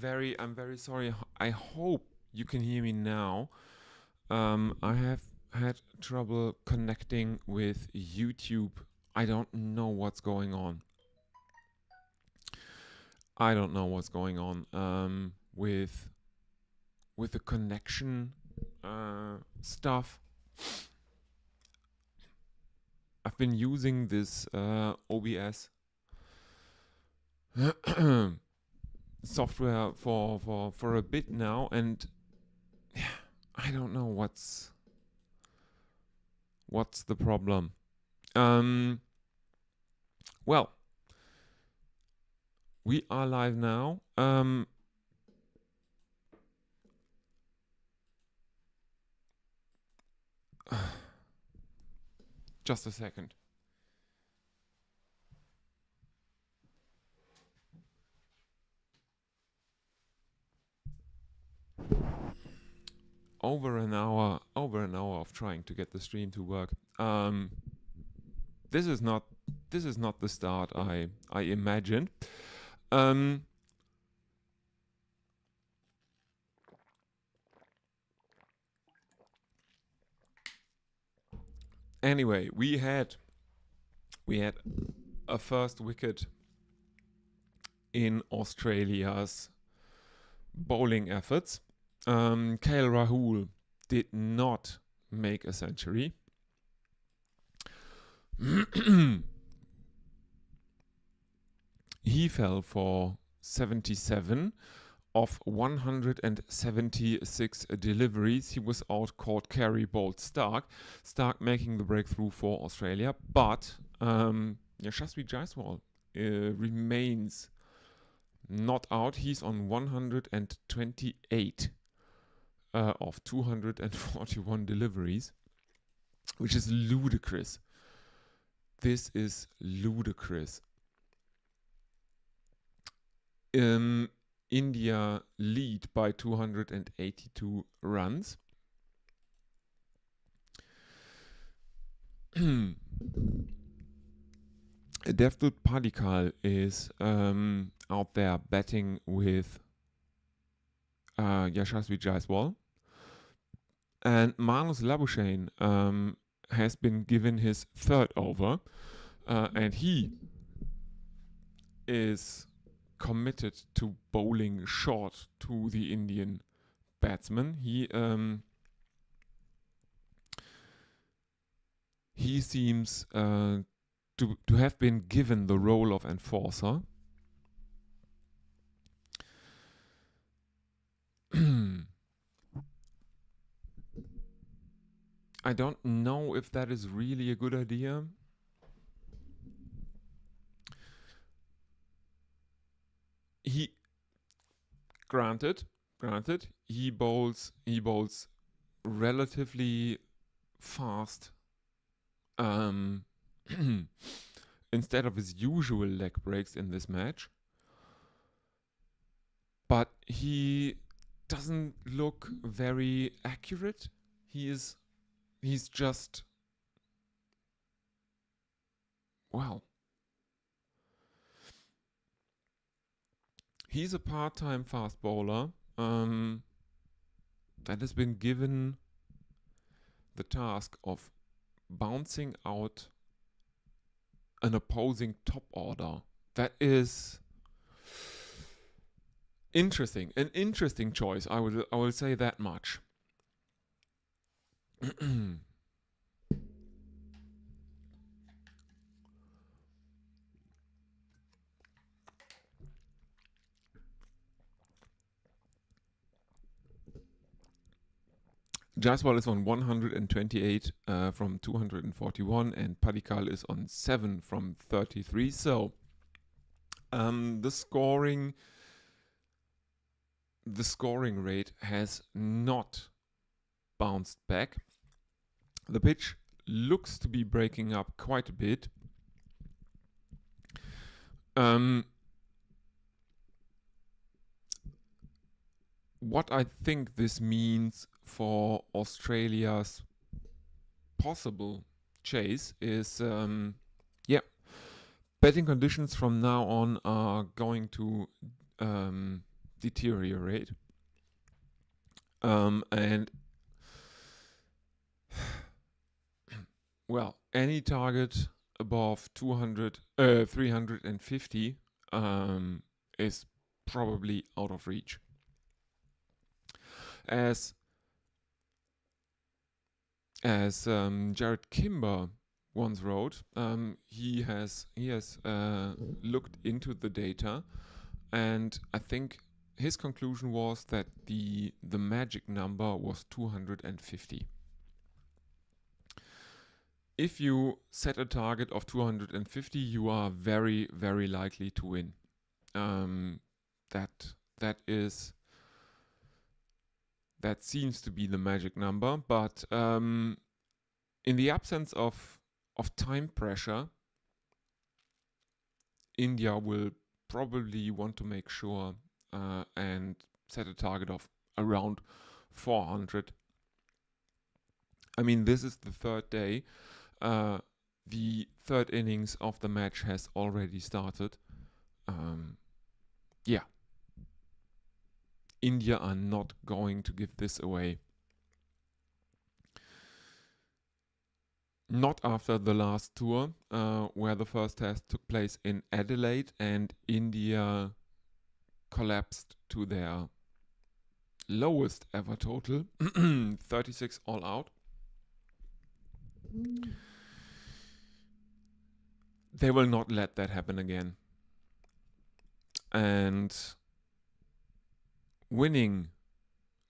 I'm very sorry. I hope you can hear me now. I have had trouble connecting with YouTube. I don't know what's going on. I don't know what's going on with the connection stuff. I've been using this OBS software for a bit now, and I don't know what's the problem. Well, we are live now. Just a second. Over an hour of trying to get the stream to work. This is not the start I imagined. Anyway, we had a first wicket in Australia's bowling efforts. KL Rahul did not make a century. He fell for 77 of 176 deliveries. He was out, caught, carry, bowled Stark making the breakthrough for Australia. But Yashasvi Jaiswal remains not out. He's on 128 of 241 deliveries, which is ludicrous. This is ludicrous. India lead by 282 runs. Devdutt Padikkal is out there batting with Yashasvi Jaiswal. And Manus Labuschagne has been given his third over. And he is committed to bowling short to the Indian batsman. He seems to have been given the role of enforcer. I don't know if that is really a good idea. Granted, he bowls relatively fast. Instead of his usual leg breaks in this match. But he doesn't look very accurate. He's just, well, he's a part-time fast bowler that has been given the task of bouncing out an opposing top order. That is interesting. An interesting choice, I will say that much. Jaiswal is on 128 from 241, and Padikkal is on 7 from 33. So the scoring rate has not bounced back. The pitch looks to be breaking up quite a bit. What I think this means for Australia's possible chase is, betting conditions from now on are going to deteriorate. And well, any target above 350 is probably out of reach. As Jared Kimber once wrote, he has looked into the data, and I think his conclusion was that the magic number was 250. If you set a target of 250, you are very, very likely to win. That seems to be the magic number, but in the absence of time pressure, India will probably want to make sure and set a target of around 400. I mean, this is the third day. The third innings of the match has already started. Yeah. India are not going to give this away. Not after the last tour, where the first test took place in Adelaide and India collapsed to their lowest ever total, 36 all out. They will not let that happen again. And winning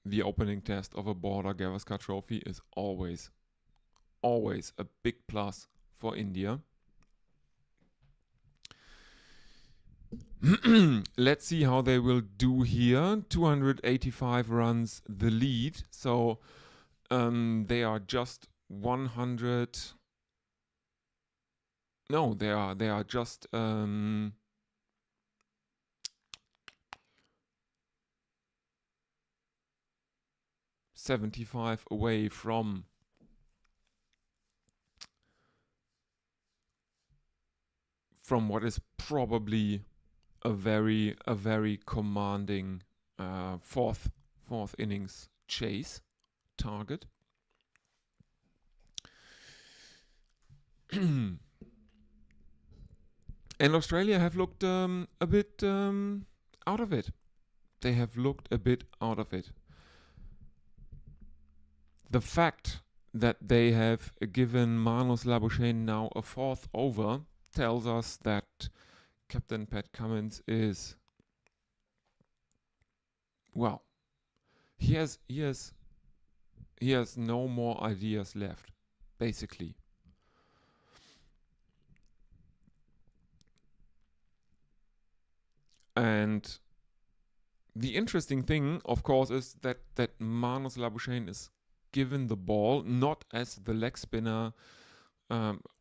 the opening test of a Border Gavaskar Trophy is always a big plus for India. Let's see how they will do here. 285 runs the lead, so they are just 100. No, they are just 75 away from what is probably a very commanding fourth innings chase target. And Australia have looked a bit out of it. They have looked a bit out of it. The fact that they have given Marnus Labuschagne now a fourth over tells us that Captain Pat Cummins is, well, he has no more ideas left, basically. And the interesting thing, of course, is that Marnus Labuschagne is given the ball not as the leg spinner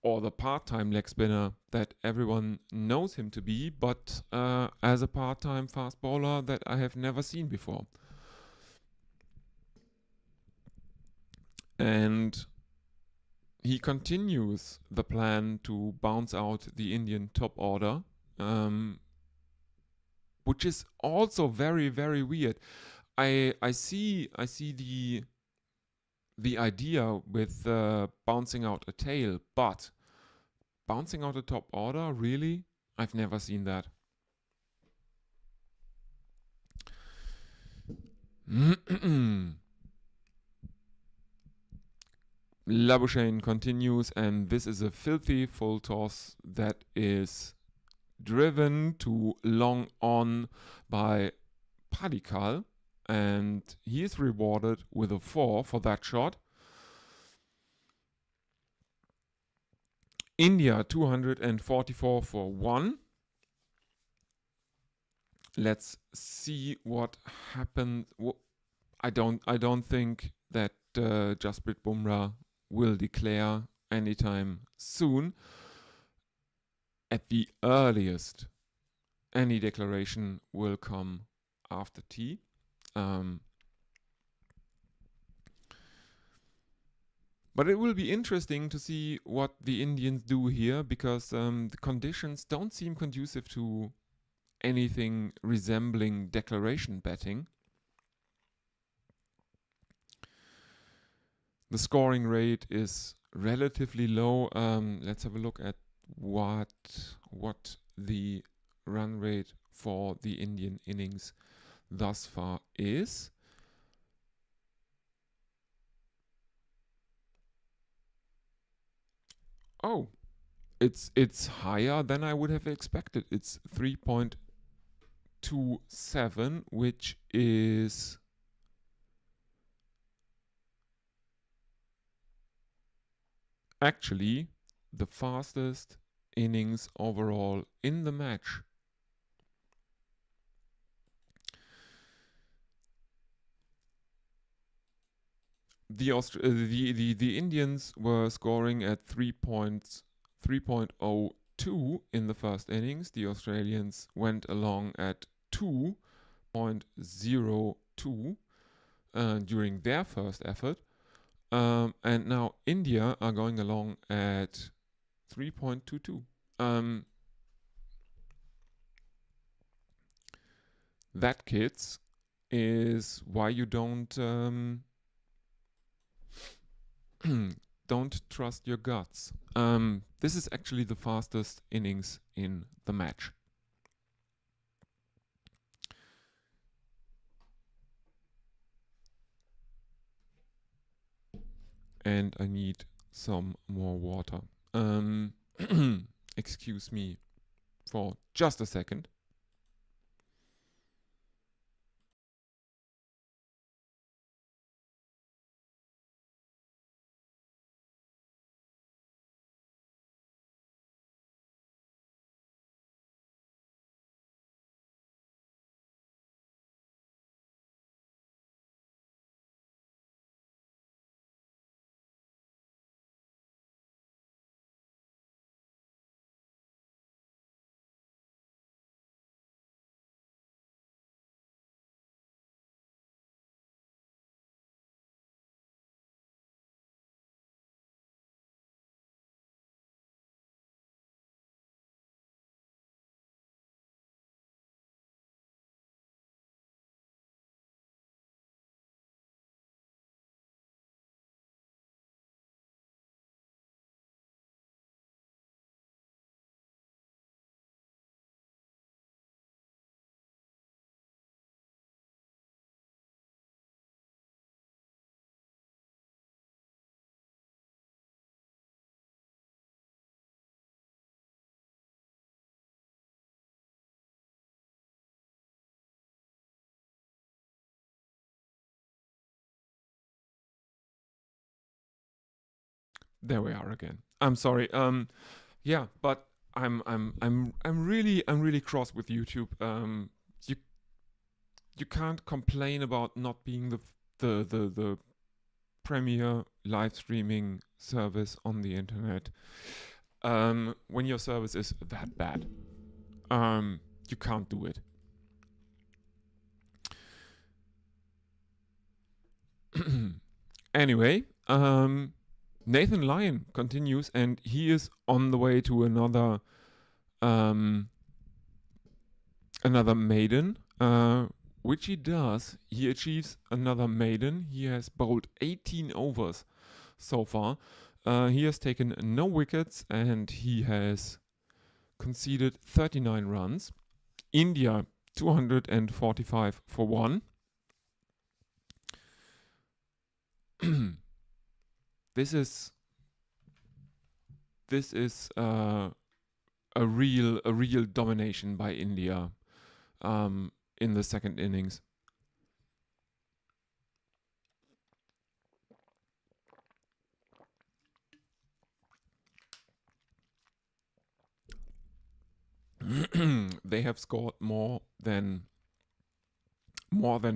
or the part-time leg spinner that everyone knows him to be, but as a part-time fast bowler that I have never seen before. And he continues the plan to bounce out the Indian top order, which is also very, very weird. I see the idea with bouncing out a tail, but bouncing out a top order, really? I've never seen that. Labuschagne continues, and this is a filthy full toss that is driven to long on by Padikkal, and he is rewarded with a 4 for that shot. India 244 for 1. Let's see what happens. I don't think that Jasprit Bumrah will declare anytime soon. At the earliest, any declaration will come after tea. But it will be interesting to see what the Indians do here, because the conditions don't seem conducive to anything resembling declaration betting. The scoring rate is relatively low. Let's have a look at what the run rate for the Indian innings thus far is. Oh, it's higher than I would have expected. It's 3.27, which is actually the fastest innings overall in the match. The Indians were scoring at 3.02 in the first innings. The Australians went along at 2.02 during their first effort. And now India are going along at 3.22. That, kids, is why you don't don't trust your guts. This is actually the fastest innings in the match. And I need some more water. Excuse me for just a second. There we are again. I'm sorry. Yeah, but I'm really cross with YouTube. You you can't complain about not being the premier live streaming service on the internet when your service is that bad. You can't do it. Anyway, Nathan Lyon continues, and he is on the way to another maiden, which he does. He achieves another maiden. He has bowled 18 overs so far. He has taken no wickets and he has conceded 39 runs. India 245 for 1. This is a real domination by India in the second innings. They have scored more than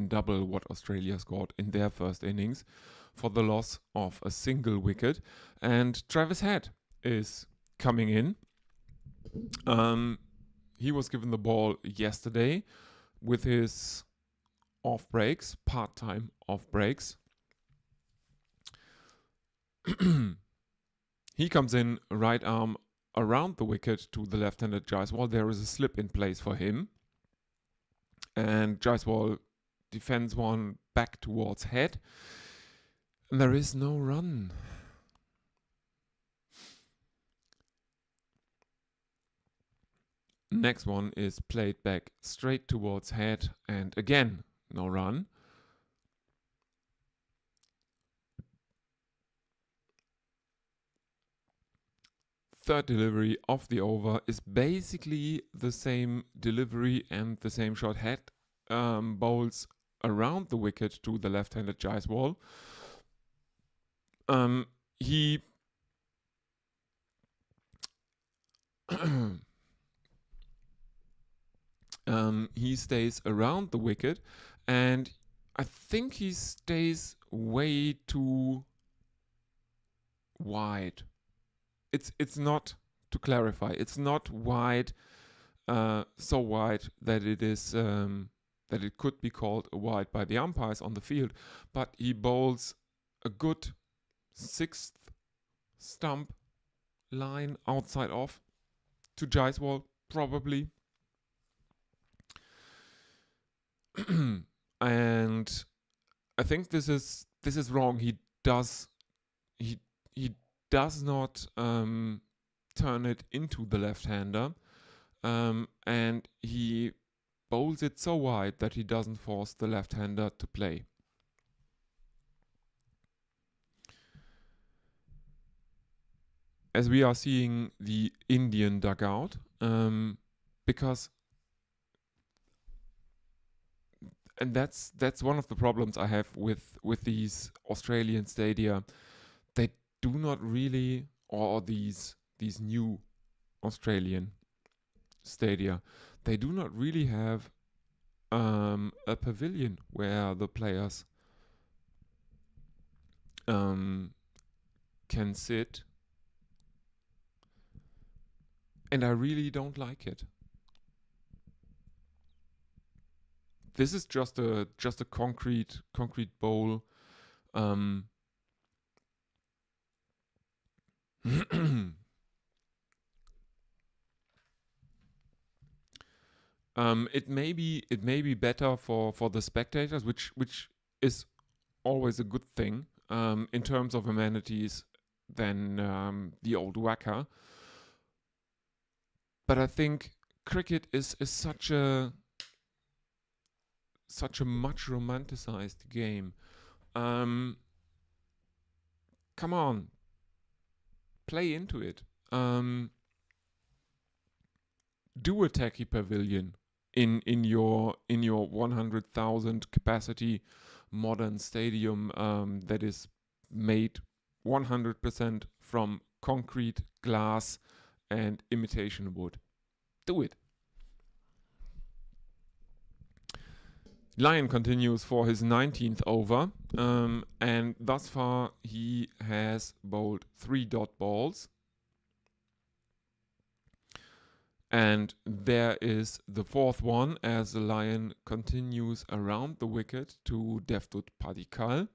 double what Australia scored in their first innings for the loss of a single wicket. And Travis Head is coming in. He was given the ball yesterday with his off breaks, part-time off breaks. He comes in, right arm around the wicket to the left-handed Jaiswal. There is a slip in place for him. and Jaiswal defends one back towards head. And there is no run. Next one is played back straight towards head, and again, no run. Third delivery of the over is basically the same delivery and the same shot. Head bowls around the wicket to the left-handed Jaiswal. He he stays around the wicket, and I think he stays way too wide. It's not, to clarify, it's not wide, so wide that it is that it could be called a wide by the umpires on the field, but he bowls a good sixth stump line outside off to Jaiswal, probably. And I think this is wrong. He does not turn it into the left-hander, and he bowls it so wide that he doesn't force the left-hander to play. As we are seeing the Indian dugout, because, and that's one of the problems I have with these Australian stadia. They do not really, or these new Australian stadia, they do not really have a pavilion where the players can sit, and I really don't like it. This is just a concrete bowl. It may be better for the spectators, which is always a good thing in terms of amenities than the old WACA. But I think cricket is such a much romanticized game. Come on, play into it. Do a tacky pavilion in your 100,000 capacity modern stadium that is made 100% from concrete, glass, and imitation wood. Do it. Lyon continues for his 19th over, and thus far he has bowled 3 dot balls. And there is the 4th one as the Lion continues around the wicket to Devdutt Padikkal.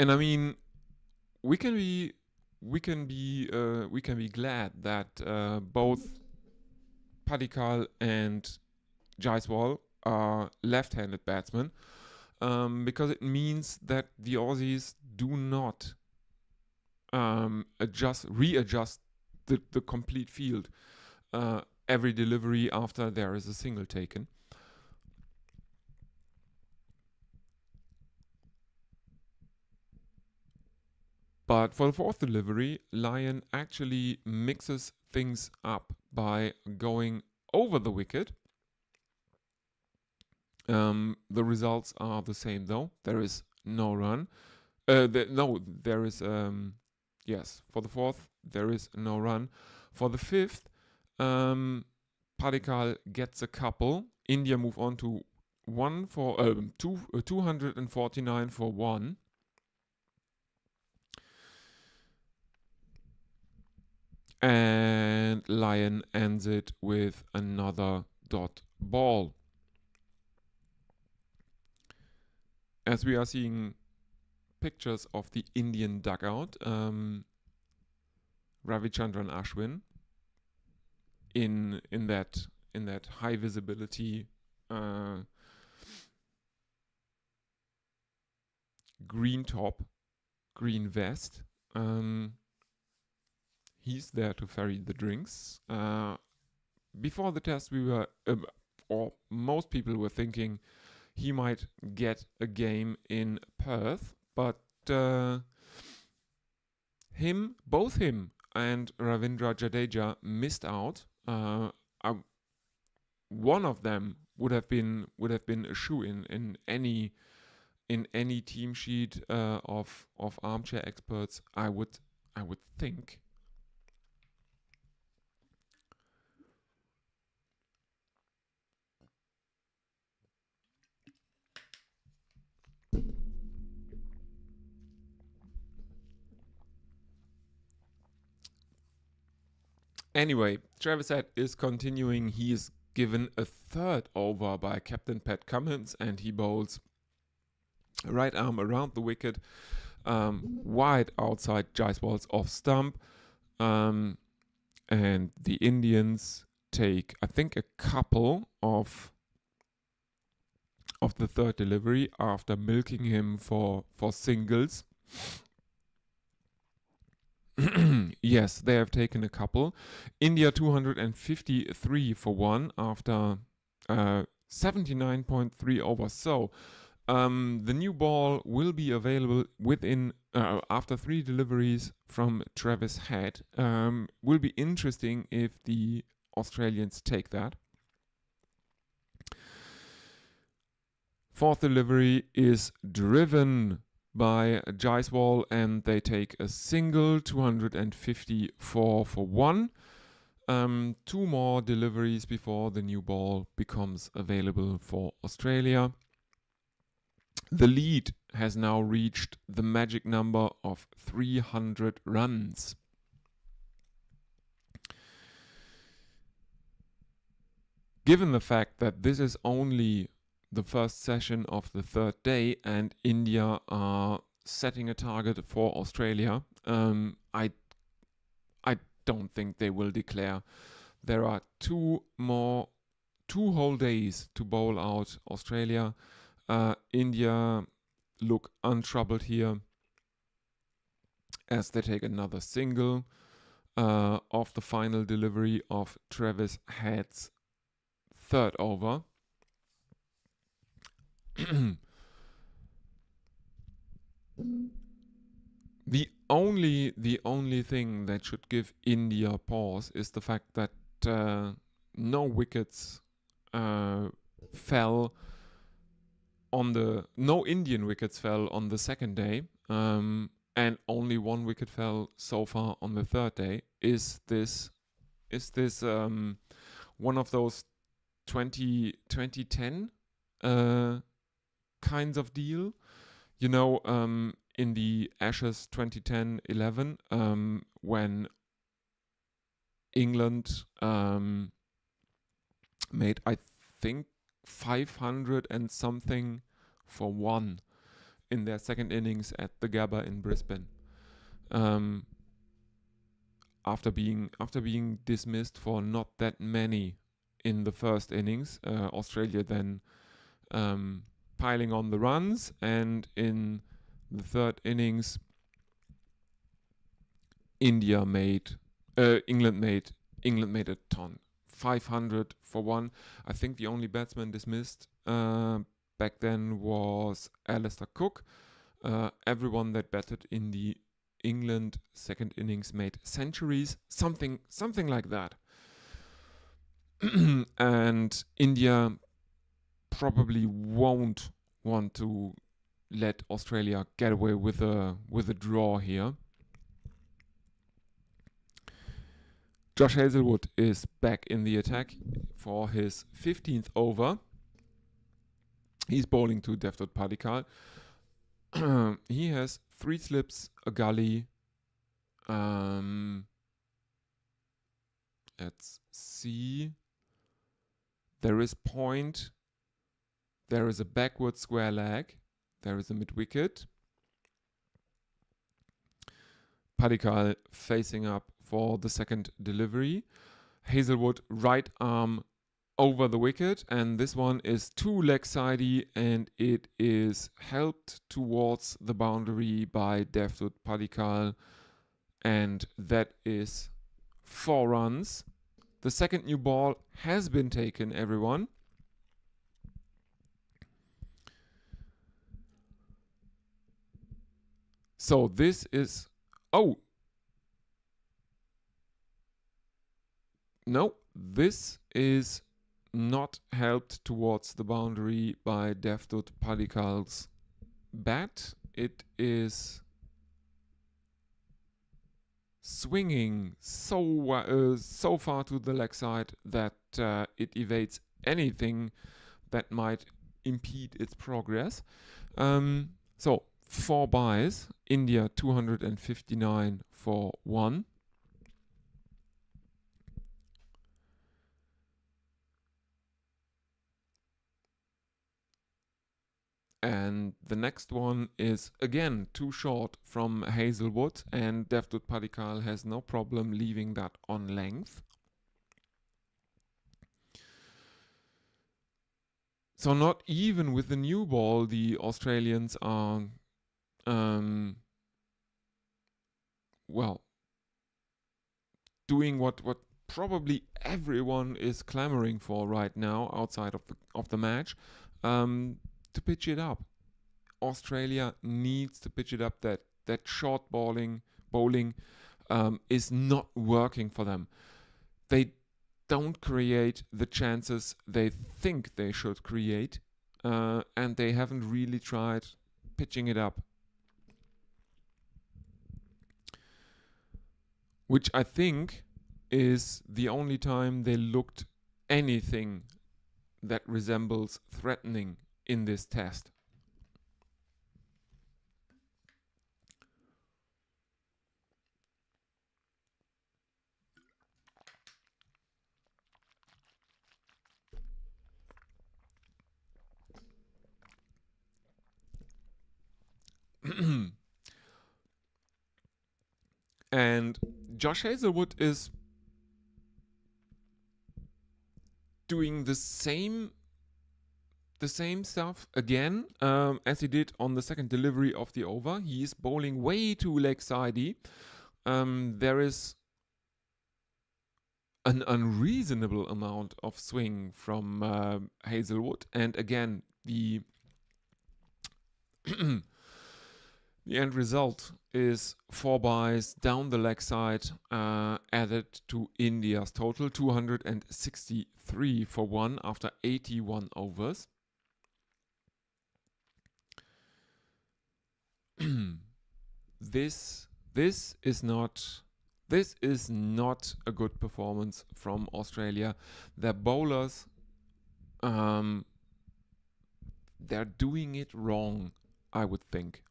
And I mean, we can be glad that both Padikkal and Jaiswal are left-handed batsmen, because it means that the Aussies do not readjust the complete field every delivery after there is a single taken. But for the 4th delivery, Lyon actually mixes things up by going over the wicket. The results are the same though. There is no run. There is yes. For the 4th, there is no run. For the 5th, Padikkal gets a couple. India move on to 249 for 1. And Lyon ends it with another dot ball. As we are seeing pictures of the Indian dugout, Ravichandran Ashwin in that high visibility green top, green vest. He's there to ferry the drinks. Before the test, we were, or most people were thinking he might get a game in Perth, but both him and Ravindra Jadeja missed out. One of them would have been a shoe in any team sheet of armchair experts. I would think. Anyway, Travis Head is continuing. He is given a third over by Captain Pat Cummins, and he bowls right arm around the wicket, wide outside Jaiswal's off stump, and the Indians take, I think, a couple of the third delivery after milking him for singles. Yes, they have taken a couple. India 253 for one after 79.3 overs. So the new ball will be available within after 3 deliveries from Travis Head. Will be interesting if the Australians take that. Fourth delivery is driven by Jaiswal, and they take a single, 254 for one. 2 more deliveries before the new ball becomes available for Australia. The lead has now reached the magic number of 300 runs. Given the fact that this is only the first session of the third day and India are setting a target for Australia, I don't think they will declare. There are 2 whole days to bowl out Australia. India look untroubled here as they take another single of the final delivery of Travis Head's third over. The only thing that should give India pause is the fact that no wickets fell on no Indian wickets fell on the second day, and only 1 wicket fell so far on the third day. Is this one of those 2010 kinds of deal? You know, in the Ashes 2010-11, when England made, I think, 500 and something for one in their second innings at the Gabba in Brisbane. After being dismissed for not that many in the first innings, Australia then piling on the runs, and in the third innings, England made a ton. 500 for one. I think the only batsman dismissed back then was Alistair Cook. Everyone that batted in the England second innings made centuries, something like that. And India probably won't want to let Australia get away with a draw here. Josh Hazlewood is back in the attack for his 15th over. He's bowling to Devdutt Padikkal. He has 3 slips, a gully. Let's see. There is point. There is a backward square leg. There is a mid-wicket. Padikkal facing up for the second delivery. Hazelwood right arm over the wicket, and this one is too leg sidey, and it is helped towards the boundary by Devdutt Padikkal, and that is 4 runs. The second new ball has been taken, everyone. So this is... Oh! No, this is not helped towards the boundary by Devdutt Padikkal's bat. It is swinging so far to the leg side that it evades anything that might impede its progress. So 4 byes, India 259 for 1. And the next one is again too short from Hazelwood, and Devdutt Padikkal has no problem leaving that on length. So not even with the new ball the Australians are well, doing what probably everyone is clamoring for right now outside of the match, to pitch it up. Australia needs to pitch it up. That short bowling is not working for them. They don't create the chances they think they should create, and they haven't really tried pitching it up. Which I think is the only time they looked anything that resembles threatening in this test. And Josh Hazelwood is doing the same stuff again as he did on the second delivery of the over. He is bowling way too leg sidey. There is an unreasonable amount of swing from Hazelwood, and again the the end result is 4 byes down the leg side, added to India's total 263 for 1 after 81 overs. This is not a good performance from Australia. Their bowlers, they're doing it wrong, I would think.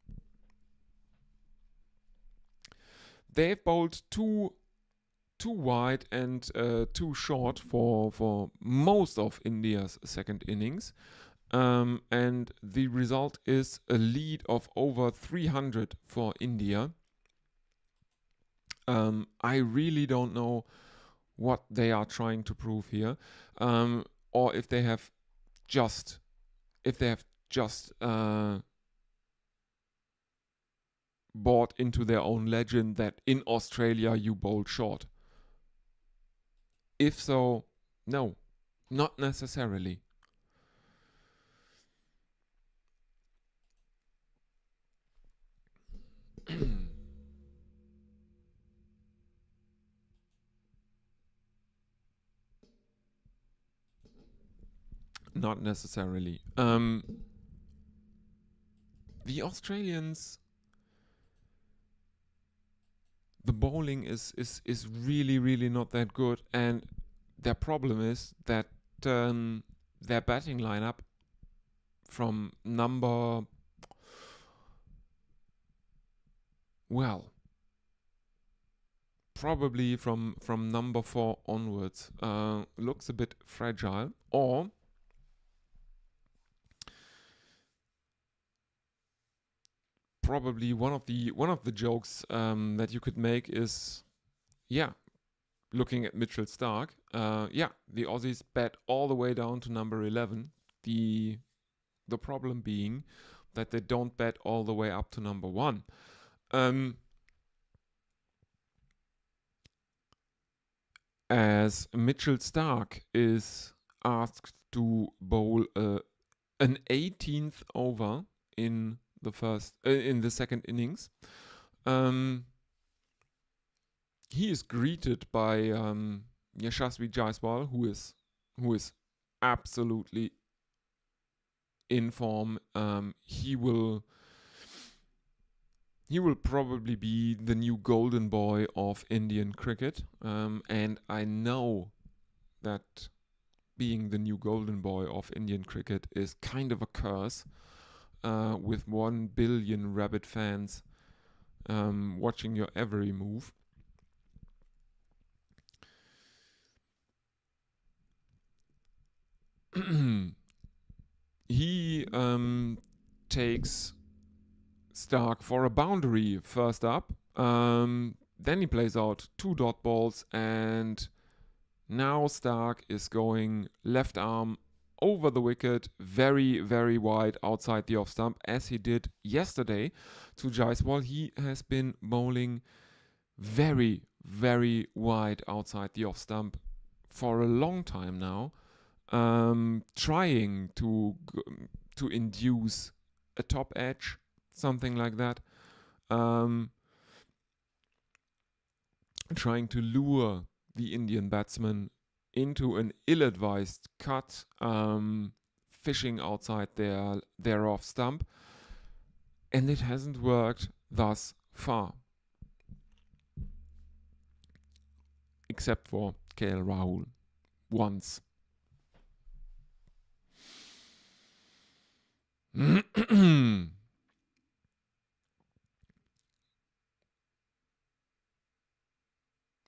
They've bowled too wide and too short for most of India's second innings. And the result is a lead of over 300 for India. I really don't know what they are trying to prove here, or if they have just bought into their own legend that in Australia you bowl short. If so, no, not necessarily. Not necessarily. The Australians, the bowling is really not that good, and their problem is that their batting lineup from number, well, probably from number 4 onwards, looks a bit fragile. Or probably one of the jokes that you could make is yeah, looking at Mitchell Stark, the Aussies bat all the way down to number 11. The problem being that they don't bat all the way up to number 1. As Mitchell Stark is asked to bowl an 18th over in the second innings. He is greeted by Yashasvi Jaiswal, who is absolutely in form. He will probably be the new golden boy of Indian cricket, and I know that being the new golden boy of Indian cricket is kind of a curse, with 1 billion rabid fans watching your every move. He takes Stark for a boundary first up. Then he plays out 2 dot balls, and now Stark is going left arm over the wicket, very, very wide outside the off stump, as he did yesterday to Jaiswal. He has been bowling very, very wide outside the off stump for a long time now, trying to induce a top edge, something like that. Trying to lure the Indian batsman into an ill-advised cut, fishing outside their off stump, and it hasn't worked thus far, except for KL Rahul once.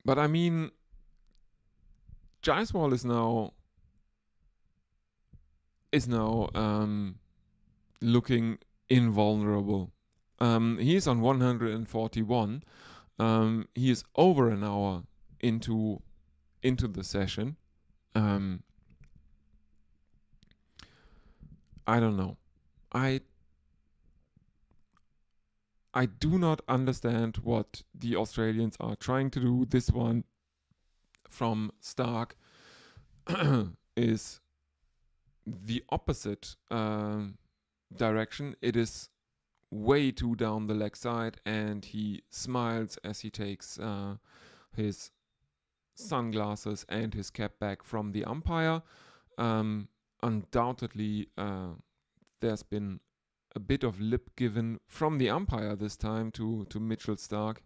But I mean, Jaiswal is now looking invulnerable. He is on 141. He is over an hour into the session. I don't know. I do not understand what the Australians are trying to do. This one from Stark is the opposite direction. It is way too down the leg side, and he smiles as he takes his sunglasses and his cap back from the umpire. Undoubtedly, there's been a bit of lip given from the umpire this time to Mitchell Stark,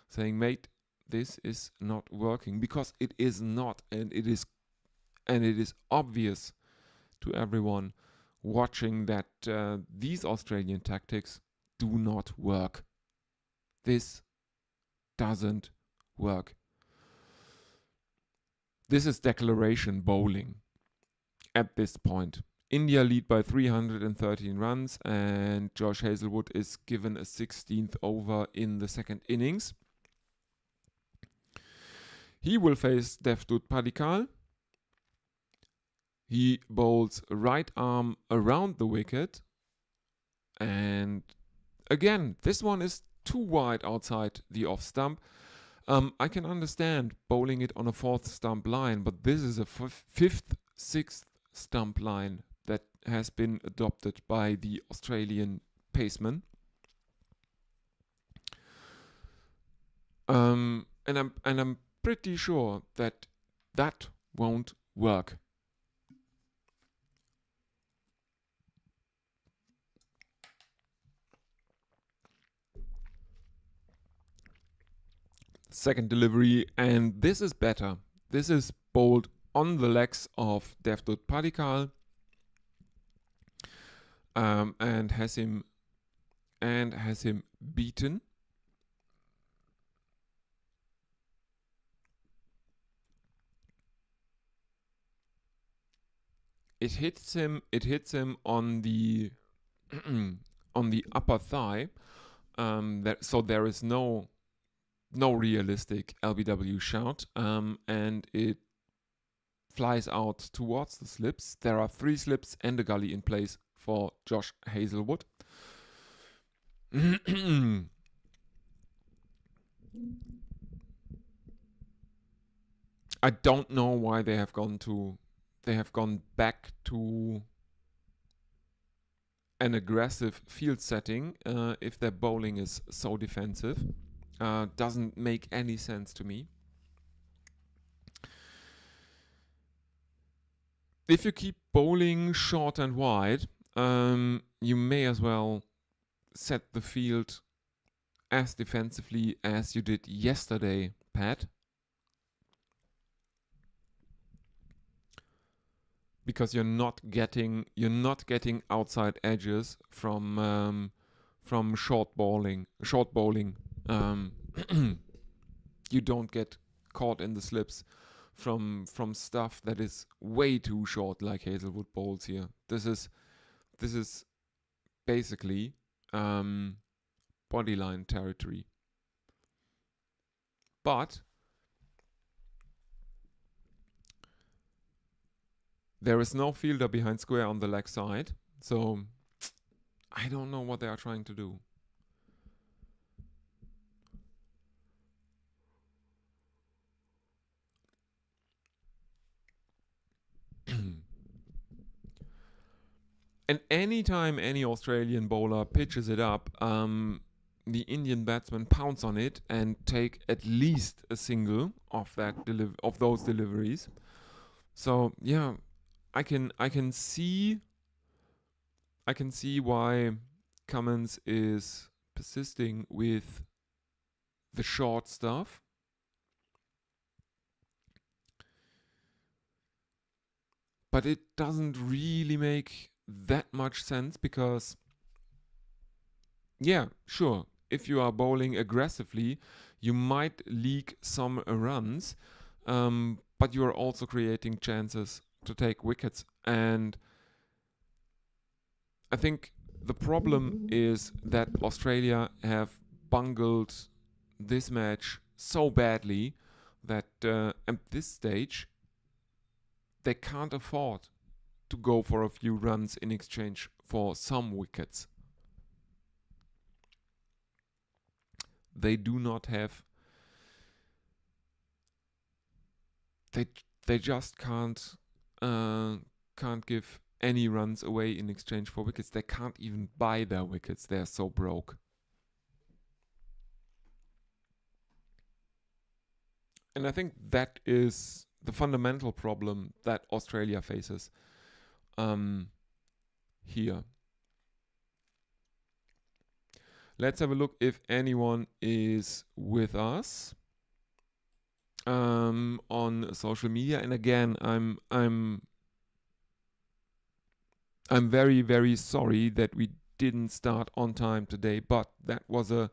saying, "Mate, this is not working," because it is not, and it is obvious to everyone watching that these Australian tactics do not work. This doesn't work. This is declaration bowling at this point. India lead by 313 runs, and Josh Hazlewood is given a 16th over in the second innings. He will face Devdutt Padikkal. He bowls right arm around the wicket, and again, this one is too wide outside the off stump. I can understand bowling it on a 4th stump line, but this is a 5th, 6th stump line that has been adopted by the Australian paceman. And I'm pretty sure that won't work. Second delivery, and this is better. This is bowled on the legs of Devdutt Padikkal, and has him beaten. It hits him on the on the upper thigh. So there is no no realistic LBW shot, and it flies out towards the slips. There are 3 slips and a gully in place for Josh Hazelwood. I don't know why they have gone back to an aggressive field setting if their bowling is so defensive. Doesn't make any sense to me. If you keep bowling short and wide, you may as well set the field as defensively as you did yesterday, Pat. Because you're not getting outside edges from short bowling. You don't get caught in the slips from stuff that is way too short, like Hazelwood bowls here. This is basically bodyline territory. But there is no fielder behind square on the leg side, so I don't know what they are trying to do. And anytime any Australian bowler pitches it up, the Indian batsmen pounce on it and take at least a single of those deliveries. So yeah, I can see why Cummins is persisting with the short stuff. But it doesn't really make that much sense because, yeah, sure, if you are bowling aggressively, you might leak some runs, but you are also creating chances to take wickets. And I think the problem is that Australia have bungled this match so badly that at this stage they can't afford to go for a few runs in exchange for some wickets. They do not have. They just can't give any runs away in exchange for wickets. They can't even buy their wickets. They're so broke. And I think that is the fundamental problem that Australia faces here. Let's have a look if anyone is with us on social media. And again, I'm very, very sorry that we didn't start on time today, but that was a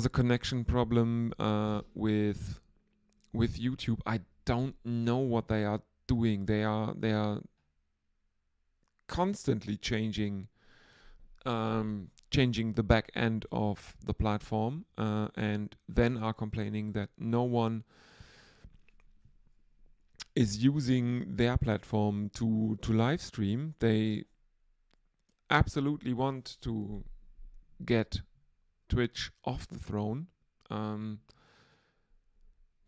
connection problem with YouTube. I don't know what they are doing. They are constantly changing the back end of the platform, and then are complaining that no one is using their platform to live stream. They absolutely want to get Twitch off the throne,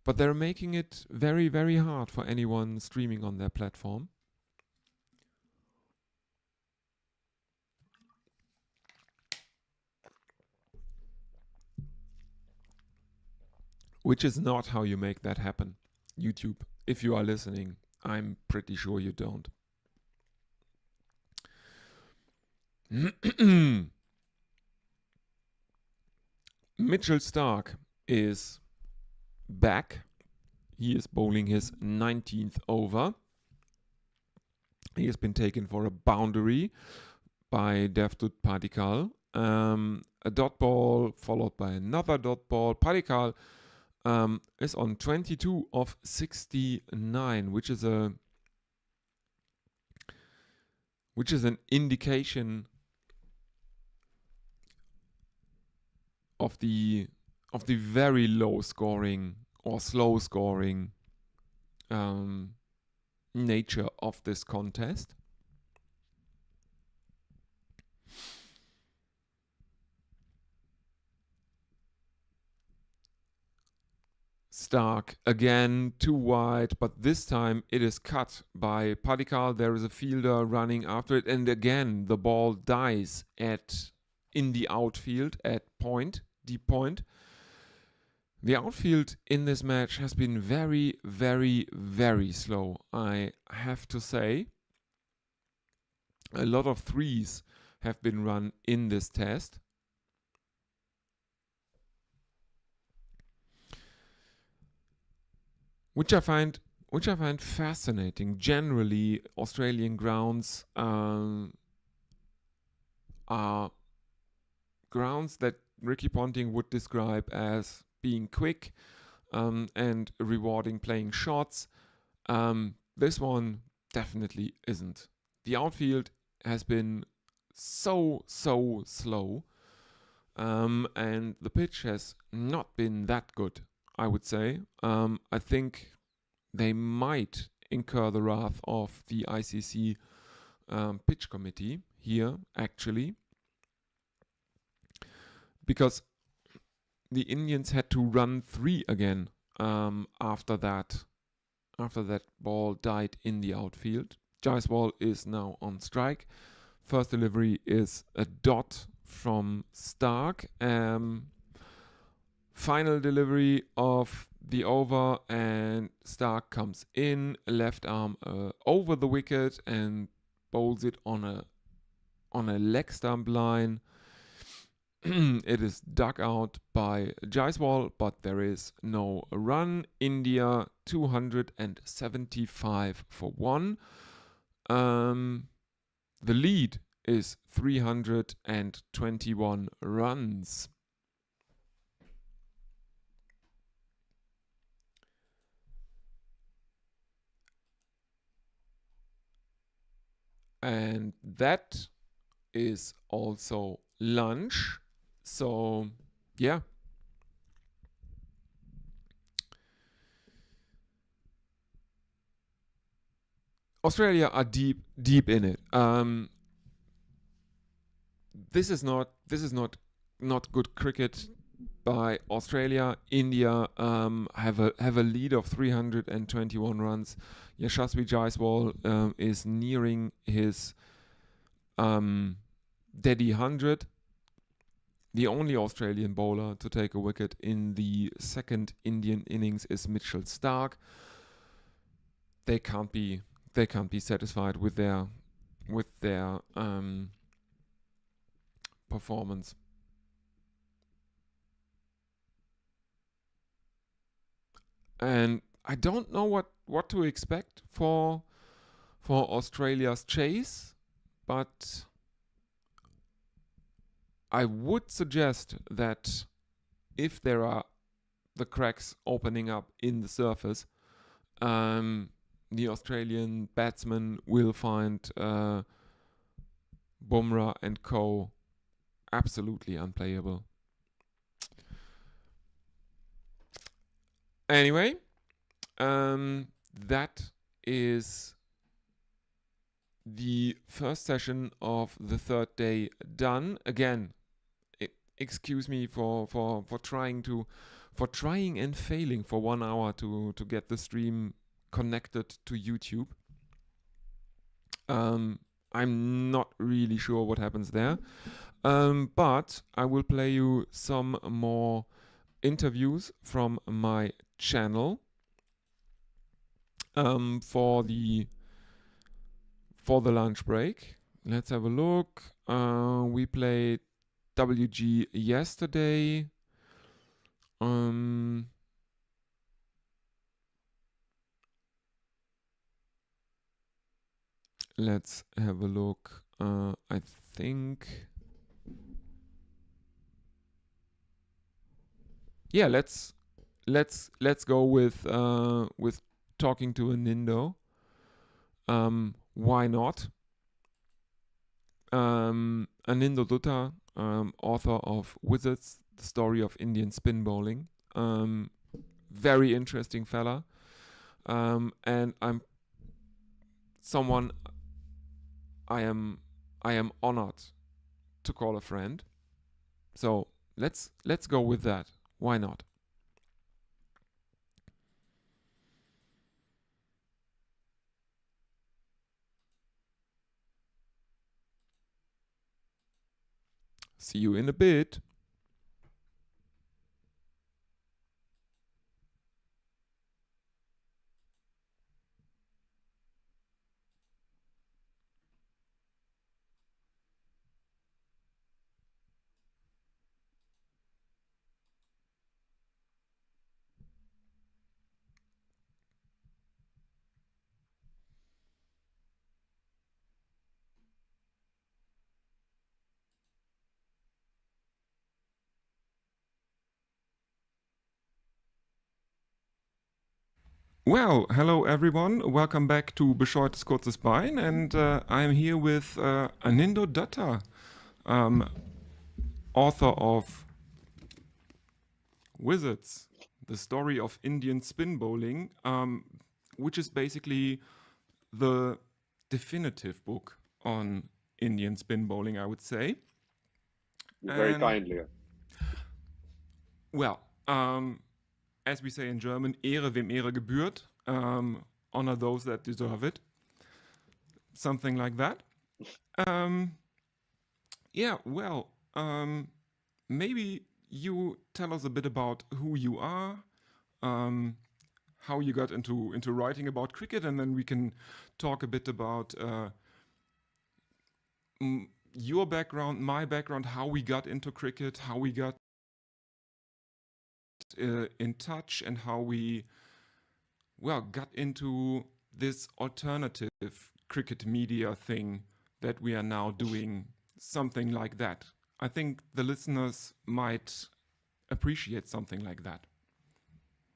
but they're making it very, very hard for anyone streaming on their platform. Which is not how you make that happen. YouTube, if you are listening, I'm pretty sure you don't. Mitchell Starc is back. He is bowling his 19th over. He has been taken for a boundary by Devdutt Padikkal. A dot ball followed by another dot ball. Padikkal is on 22 of 69, which is an indication of the very low scoring or slow scoring nature of this contest. Stark again too wide, but this time it is cut by Padikal. There is a fielder running after it, and again the ball dies in the outfield at deep point. The outfield in this match has been very, very, very slow, I have to say. A lot of threes have been run in this test. Which I find fascinating. Generally, Australian grounds are grounds that Ricky Ponting would describe as being quick and rewarding playing shots. This one definitely isn't. The outfield has been so slow, and the pitch has not been that good, I would say. I think they might incur the wrath of the ICC pitch committee here, actually, because the Indians had to run 3 again after that ball died in the outfield. Jaiswal is now on strike. First delivery is a dot from Stark. Final delivery of the over, and Stark comes in, left arm over the wicket and bowls it on a leg stump line. It is dug out by Jaiswal, but there is no run. India 275 for 1. The lead is 321 runs. And that is also lunch. So, yeah. Australia are deep in it. This is not good cricket by Australia. India have a lead of 321 runs. Yashasvi Jaiswal is nearing his Daddy 100. The only Australian bowler to take a wicket in the second Indian innings is Mitchell Stark. They can't be satisfied with their performance. And I don't know what to expect for Australia's chase, but I would suggest that if there are the cracks opening up in the surface, the Australian batsmen will find Bumrah and co. absolutely unplayable. Anyway, that is the first session of the third day done. Again, excuse me for trying and failing for 1 hour to get the stream connected to YouTube. I'm not really sure what happens there, but I will play you some more interviews from my channel for the lunch break. Let's have a look. We played WG yesterday. Let's have a look. I think. Yeah, let's go with talking to Anindo. Why not? Anindo Dutta, author of Wizards, the story of Indian spin bowling. Very interesting fella. And I'm someone I am honored to call a friend. So let's go with that. Why not? See you in a bit. Well, hello everyone. Welcome back to Bescheuertes Kurzes Bein, and I'm here with Anindo Datta, author of Wizards, the story of Indian spin bowling, which is basically the definitive book on Indian spin bowling, I would say. Very kindly. Well, as we say in German, Ehre wem Ehre gebührt. Honor those that deserve it. Something like that. Yeah, well, maybe you tell us a bit about who you are, how you got into writing about cricket, and then we can talk a bit about your background, my background, how we got into cricket, how we got in touch, and how we, well, got into this alternative cricket media thing that we are now doing, something like that. I think the listeners might appreciate something like that.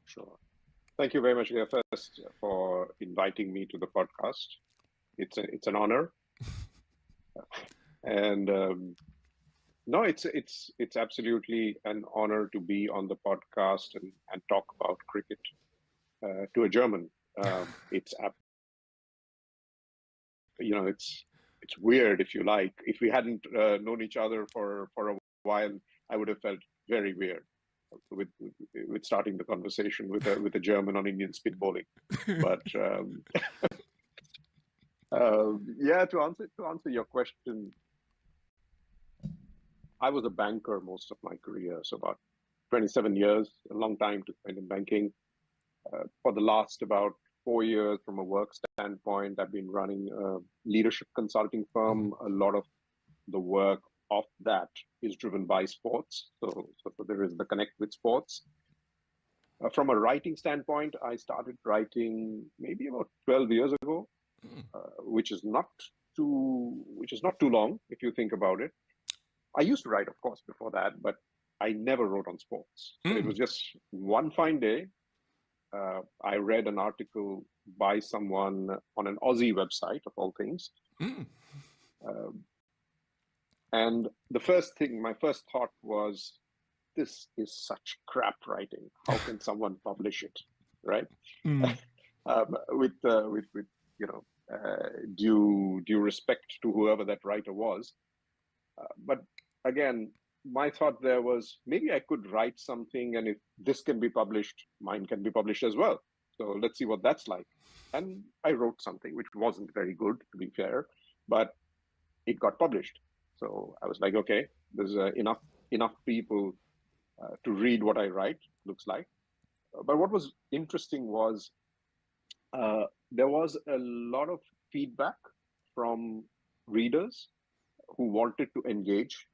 Sure. Thank you very much, first, for inviting me to the podcast. It's an honor, and no, it's absolutely an honor to be on the podcast and talk about cricket to a German. It's it's weird, if you like. If we hadn't known each other for a while, I would have felt very weird with starting the conversation with a German on Indian spin bowling. But yeah, to answer your question, I was a banker most of my career, so about 27 years, a long time to spend in banking. For the last about 4 years, from a work standpoint, I've been running a leadership consulting firm. A lot of the work of that is driven by sports. So there is the connect with sports. From a writing standpoint, I started writing maybe about 12 years ago, which is not too long if you think about it. I used to write, of course, before that, but I never wrote on sports. So it was just one fine day. I read an article by someone on an Aussie website, of all things. And my first thought was, this is such crap writing. How can someone publish it, right? With due respect to whoever that writer was. But again, my thought there was, maybe I could write something, and if this can be published, mine can be published as well. So let's see what that's like. And I wrote something which wasn't very good, to be fair, but it got published. So I was like, okay, there's enough people to read what I write, looks like. But what was interesting was there was a lot of feedback from readers who wanted to engage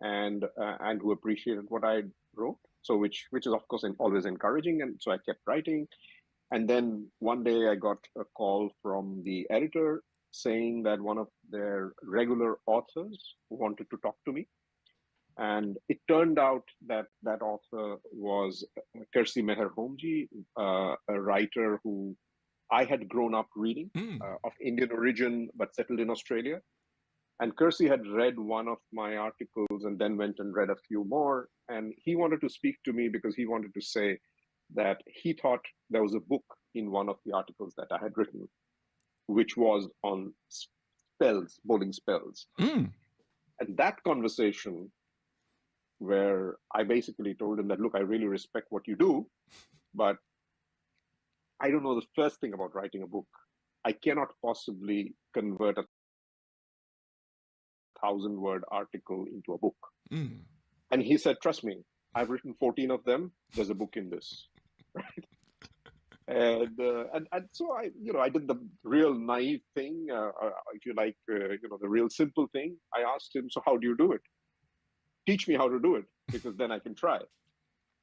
and who appreciated what I wrote. So which is of course always encouraging, and so I kept writing. And then one day I got a call from the editor saying that one of their regular authors wanted to talk to me. And it turned out that that author was Kersi Meher Homji, a writer who I had grown up reading, of Indian origin, but settled in Australia. And Kersey had read one of my articles and then went and read a few more. And he wanted to speak to me because he wanted to say that he thought there was a book in one of the articles that I had written, which was on spells, bowling spells. Mm. And that conversation, where I basically told him that, look, I really respect what you do, but I don't know the first thing about writing a book. I cannot possibly convert a 1,000-word article into a book. Mm. And he said, trust me, I've written 14 of them. There's a book in this. Right? And so I did the real naive thing, if you like, the real simple thing. I asked him, so how do you do it? Teach me how to do it, because then I can try.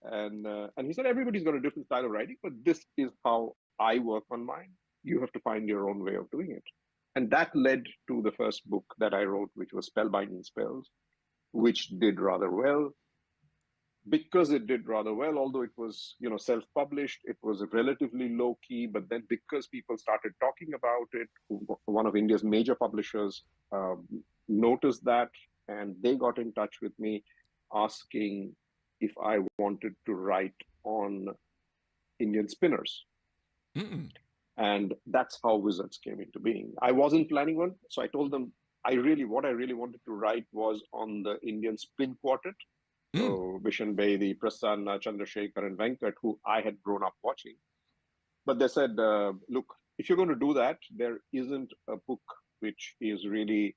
And he said, everybody's got a different style of writing, but this is how I work on mine. You have to find your own way of doing it. And that led to the first book that I wrote, which was Spellbinding Spells, which did rather well. Because it did rather well, although it was, self-published, it was relatively low key. But then because people started talking about it, one of India's major publishers noticed that, and they got in touch with me asking if I wanted to write on Indian spinners. Mm-mm. And that's how Wizards came into being. I wasn't planning one, so I told them what I really wanted to write was on the Indian spin quartet. So Vishen Bedi, Prasanna, Chandrasekhar, and Venkat, who I had grown up watching. But they said, look, if you're going to do that, there isn't a book which is really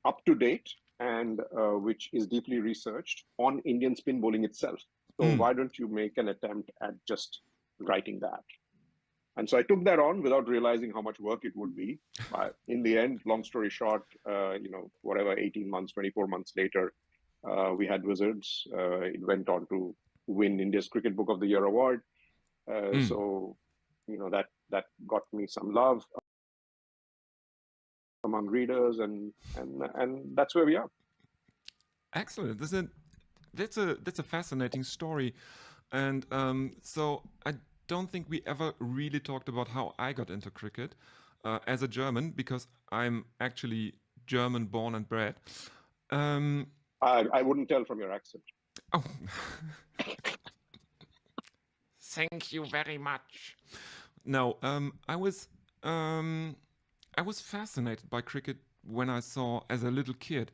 up to date and which is deeply researched on Indian spin bowling itself. So why don't you make an attempt at just writing that? And so I took that on without realizing how much work it would be. But in the end, long story short, 18 months, 24 months later, we had Wizards. It went on to win India's Cricket Book of the Year award. So, that got me some love among readers, and that's where we are. Excellent. That's a fascinating story, and so I don't think we ever really talked about how I got into cricket as a German, because I'm actually German born and bred. I wouldn't tell from your accent. Oh, thank you very much. No, I was fascinated by cricket when I saw, as a little kid,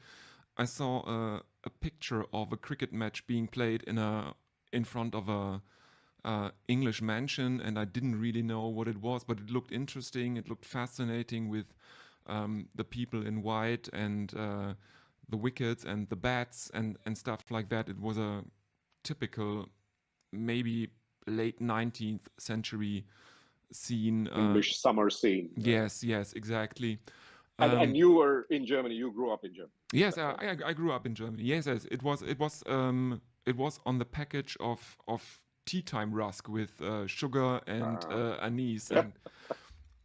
I saw a picture of a cricket match being played in front of a English mansion, and I didn't really know what it was, but it looked interesting. It looked fascinating with the people in white and the wickets and the bats and stuff like that. It was a typical, maybe late 19th century scene. English summer scene. Yes, exactly. And you were in Germany. You grew up in Germany. Yes, I grew up in Germany. Yes, it was on the package of tea time rusk with sugar and anise,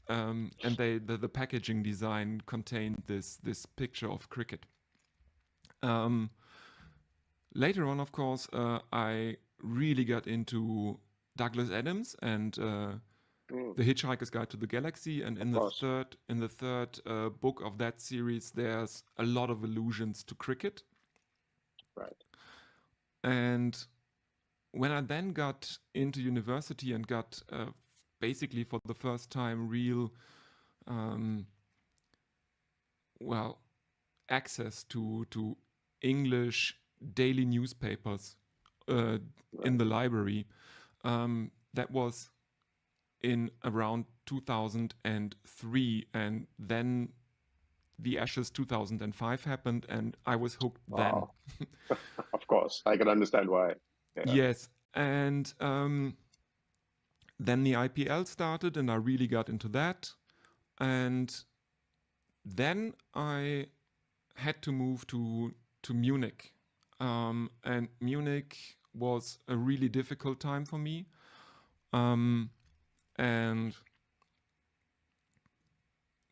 and the packaging design contained this picture of cricket. Later on, of course, I really got into Douglas Adams and The Hitchhiker's Guide to the Galaxy, and in the third book of that series, there's a lot of allusions to cricket. Right. And when I then got into university and got basically for the first time real, access to English daily newspapers in the library, that was in around 2003, and then the Ashes 2005 happened, and I was hooked then. Of course, I can understand why. Yeah. Yes, and then the IPL started, and I really got into that, and then I had to move to Munich, and Munich was a really difficult time for me. And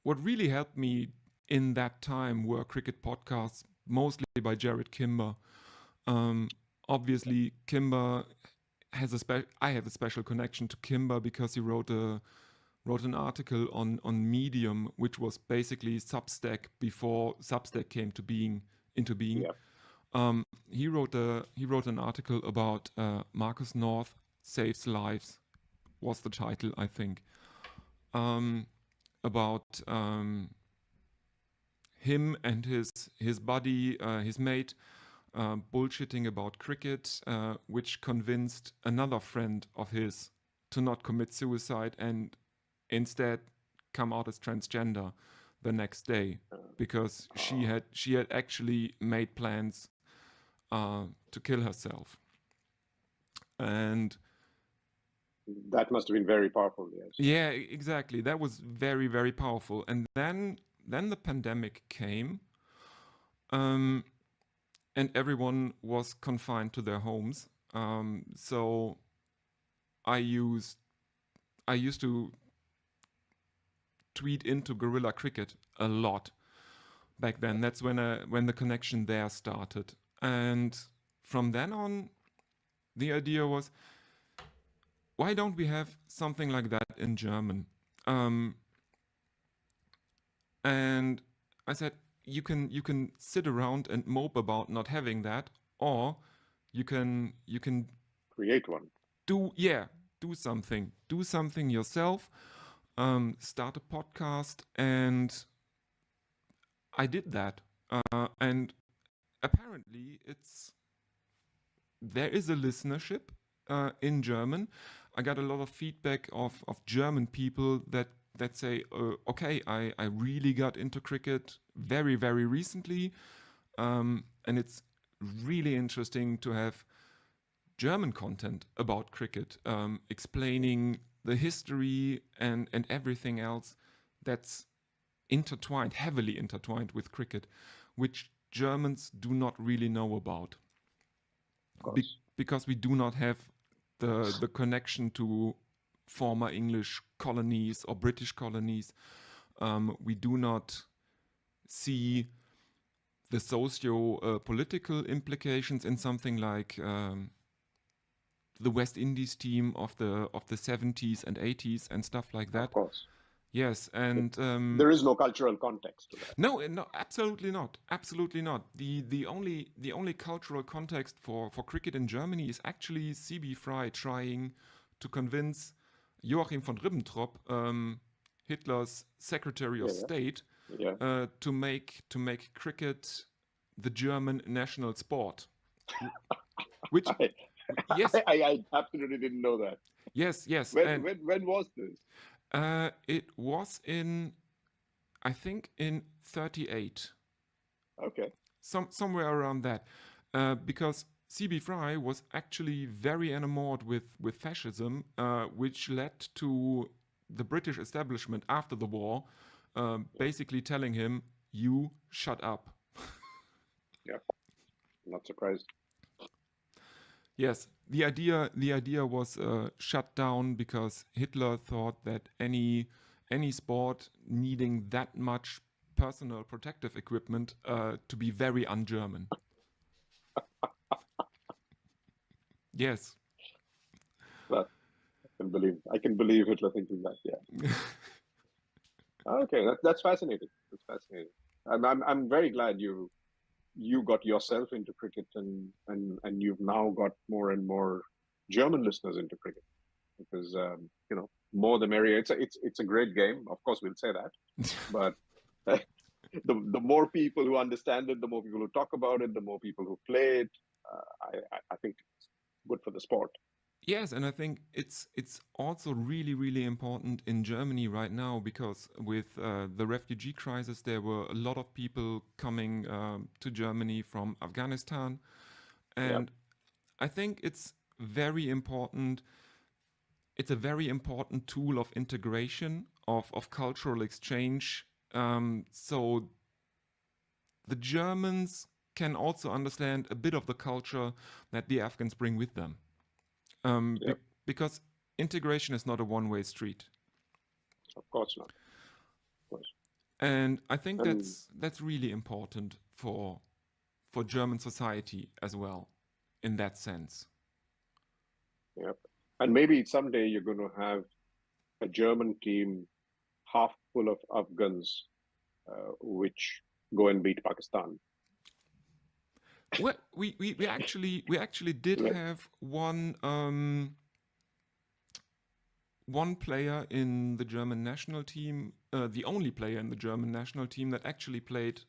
what really helped me in that time were cricket podcasts, mostly by Jared Kimber. Obviously, Kimber has I have a special connection to Kimber because he wrote a wrote an article on Medium, which was basically Substack before Substack came to being into being. Yeah. He wrote an article about Marcus North Saves Lives, was the title, I think, about him and his buddy, his mate, bullshitting about cricket, which convinced another friend of his to not commit suicide and instead come out as transgender the next day, because she had actually made plans to kill herself. And that must have been very powerful. Yes. yeah, exactly. That was very, very powerful. And then the pandemic came, and everyone was confined to their homes. So I used to tweet into Guerrilla Cricket a lot back then. That's when the connection there started. And from then on, the idea was, why don't we have something like that in German? And I said, you can sit around and mope about not having that, or you can Create one. do something yourself. Start a podcast, and I did that. And apparently, there is a listenership in German. I got a lot of feedback of German people that say, okay, I really got into cricket very, very recently. And it's really interesting to have German content about cricket, explaining the history and everything else that's heavily intertwined with cricket, which Germans do not really know about. Because we do not have the connection to former English colonies or British colonies. We do not see the socio-political implications in something like the West Indies team of the 70s and 80s and stuff like that. Of course. Yes, and there is no cultural context to that. No, absolutely not. Absolutely not. The only cultural context for cricket in Germany is actually CB Fry trying to convince Joachim von Ribbentrop, Hitler's Secretary of State, to make cricket the German national sport. Which yes, I absolutely didn't know that. Yes. When was this? It was I think in 38. Okay. Somewhere around that. Because CB Fry was actually very enamored with fascism, which led to the British establishment after the war basically telling him, you shut up. Yeah, not surprised. Yes, the idea was shut down because Hitler thought that any sport needing that much personal protective equipment to be very un-German. Yes. Well, I can believe Hitler thinking that. Yeah. Okay, that's fascinating. That's fascinating. I'm very glad you got yourself into cricket, and you've now got more and more German listeners into cricket, because more the merrier. It's a great game. Of course, we'll say that, but the more people who understand it, the more people who talk about it, the more people who play it. I think it's good for the sport. Yes, and I think it's also really, really important in Germany right now, because with the refugee crisis, there were a lot of people coming to Germany from Afghanistan. And I think it's very important. It's a very important tool of integration, of cultural exchange. So the Germans can also understand a bit of the culture that the Afghans bring with them. Because integration is not a one-way street. Of course not. Of course. And I think that's really important for German society as well, in that sense. Yep. And maybe someday you're going to have a German team half full of Afghans, which go and beat Pakistan. Well, we actually did Right. have one player in the German national team, the only player in the German national team that actually played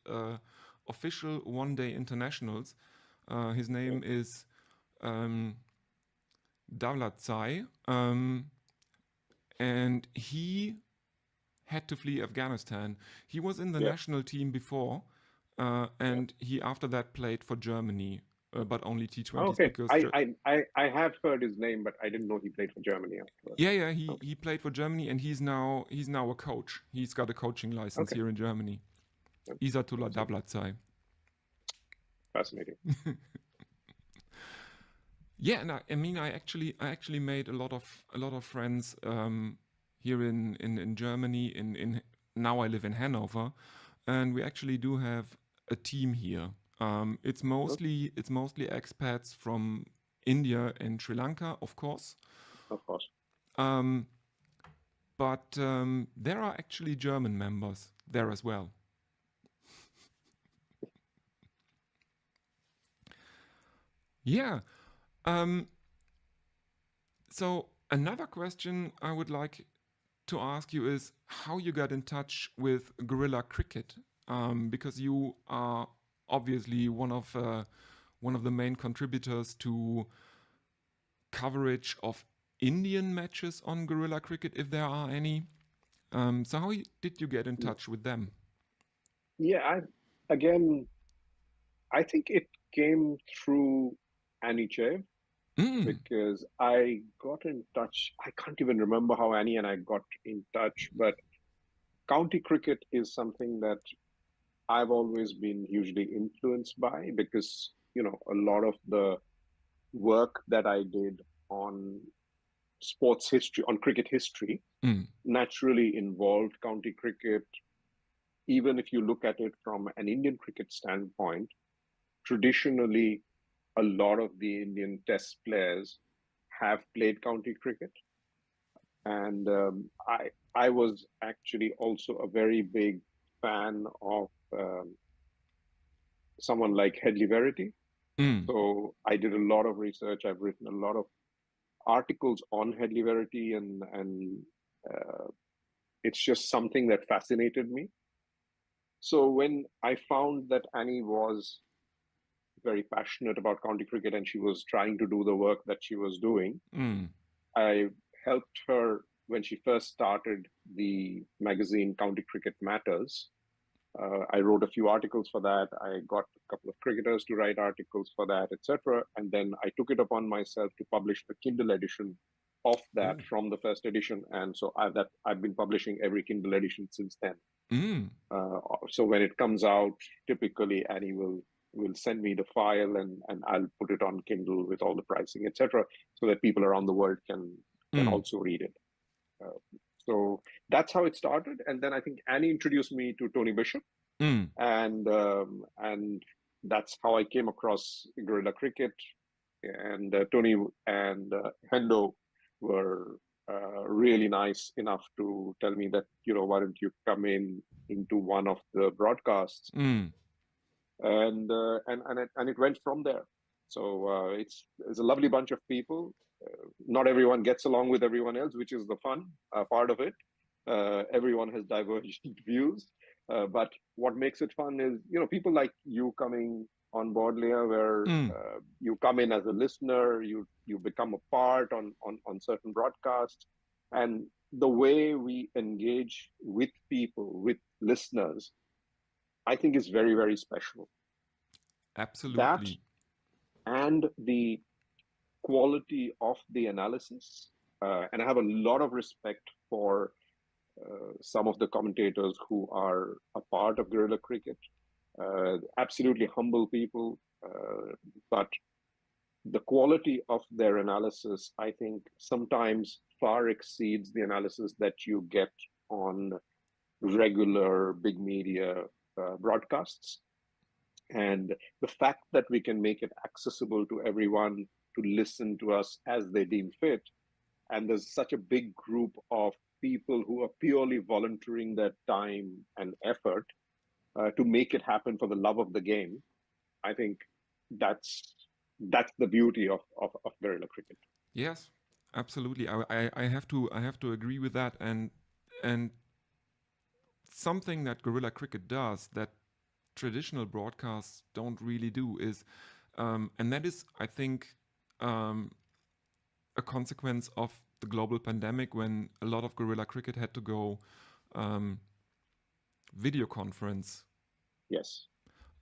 official one-day internationals. His name is Davlatsai, and he had to flee Afghanistan. He was in the Yeah. national team before, and he after that played for Germany, but only T20s Okay. because I have heard his name, but I didn't know he played for Germany afterwards. yeah, Okay. he played for Germany, and he's now a coach. He's got a coaching license Okay. here in Germany. Isatullah Davlatsai. Fascinating. Yeah, and I mean, I actually made a lot of friends here in Germany. In now I live in Hanover, and we actually do have a team here. It's mostly expats from India and Sri Lanka, of course. Of course. Um, but there are actually German members there as well. Yeah. So another question I would like to ask you is how you got in touch with guerrilla cricket, because you are obviously one of the main contributors to coverage of Indian matches on guerrilla cricket, if there are any. So how did you get in touch with them? Yeah. Again, I think it came through Annie Chev because I got in touch. I can't even remember how Annie and I got in touch, but county cricket is something that I've always been hugely influenced by because, a lot of the work that I did on sports history, on cricket history, naturally involved county cricket. Even if you look at it from an Indian cricket standpoint, traditionally, a lot of the Indian test players have played county cricket. And I was actually also a very big fan of someone like Headley Verity. So I did a lot of research. I've written a lot of articles on Headley Verity, and it's just something that fascinated me. So when I found that Annie was very passionate about county cricket and she was trying to do the work that she was doing, I helped her when she first started the magazine County Cricket Matters. I wrote a few articles for that. I got a couple of cricketers to write articles for that, etc. And then I took it upon myself to publish the Kindle edition of that from the first edition. And so I've been publishing every Kindle edition since then. So when it comes out, typically Annie will send me the file, and I'll put it on Kindle with all the pricing, etc., so that people around the world can also read it. So that's how it started. And then I think Annie introduced me to Tony Bishop, and that's how I came across guerrilla cricket. And Tony and Hendo were really nice enough to tell me that, why don't you come into one of the broadcasts, and it went from there. So it's a lovely bunch of people. Not everyone gets along with everyone else, which is the fun part of it. Everyone has divergent views, but what makes it fun is, people like you coming on board, Leah, where you come in as a listener, you become a part on certain broadcasts, and the way we engage with people, with listeners, I think is very, very special. Absolutely. That and the quality of the analysis, and I have a lot of respect for some of the commentators who are a part of guerrilla cricket. Absolutely humble people, but the quality of their analysis, I think, sometimes far exceeds the analysis that you get on regular big media broadcasts. And the fact that we can make it accessible to everyone to listen to us as they deem fit, and there's such a big group of people who are purely volunteering their time and effort to make it happen for the love of the game, I think that's the beauty of guerrilla cricket. Yes, absolutely. I have to agree with that. And something that guerrilla cricket does that traditional broadcasts don't really do is, and that is, I think, a consequence of the global pandemic when a lot of guerrilla cricket had to go video conference. Yes.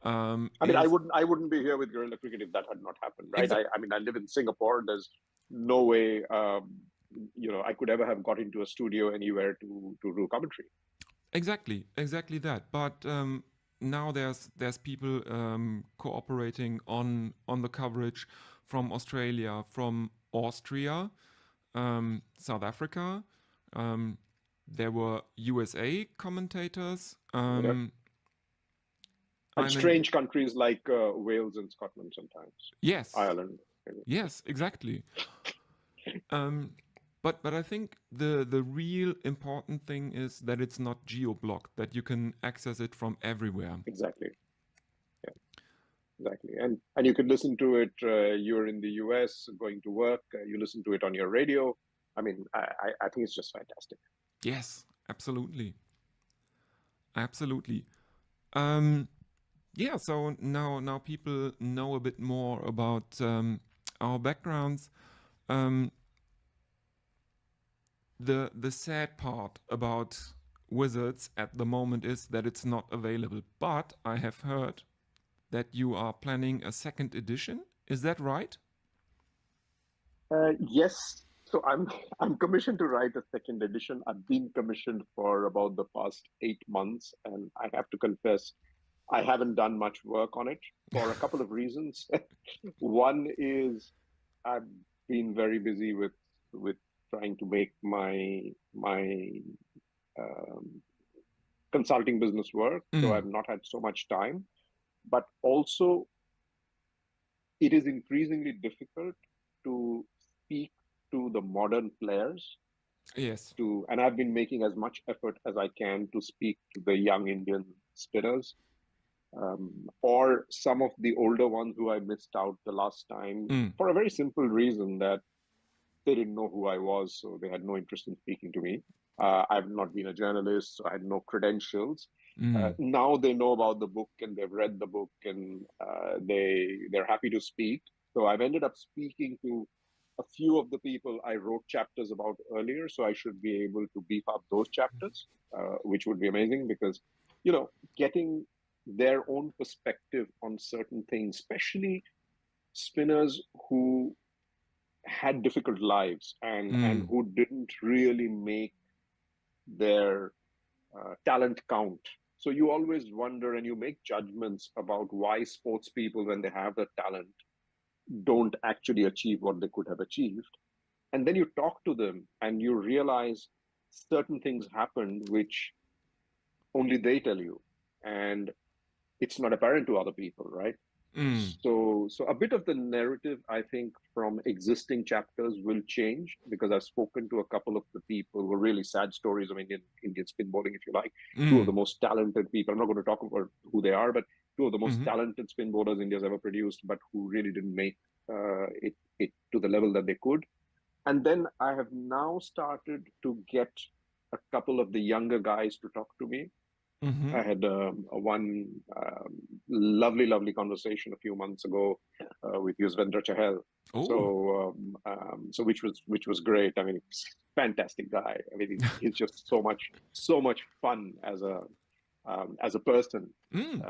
I mean, is I wouldn't be here with guerrilla cricket if that had not happened, right? exa- I mean, I live in Singapore. There's no way, I could ever have got into a studio anywhere to do commentary. exactly that. But now there's people cooperating on the coverage from Australia, from Austria, South Africa. Um, there were USA commentators. Yep. And I mean, strange countries like Wales and Scotland sometimes, yes, Ireland. Maybe. yes, exactly. Um, but I think the real important thing is that it's not geo-blocked, that you can access it from everywhere. Exactly. Yeah, exactly. And you could listen to it. You're in the US going to work. You listen to it on your radio. I mean, I think it's just fantastic. Yes, absolutely, absolutely. Um, yeah. So now people know a bit more about our backgrounds. Um, the sad part about Wizards at the moment is that it's not available. But I have heard that you are planning a second edition. Is that right? Yes. So I'm commissioned to write a second edition. I've been commissioned for about the past 8 months, and I have to confess, I haven't done much work on it for a couple of reasons. One is I've been very busy with trying to make my um, consulting business work, so Mm. I've not had so much time. But also, it is increasingly difficult to speak to the modern players Yes. and I've been making as much effort as I can to speak to the young Indian spinners, or some of the older ones who I missed out the last time Mm. for a very simple reason that they didn't know who I was, so they had no interest in speaking to me. I've not been a journalist, so I had no credentials. Mm. Now they know about the book and they've read the book and they're happy to speak. So I've ended up speaking to a few of the people I wrote chapters about earlier. So I should be able to beef up those chapters, which would be amazing because, you know, getting their own perspective on certain things, especially spinners who had difficult lives and Mm. who didn't really make their talent count. So you always wonder and you make judgments about why sports people, when they have the talent, don't actually achieve what they could have achieved. And then you talk to them and you realize certain things happened which only they tell you. And it's not apparent to other people, right? Mm. So a bit of the narrative, I think, from existing chapters will change because I've spoken to a couple of the people who are really sad stories of Indian spin bowling, if you like. Two of the Mm. most talented people. I'm not going to talk about who they are, but two of the most Mm-hmm. talented spin bowlers India's ever produced, but who really didn't make it to the level that they could. And then I have now started to get a couple of the younger guys to talk to me. Mm-hmm. I had a one lovely conversation a few months ago with Yuzvendra Chahal. Oh. So which was great. I mean, fantastic guy. I mean, he's just so much fun as a person, Mm.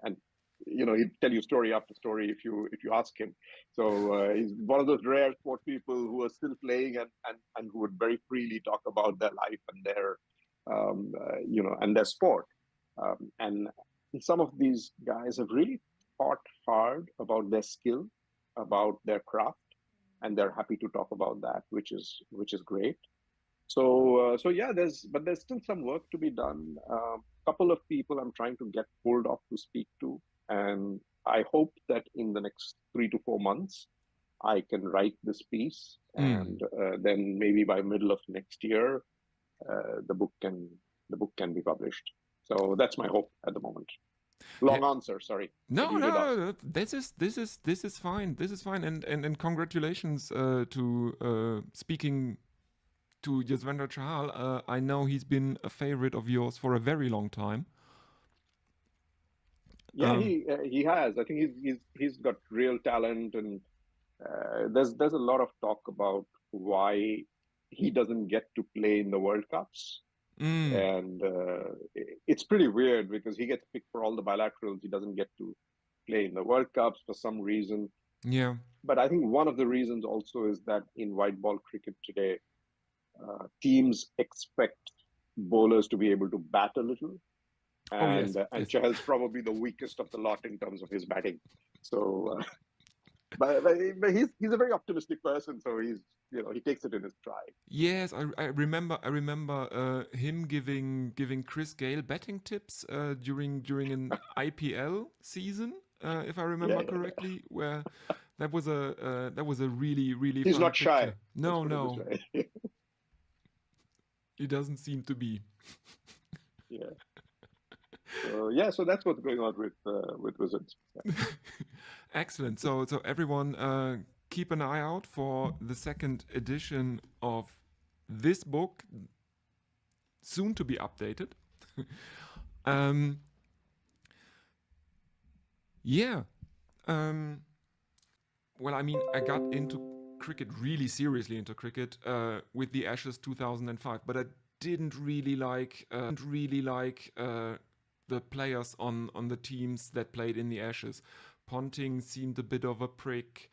and you know he'd tell you story after story if you ask him. So he's one of those rare sport people who are still playing and who would very freely talk about their life and their and their sport. And some of these guys have really thought hard about their skill, about their craft, and they're happy to talk about that, which is great. So yeah, there's still some work to be done. Couple of people I'm trying to get hold of to speak to, and I hope that in the next 3 to 4 months I can write this piece, Mm. and then maybe by middle of next year the book can be published. So that's my hope at the moment. Long answer, sorry. No. This is fine. This is fine. And congratulations to speaking to Yuzvendra Chahal. I know he's been a favorite of yours for a very long time. Yeah, he has. I think he's got real talent, and there's a lot of talk about why he doesn't get to play in the World Cups. And it's pretty weird because he gets picked for all the bilaterals. He doesn't get to play in the World Cups for some reason. Yeah. But I think one of the reasons also is that in white ball cricket today, teams expect bowlers to be able to bat a little. And Chahal's probably the weakest of the lot in terms of his batting. So, but he's a very optimistic person. So he takes it in his stride. Yes, I remember him giving Chris Gale batting tips during an IPL season, if I remember correctly, where that was a really he's fun not picture. Shy. No. He doesn't seem to be. So that's what's going on with Wizards. Yeah. Excellent. So everyone keep an eye out for the second edition of this book, soon to be updated. Well, I mean, I got into cricket, really seriously into cricket, with the Ashes 2005, but I didn't really like the players on the teams that played in the Ashes. Ponting seemed a bit of a prick.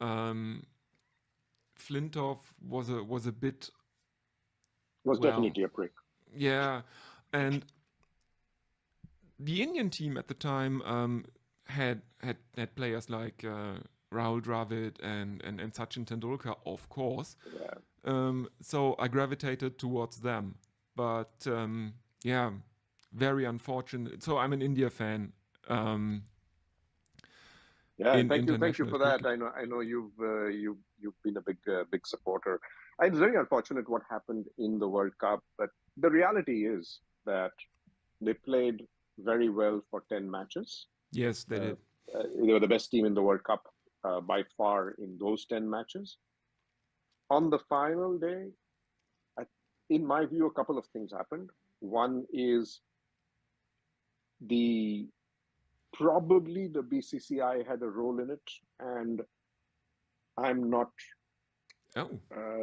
Flintoff was a bit definitely a prick. Yeah, and the Indian team at the time had players like Rahul Dravid and Sachin Tendulkar, of course. Yeah. So I gravitated towards them, but very unfortunate. So I'm an India fan. Thank you for that. I know you've been a big supporter. It's very unfortunate what happened in the World Cup, but the reality is that they played very well for 10 matches. Yes, they did. They were the best team in the World Cup by far in those 10 matches. On the final day, in my view, a couple of things happened. One is probably the BCCI had a role in it, and I'm not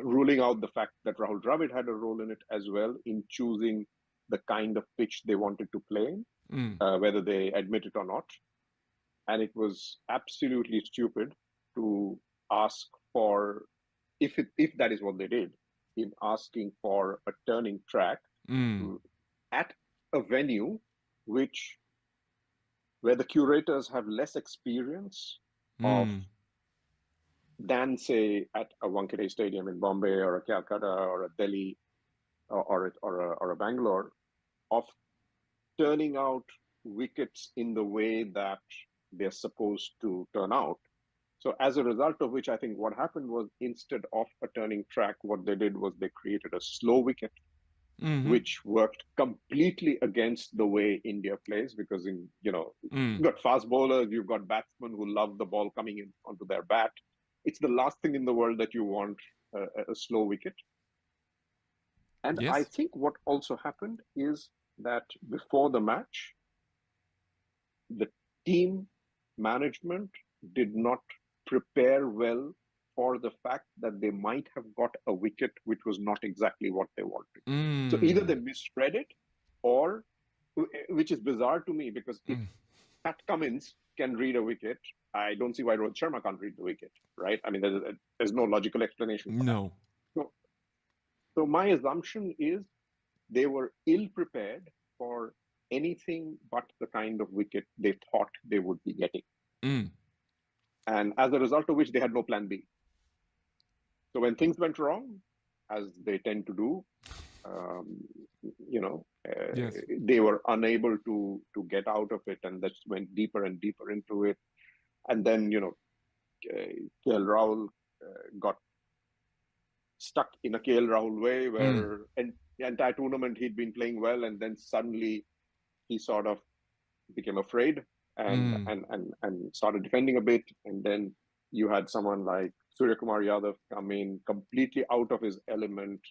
ruling out the fact that Rahul Dravid had a role in it as well in choosing the kind of pitch they wanted to play in, whether they admit it or not. And it was absolutely stupid to ask for, if that is what they did, in asking for a turning track at a venue where the curators have less experience than, say, at a Wankhede Stadium in Bombay or a Calcutta or a Delhi or a Bangalore, of turning out wickets in the way that they're supposed to turn out. So as a result of which, I think what happened was, instead of a turning track, what they did was they created a slow wicket, which worked completely against the way India plays, because you've got fast bowlers, you've got batsmen who love the ball coming in onto their bat. It's the last thing in the world that you want, a slow wicket. And yes. I think what also happened is that before the match, the team management did not prepare well for the fact that they might have got a wicket which was not exactly what they wanted. So either they misread it, or, which is bizarre to me, because if Pat Cummins can read a wicket, I don't see why Rohit Sharma can't read the wicket, right? I mean, there's no logical explanation for that. So my assumption is they were ill-prepared for anything but the kind of wicket they thought they would be getting. And as a result of which, they had no plan B. So when things went wrong, as they tend to do, they were unable to get out of it, and that went deeper and deeper into it. And then, KL Rahul got stuck in a KL Rahul way, where the entire tournament he'd been playing well, and then suddenly he sort of became afraid and Mm. started defending a bit. And then you had someone like Surya Kumar Yadav come in completely out of his element,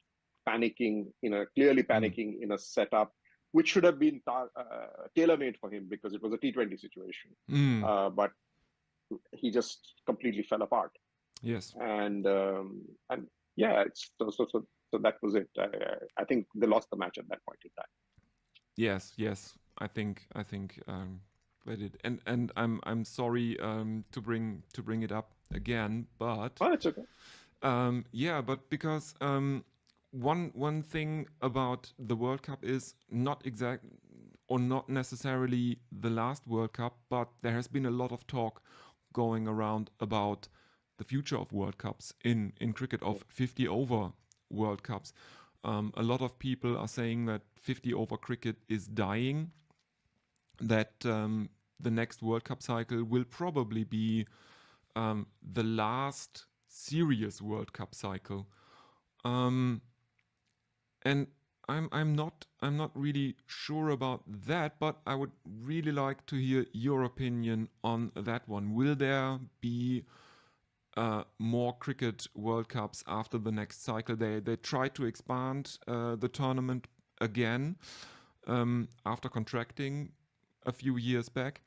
clearly Mm. panicking in a setup which should have been tailor-made for him because it was a T20 situation. Mm. But he just completely fell apart. Yes. And yeah, so that was it. I think they lost the match at that point in time. Yes. Yes. I think they did. And I'm sorry to bring it up again, but Oh, it's okay. yeah, but because one thing about the World Cup is not exact or not necessarily the last World Cup, but there has been a lot of talk going around about the future of World Cups in cricket, Yeah. of 50 over World Cups. A lot of people are saying that 50 over cricket is dying, that the next World Cup cycle will probably be the last serious World Cup cycle. Um, and I'm not really sure about that, but I would really like to hear your opinion on that one. Will there be more cricket World Cups after the next cycle? They try to expand the tournament again after contracting a few years back.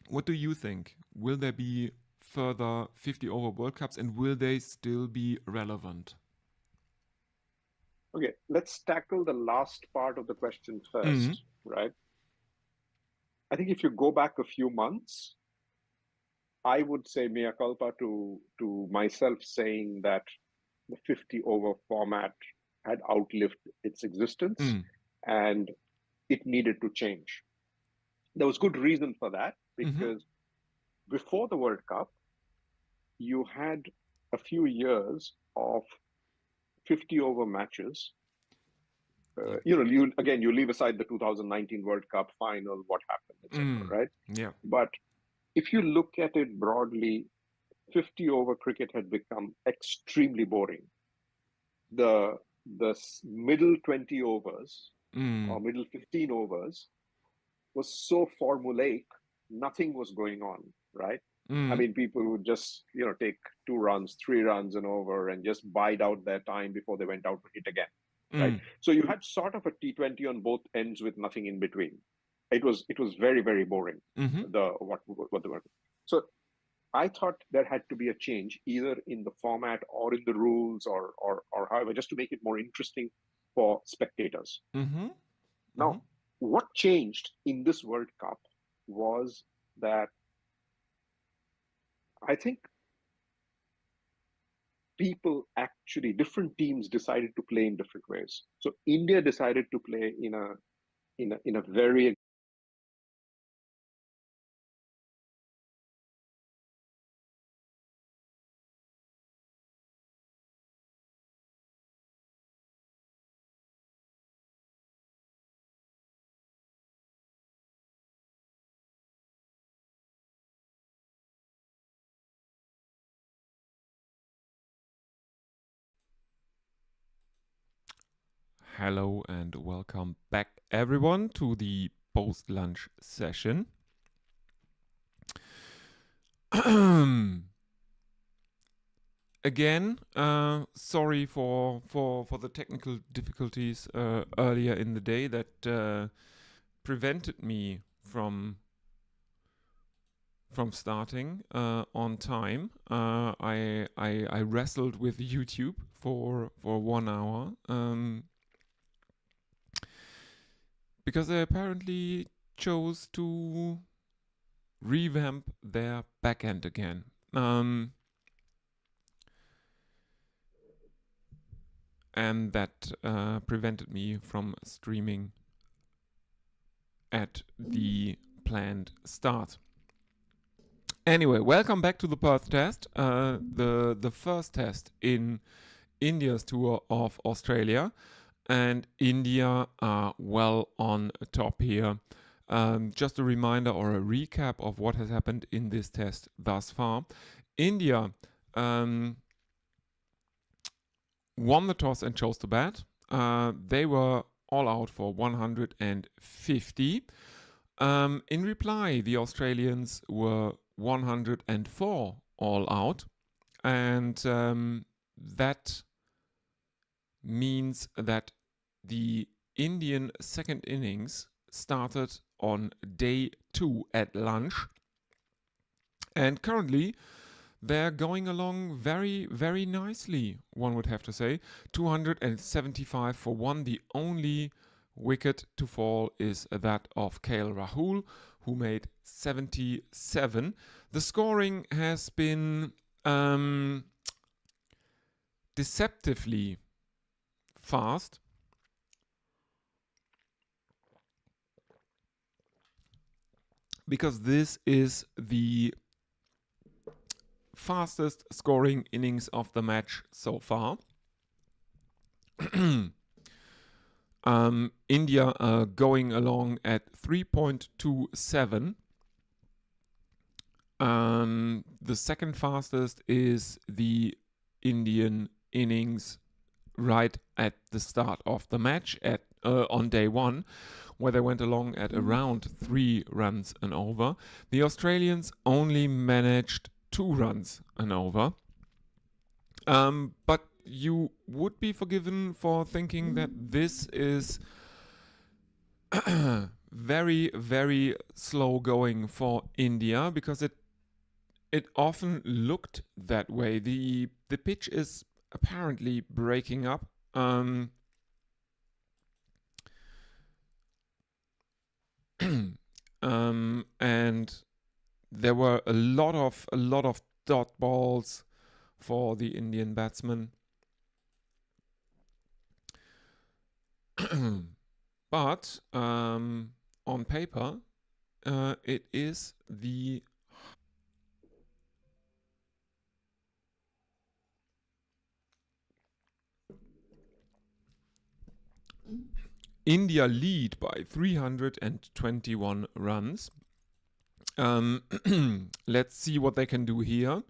What do you think? Will there be further 50 over World Cups, and will they still be relevant? Okay, let's tackle the last part of the question Mm. first, right? I think if you go back a few months, I would say mea culpa to myself saying that the 50 over format had outlived its existence Mm. and it needed to change. There was good reason for that Mm-hmm. because before the World Cup, you had a few years of 50 over matches. Yeah. You leave aside the 2019 World Cup final, what happened, etc. Mm. Right? Yeah. But if you look at it broadly, 50 over cricket had become extremely boring. The middle 20 overs Mm. or middle 15 overs was so formulaic, nothing was going on, right? I Mm. mean, people would just, take 2 runs, 3 runs and over and just bide out their time before they went out to hit again, right? Mm. So you had sort of a T20 on both ends with nothing in between. It was very, very boring, Mm-hmm. what they were. So I thought there had to be a change either in the format or in the rules or however, just to make it more interesting for spectators. Mm-hmm. Mm-hmm. Now, what changed in this World Cup was that I think different teams decided to play in different ways. So India decided to play in a very Hello and welcome back, everyone, to the post lunch session. Again, sorry for the technical difficulties earlier in the day that prevented me from starting on time. I wrestled with YouTube for 1 hour because they apparently chose to revamp their backend again. And that prevented me from streaming at the planned start. Anyway, welcome back to the Perth test, the first test in India's tour of Australia, and India are well on top here. Just a reminder or a recap of what has happened in this test thus far. India won the toss and chose to bat. they were all out for 150. In reply, the Australians were 104 all out, and that means that the Indian second innings started on day 2 at lunch, and currently they're going along very, very nicely, one would have to say. 275 for 1. The only wicket to fall is that of KL Rahul, who made 77. The scoring has been deceptively fast. Because this is the fastest scoring innings of the match so far. India going along at 3.27. The second fastest is the Indian innings right at the start of the match on day 1, where they went along at around 3 runs and over. The Australians only managed 2 runs and over. But you would be forgiven for thinking that this is very, very slow going for India, because it often looked that way. The pitch is apparently breaking up. And there were a lot of dot balls for the Indian batsmen. But on paper, it is the India lead by 321 runs. Let's see what they can do here.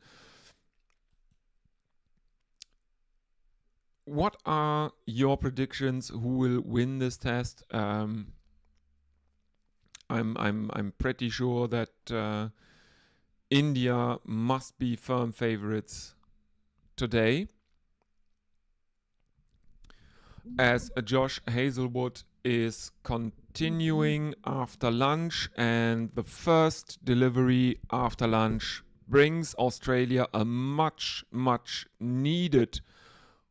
What are your predictions? Who will win this test? I'm pretty sure that India must be firm favorites today, as Josh Hazelwood is continuing after lunch, and the first delivery after lunch brings Australia a much, much needed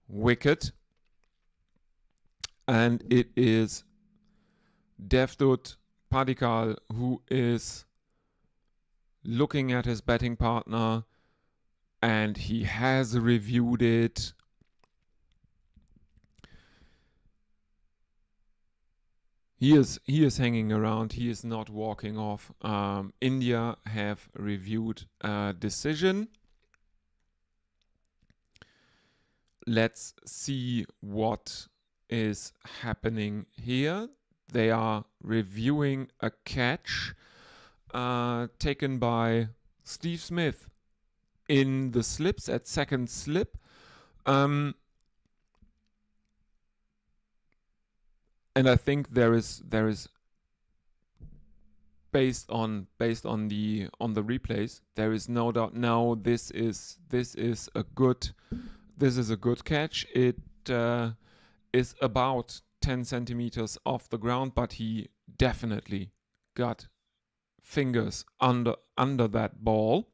wicket, and it is Devdutt Padikkal who is looking at his batting partner, and he has reviewed it. He is hanging around. He is not walking off. India have reviewed a decision. Let's see what is happening here. They are reviewing a catch taken by Steve Smith in the slips at second slip. And I think there is based on the replays, there is no doubt now this is a good catch. It is about 10 centimeters off the ground, but he definitely got fingers under that ball.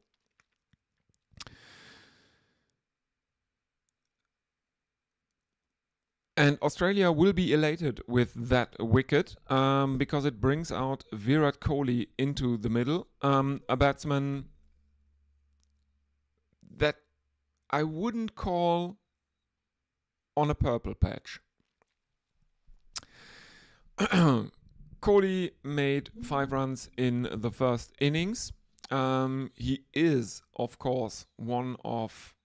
And Australia will be elated with that wicket because it brings out Virat Kohli into the middle, a batsman that I wouldn't call on a purple patch. Kohli made 5 runs in the first innings. He is, of course, one of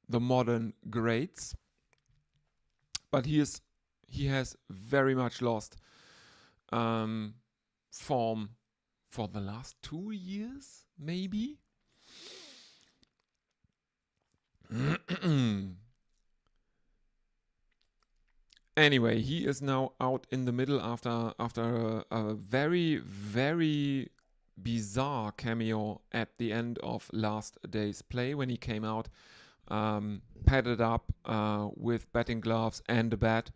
the modern greats, but he has very much lost form for the last 2 years, maybe. Anyway, he is now out in the middle after a very, very bizarre cameo at the end of last day's play when he came out, padded up with batting gloves and a bat.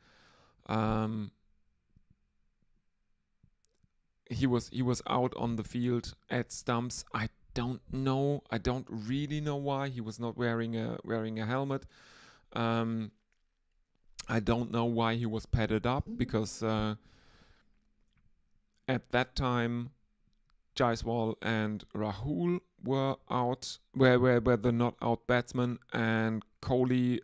He was out on the field at stumps. I don't really know why he was not wearing a helmet. I don't know why he was padded up, because at that time Jaiswal and Rahul were out, were the not out batsmen, and Kohli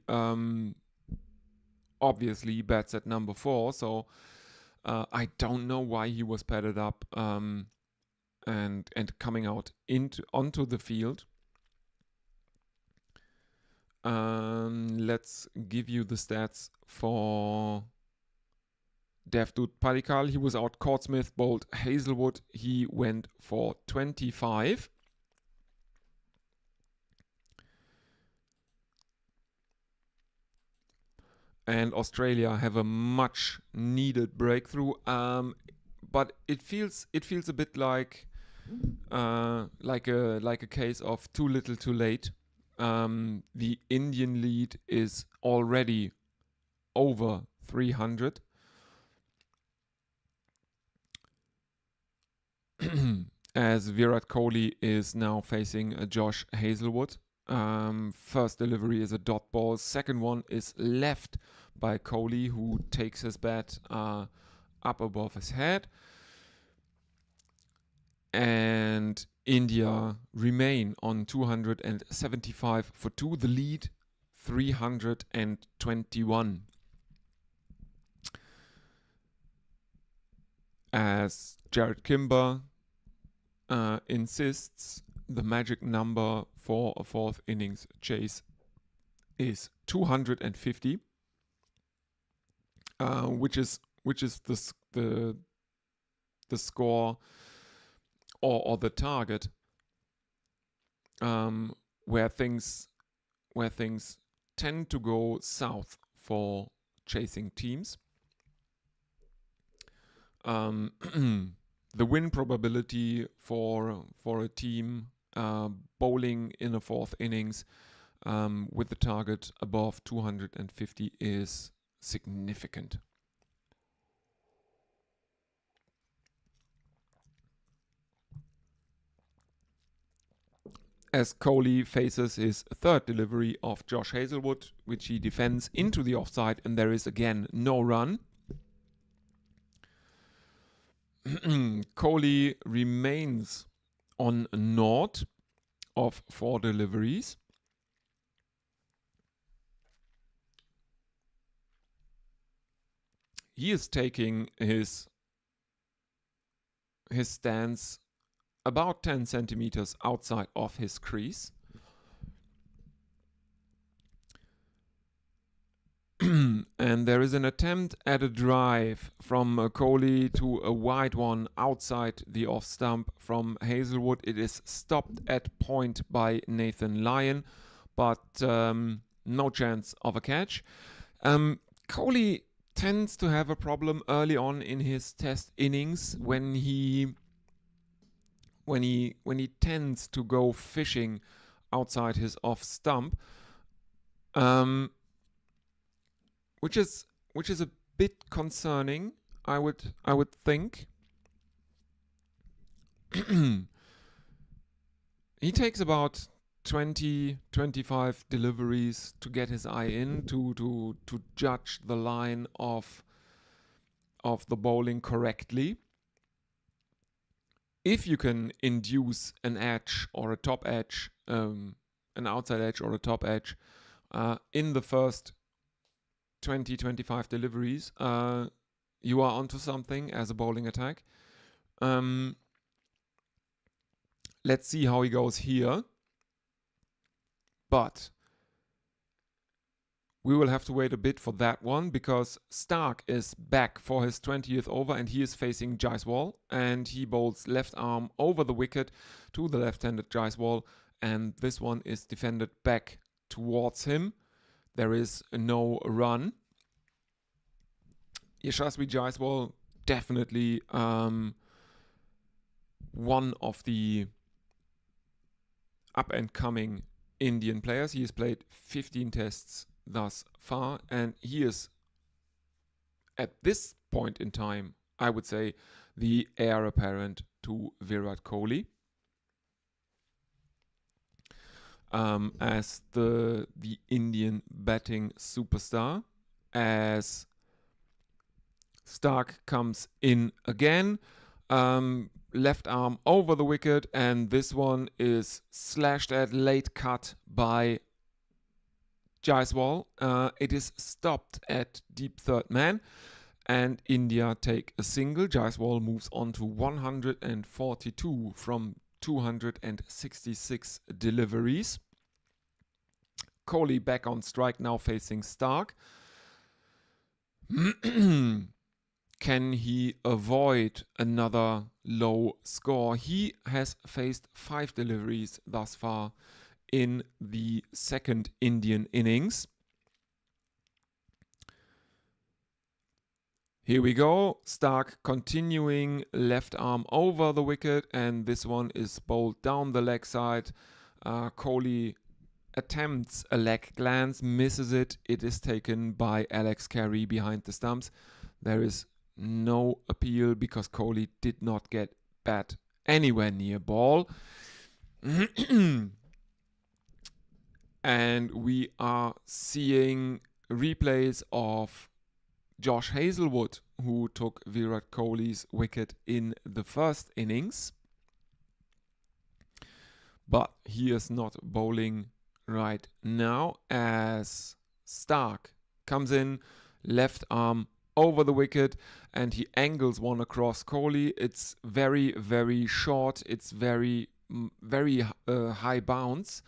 obviously bats at number 4, so I don't know why he was padded up and coming out onto the field. Let's give you the stats for Devdutt Padikkal. He was out. Court Smith bowled Hazelwood. He went for 25. And Australia have a much needed breakthrough. But it feels a bit like a case of too little, too late. The Indian lead is already over 300. As Virat Kohli is now facing Josh Hazelwood. First delivery is a dot ball. Second one is left by Kohli, who takes his bat up above his head. And India remain on 275 for 2. The lead 321. As Jared Kimber insists, the magic number for a fourth innings chase is 250, which is the score or the target where things tend to go south for chasing teams. The win probability for a team bowling in a fourth innings with the target above 250 is significant. As Kohli faces his third delivery of Josh Hazelwood, which he defends into the offside, and there is again no run. Kohli remains on naught of 4 deliveries. He is taking his stance about 10 centimeters outside of his crease. And there is an attempt at a drive from Kohli to a wide one outside the off stump from Hazelwood. It is stopped at point by Nathan Lyon, but no chance of a catch. Kohli tends to have a problem early on in his test innings when he tends to go fishing outside his off stump. Which is a bit concerning, I would think. He takes about 20-25 deliveries to get his eye in, to judge the line of the bowling correctly. If you can induce an edge or a top edge, an outside edge or a top edge in the first 20-25 deliveries, you are onto something as a bowling attack. Let's see how he goes here. But we will have to wait a bit for that one, because Stark is back for his 20th over and he is facing Jaiswal, and he bowls left arm over the wicket to the left-handed Jaiswal, and this one is defended back towards him. There is no run. Yashasvi Jaiswal, definitely one of the up-and-coming Indian players. He has played 15 tests thus far, and he is, at this point in time, I would say, the heir apparent to Virat Kohli. As the Indian batting superstar, as Stark comes in again, left arm over the wicket, and this one is slashed at late cut by Jaiswal. It is stopped at deep third man, and India take a single. Jaiswal moves on to 142 from 266 deliveries. Kohli back on strike, now facing Stark. Can he avoid another low score? He has faced 5 deliveries thus far in the second Indian innings. Here we go. Stark continuing, left arm over the wicket, and this one is bowled down the leg side. Kohli attempts a leg glance, misses it. It is taken by Alex Carey behind the stumps. There is no appeal because Kohli did not get bat anywhere near ball. And we are seeing replays of Josh Hazlewood, who took Virat Kohli's wicket in the first innings. But he is not bowling right now as Stark comes in, left arm over the wicket, and he angles one across Kohli. It's very, very short. It's very high bounce,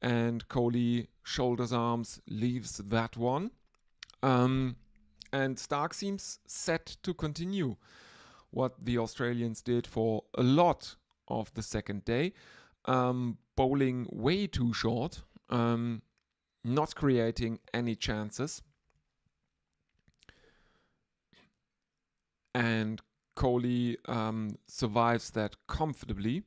and Kohli shoulders arms, leaves that one. And Stark seems set to continue what the Australians did for a lot of the second day. Bowling way too short, not creating any chances. And Kohli survives that comfortably.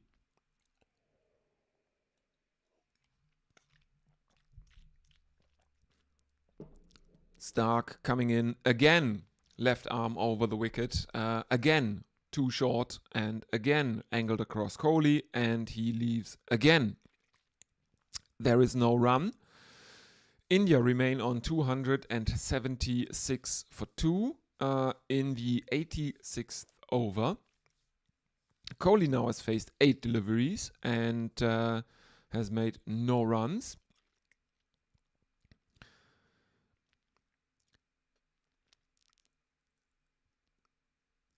Stark coming in again, left arm over the wicket, again too short, and again angled across Kohli, and he leaves again. There is no run. India remain on 276 for 2 in the 86th over. Kohli now has faced 8 deliveries and has made no runs.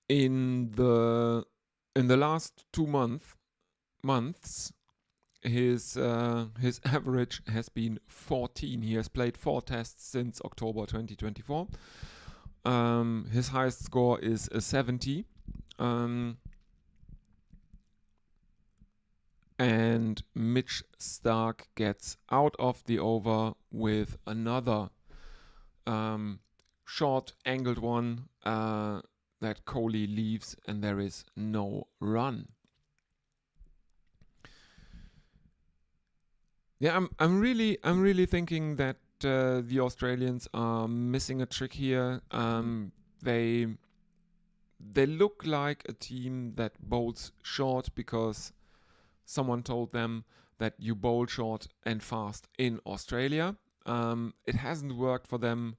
In the last 2 months, his average has been 14. He has played 4 tests since October 2024. His highest score is a 70. And Mitch Stark gets out of the over with another short angled one that Kohli leaves, and there is no run. Yeah, I'm really thinking that the Australians are missing a trick here. They look like a team that bowls short because someone told them that you bowl short and fast in Australia. It hasn't worked for them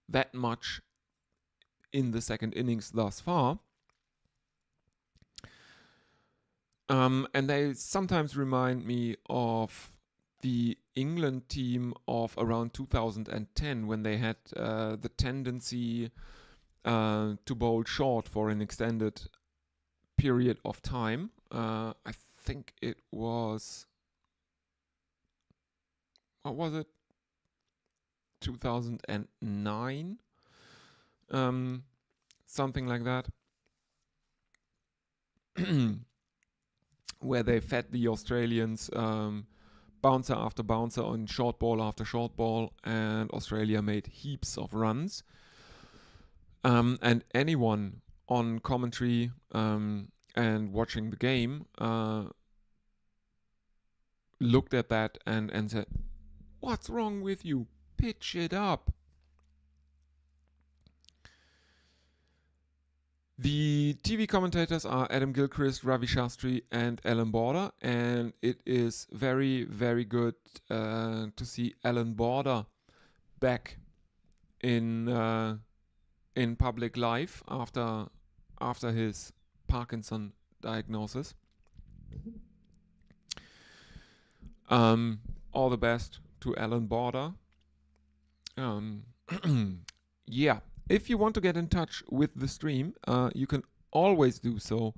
that much in the second innings thus far. And they sometimes remind me of the England team of around 2010 when they had the tendency to bowl short for an extended period of time. I think it was, what was it? 2009? Something like that. Where they fed the Australians bouncer after bouncer on short ball after short ball, and Australia made heaps of runs. And anyone on commentary and watching the game looked at that and said, "What's wrong with you? Pitch it up." The TV commentators are Adam Gilchrist, Ravi Shastri, and Alan Border, and it is very, very good to see Alan Border back in public life after his Parkinson diagnosis. All the best to Alan Border. Yeah. If you want to get in touch with the stream, you can always do so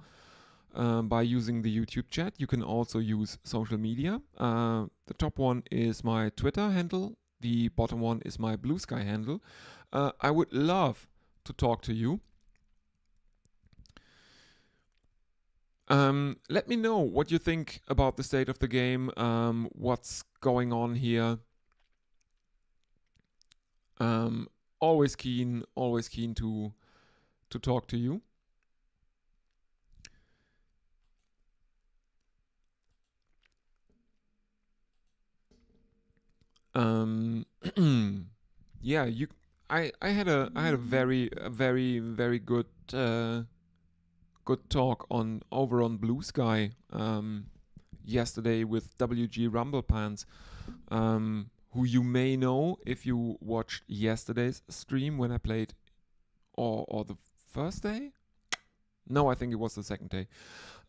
by using the YouTube chat. You can also use social media. The top one is my Twitter handle. The bottom one is my Blue Sky handle. I would love to talk to you. Let me know what you think about the state of the game, what's going on here. Always keen to talk to you. Yeah, I had a very good good talk over on Blue Sky yesterday with WG Rumble Pants, who you may know if you watched yesterday's stream when I played, or the first day? No, I think it was the second day.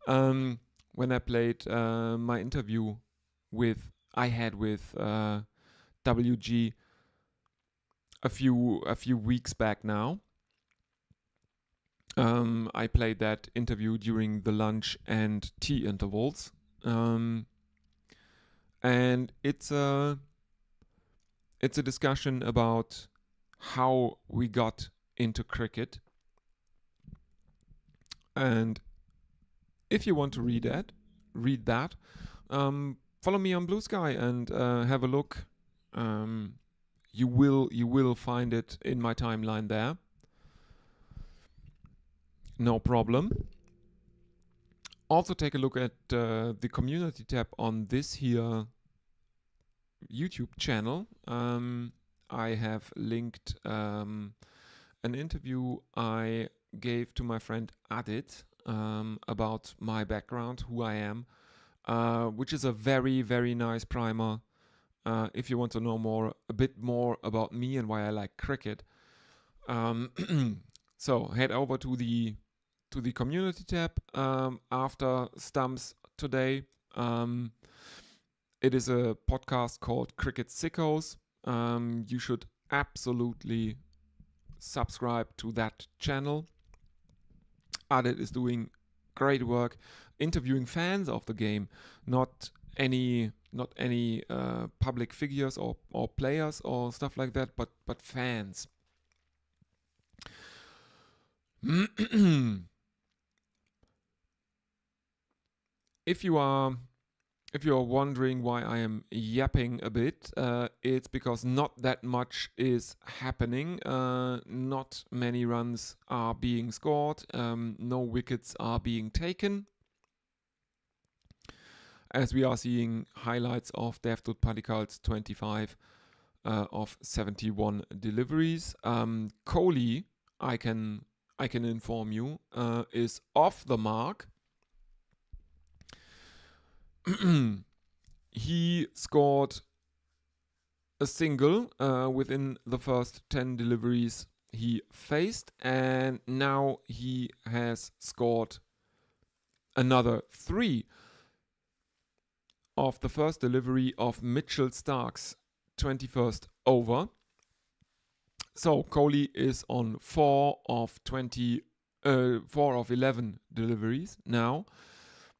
When I played my interview I had with WG a few weeks back now. I played that interview during the lunch and tea intervals, and it's a discussion about how we got into cricket. And if you want to read that, follow me on Blue Sky and have a look. You will find it in my timeline there. No problem. Also take a look at the community tab on this here YouTube channel. I have linked an interview I gave to my friend Adit about my background, who I am, which is a very, very nice primer if you want to know a bit more about me and why I like cricket. So head over to the community tab after Stumps today. It is a podcast called Cricket Sickos. You should absolutely subscribe to that channel. Adit is doing great work interviewing fans of the game, not any public figures or players or stuff like that, but fans. If you are wondering why I am yapping a bit, it's because not that much is happening. Not many runs are being scored. No wickets are being taken. As we are seeing highlights of Devdutt Padikal's 25 of 71 deliveries. Kohli, I can inform you, is off the mark. He scored a single within the first 10 deliveries he faced, and now he has scored another 3 of the first delivery of Mitchell Stark's 21st over. So Kohli is on 4 of 11 deliveries now.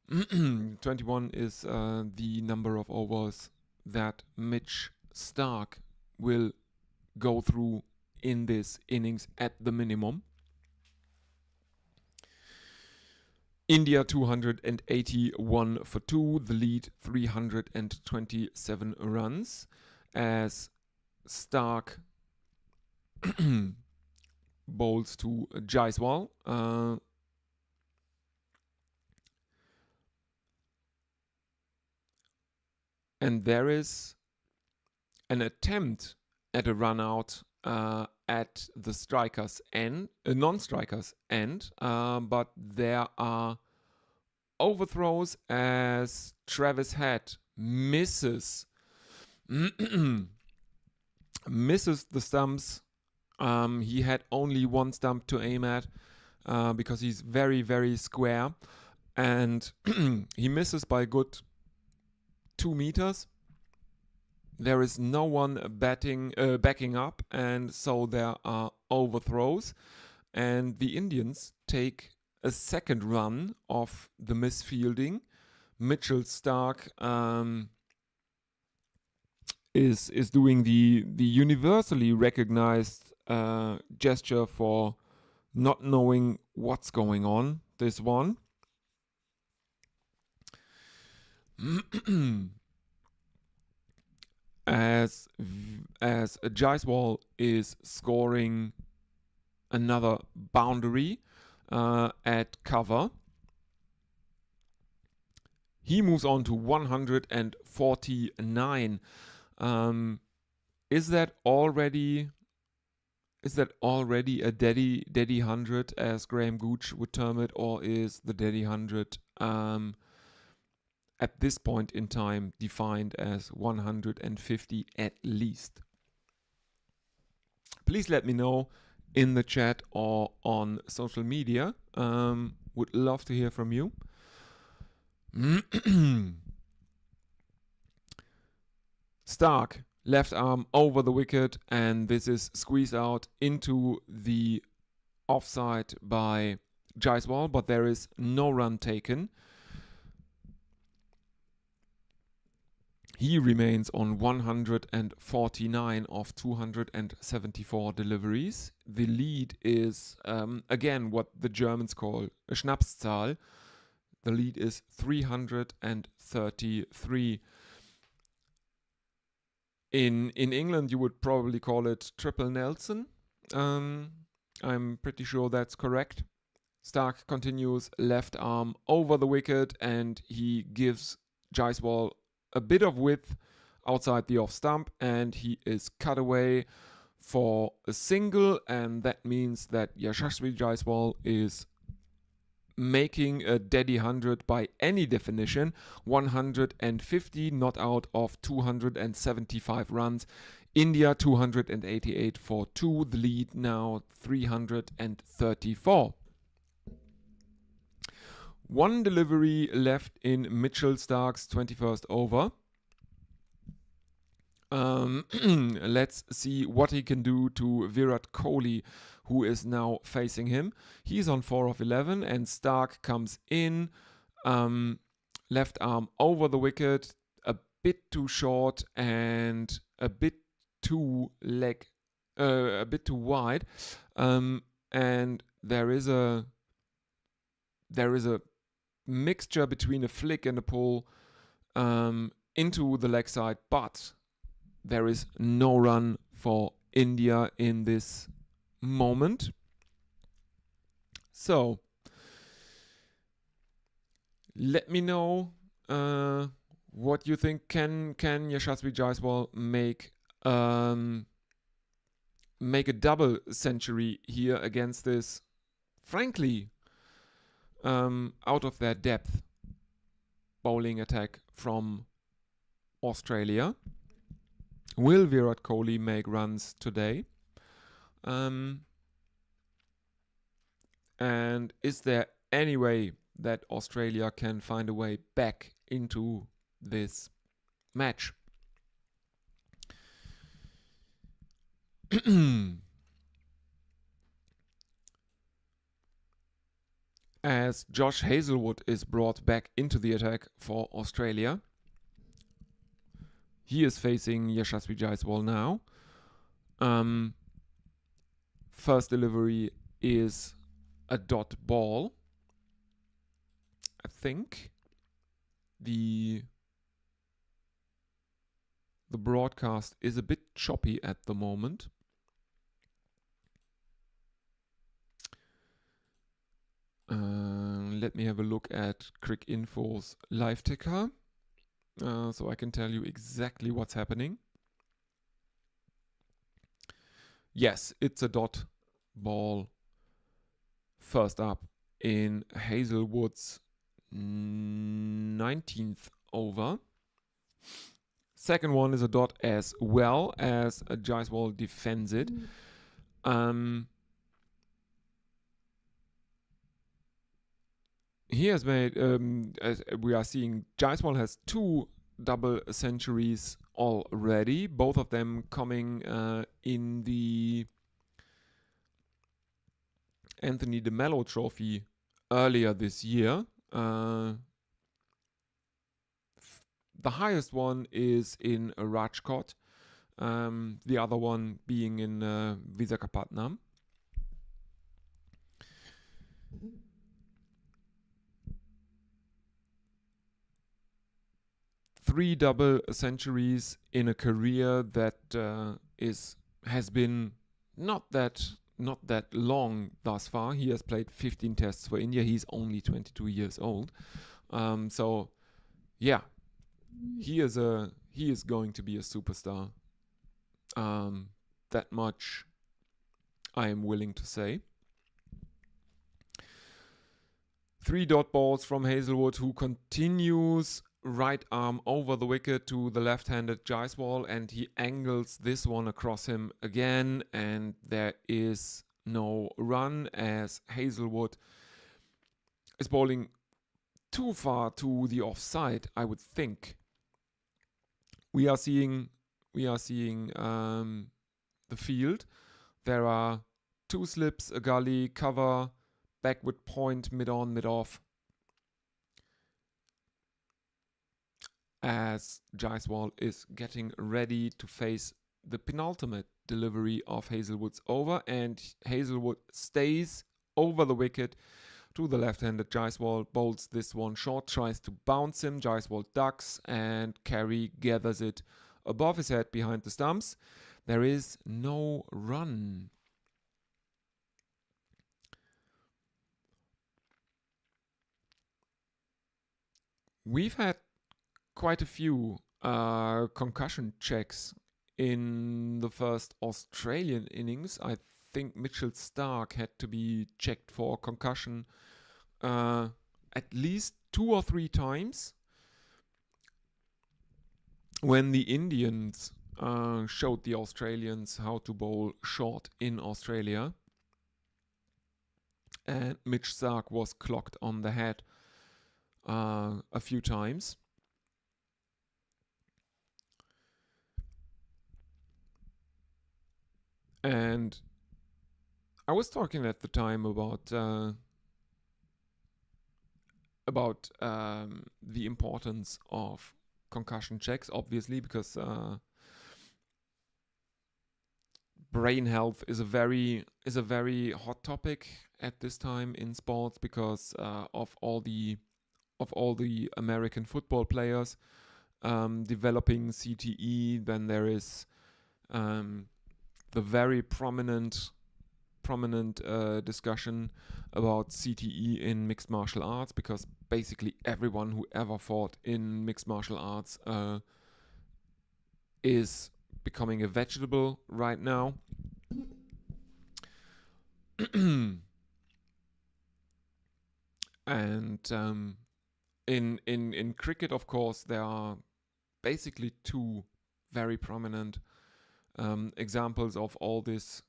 21 is the number of overs that Mitch Stark will go through in this innings at the minimum. India 281 for 2, the lead 327 runs, as Stark bowls to Jaiswal. And there is an attempt at a run out at the striker's end, non-striker's end, but there are overthrows as Travis Head misses misses the stumps. He had only one stump to aim at because he's very, very square, and he misses by a good 2 meters. There is no one backing up, and so there are overthrows, and the Indians take a second run of the misfielding. Mitchell Starc is doing the universally recognized gesture for not knowing what's going on. This one. as Jaiswal is scoring another boundary at cover, he moves on to 149. Is that already a daddy 100, as Graham Gooch would term it, or is the daddy 100 at this point in time defined as 150 at least? Please let me know in the chat or on social media. Would love to hear from you. Starc, left arm over the wicket, and this is squeezed out into the offside by Jaiswal, but there is no run taken. He remains on 149 of 274 deliveries. The lead is, again, what the Germans call a Schnapszahl. The lead is 333. In England, you would probably call it Triple Nelson. I'm pretty sure that's correct. Starc continues left arm over the wicket, and he gives Jaiswal a bit of width outside the off stump, and he is cut away for a single, and that means that Yashasvi Jaiswal is making a daddy 100 by any definition. 150 not out of 275 runs. India 288 for 2. The lead now 334. One delivery left in Mitchell Starc's 21st over. Let's see what he can do to Virat Kohli, who is now facing him. He's on 4 of 11, and Starc comes in. Left arm over the wicket, a bit too short and a bit too wide. And there is a mixture between a flick and a pull into the leg side, but there is no run for India in this moment. So let me know what you think. Can Yashasvi Jaiswal make a double century here against this, frankly, out of their depth bowling attack from Australia? Will Virat Kohli make runs today? And is there any way that Australia can find a way back into this match? As Josh Hazlewood is brought back into the attack for Australia. He is facing Yashasvi Jaiswal now. First delivery is a dot ball. I think the broadcast is a bit choppy at the moment. Let me have a look at Cricinfo's live ticker, so I can tell you exactly what's happening. Yes, it's a dot ball first up in Hazelwood's 19th over. Second one is a dot as well as Jaiswal defends it. He has made, as we are seeing, Jaiswal has 2 double centuries already, both of them coming in the Anthony DeMello Trophy earlier this year. The highest one is in Rajkot, the other one being in Visakhapatnam. Three double centuries in a career that has been not that long thus far. He has played 15 tests for India. He's only 22 years old. So yeah, he is going to be a superstar. That much I am willing to say. 3 dot balls from Hazelwood, who continues right arm over the wicket to the left-handed Jaiswal, and he angles this one across him again, and there is no run as Hazelwood is bowling too far to the offside, I would think. We are seeing the field. There are 2 slips, a gully, cover, backward point, mid-on, mid-off, as Jaiswal is getting ready to face the penultimate delivery of Hazelwood's over, and Hazelwood stays over the wicket to the left-handed Jaiswal, bowls this one short, tries to bounce him, Jaiswal ducks, and Carey gathers it above his head behind the stumps. There is no run. We've had quite a few concussion checks in the first Australian innings. I think Mitchell Starc had to be checked for concussion at least 2 or 3 times when the Indians showed the Australians how to bowl short in Australia. And Mitch Starc was clocked on the head a few times. And I was talking at the time about the importance of concussion checks, obviously, because brain health is a very hot topic at this time in sports, because of all the American football players developing CTE. Then there is the very prominent discussion about CTE in mixed martial arts, because basically everyone who ever fought in mixed martial arts is becoming a vegetable right now. And in cricket, of course, there are basically 2 very prominent examples of all this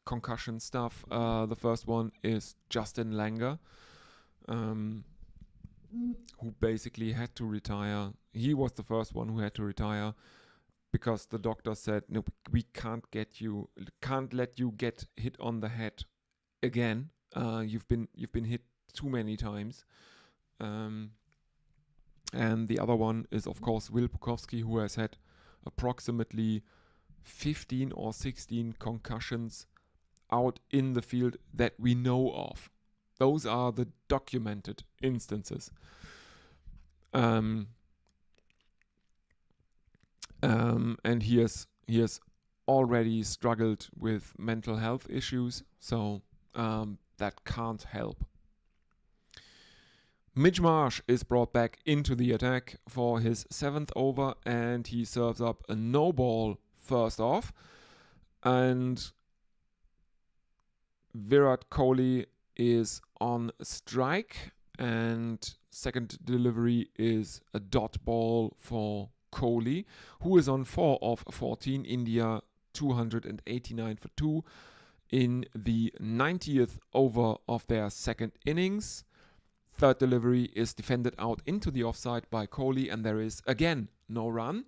concussion stuff. The first one is Justin Langer, who basically had to retire. He was the first one who had to retire because the doctor said, no, we can't let you get hit on the head again. You've been hit too many times. And the other one is, of course, Will Pukowski, who has had approximately 15 or 16 concussions out in the field that we know of. Those are the documented instances. And he has already struggled with mental health issues, so that can't help. Mitch Marsh is brought back into the attack for his 7th over, and he serves up a no ball first off. And Virat Kohli is on strike, and second delivery is a dot ball for Kohli, who is on 4 of 14. India 289 for 2 in the 90th over of their second innings. Third delivery is defended out into the offside by Kohli, and there is again no run.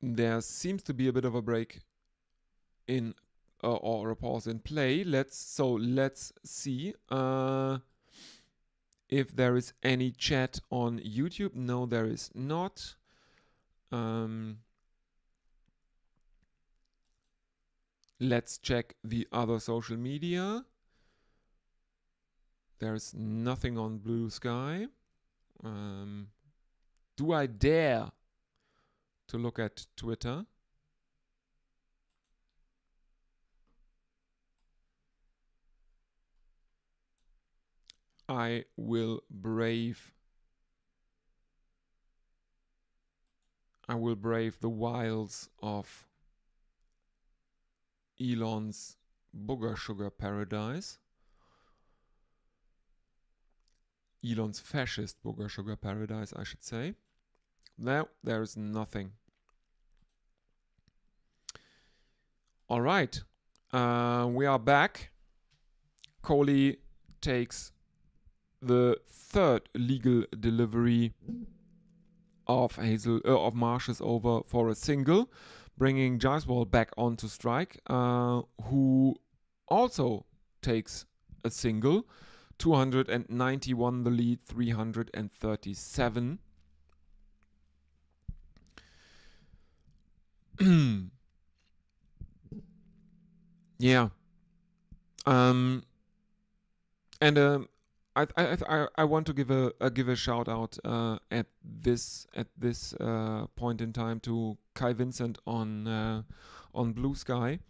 There seems to be a bit of a break in or a pause in play. Let's see if there is any chat on YouTube. No, there is not. Let's check the other social media. There's nothing on Blue Sky. Do I dare to look at Twitter? I will brave the wiles of Elon's booger sugar paradise. Elon's fascist booger sugar paradise, I should say. No, there's nothing. All right, we are back. Kohli takes the third legal delivery of Marsh's over for a single, bringing Jaiswal back onto strike, who also takes a single. 291 the lead, 337. Yeah. And I want to give a shout out at this point in time to Kai Vincent on Blue Sky.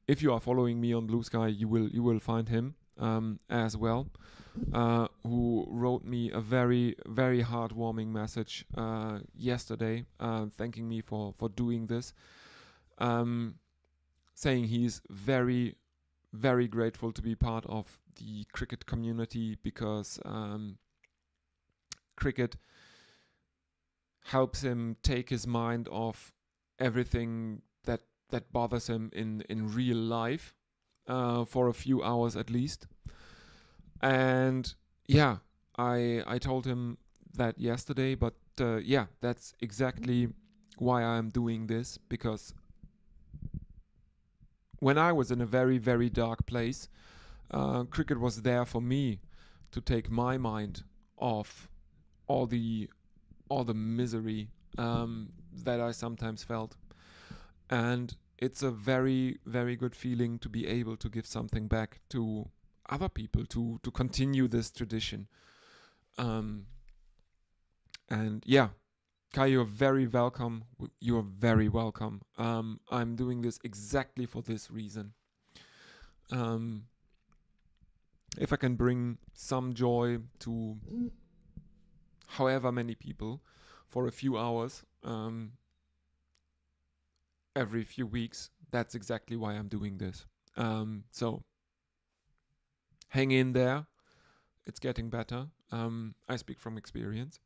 If you are following me on Blue Sky, you will find him as well, who wrote me a very, very heartwarming message yesterday, thanking me for doing this, saying he's very, very grateful to be part of the cricket community because cricket helps him take his mind off everything that bothers him in real life for a few hours at least. And yeah, I told him that yesterday, but yeah, that's exactly why I'm doing this, because when I was in a very, very dark place, cricket was there for me to take my mind off all the misery that I sometimes felt. And it's a very, very good feeling to be able to give something back to other people, to continue this tradition. And yeah, Kai, you're very welcome. You're very welcome. I'm doing this exactly for this reason. If I can bring some joy to however many people for a few hours every few weeks, that's exactly why I'm doing this. So hang in there. It's getting better. I speak from experience.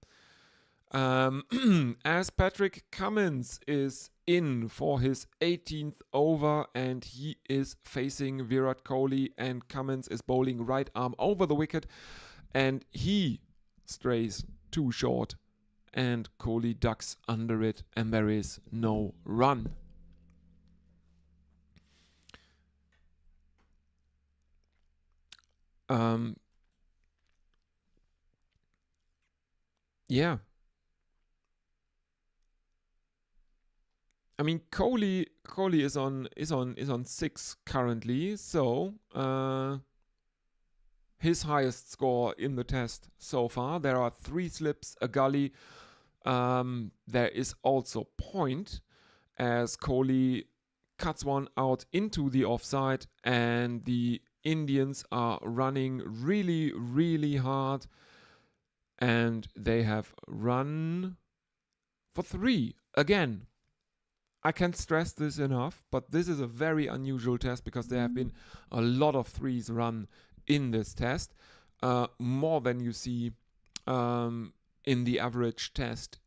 As Patrick Cummins is in for his 18th over, and he is facing Virat Kohli, and Cummins is bowling right arm over the wicket, and he strays too short, and Kohli ducks under it, and there is no run. Yeah. I mean, Kohli is on 6 currently, so his highest score in the test so far. There are 3 slips, a gully. There is also point, as Kohli cuts one out into the offside, and the Indians are running really, really hard, and they have run for 3 again. I can't stress this enough, but this is a very unusual test because there have been a lot of 3s run in this test, more than you see in the average test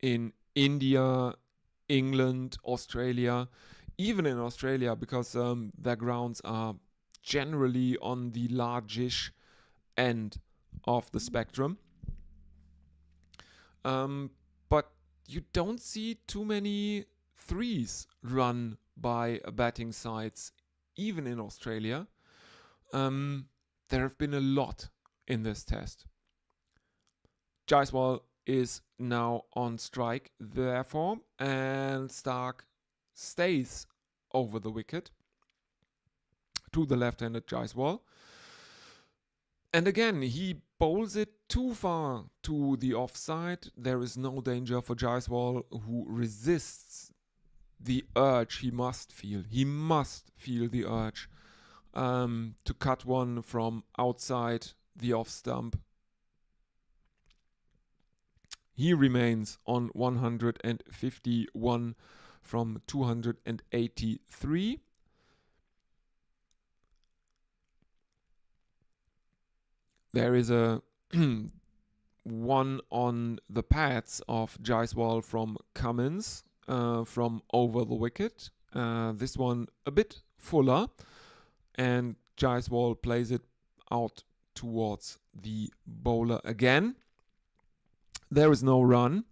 in India, England, Australia, even in Australia, because their grounds are generally on the largish end of the spectrum. But you don't see too many 3s run by batting sides, even in Australia. There have been a lot in this test. Jaiswal is now on strike, therefore, and Stark stays over the wicket to the left-handed Jaiswal. And again, he bowls it too far to the offside. There is no danger for Jaiswal, who resists the urge he must feel. He must feel the urge to cut one from outside the off stump. He remains on 151 from 283. There is a one on the pads of Jaiswal from Cummins from over the wicket. This one a bit fuller, and Jaiswal plays it out towards the bowler again. There is no run.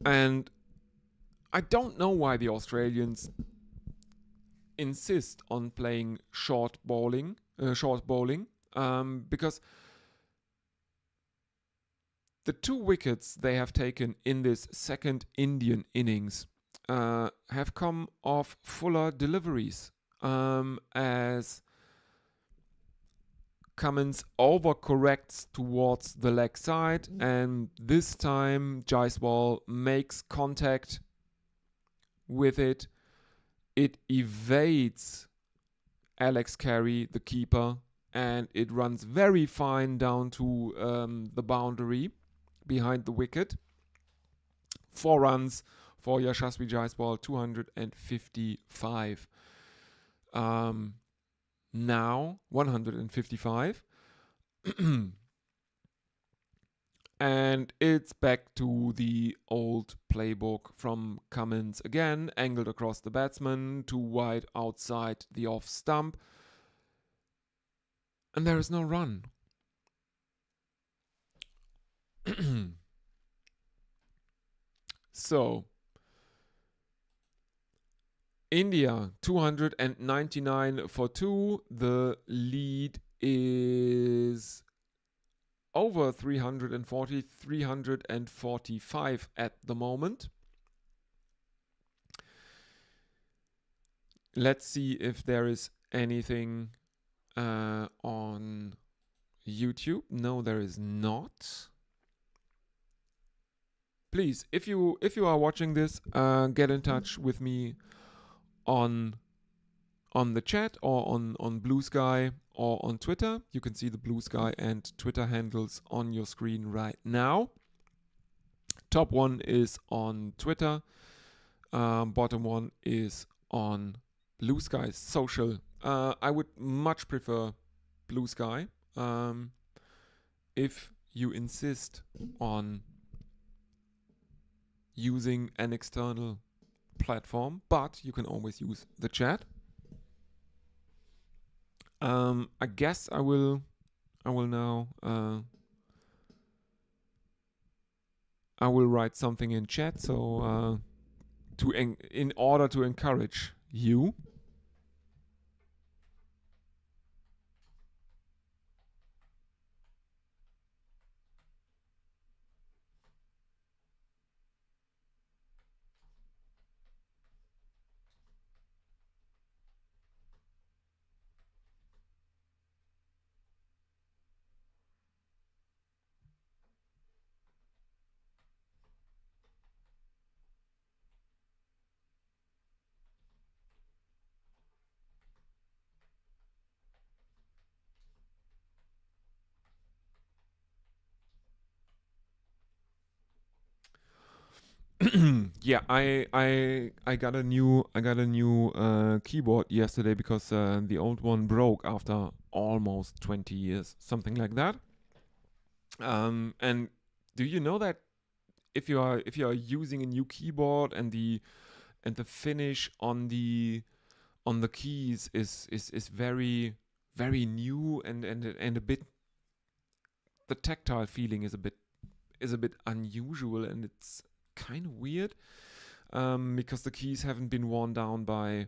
And I don't know why the Australians insist on playing short bowling, because the 2 wickets they have taken in this second Indian innings have come off fuller deliveries, as Cummins overcorrects towards the leg side, and this time Jaiswal makes contact with it. It evades Alex Carey, the keeper, and it runs very fine down to the boundary behind the wicket. 4 runs for Yashasvi Jaiswal, 255. Now 155. And it's back to the old playbook from Cummins again, angled across the batsman, too wide outside the off stump. And there is no run. So, India 299 for 2. The lead is over 340, 345 at the moment. Let's see if there is anything on YouTube. No, there is not. Please, if you are watching this, get in touch with me on the chat or on Blue Sky or on Twitter. You can see the Blue Sky and Twitter handles on your screen right now. Top one is on Twitter. Bottom one is on Blue Sky's social. I would much prefer Blue Sky if you insist on using an external platform, but you can always use the chat. I guess I will now I will write something in chat, so in order to encourage you. Yeah, I got a new keyboard yesterday because the old one broke after almost 20 years, something like that. And do you know that if you are using a new keyboard and the finish on the keys is very very new and a bit, the tactile feeling is a bit unusual, and it's kind of weird, because the keys haven't been worn down by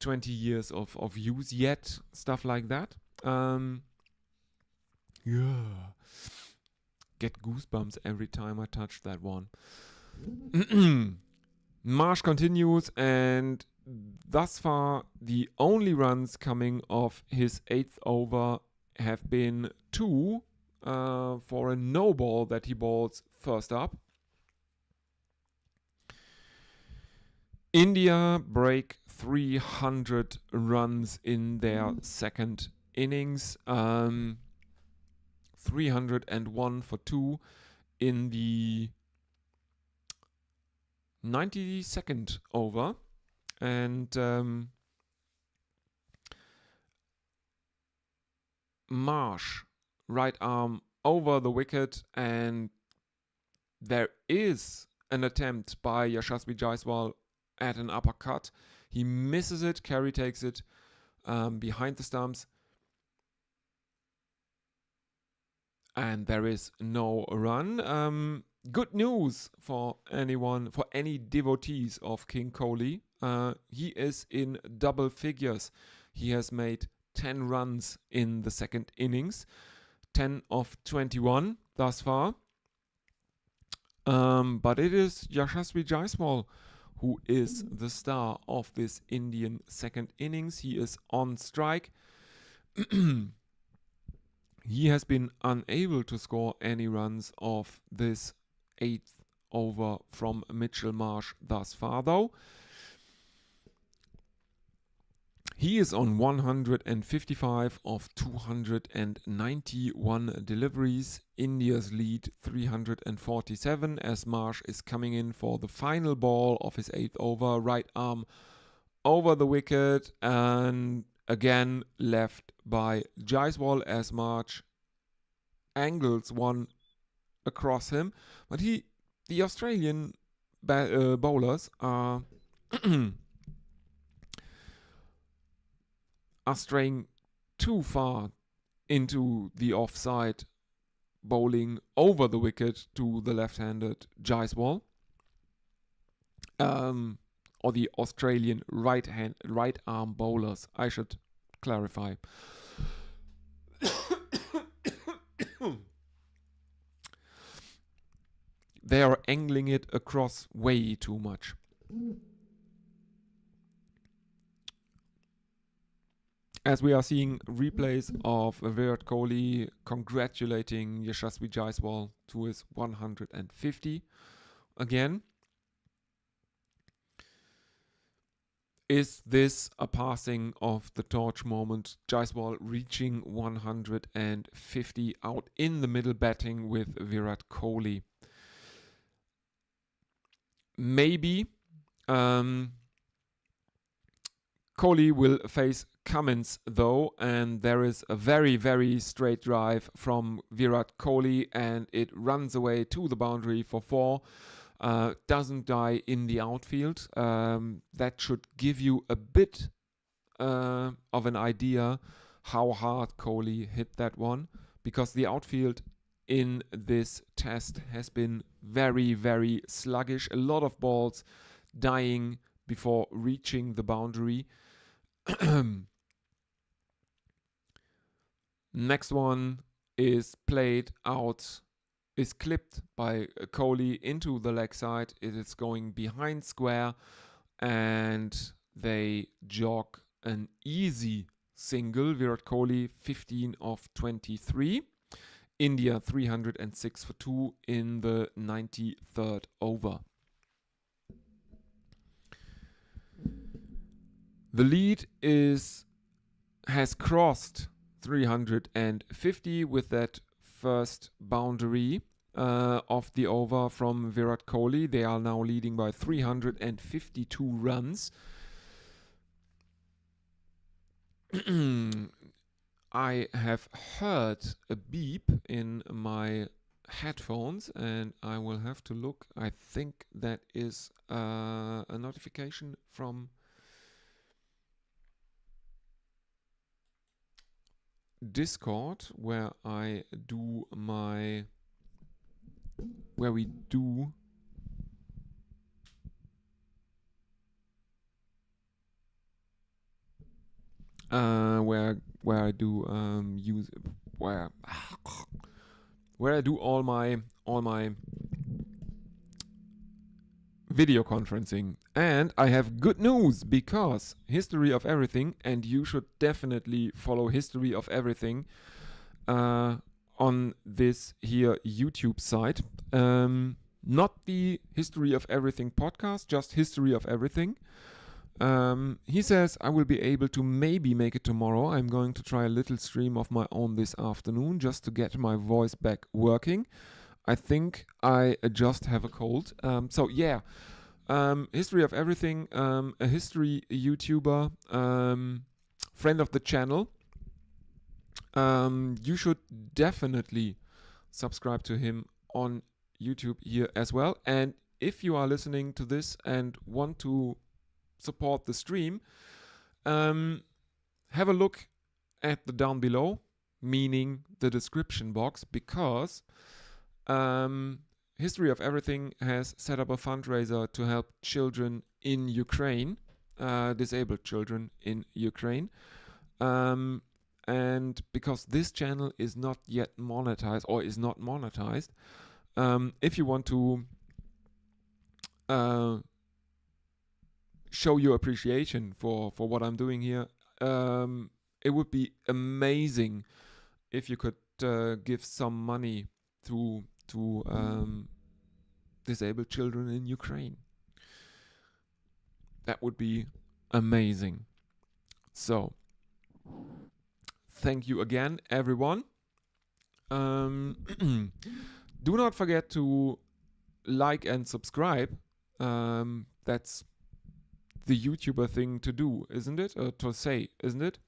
20 years of use yet, stuff like that. Yeah, get goosebumps every time I touch that one. Marsh continues, and thus far the only runs coming off his eighth over have been two, for a no ball that he balls first up. India break 300 runs in their second innings. 301 for two in the 92nd over. And Marsh, right arm over the wicket, and there is an attempt by Yashasvi Jaiswal at an uppercut. He misses it. Carey takes it behind the stumps, and there is no run. Good news for any devotees of King Kohli. He is in double figures. He has made 10 runs in the second innings, 10 of 21 thus far. But it is Yashasvi Jaiswal who is the star of this Indian second innings. He is on strike. He has been unable to score any runs off this eighth over from Mitchell Marsh thus far, though. He is on 155 of 291 deliveries. India's lead 347 as Marsh is coming in for the final ball of his eighth over. Right arm over the wicket, and again left by Jaiswal as Marsh angles one across him. But the Australian bowlers are are straying too far into the offside, bowling over the wicket to the left-handed Jaiswal, or the Australian right arm bowlers, I should clarify. They are angling it across way too much. As we are seeing replays of Virat Kohli congratulating Yashasvi Jaiswal to his 150 again. Is this a passing of the torch moment? Jaiswal reaching 150 out in the middle, batting with Virat Kohli. Maybe Kohli will face Cummins though, and there is a very, very straight drive from Virat Kohli, and it runs away to the boundary for 4. Doesn't die in the outfield. That should give you a bit of an idea how hard Kohli hit that one, because the outfield in this test has been very, very sluggish. A lot of balls dying before reaching the boundary. Next one is played out, is clipped by Kohli into the leg side. It is going behind square, and they jog an easy single. Virat Kohli 15 of 23. India 306 for 2 in the 93rd over. The lead has crossed 350 with that first boundary. of the over from Virat Kohli. They are now leading by 352 runs. I have heard a beep in my headphones and I will have to look. I think that is a notification from Discord where we do where I do use where I do all my video conferencing. And I have good news, because History of Everything, and you should definitely follow History of Everything on this here YouTube site. Not the History of Everything podcast, just History of Everything. He says I will be able to maybe make it tomorrow. I'm going to try a little stream of my own this afternoon just to get my voice back working. I think I just have a cold. So yeah, History of Everything, a history YouTuber, friend of the channel. You should definitely subscribe to him on YouTube here as well. And if you are listening to this and want to support the stream, have a look at the down below, meaning the description box, because History of Everything has set up a fundraiser to help children in Ukraine, disabled children in Ukraine. And because this channel is not yet monetized, or is not monetized, if you want to show your appreciation for what I'm doing here, it would be amazing if you could give some money to disabled children in Ukraine. That would be amazing. So, thank you again, everyone. Do not forget to like and subscribe. That's the YouTuber thing to do, isn't it? To say, isn't it?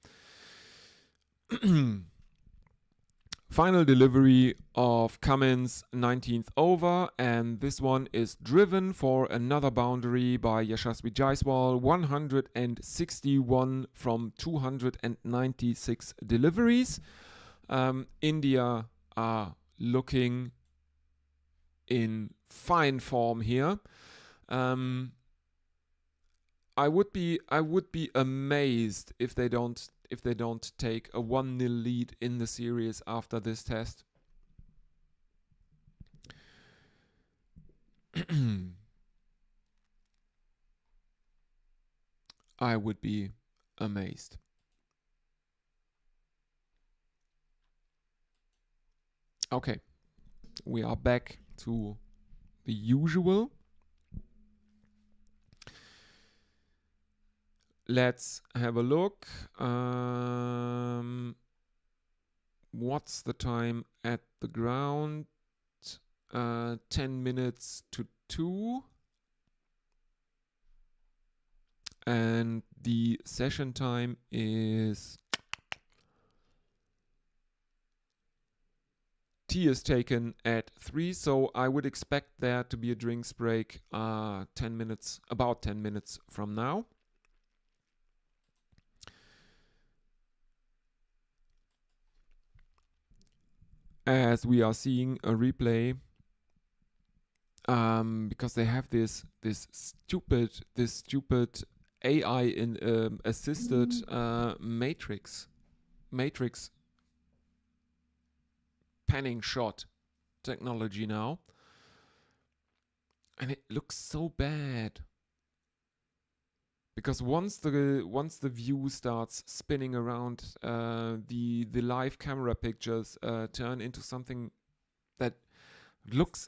Final delivery of Cummins 19th over, and this one is driven for another boundary by Yashasvi Jaiswal, 161 from 296 deliveries. India are looking in fine form here. I would be amazed if they don't take a 1-0 lead in the series after this test. I would be amazed. Okay, we are back to the usual. Let's have a look. What's the time at the ground? 10 minutes to 2. And the session time is... Tea is taken at 3, so I would expect there to be a drinks break about 10 minutes from now. As we are seeing a replay, because they have this stupid AI in assisted matrix panning shot technology now, and it looks so bad. Because once the view starts spinning around, the live camera pictures turn into something that looks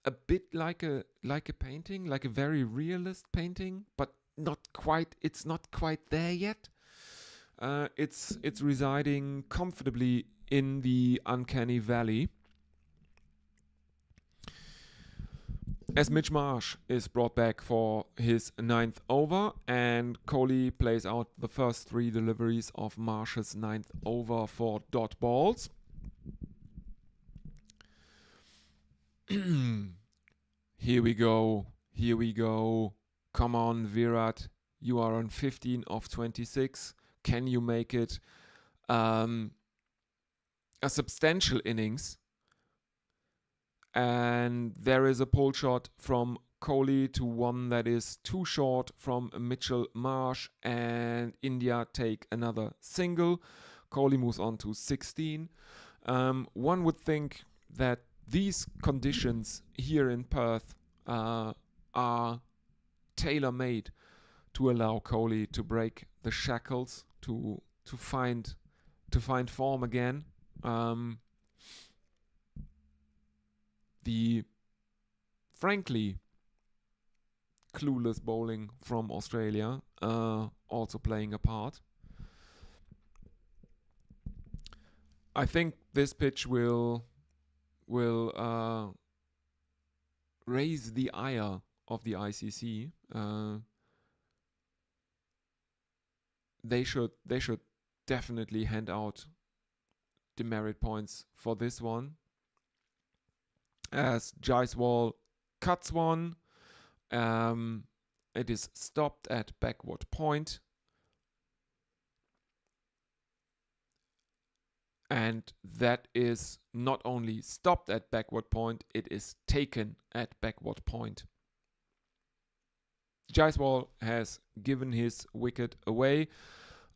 a bit like a painting, like a very realist painting, but not quite. It's not quite there yet. It's residing comfortably in the uncanny valley. as Mitch Marsh is brought back for his 9th over, and Kohli plays out the first 3 deliveries of Marsh's 9th over for dot balls. Here we go. Come on, Virat. You are on 15 of 26. Can you make it a substantial innings? And there is a pull shot from Kohli to one that is too short from Mitchell Marsh, and India take another single. Kohli moves on to 16. One would think that these conditions here in Perth are tailor-made to allow Kohli to break the shackles, to find form again. The frankly clueless bowling from Australia also playing a part. I think this pitch will raise the ire of the ICC. They should definitely hand out demerit points for this one, as Jaiswal cuts one. It is stopped at backward point. And that is not only stopped at backward point, it is taken at backward point. Jaiswal has given his wicket away.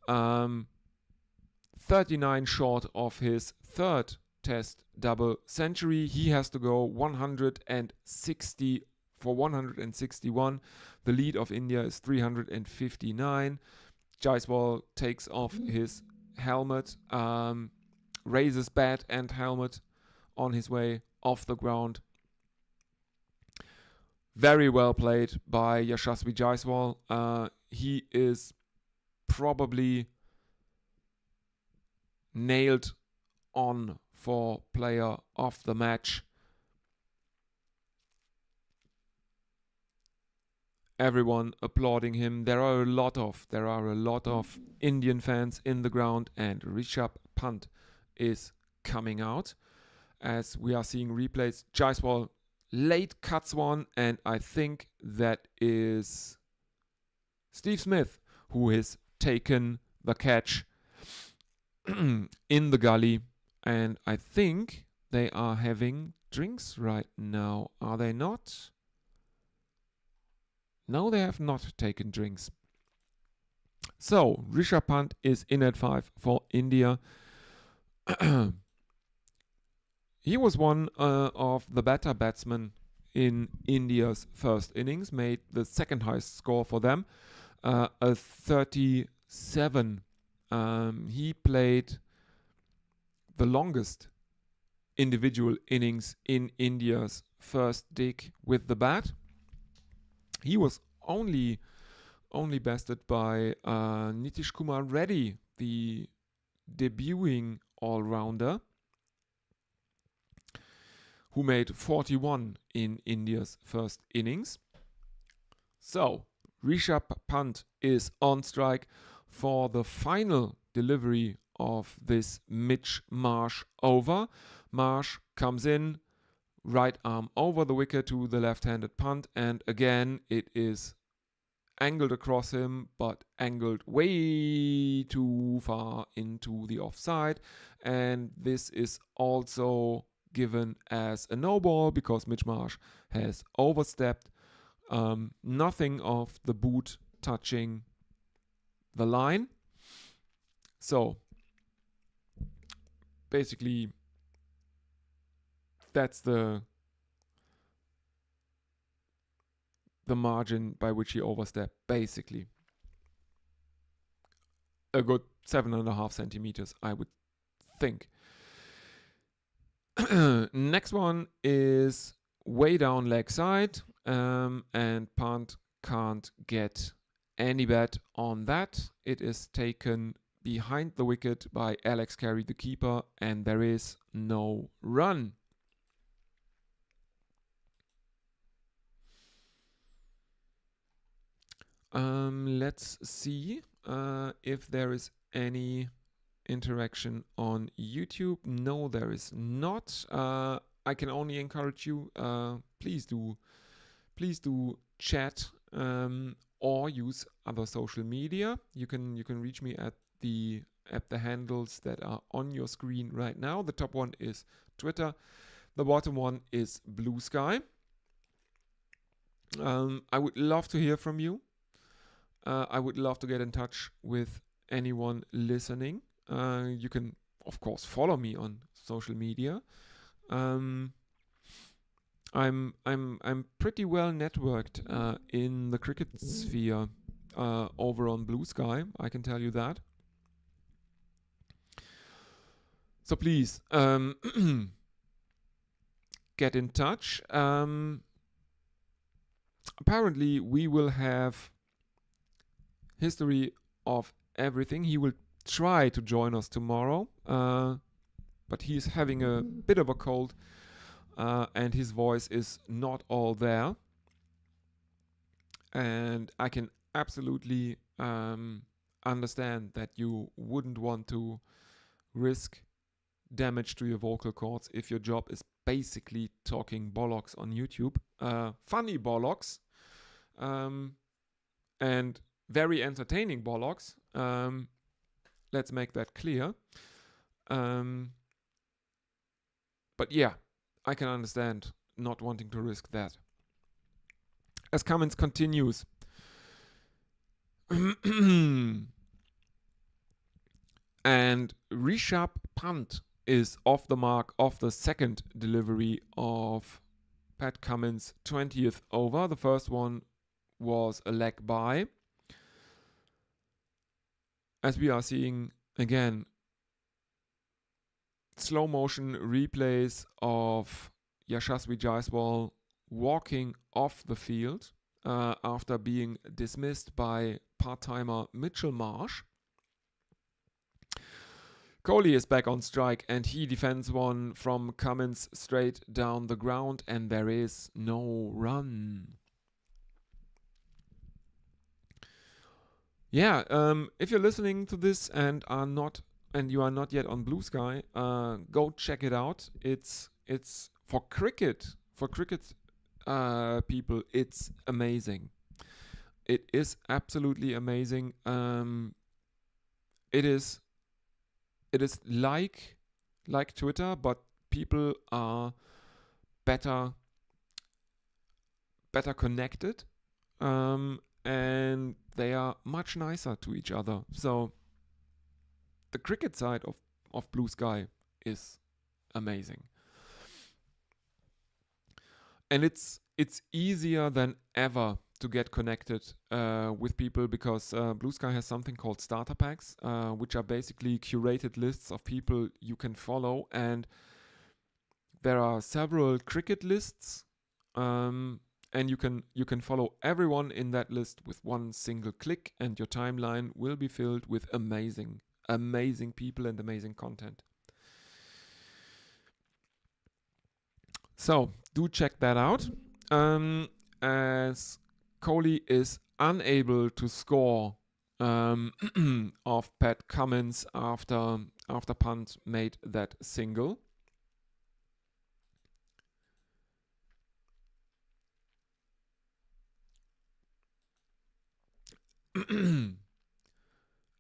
39 short of his 3rd Test double century. He has to go 160 for 161. The lead of India is 359. Jaiswal takes off his helmet, raises bat and helmet on his way off the ground. Very well played by Yashasvi Jaiswal. He is probably nailed on for player of the match. Everyone applauding him. There are a lot of Indian fans in the ground, and Rishabh Pant is coming out as we are seeing replays. Jaiswal late cuts one, and I think that is Steve Smith who has taken the catch in the gully, and I think they are having drinks right now. Are they not? No, they have not taken drinks. So Rishabh Pant is in at 5 for India. He was one of the better batsmen in India's first innings, made the 2nd highest score for them, a 37. He played the longest individual innings in India's first dig with the bat. He was only bested by Nitish Kumar Reddy, the debuting all-rounder, who made 41 in India's first innings. So Rishabh Pant is on strike for the final delivery of this Mitch Marsh over. Marsh comes in, right arm over the wicket to the left-handed punt, and again it is angled across him, but angled way too far into the offside, and this is also given as a no ball because Mitch Marsh has overstepped. Nothing of the boot touching the line. So basically that's the margin by which he overstepped. Basically a good 7.5 centimeters, I would think. Next one is way down leg side, and Pant can't get any bat on that. It is taken behind the wicket by Alex Carey, the keeper, and there is no run. Let's see if there is any interaction on YouTube. No, there is not. I can only encourage you. Please do chat or use other social media. You can reach me at the handles that are on your screen right now. The top one is Twitter. The bottom one is Blue Sky. I would love to hear from you. I would love to get in touch with anyone listening. You can, of course, follow me on social media. I'm pretty well networked in the cricket sphere over on Blue Sky. I can tell you that. So please get in touch. Apparently, we will have history of everything. He will try to join us tomorrow, but he's having a bit of a cold, and his voice is not all there. And I can absolutely understand that you wouldn't want to risk damage to your vocal cords if your job is basically talking bollocks on YouTube. Funny bollocks. And very entertaining bollocks. Let's make that clear. But yeah, I can understand not wanting to risk that. As Cummins continues. And Rishabh Pant is off the mark of the second delivery of Pat Cummins' 20th over. The first one was a leg by. As we are seeing again, slow motion replays of Yashasvi Jaiswal walking off the field after being dismissed by part-timer Mitchell Marsh. Kohli is back on strike and he defends one from Cummins straight down the ground, and there is no run. Yeah, if you're listening to this and you are not yet on Blue Sky, go check it out. It's for cricket people. It's amazing. It is absolutely amazing. It is like Twitter, but people are better connected, and they are much nicer to each other. So the cricket side of Blue Sky is amazing. And it's easier than ever to get connected with people, because Blue Sky has something called starter packs, which are basically curated lists of people you can follow, and there are several cricket lists, and you can follow everyone in that list with one single click, and your timeline will be filled with amazing people and amazing content. So do check that out. As Kohli is unable to score of Pat Cummins after Pant made that single.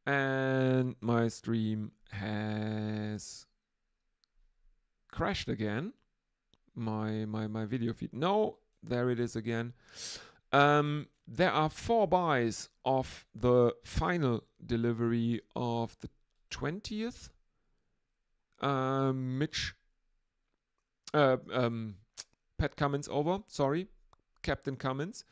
And my stream has crashed again. My video feed. No, there it is again. There are 4 buys of the final delivery of the 20th. Pat Cummins over. Sorry, Captain Cummins.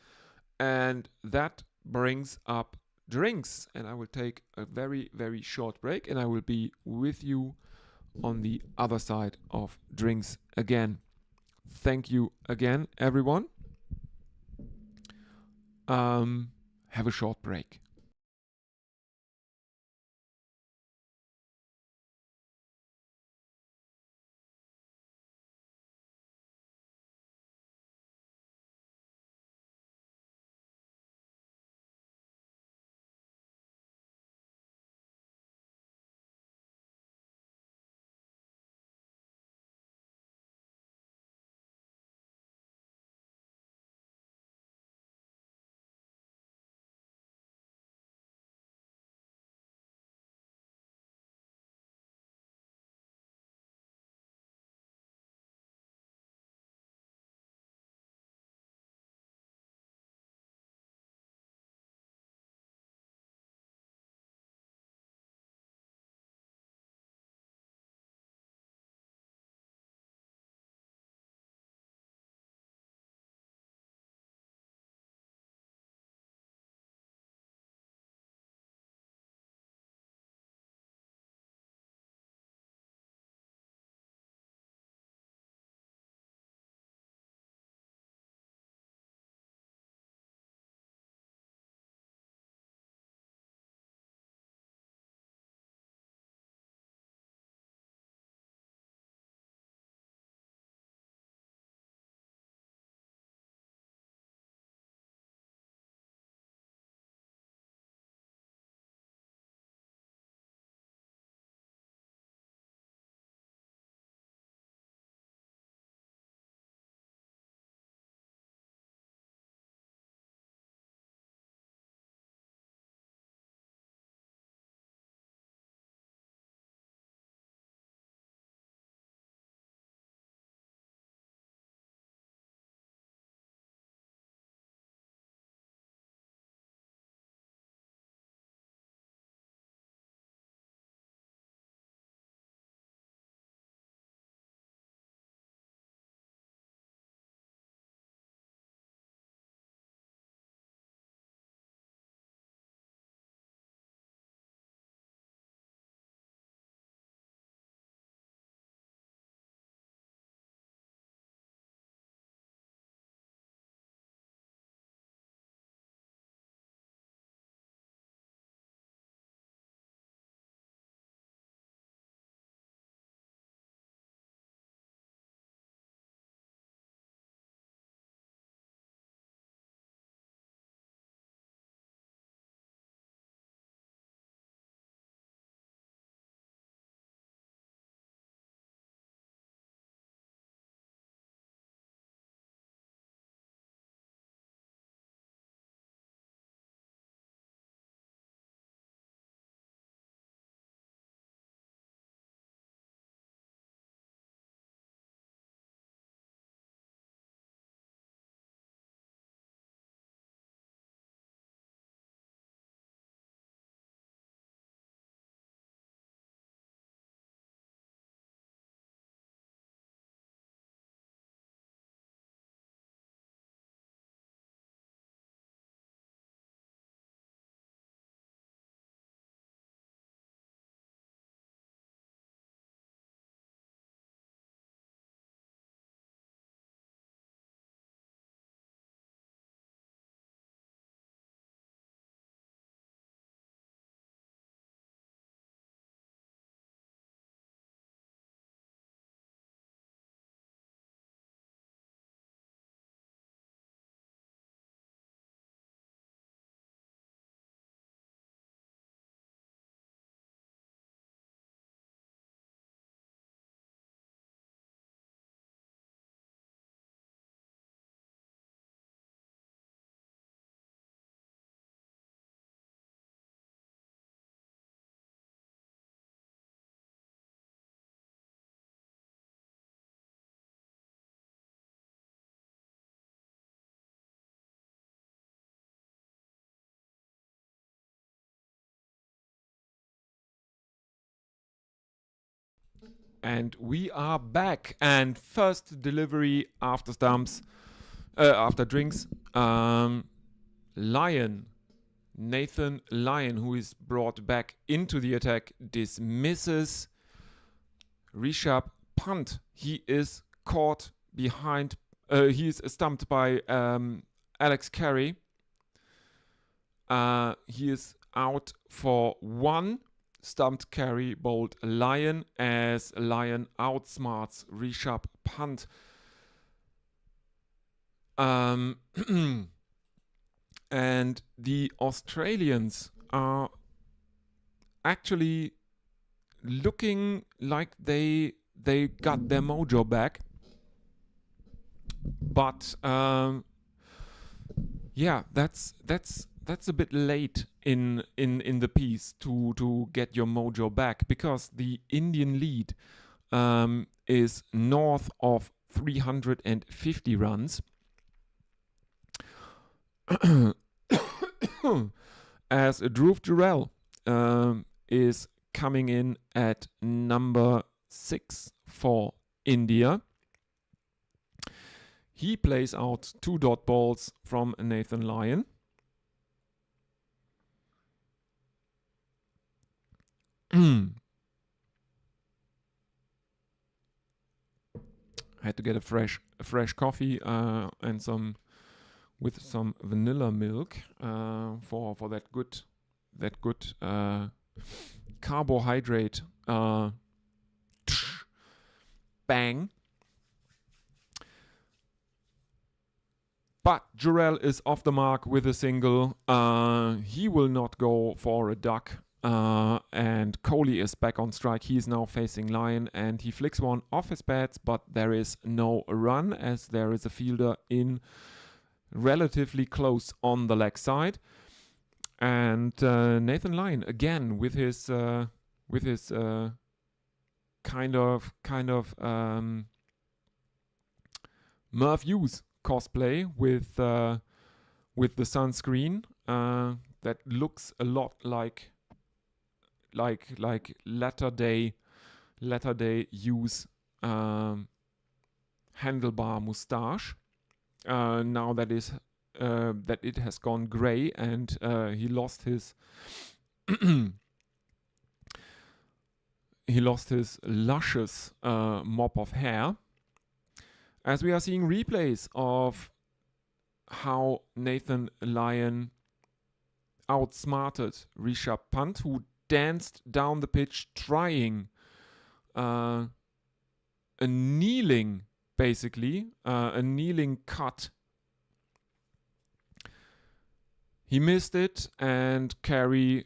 And that brings up drinks. And I will take a very, very short break, and I will be with you on the other side of drinks again. Thank you again, everyone. Have a short break. And we are back. And first delivery after stumps, after drinks. Lyon, Nathan Lyon, who is brought back into the attack, dismisses Rishabh Pant. He is caught behind. He is stumped by Alex Carey. He is out for one. Stumped Carey bowled Lyon as Lyon outsmarts Rishabh Pant. And the Australians are actually looking like they got their mojo back. But yeah, that's a bit late in the piece to get your mojo back, because the Indian lead is north of 350 runs. As Dhruv Jurel is coming in at number 6 for India. He plays out 2 dot balls from Nathan Lyon. Had to get a fresh coffee and some vanilla milk for that good carbohydrate bang. But Jurel is off the mark with a single. He will not go for a duck. And Kohli is back on strike. He is now facing Lyon, and he flicks one off his bats, but there is no run as there is a fielder in relatively close on the leg side. And Nathan Lyon again with his kind of Merv Hughes cosplay with the sunscreen that looks a lot like latter day Hughes handlebar moustache. Now that it has gone grey, and he lost his luscious mop of hair. As we are seeing replays of how Nathan Lyon outsmarted Rishabh Pant, who danced down the pitch trying a kneeling cut. He missed it, and Carey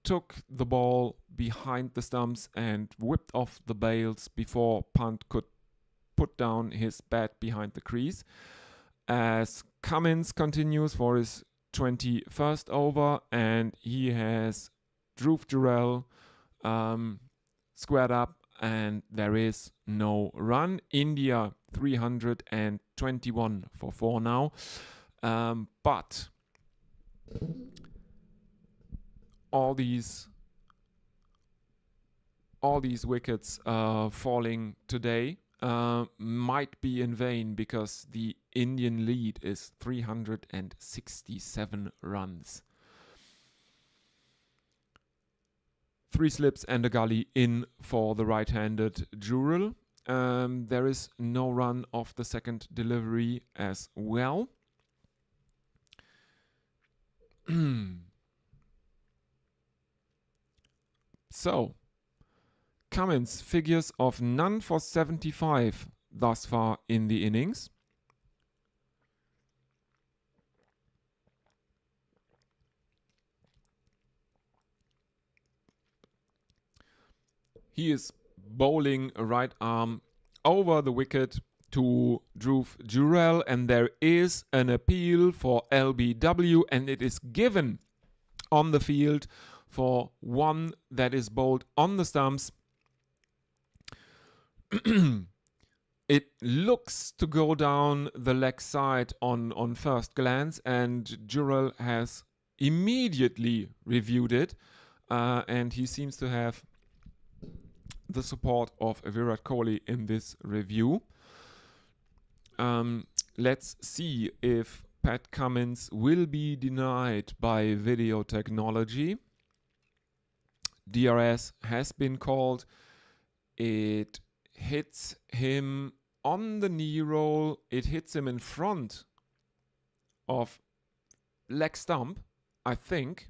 took the ball behind the stumps and whipped off the bails before Pant could put down his bat behind the crease. As Cummins continues for his 21st over, and he has Dhruv Jurel squared up, and there is no run. India 321 for 4 now. But all these wickets falling today might be in vain, because the Indian lead is 367 runs. 3 slips and a gully in for the right-handed Jurel. There is no run off the second delivery as well. So, Cummins figures of none for 75 thus far in the innings. He is bowling a right arm over the wicket to Dhruv Jurel, and there is an appeal for LBW, and it is given on the field for one that is bowled on the stumps. It looks to go down the leg side on first glance, and Jurel has immediately reviewed it, and he seems to have the support of Virat Kohli in this review. Let's see if Pat Cummins will be denied by video technology. DRS has been called. It hits him on the knee roll. It hits him in front of leg stump, I think.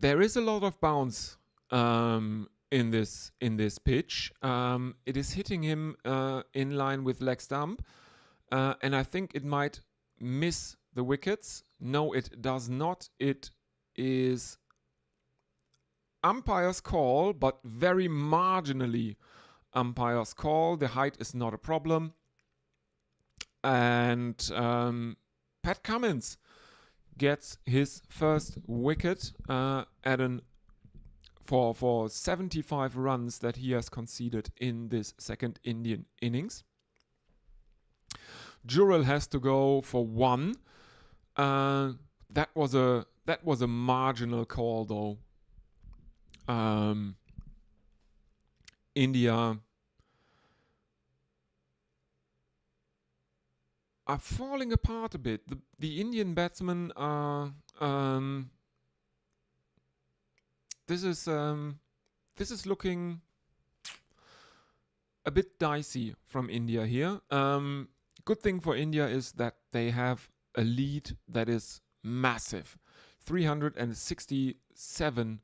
There is a lot of bounce in this pitch. It is hitting him in line with leg stump, and I think it might miss the wickets. No, it does not. It is umpire's call, but very marginally umpire's call. The height is not a problem. And Pat Cummins gets his first wicket for 75 runs that he has conceded in this second Indian innings. Jurel has to go for 1. That was a marginal call though. India are falling apart a bit. The Indian batsmen are. This is looking a bit dicey from India here. Good thing for India is that they have a lead that is massive, 367.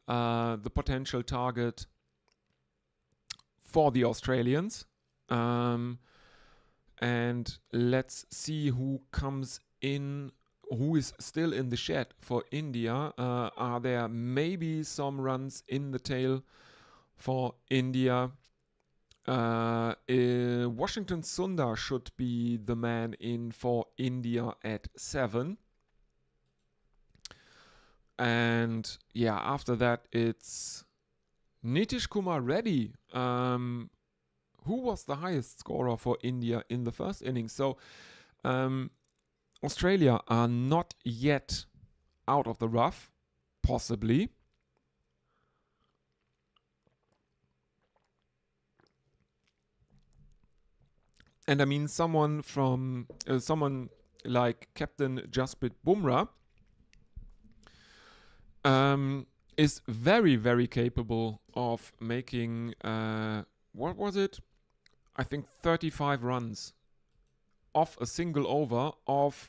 The potential target for the Australians. And let's see who comes in, who is still in the shed for India. Are there maybe some runs in the tail for India? Washington Sundar should be the man in for India at 7. And yeah, after that it's Nitish Kumar Reddy, who was the highest scorer for India in the first innings. So Australia are not yet out of the rough, possibly. And I mean, someone like Captain Jasprit Bumrah is very, very capable of making, what was it? I think 35 runs off a single over of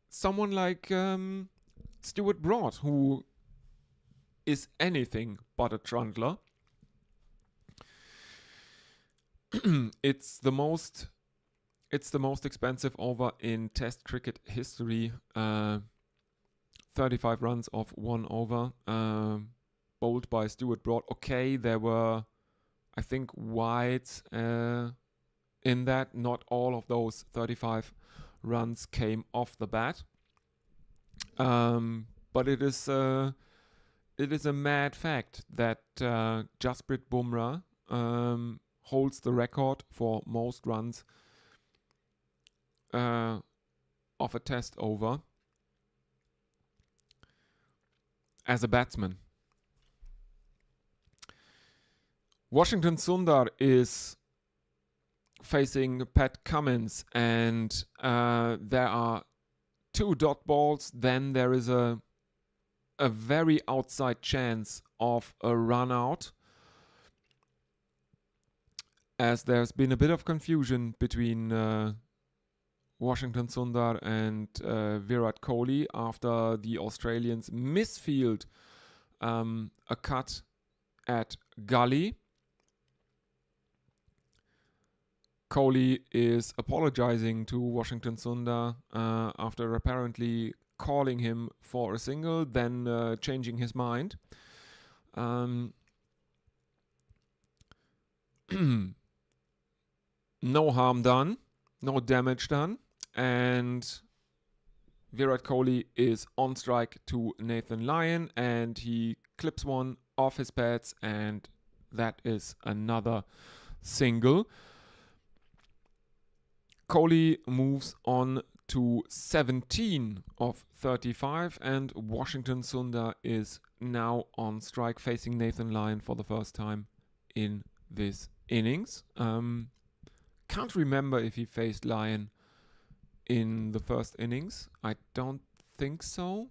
someone like Stuart Broad, who is anything but a trundler. It's the most expensive over in Test cricket history. 35 runs off 1 over, bowled by Stuart Broad. Okay, there were, I think, wides in that. Not all of those 35 runs came off the bat. But it is a mad fact that Jasprit Bumrah holds the record for most runs of a test over as a batsman. Washington Sundar is facing Pat Cummins, and there are 2 dot balls. Then there is a very outside chance of a run out, as there's been a bit of confusion between Washington Sundar and Virat Kohli after the Australians misfield a cut at gully. Kohli is apologizing to Washington Sundar after apparently calling him for a single, then changing his mind. No harm done, no damage done, and Virat Kohli is on strike to Nathan Lyon, and he clips one off his pads, and that is another single. Kohli moves on to 17 of 35, and Washington Sundar is now on strike facing Nathan Lyon for the first time in this innings. Can't remember if he faced Lyon in the first innings. I don't think so.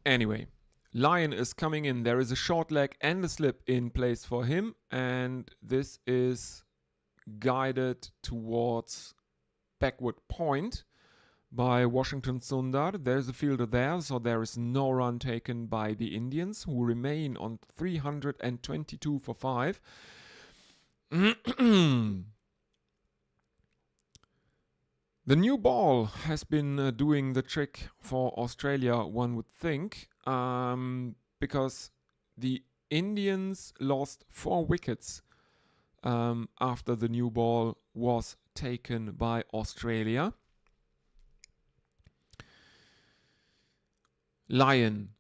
Anyway, Lyon is coming in. There is a short leg and a slip in place for him, and this is guided towards backward point by Washington Sundar. There's a fielder there, so there is no run taken by the Indians, who remain on 322 for 5. The new ball has been doing the trick for Australia, one would think, because the Indians lost 4 wickets after the new ball was taken by Australia. Lyon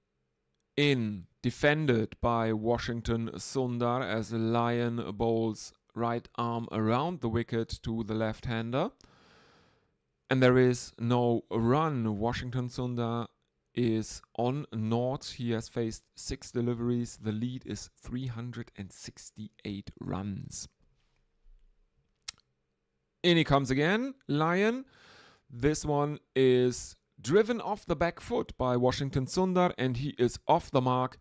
in, defended by Washington Sundar as Lyon bowls right arm around the wicket to the left-hander. And there is no run. Washington Sundar is on naught. He has faced 6 deliveries. The lead is 368 runs. In he comes again, Lyon. This one is driven off the back foot by Washington Sundar, and he is off the mark.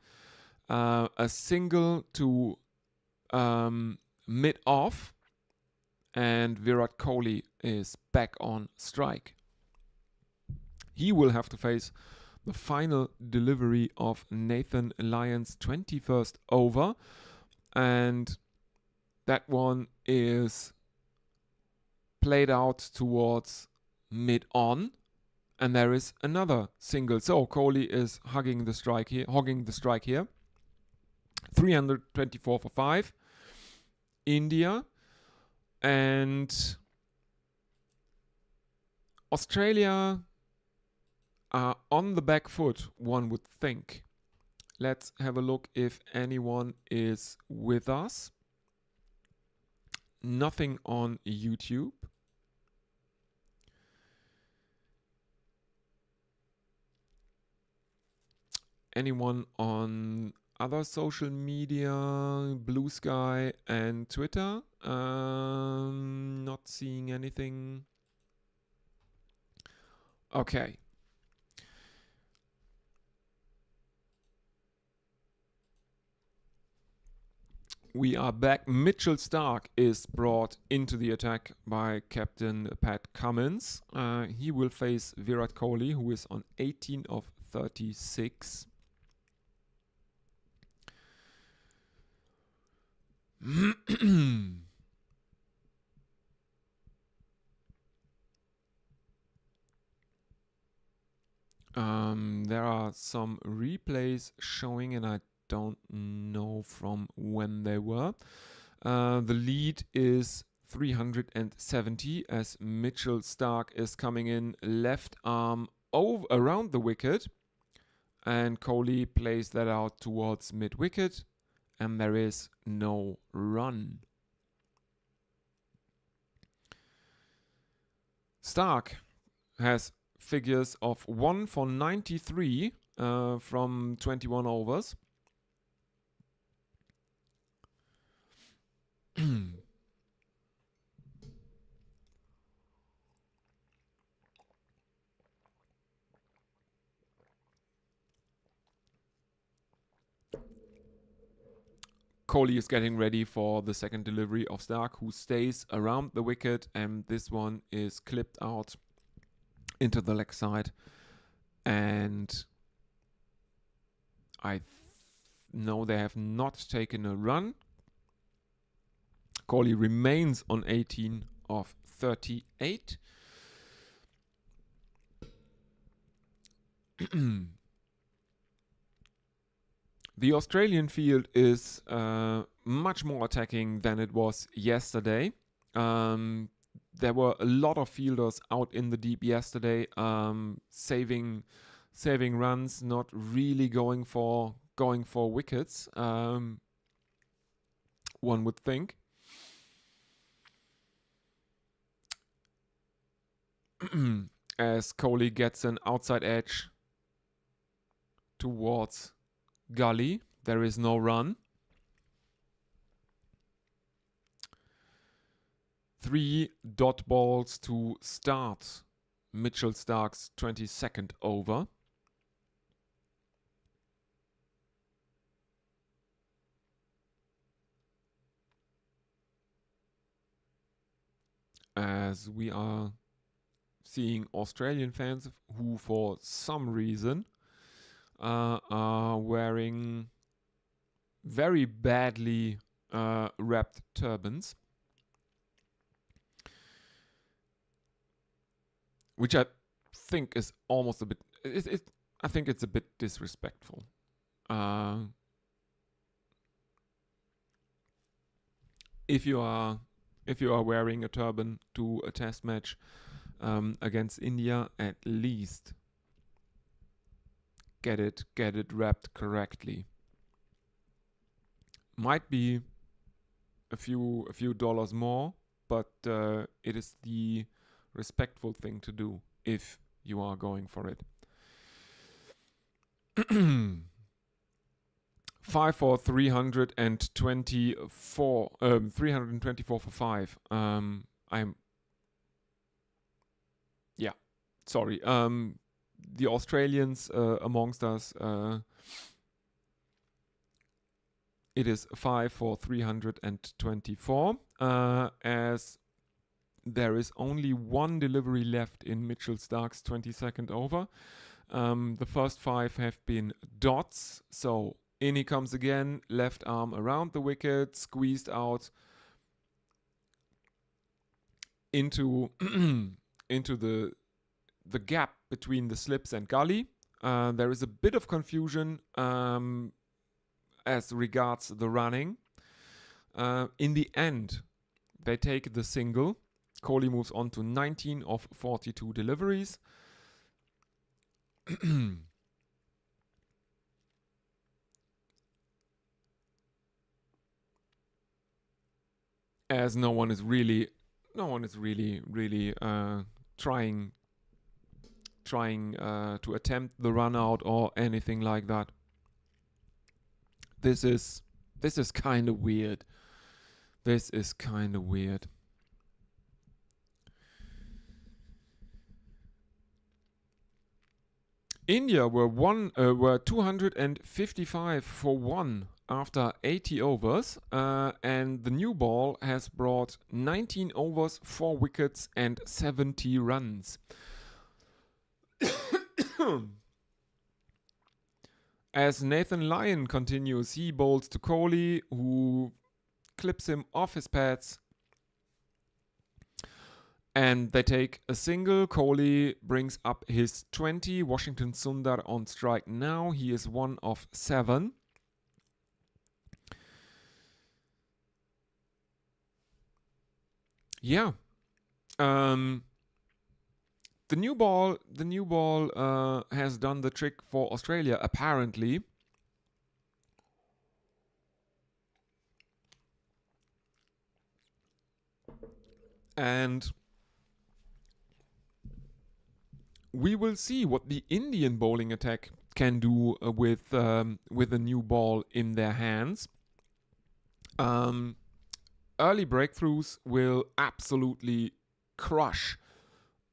A single to mid-off, and Virat Kohli is back on strike. He will have to face the final delivery of Nathan Lyon's 21st over, and that one is played out towards mid-on, and there is another single. So Kohli is hogging the strike here. 324 for 5. India and Australia are on the back foot, one would think. Let's have a look if anyone is with us. Nothing on YouTube. Anyone on other social media, Blue Sky and Twitter? Not seeing anything. Okay. We are back. Mitchell Starc is brought into the attack by Captain Pat Cummins. He will face Virat Kohli, who is on 18 of 36. There are some replays showing, and I don't know from when they were. The lead is 370 as Mitchell Starc is coming in left arm around the wicket, and Kohli plays that out towards mid-wicket, and there is no run. Starc has figures of 1 for 93 from 21 overs. Kohli is getting ready for the second delivery of Starc, who stays around the wicket, and this one is clipped out into the leg side. And I know they have not taken a run. Kohli remains on 18 of 38. The Australian field is much more attacking than it was yesterday. There were a lot of fielders out in the deep yesterday, saving runs, not really going for wickets. One would think. as Kohli gets an outside edge towards Gully. There is no run. 3 dot balls to start Mitchell Starc's 22nd over. As we are seeing Australian fans who for some reason are wearing very badly wrapped turbans, which I think is almost a bit. I think it's a bit disrespectful. If you are wearing a turban to a test match against India, at least get it wrapped correctly. Might be a few dollars more, but it is the respectful thing to do if you are going for it. 5 for 324. 324 for 5. Sorry. The Australians amongst us. It is 5 for 324. As there is only one delivery left in Mitchell Starc's 22nd over. The first 5 have been dots, so in he comes again, left arm around the wicket, squeezed out into into the gap between the slips and gully. There is a bit of confusion as regards the running. In the end, they take the single. Kohli moves on to 19 of 42 deliveries. As no one is really trying to attempt the run out or anything like that. This is kind of weird. India were 255 for 1 after 80 overs, and the new ball has brought 19 overs, 4 wickets, and 70 runs. As Nathan Lyon continues, he bowls to Kohli, who clips him off his pads. And they take a single. Kohli brings up his 20. Washington Sundar on strike now. He is 1 of 7. Yeah. The new ball has done the trick for Australia, apparently. And we will see what the Indian bowling attack can do with a new ball in their hands. Early breakthroughs will absolutely crush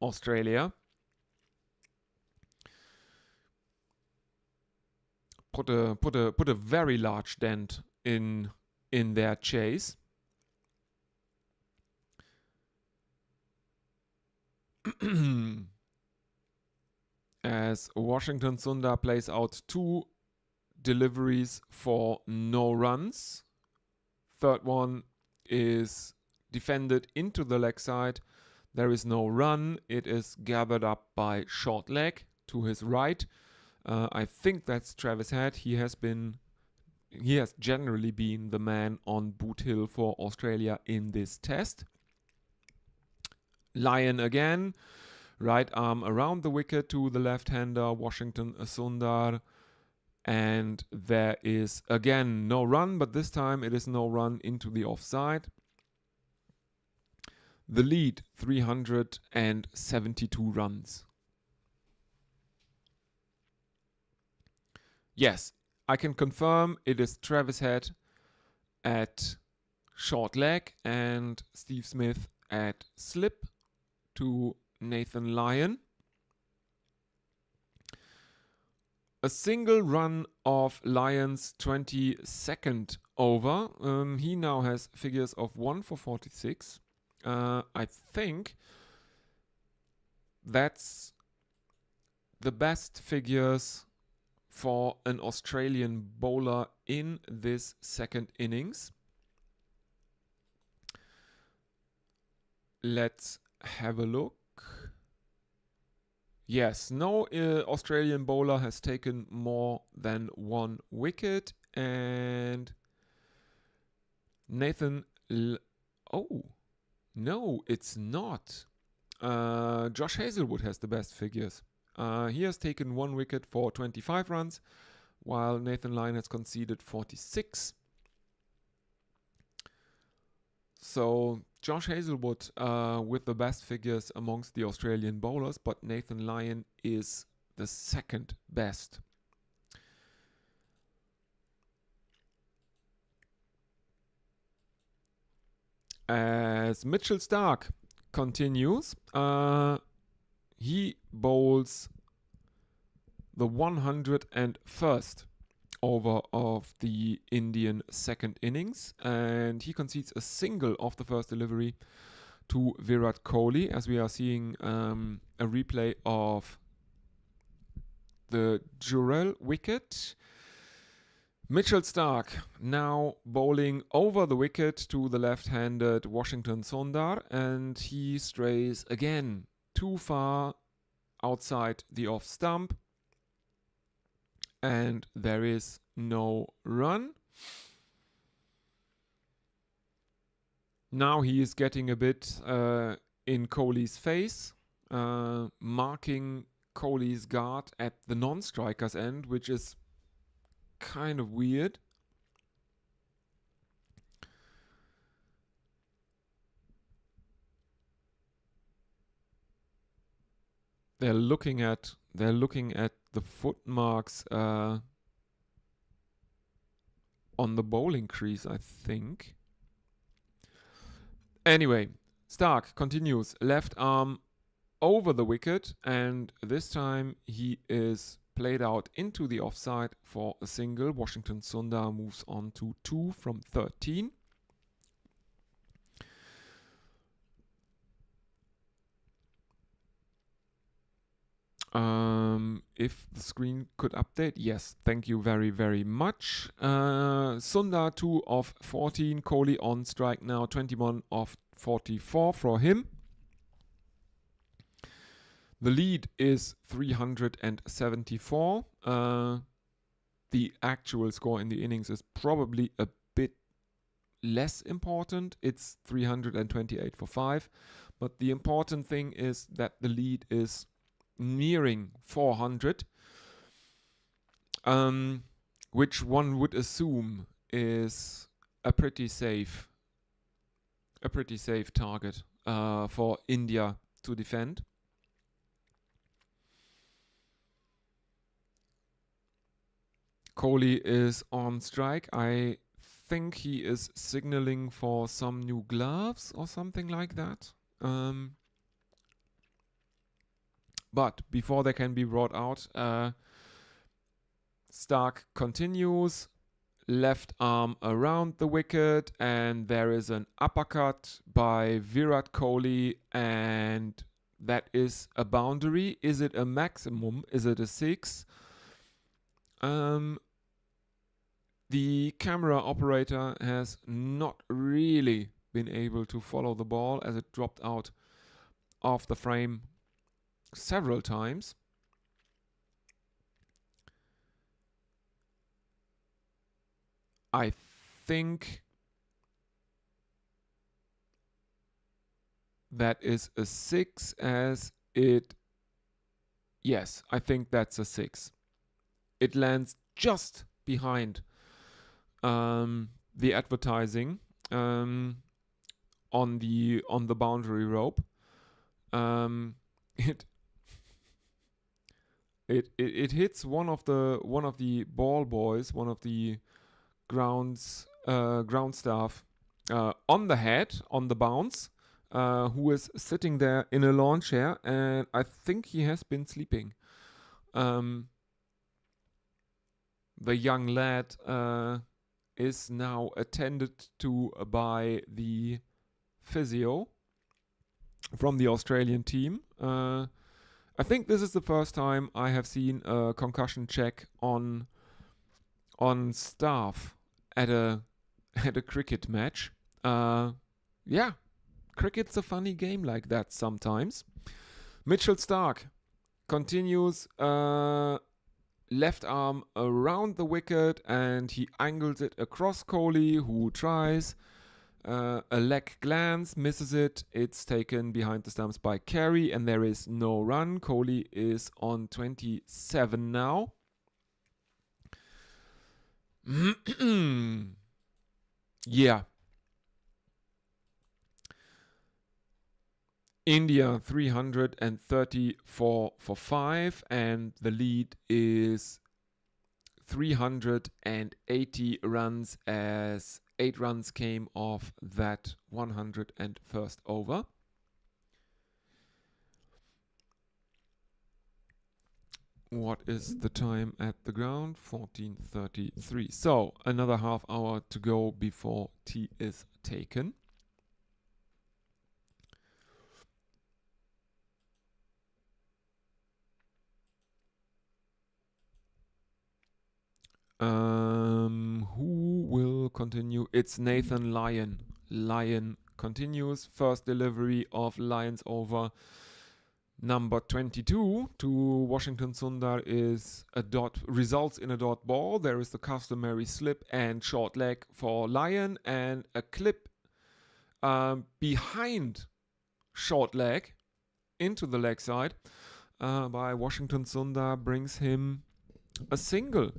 Australia. Put a very large dent in their chase. As Washington Sundar plays out 2 deliveries for no runs. Third one is defended into the leg side. There is no run. It is gathered up by short leg to his right. I think that's Travis Head. He has generally been the man on Boot Hill for Australia in this test. Lyon again. Right arm around the wicket to the left-hander, Washington Sundar. And there is, again, no run, but this time it is no run into the offside. The lead, 372 runs. Yes, I can confirm it is Travis Head at short leg and Steve Smith at slip to Nathan Lyon. A single run of Lyon's 22nd over. He now has figures of 1 for 46. I think that's the best figures for an Australian bowler in this second innings. Let's have a look. Yes, no Australian bowler has taken more than 1 wicket, and Nathan... oh, no, it's not. Josh Hazlewood has the best figures. He has taken 1 wicket for 25 runs, while Nathan Lyon has conceded 46. So Josh Hazlewood with the best figures amongst the Australian bowlers, but Nathan Lyon is the second best. As Mitchell Starc continues, he bowls the 101st over of the Indian second innings, and he concedes a single off the first delivery to Virat Kohli, as we are seeing a replay of the Jurel wicket. Mitchell Starc now bowling over the wicket to the left-handed Washington Sundar, and he strays again too far outside the off stump, and there is no run. Now he is getting a bit in Kohli's face, marking Kohli's guard at the non-striker's end, which is kind of weird. They're looking at the footmarks on the bowling crease, I think. Anyway, Starc continues, left arm over the wicket, and this time he is played out into the offside for a single. Washington Sundar moves on to 2 from 13. If the screen could update, yes, thank you very, very much. Sundar 2 of 14, Kohli on strike now, 21 of 44 for him. The lead is 374. The actual score in the innings is probably a bit less important. It's 328 for 5. But the important thing is that the lead is nearing 400, which one would assume is a pretty safe target for India to defend. Kohli is on strike. I think he is signaling for some new gloves or something like that. But before they can be brought out, Starc continues, left arm around the wicket, and there is an uppercut by Virat Kohli, and that is a boundary. Is it a maximum? Is it a 6? The camera operator has not really been able to follow the ball as it dropped out of the frame several times. I think that is a 6 as it... Yes, I think that's a 6. It lands just behind the advertising. on the boundary rope. It hits one of the ball boys, one of the ground staff, on the head, on the bounce, who is sitting there in a lawn chair, and I think he has been sleeping. The young lad is now attended to by the physio from the Australian team. I think this is the first time I have seen a concussion check on staff at a cricket match. Yeah, cricket's a funny game like that sometimes. Mitchell Starc continues, left arm around the wicket, and he angles it across Kohli, who tries. A leg glance, misses it. It's taken behind the stumps by Carey, and there is no run. Kohli is on 27 now. Yeah. India 334 for 5, and the lead is 380 runs, as 8 runs came off that 101st over. What is the time at the ground? 14:33. So another half hour to go before tea is taken. Who will continue? It's Nathan Lyon. Lyon continues. First delivery of Lyon's over number 22 to Washington Sundar is a dot, results in a dot ball. There is the customary slip and short leg for Lyon, and a clip behind short leg into the leg side by Washington Sundar brings him a single,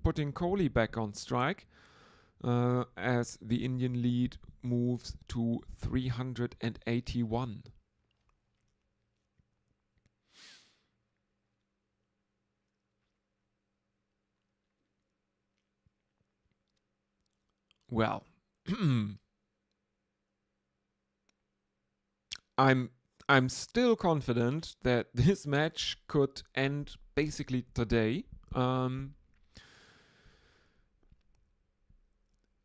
putting Kohli back on strike, as the Indian lead moves to 381. Well, I'm still confident that this match could end basically today.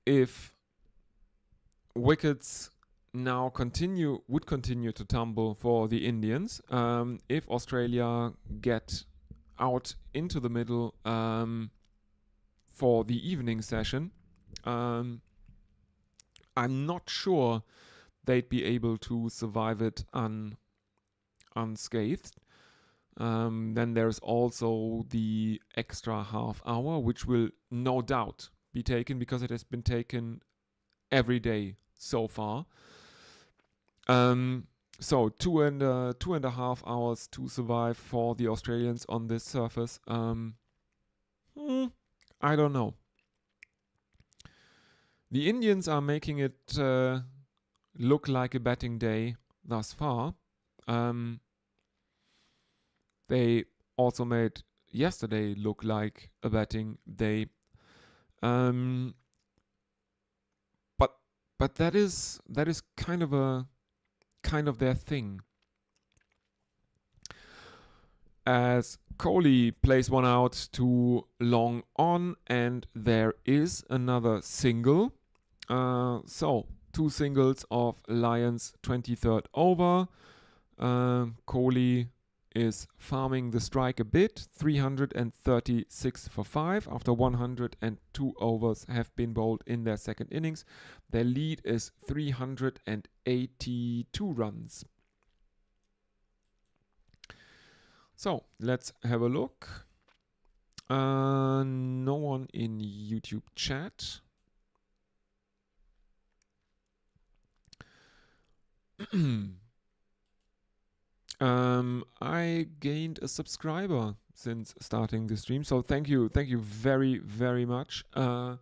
If wickets now would continue to tumble for the Indians, if Australia get out into the middle for the evening session, I'm not sure they'd be able to survive it unscathed. Then there's also the extra half hour, which will no doubt be taken, because it has been taken every day so far. So two and a half hours to survive for the Australians on this surface. I don't know. The Indians are making it look like a batting day thus far. They also made yesterday look like a batting day. But that is kind of their thing. As Kohli plays one out to long on, and there is another single. So 2 singles of Lyon's 23rd over. Kohli is farming the strike a bit. 336 for 5 after 102 overs have been bowled in their second innings. Their lead is 382 runs. So let's have a look. No one in YouTube chat. I gained a subscriber since starting the stream, so thank you very, very much for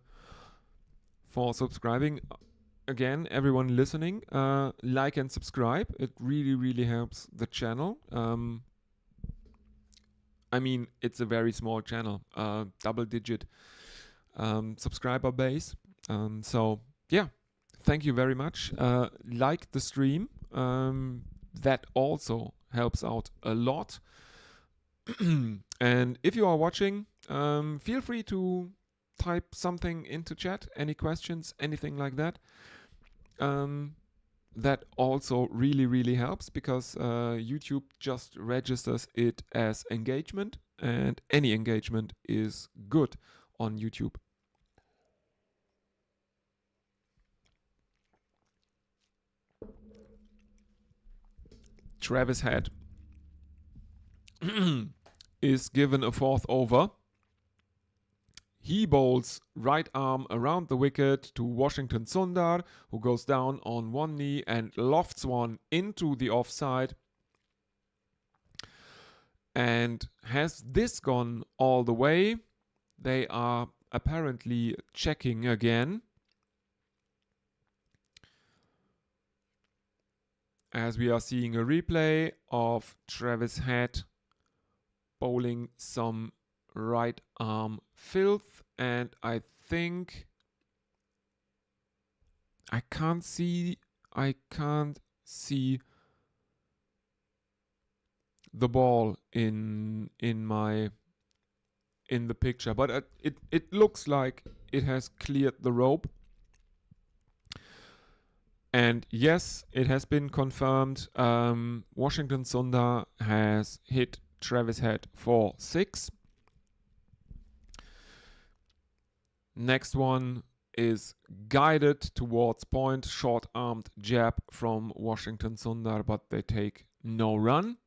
subscribing. again, everyone listening, like and subscribe. It really, really helps the channel. I mean, it's a very small channel, double-digit subscriber base. So yeah, thank you very much. Like the stream. That also helps out a lot. And if you are watching, feel free to type something into chat, any questions, anything like that. That also really, really helps because YouTube just registers it as engagement, and any engagement is good on YouTube. Travis Head is given a fourth over. He bowls right arm around the wicket to Washington Sundar, who goes down on one knee and lofts one into the offside. And has this gone all the way? They are apparently checking again. As we are seeing a replay of Travis Head bowling some right arm filth, and I think I can't see the ball in the picture, but it looks like it has cleared the rope. And yes, it has been confirmed. Washington Sundar has hit Travis Head for 6. Next one is guided towards point, short-armed jab from Washington Sundar, but they take no run.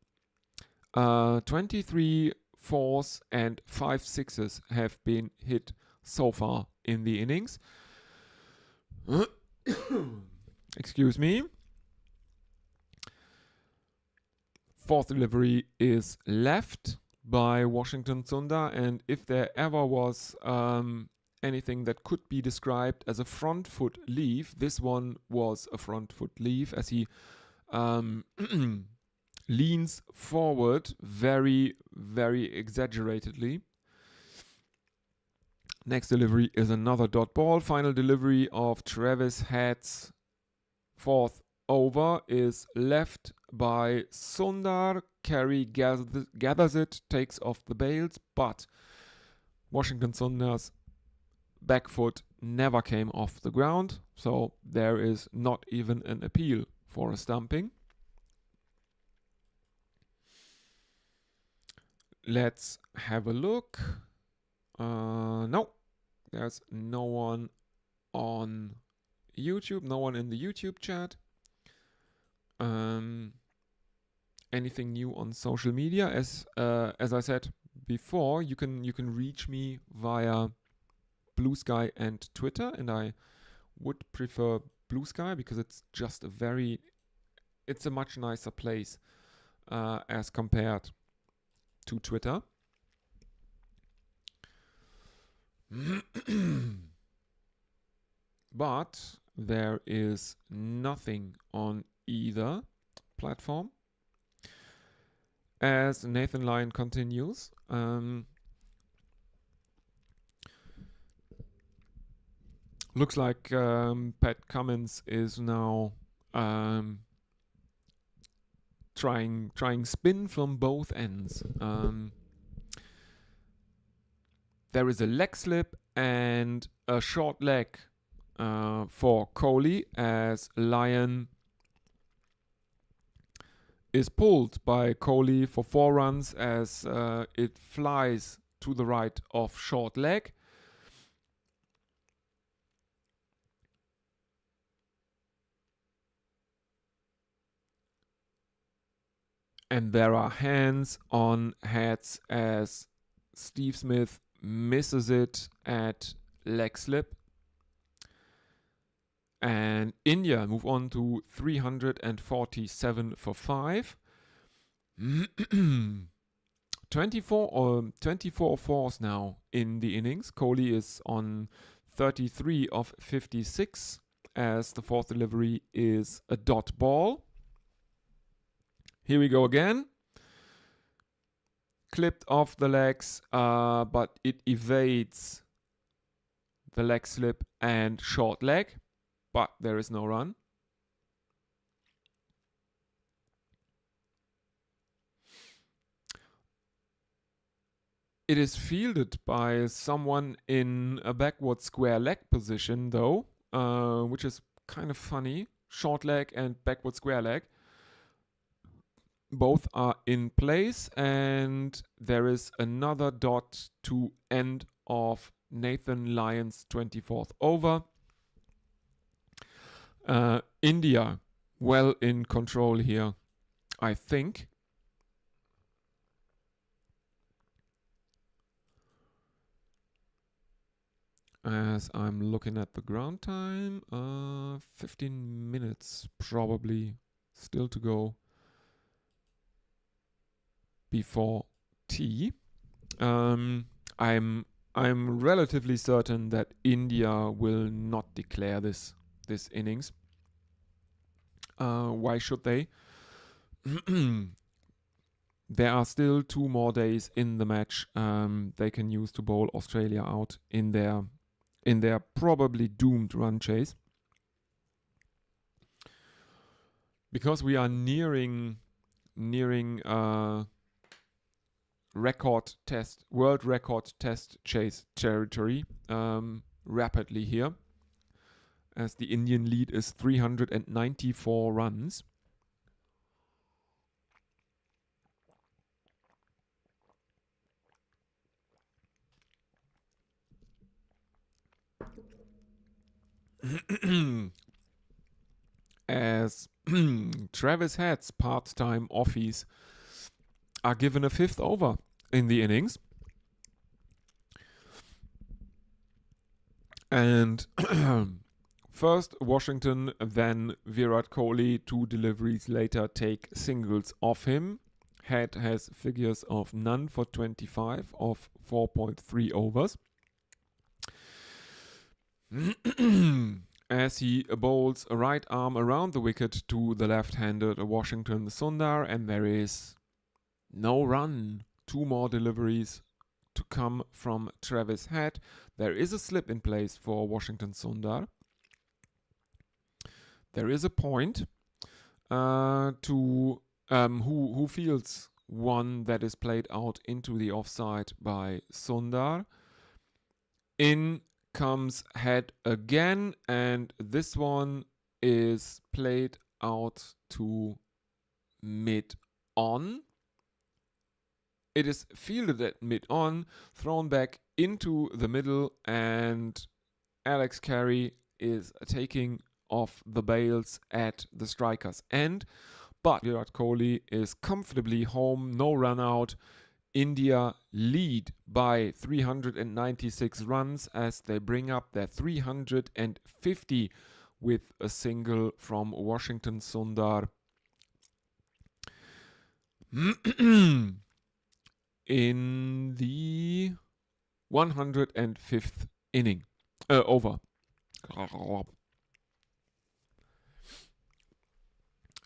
23 fours and 5 sixes have been hit so far in the innings. Excuse me. Fourth delivery is left by Washington Sundar, and if there ever was anything that could be described as a front foot leave, this one was a front foot leave, as he leans forward very, very exaggeratedly. Next delivery is another dot ball. Final delivery of Travis Head's fourth over is left by Sundar. Carey gathers it, takes off the bails, but Washington Sundar's back foot never came off the ground, so there is not even an appeal for a stumping. Let's have a look. No, there's no one on YouTube, no one in the YouTube chat. Anything new on social media? As I said before, you can reach me via Blue Sky and Twitter, and I would prefer Blue Sky because it's just it's a much nicer place as compared to Twitter. But there is nothing on either platform. As Nathan Lyon continues, looks like Pat Cummins is now trying spin from both ends. There is a leg slip and a short leg for Kohli, as Lyon is pulled by Kohli for 4 runs as it flies to the right of short leg. And there are hands on heads as Steve Smith misses it at leg slip. And India move on to 347 for 5. 24 fours now in the innings. Kohli is on 33 of 56 as the fourth delivery is a dot ball. Here we go again. Clipped off the legs, but it evades the leg slip and short leg, but there is no run. It is fielded by someone in a backward square leg position though, which is kind of funny. Short leg and backward square leg. Both are in place, and there is another dot to end of Nathan Lyon's 24th over. India well in control here, I think. As I'm looking at the ground time, 15 minutes probably still to go before tea. I'm relatively certain that India will not declare this innings. Why should they? There are still 2 more days in the match they can use to bowl Australia out in their probably doomed run chase. Because we are nearing world record test chase territory rapidly here, as the Indian lead is 394 runs. As Travis Head's part-time offies are given a 5th over in the innings. And first Washington, then Virat Kohli, 2 deliveries later take singles off him. Head has figures of none for 25 of 4.3 overs. As he bowls a right arm around the wicket to the left-handed Washington Sundar, and there is no run. 2 more deliveries to come from Travis Head. There is a slip in place for Washington Sundar. There is a point who fields one that is played out into the offside by Sundar. In comes Head again, and this one is played out to mid-on. It is fielded at mid-on, thrown back into the middle, and Alex Carey is taking off the bails at the striker's end. But Virat Kohli is comfortably home, no run out. India lead by 396 runs as they bring up their 350 with a single from Washington Sundar. In the 105th inning. Over.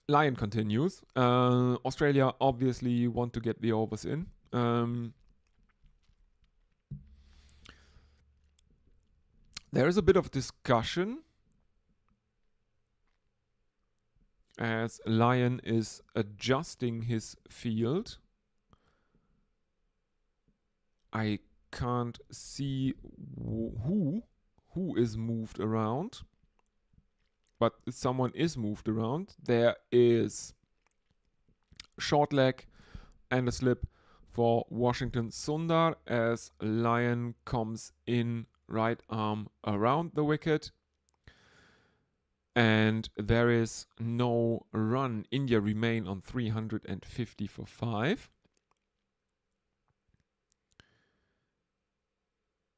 Lyon continues. Australia obviously want to get the overs in. There is a bit of discussion as Lyon is adjusting his field. I can't see who is moved around, but someone is moved around. There is short leg and a slip for Washington Sundar as Lyon comes in right arm around the wicket. And there is no run. India remain on 350 for 5.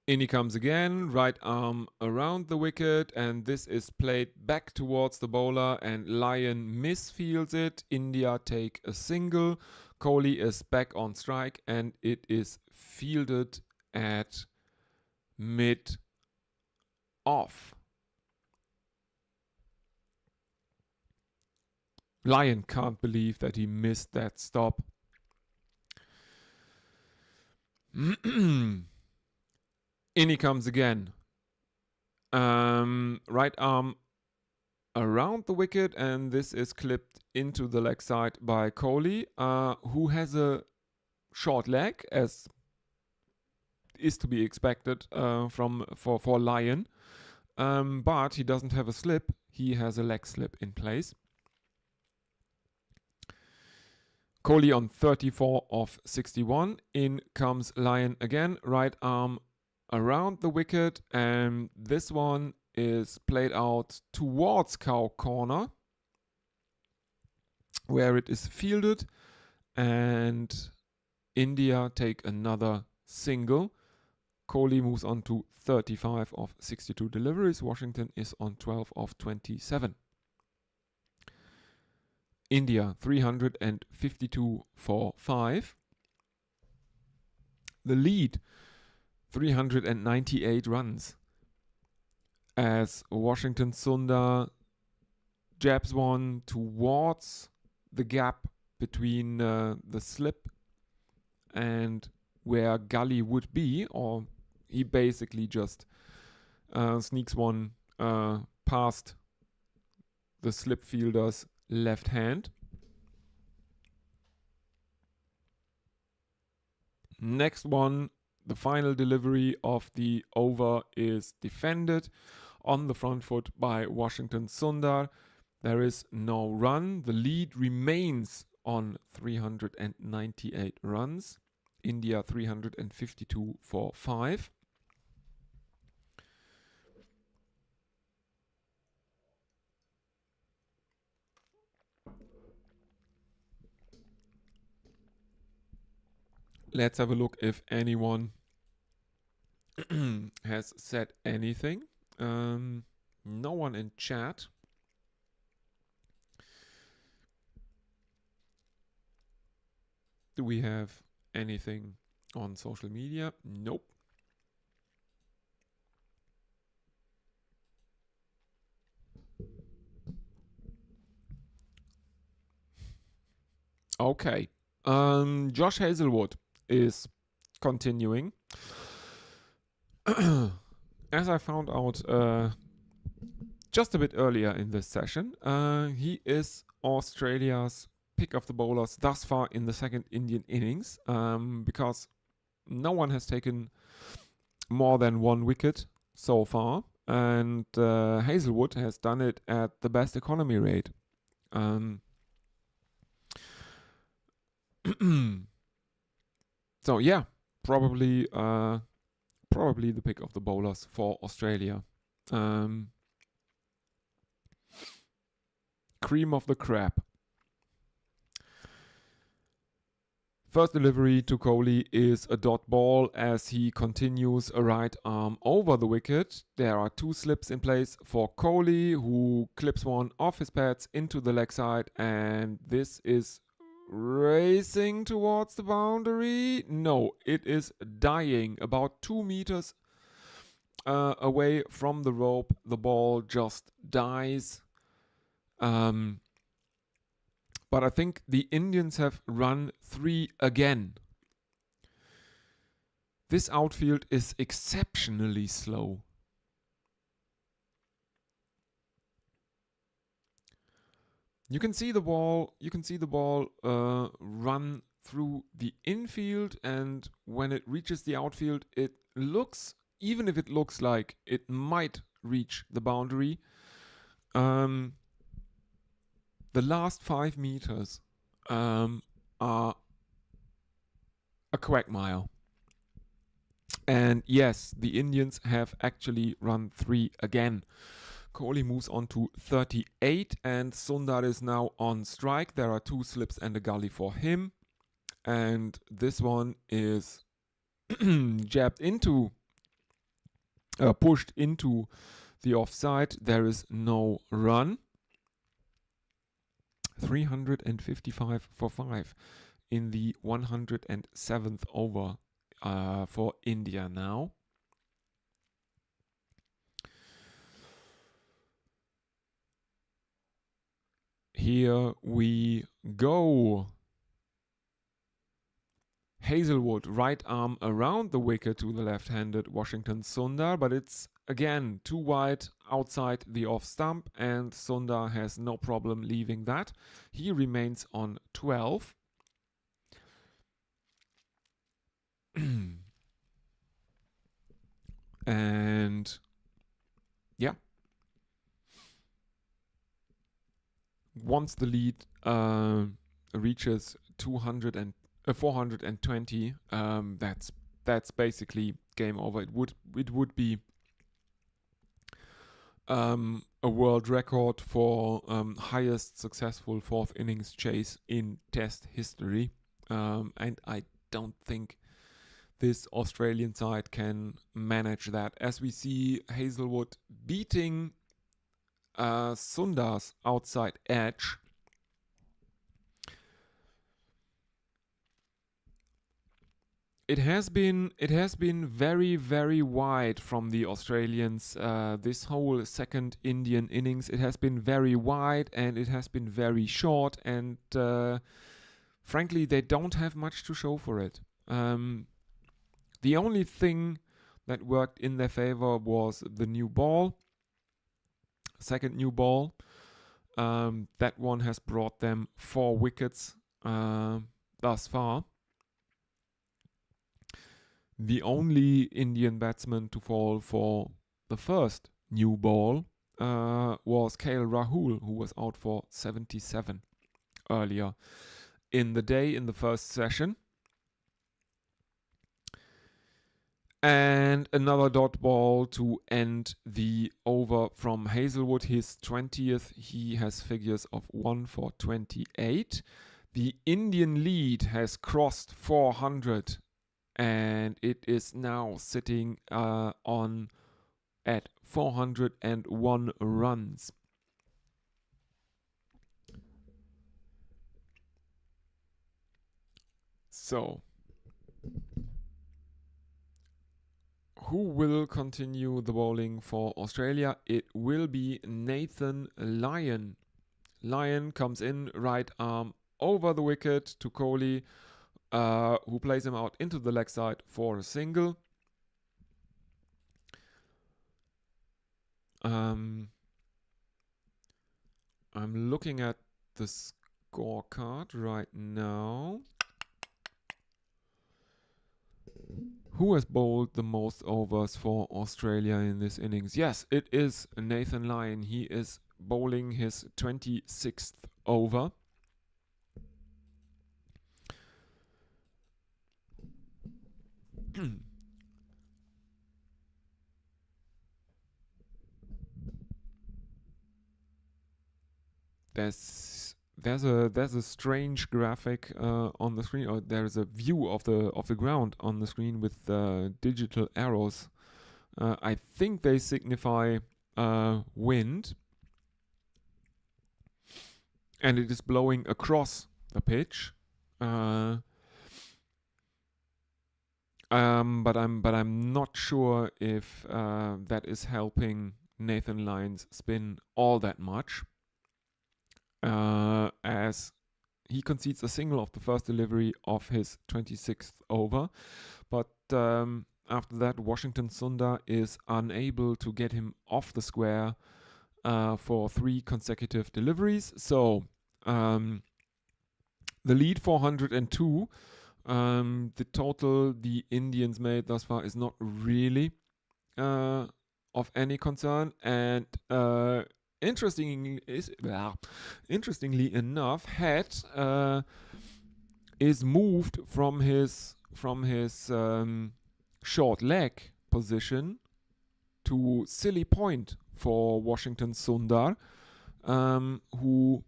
In he comes again, right arm around the wicket, and this is played back towards the bowler, and Lyon misfields it. India take a single. Kohli is back on strike, and it is fielded at mid-off. Lyon can't believe that he missed that stop. In he comes again. Right arm around the wicket, and this is clipped into the leg side by Kohli, who has a short leg, as is to be expected for Lyon. But he doesn't have a slip. He has a leg slip in place. Kohli on 34 of 61. In comes Lyon again. Right arm around the wicket. And this one is played out towards cow corner, where it is fielded. And India take another single. Kohli moves on to 35 of 62 deliveries. Washington is on 12 of 27. India 352 for 5. The lead 398 runs as Washington Sundar jabs one towards the gap between the slip and where gully would be, or he basically just sneaks one past the slip fielder's left hand. Next one, the final delivery of the over is defended on the front foot by Washington Sundar. There is no run. The lead remains on 398 runs. India 352 for 5. Let's have a look if anyone has said anything. No one in chat. Do we have anything on social media? Nope. Okay. Josh Hazelwood is continuing. As I found out just a bit earlier in this session, he is Australia's pick of the bowlers thus far in the second Indian innings, because no one has taken more than one wicket so far, and Hazelwood has done it at the best economy rate. So yeah, probably the pick of the bowlers for Australia. Cream of the crop. First delivery to Kohli is a dot ball as he continues a right arm over the wicket. There are two slips in place for Kohli, who clips one off his pads into the leg side, and this is racing towards the boundary. No, it is dying about 2 meters away from the rope. The ball just dies. But I think the Indians have run 3 again. This outfield is exceptionally slow. You can see the ball run through the infield, and when it reaches the outfield, it looks, even if it looks like it might reach the boundary, the last 5 meters are a quagmire. And yes, the Indians have actually run 3 again. Kohli moves on to 38 and Sundar is now on strike. There are 2 slips and a gully for him. And this one is jabbed into, pushed into the offside. There is no run. 355 for 5 in the 107th over for India now. here we go. Hazelwood, right arm around the wicket to the left-handed Washington Sundar, but it's again too wide outside the off stump, and Sundar has no problem leaving that. He remains on 12. And yeah, once the lead reaches 420, that's basically game over. It would be a world record for highest successful fourth innings chase in Test history, and I don't think this Australian side can manage that, as we see Hazelwood beating Sundar's outside edge. It has been very, very wide from the Australians. This whole second Indian innings, it has been very wide and it has been very short, and frankly, they don't have much to show for it. The only thing that worked in their favor was the new ball, second new ball. That one has brought them 4 wickets thus far. The only Indian batsman to fall for the first new ball was KL Rahul, who was out for 77 earlier in the day in the first session. And another dot ball to end the over from Hazelwood, his 20th. He has figures of 1 for 28. The Indian lead has crossed 400, and it is now sitting on at 401 runs. So, who will continue the bowling for Australia? It will be Nathan Lyon. Lyon comes in, right arm over the wicket to Kohli, who plays him out into the leg side for a single. I'm looking at the scorecard right now. Who has bowled the most overs for Australia in this innings? Yes, it is Nathan Lyon. He is bowling his 26th over. There's a strange graphic on the screen, or there's a view of the ground on the screen with digital arrows. I think they signify wind, and it is blowing across the pitch. But I'm not sure if that is helping Nathan Lyon's spin all that much. As he concedes a single of the first delivery of his 26th over. But after that, Washington Sundar is unable to get him off the square for 3 consecutive deliveries. So the lead 402. The total the Indians made thus far is not really of any concern, and interestingly enough, Head is moved from his short leg position to silly point for Washington Sundar, who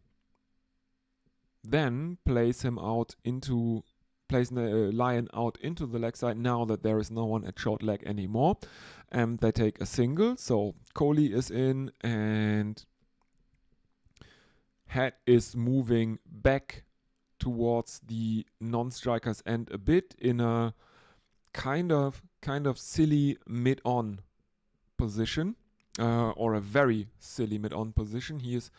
then plays Lyon out into the leg side now that there is no one at short leg anymore. And they take a single, so Kohli is in, and Head is moving back towards the non-strikers end a bit in a kind of silly mid-on position, or a very silly mid-on position. He is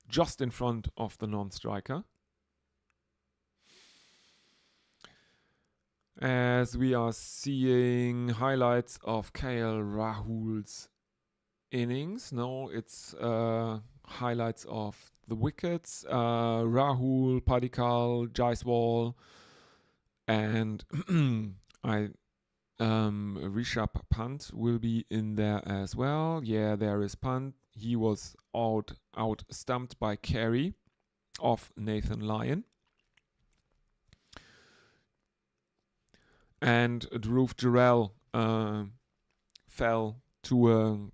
just in front of the non-striker. As we are seeing highlights of KL Rahul's innings. No, it's highlights of the wickets. Rahul, Padikal, Jaiswal, and Rishabh Pant will be in there as well. Yeah, there is Pant. He was out stumped by Carey of Nathan Lyon. And Dhruv Jarrell fell to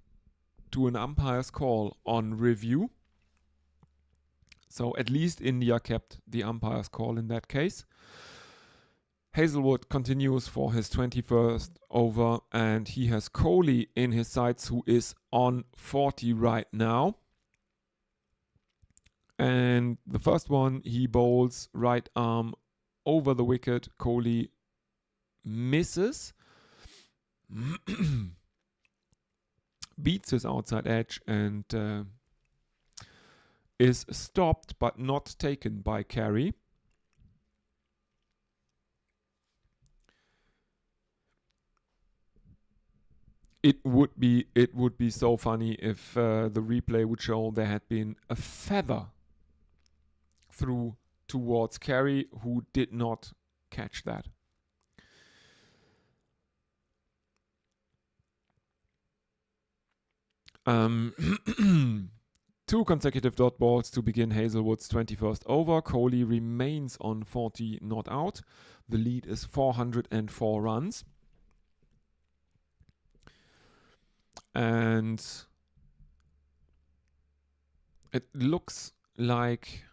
an umpire's call on review. So at least India kept the umpire's call in that case. Hazelwood continues for his 21st over, and he has Kohli in his sights, who is on 40 right now. And the first one, he bowls right arm over the wicket. Kohli misses, beats his outside edge, and is stopped but not taken by Carey. It would be so funny if the replay would show there had been a feather through towards Carey, who did not catch that. Two consecutive dot balls to begin Hazelwood's 21st over. Kohli remains on 40 not out. The lead is 404 runs. And it looks like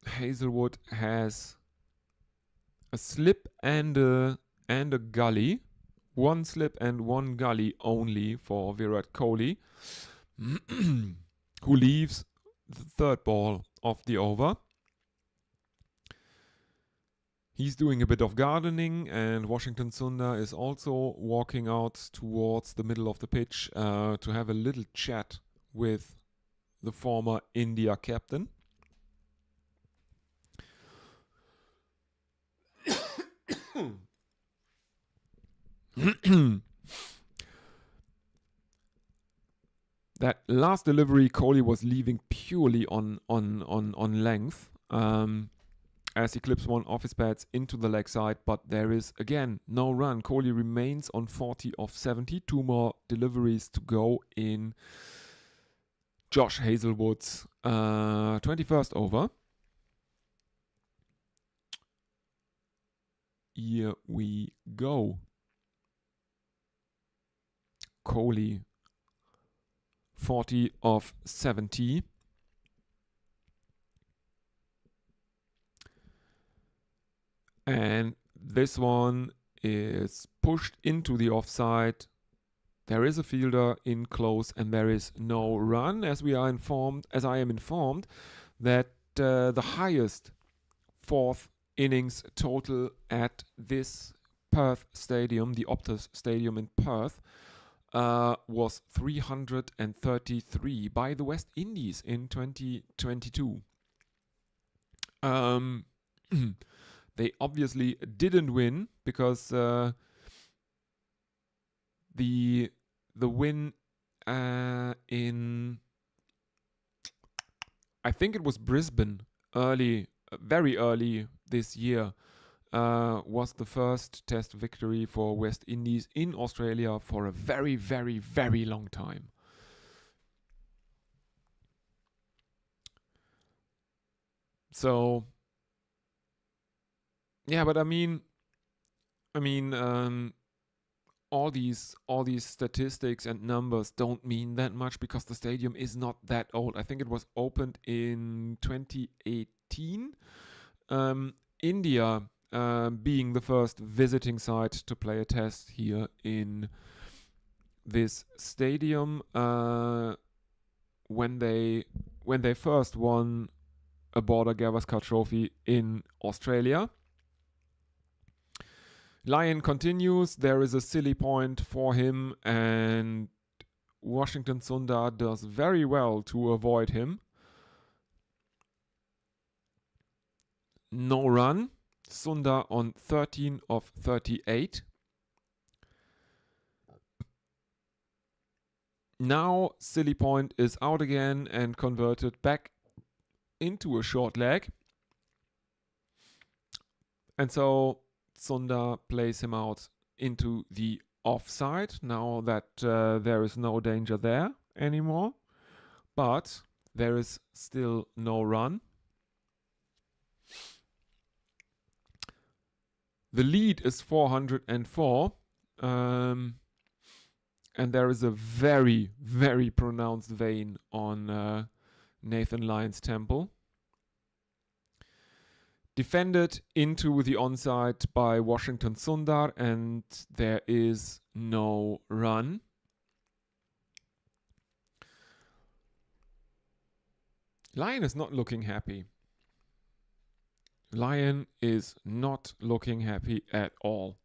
Hazelwood has a slip and a gully. One slip and one gully only for Virat Kohli, who leaves the third ball of the over. He's doing a bit of gardening, and Washington Sundar is also walking out towards the middle of the pitch to have a little chat with the former India captain. That last delivery, Kohli was leaving purely on length, as he clips one off his pads into the leg side, but there is again no run. Kohli remains on 40 of 70. Two more deliveries to go in Josh Hazelwood's 21st over. Here we go. Kohli 40 of 70. And this one is pushed into the offside. There is a fielder in close, and there is no run, as I am informed that the highest fourth innings total at this Perth stadium, the Optus stadium in Perth, was 333 by the West Indies in 2022. They obviously didn't win because the win in, I think it was Brisbane, very early this year, was the first test victory for West Indies in Australia for a very, very, very long time. So, yeah, but I mean, all these statistics and numbers don't mean that much because the stadium is not that old. I think it was opened in 2018. India being the first visiting side to play a test here in this stadium when they first won a Border Gavaskar Trophy in Australia. Lion continues. There is a silly point for him, and Washington Sundar does very well to avoid him. No run. Sundar on 13 of 38. Now silly point is out again and converted back into a short leg. And so Sundar plays him out into the offside now that there is no danger there anymore. But there is still no run. The lead is 404. And there is a very, very pronounced vein on Nathan Lyon's temple. Defended into the onside by Washington Sundar, and there is no run. Lion is not looking happy. Lion is not looking happy at all.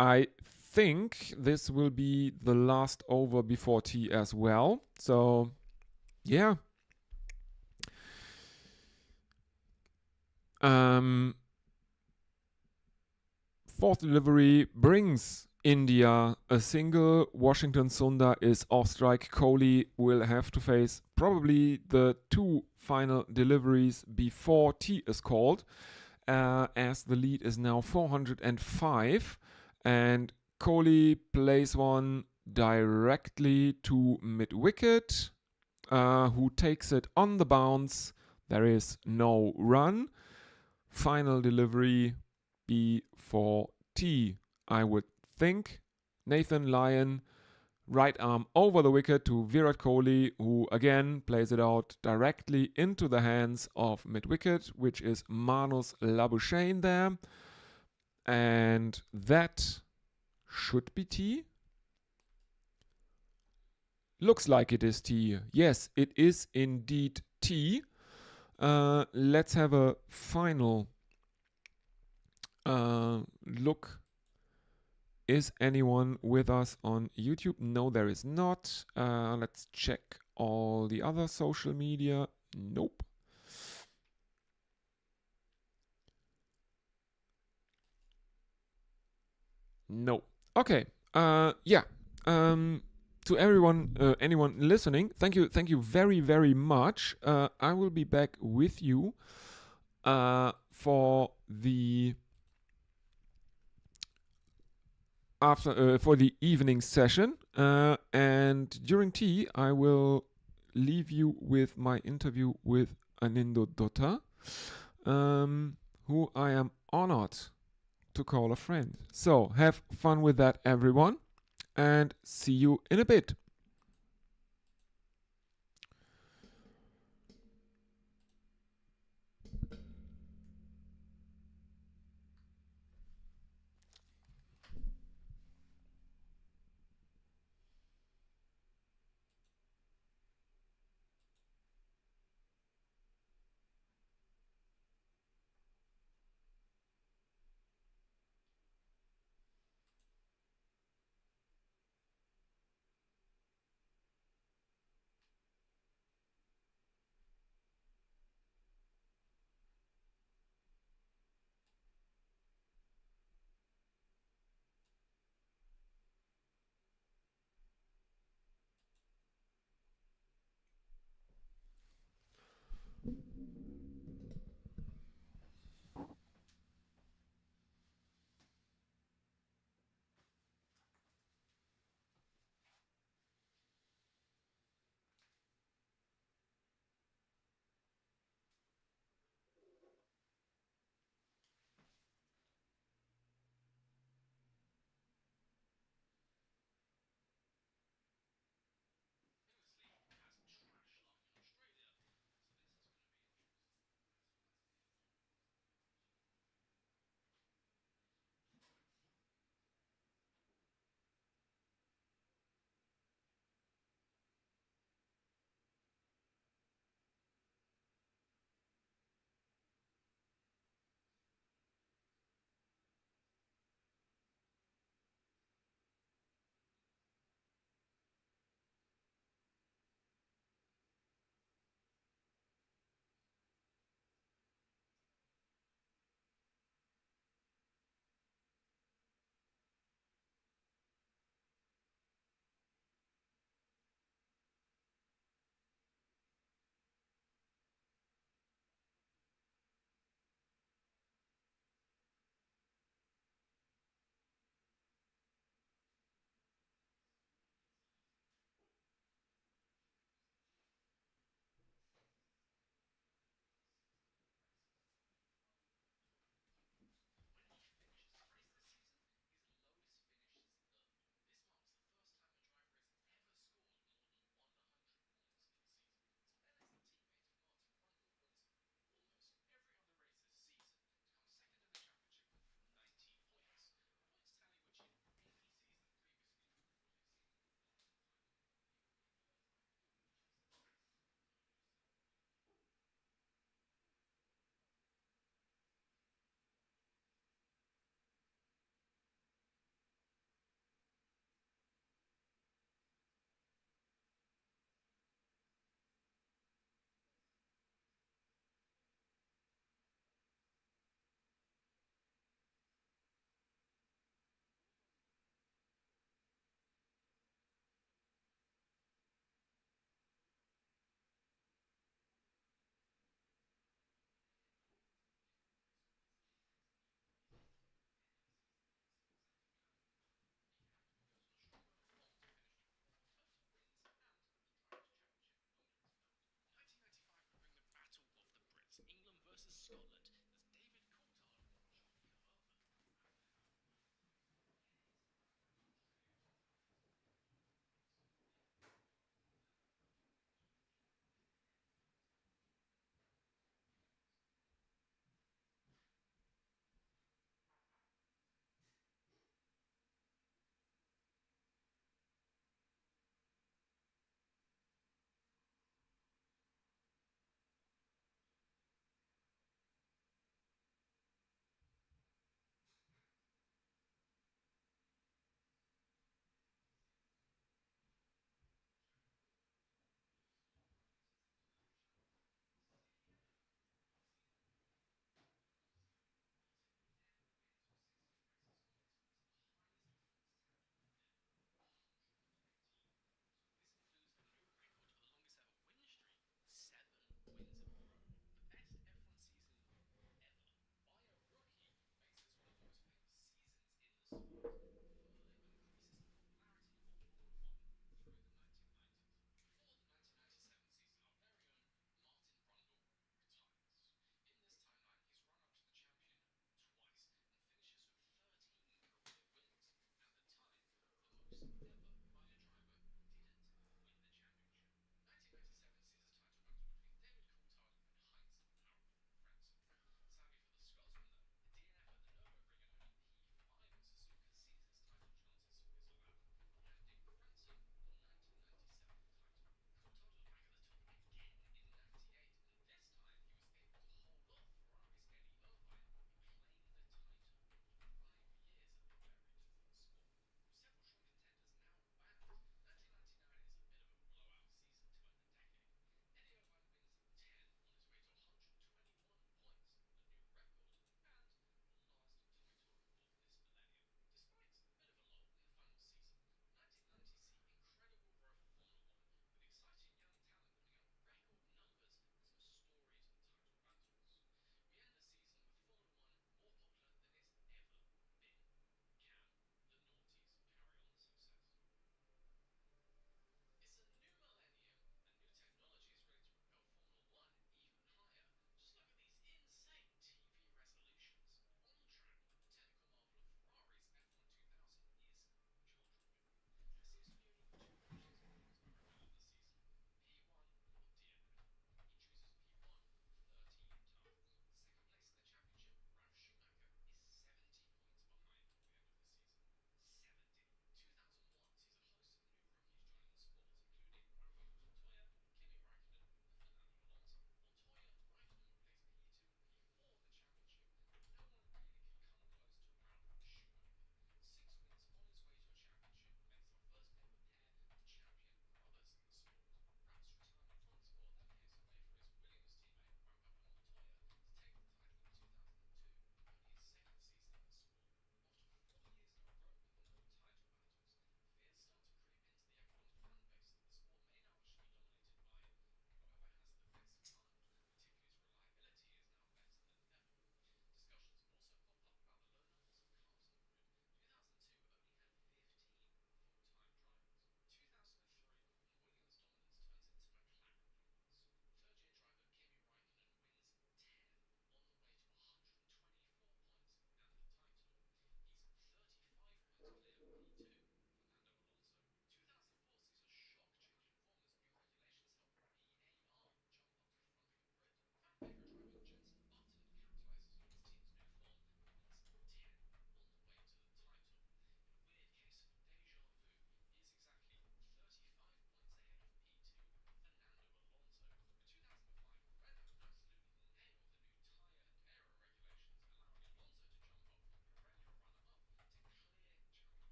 I think this will be the last over before tea as well. So, yeah. Fourth delivery brings India a single. Washington Sundar is off strike. Kohli will have to face probably the two final deliveries before tea is called, as the lead is now 405. And Kohli plays one directly to mid-wicket, who takes it on the bounce. There is no run. Final delivery before tea, I would think. Nathan Lyon, right arm over the wicket to Virat Kohli, who again plays it out directly into the hands of mid-wicket, which is Manus Labuschagne there. And that should be tea. Looks like it is tea. Yes, it is indeed tea. Let's have a final look. Is anyone with us on YouTube? No, there is not. Let's check all the other social media. Nope. No. Okay. Yeah. To everyone, anyone listening, thank you very, very much. I will be back with you for the for the evening session, and during tea, I will leave you with my interview with Anindo Dutta, who I am honored to call a friend. So have fun with that, everyone, and see you in a bit.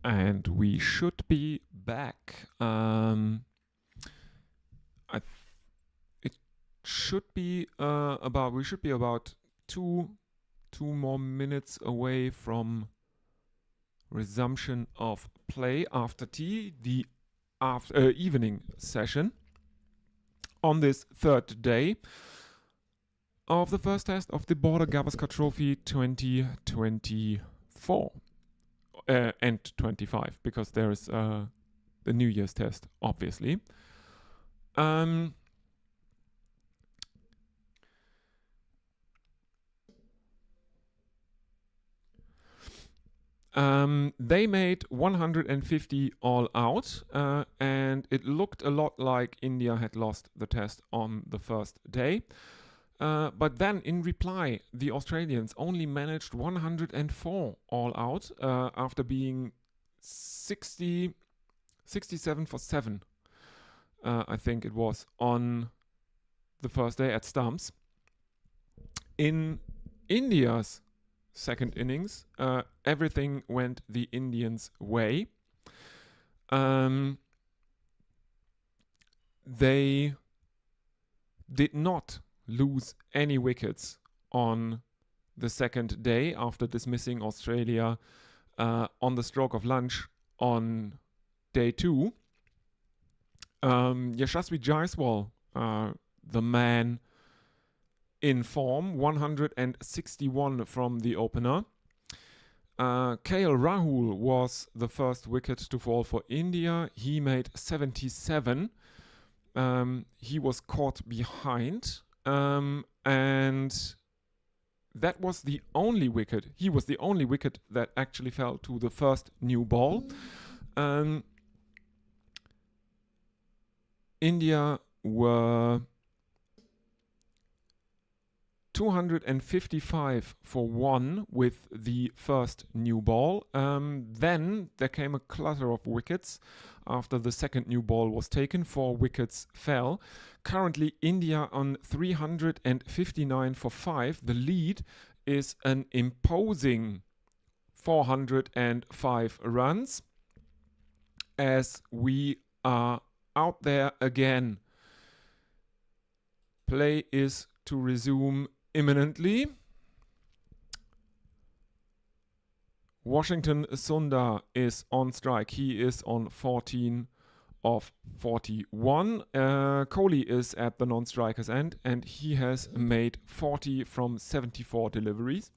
And we should be back. It should be we should be about two more minutes away from resumption of play after tea, the evening session on this third day of the first test of the Border Gavaskar Trophy 2024 and 25, because there is the New Year's test, obviously. They made 150 all out, and it looked a lot like India had lost the test on the first day. But then, in reply, the Australians only managed 104 all out after being 67 for 7, I think it was, on the first day at stumps. In India's second innings, everything went the Indians' way. They did not lose any wickets on the second day after dismissing Australia on the stroke of lunch on day 2. Yashasvi Jaiswal, the man in form, 161 from the opener. KL Rahul was the first wicket to fall for India. He made 77. He was caught behind, and that was the only wicket. He was the only wicket that actually fell to the first new ball. India were 255 for 1 with the first new ball. Then there came a clutter of wickets after the second new ball was taken. 4 wickets fell. Currently, India on 359 for 5. The lead is an imposing 405 runs, as we are out there again. Play is to resume imminently. Washington Sundar is on strike. He is on 14 of 41. Kohli is at the non-striker's end, and he has made 40 from 74 deliveries.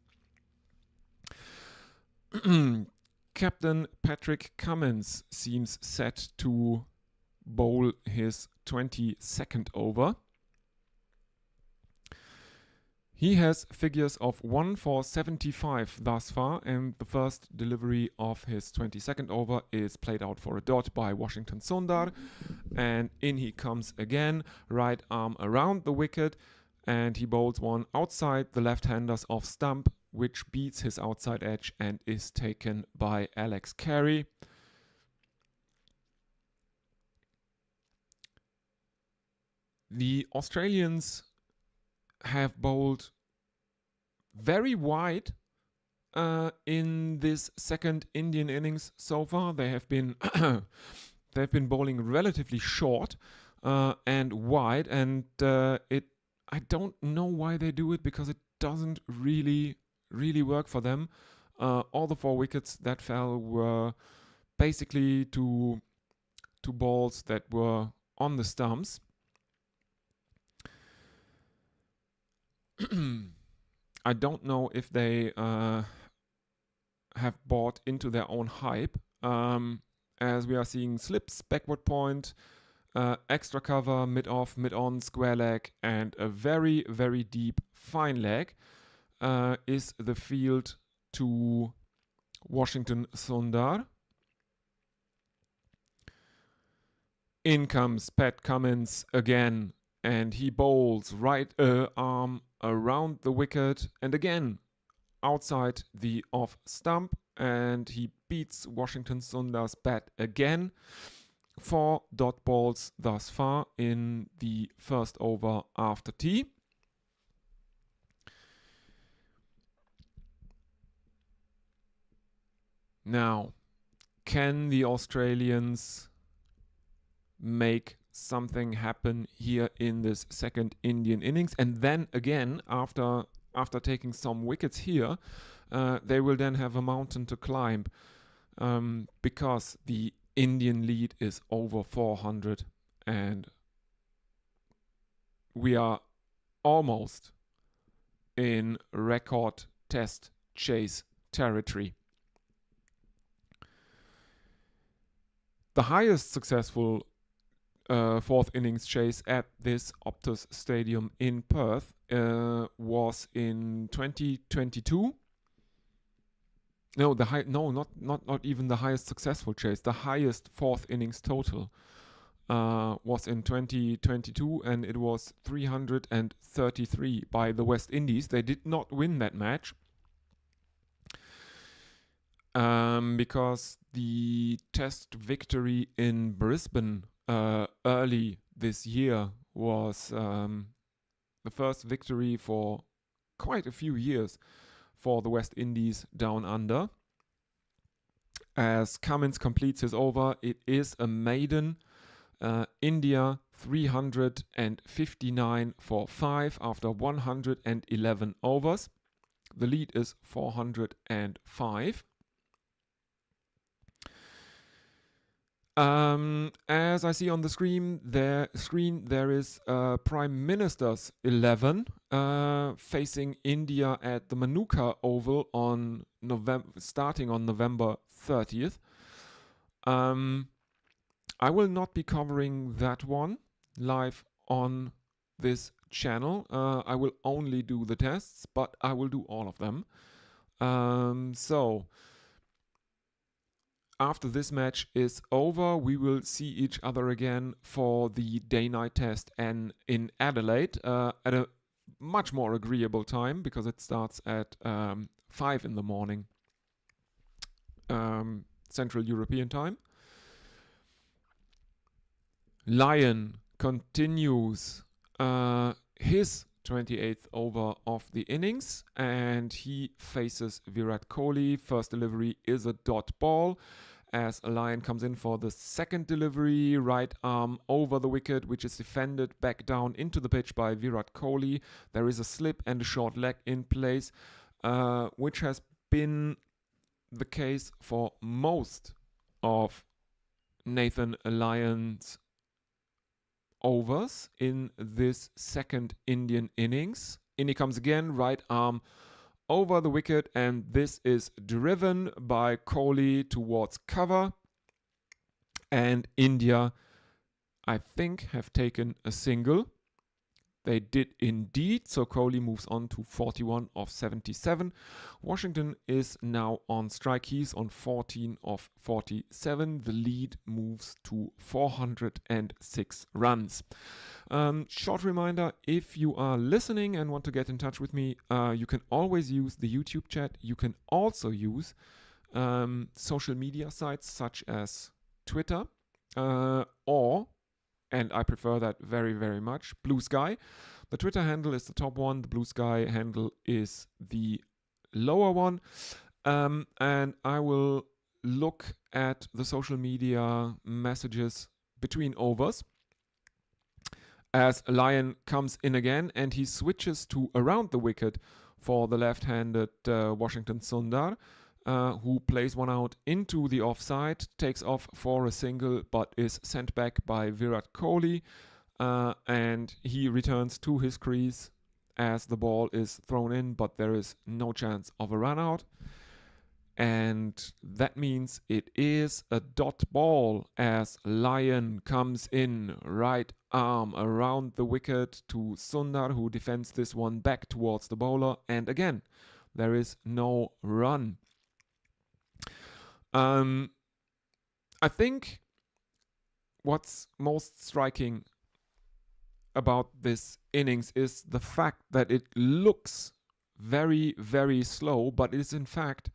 Captain Patrick Cummins seems set to bowl his 22nd over. He has figures of 1 for 75 thus far, and the first delivery of his 22nd over is played out for a dot by Washington Sundar, and in he comes again, right arm around the wicket, and he bowls one outside the left-handers off stump, which beats his outside edge and is taken by Alex Carey. The Australians have bowled very wide in this second Indian innings so far. They have been they've been bowling relatively short and wide, and I don't know why they do it, because it doesn't really work for them. All the 4 wickets that fell were basically to balls that were on the stumps. I don't know if they have bought into their own hype, as we are seeing slips, backward point, extra cover, mid-off, mid-on, square leg, and a very, very deep fine leg is the field to Washington Sundar. In comes Pat Cummins again, and he bowls right arm around the wicket, and again outside the off stump, and he beats Washington Sundar's bat again. 4 dot balls thus far in the first over after tea. Now, can the Australians make something happen here in this second Indian innings? And then again, after taking some wickets here, they will then have a mountain to climb, because the Indian lead is over 400 and we are almost in record test chase territory. The highest successful fourth innings chase at this Optus Stadium in Perth was in 2022. No, not even the highest successful chase. The highest fourth innings total was in 2022, and it was 333 by the West Indies. They did not win that match because the test victory in Brisbane early this year was the first victory for quite a few years for the West Indies down under. As Cummins completes his over, it is a maiden. India 359 for 5 after 111 overs. The lead is 405. As I see on the screen, there is Prime Minister's 11 facing India at the Manuka Oval on starting on November 30th. I will not be covering that one live on this channel. I will only do the tests, but I will do all of them. So after this match is over, we will see each other again for the day-night test and in Adelaide at a much more agreeable time because it starts at 5 in the morning Central European time. Lyon continues his 28th over of the innings and he faces Virat Kohli. First delivery is a dot ball as Lyon comes in for the second delivery, right arm over the wicket, which is defended back down into the pitch by Virat Kohli. There is a slip and a short leg in place, which has been the case for most of Nathan Lyon's overs in this second Indian innings. In he comes again, right arm over the wicket, and this is driven by Kohli towards cover. And India, I think, have taken a single. They did indeed, so Kohli moves on to 41 of 77. Washington is now on strike. He's on 14 of 47. The lead moves to 406 runs. Short reminder, if you are listening and want to get in touch with me, you can always use the YouTube chat. You can also use social media sites such as Twitter or, and I prefer that very, very much, Blue Sky. The Twitter handle is the top one. The Blue Sky handle is the lower one. And I will look at the social media messages between overs as Lyon comes in again and he switches to around the wicket for the left-handed Washington Sundar, who plays one out into the offside, takes off for a single but is sent back by Virat Kohli, and he returns to his crease as the ball is thrown in, but there is no chance of a run out. And that means it is a dot ball as Lyon comes in, right arm around the wicket to Sundar, who defends this one back towards the bowler. And again, there is no run. I think what's most striking about this innings is the fact that it looks very, very slow, but it is in fact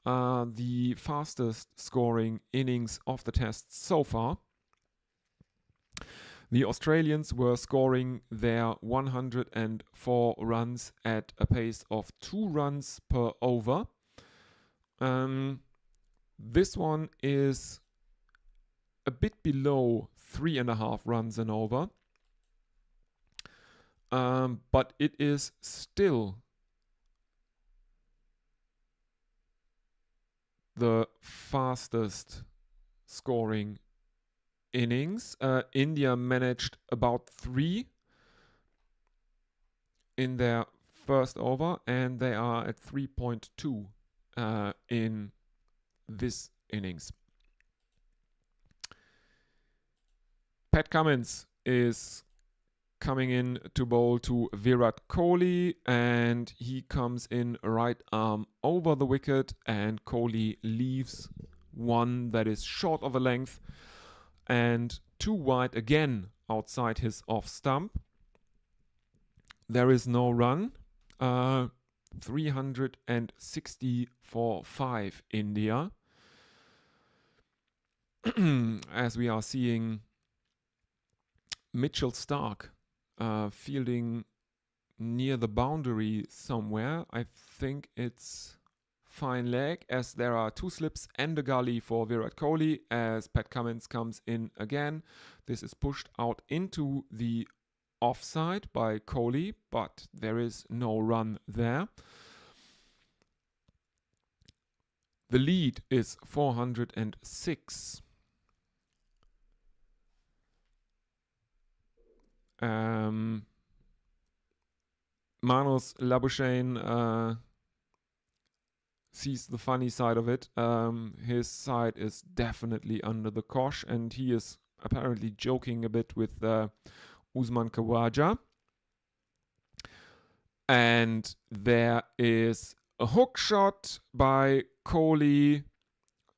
the fastest scoring innings of the test so far. The Australians were scoring their 104 runs at a pace of 2 runs per over. This one is a bit below 3.5 runs and over. But it is still the fastest scoring innings. India managed about 3 in their first over, and they are at 3.2 in this innings. Pat Cummins is coming in to bowl to Virat Kohli, and he comes in right arm over the wicket, and Kohli leaves one that is short of a length and too wide again outside his off stump. There is no run. 360 for 5 India. As we are seeing Mitchell Stark fielding near the boundary somewhere. I think it's fine leg, as there are 2 slips and a gully for Virat Kohli as Pat Cummins comes in again. This is pushed out into the offside by Kohli, but there is no run there. The lead is 406. Manos Labuschagne sees the funny side of it. His side is definitely under the cosh, and he is apparently joking a bit with Usman Khawaja. And there is a hook shot by Kohli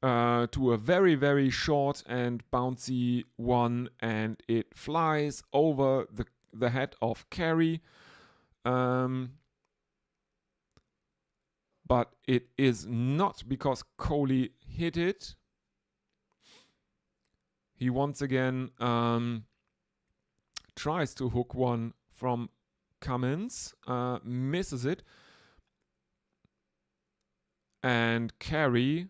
to a very, very short and bouncy one, and it flies over the head of Carey. But it is not because Kohli hit it. He once again tries to hook one from Cummins, misses it, and Carey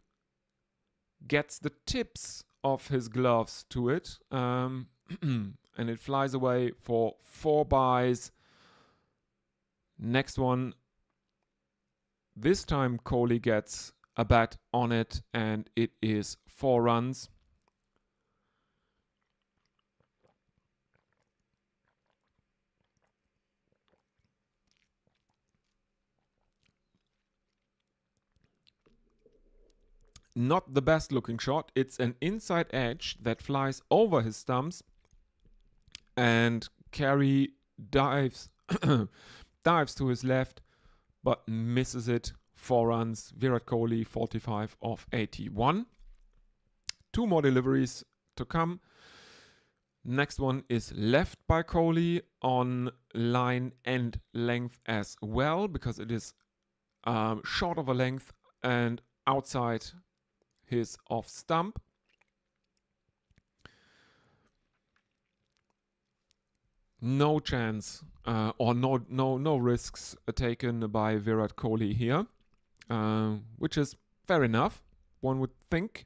gets the tips of his gloves to it, and it flies away for 4 byes. Next one, this time Kohli gets a bat on it, and it is 4 runs. Not the best looking shot. It's an inside edge that flies over his stumps, and Carey dives dives to his left, but misses it. 4 runs. Virat Kohli 45 of 81. 2 more deliveries to come. Next one is left by Kohli on line and length as well, because it is short of a length and outside his off stump. No chance or no risks taken by Virat Kohli here, which is fair enough, one would think.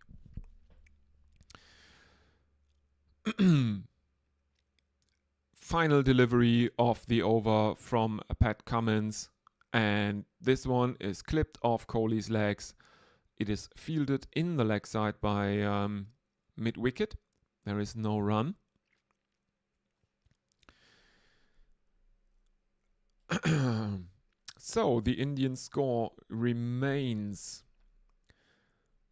Final delivery of the over from Pat Cummins, and this one is clipped off Kohli's legs. It is fielded in the leg side by mid-wicket. There is no run. So the Indian score remains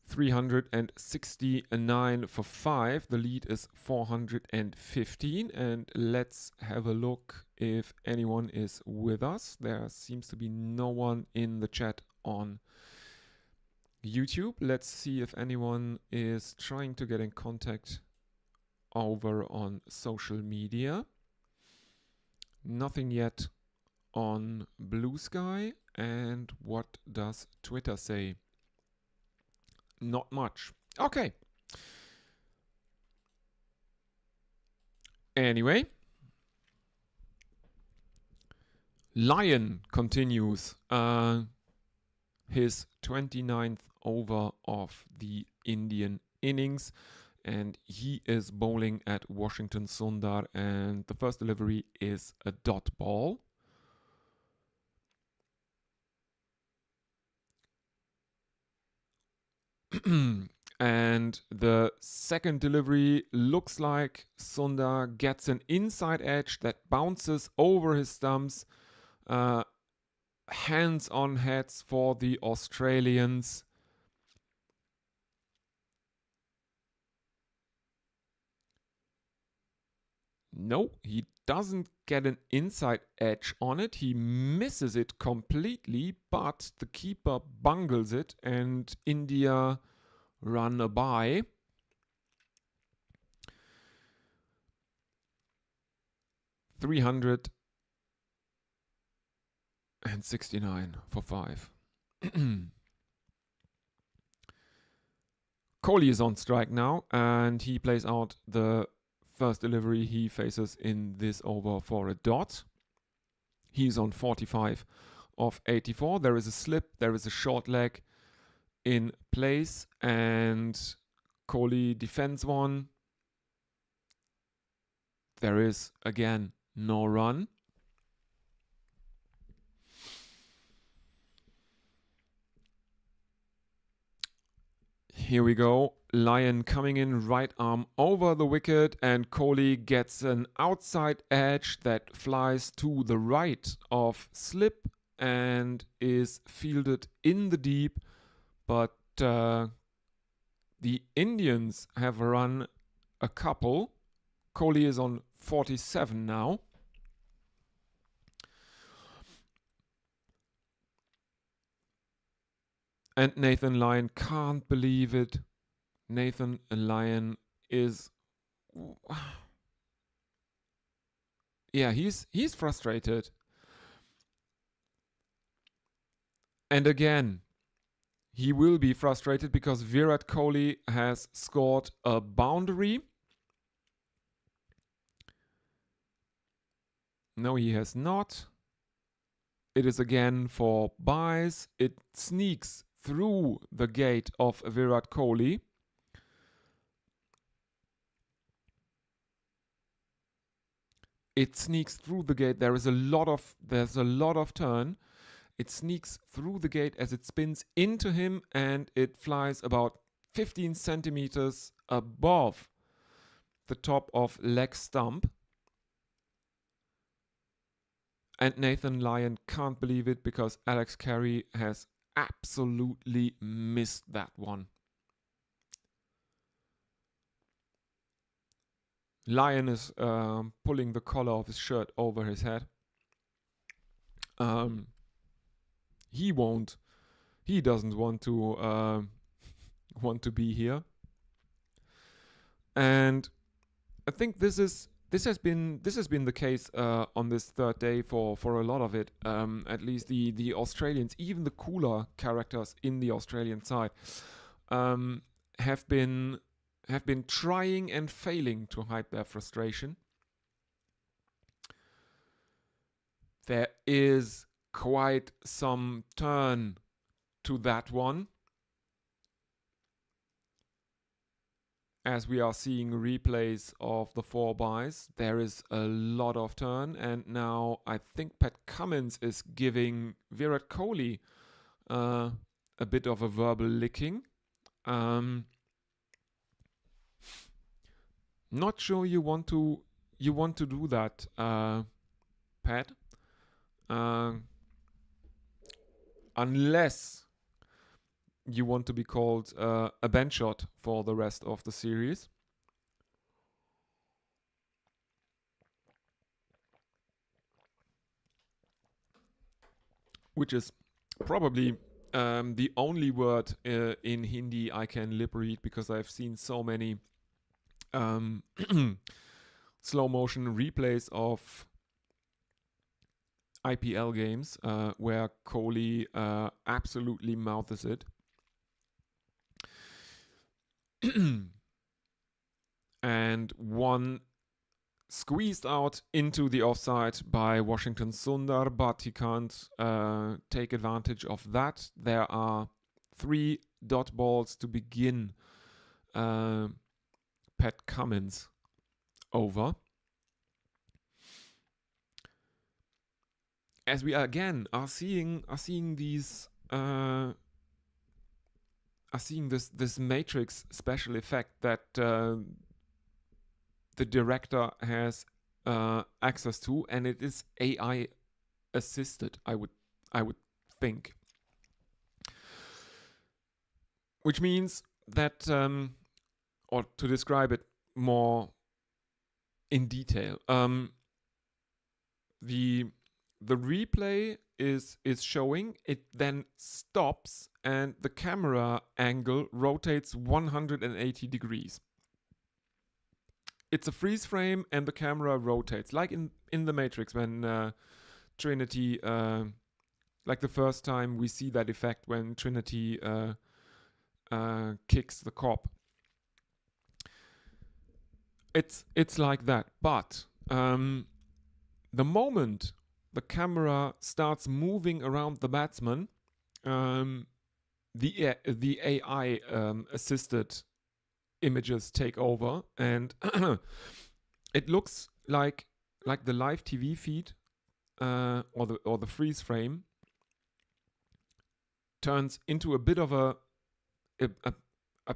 369 for 5. The lead is 415. And let's have a look if anyone is with us. There seems to be no one in the chat on YouTube. Let's see if anyone is trying to get in contact over on social media. Nothing yet on Blue Sky. And what does Twitter say? Not much. Okay. Anyway, Lion continues his 29th over of the Indian innings. And he is bowling at Washington Sundar, and the first delivery is a dot ball. And the second delivery looks like Sundar gets an inside edge that bounces over his stumps. Hands on heads for the Australians. No, he doesn't get an inside edge on it. He misses it completely, but the keeper bungles it and India run a bye. $369 for 5. Kohli is on strike now, and he plays out the first delivery he faces in this over for a dot. He's on 45 of 84. There is a slip, there is a short leg in place, and Kohli defends one. There is again no run. Here we go. Lyon coming in, right arm over the wicket, and Kohli gets an outside edge that flies to the right of slip and is fielded in the deep. But the Indians have run a couple. Kohli is on 47 now. And Nathan Lyon can't believe it. Nathan Lyon is... Yeah, he's frustrated. And again, he will be frustrated because Virat Kohli has scored a boundary. No, he has not. It is again for byes. It sneaks through the gate of Virat Kohli. It sneaks through the gate. There's a lot of turn. It sneaks through the gate as it spins into him, and it flies about 15 centimeters above the top of leg stump. And Nathan Lyon can't believe it because Alex Carey has absolutely missed that one. Lyon is pulling the collar of his shirt over his head. He doesn't want to be here. And I think this has been the case on this third day for a lot of it. At least the Australians, even the cooler characters in the Australian side, have been trying and failing to hide their frustration. There is quite some turn to that one, as we are seeing replays of the 4 byes. There is a lot of turn, and now I think Pat Cummins is giving Virat Kohli a bit of a verbal licking. Not sure you want to do that, Pat, unless you want to be called a bench shot for the rest of the series. Which is probably the only word in Hindi I can lip read, because I've seen so many slow motion replays of IPL games where Kohli absolutely mouths it. And one squeezed out into the offside by Washington Sundar, but he can't take advantage of that. There are 3 dot balls to begin Pat Cummins over. As we again are seeing these are seeing this matrix special effect that the director has access to, and it is AI assisted. I would think, which means that, or to describe it more in detail, the replay is showing, it then stops, and the camera angle rotates 180 degrees. It's a freeze frame, and the camera rotates, like in the Matrix when Trinity, like the first time we see that effect when Trinity kicks the cop. It's like that, but the moment the camera starts moving around the batsman, the AI assisted images take over, and it looks like the live TV feed or the freeze frame turns into a bit of a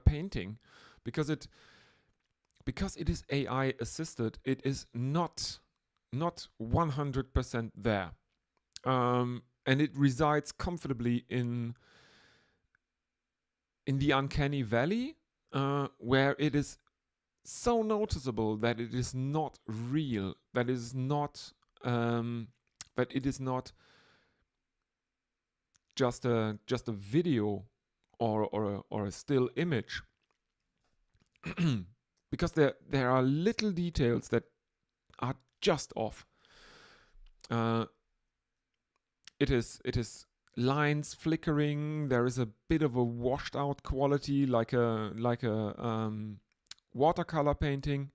painting, because it is AI assisted. It is not 100% there, and it resides comfortably in the uncanny valley, where it is so noticeable that it is not real, that it is not just a video or a still image, because there are little details that are just off. It is lines flickering. There is a bit of a washed out quality, like a watercolor painting.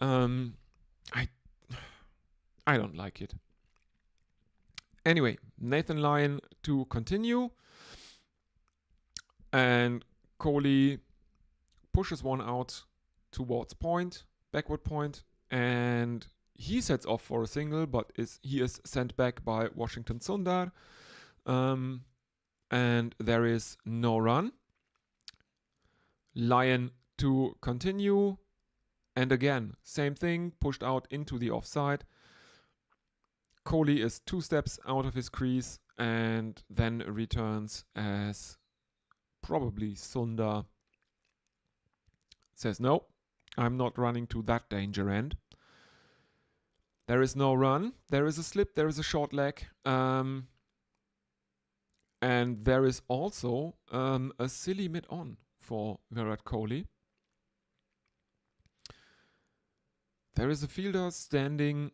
I don't like it. Anyway, Nathan Lyon to continue, and Kohli pushes one out towards point, backward point, and he sets off for a single, but he is sent back by Washington Sundar, and there is no run. Lyon to continue, and again, same thing, pushed out into the offside. Kohli is 2 steps out of his crease and then returns, as probably Sundar says, no, I'm not running to that danger end. There is no run. There is a slip. There is a short leg. And there is also a silly mid-on for Virat Kohli. There is a fielder standing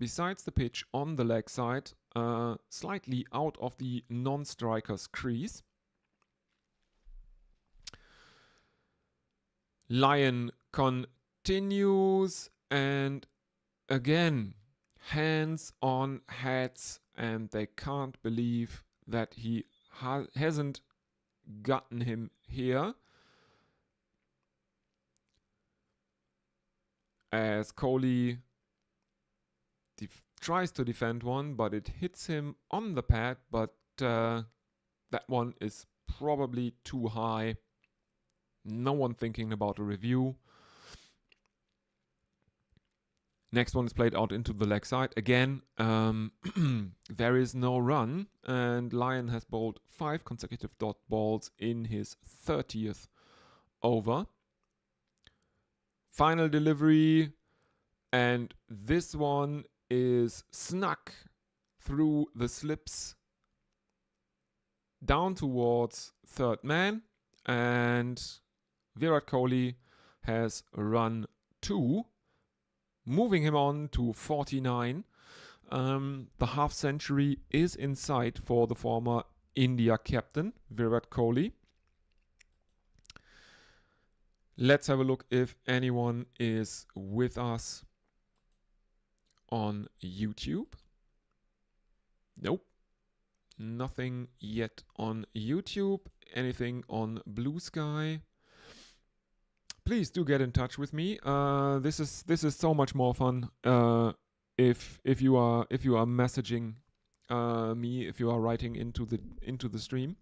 besides the pitch on the leg side, slightly out of the non-striker's crease. Lyon continues, and again, hands on heads, and they can't believe that he hasn't gotten him here. As Kohli tries to defend one, but it hits him on the pad, but that one is probably too high. No one thinking about a review. Next one is played out into the leg side. Again, there is no run, and Lyon has bowled 5 consecutive dot balls in his 30th over. Final delivery, and this one is snuck through the slips down towards third man, and Virat Kohli has run 2, moving him on to 49. The half century is in sight for the former India captain, Virat Kohli. Let's have a look if anyone is with us on YouTube. Nope. Nothing yet on YouTube. anything on Blue Sky, please do get in touch with me. This is so much more fun if you are messaging me, if you are writing into the stream.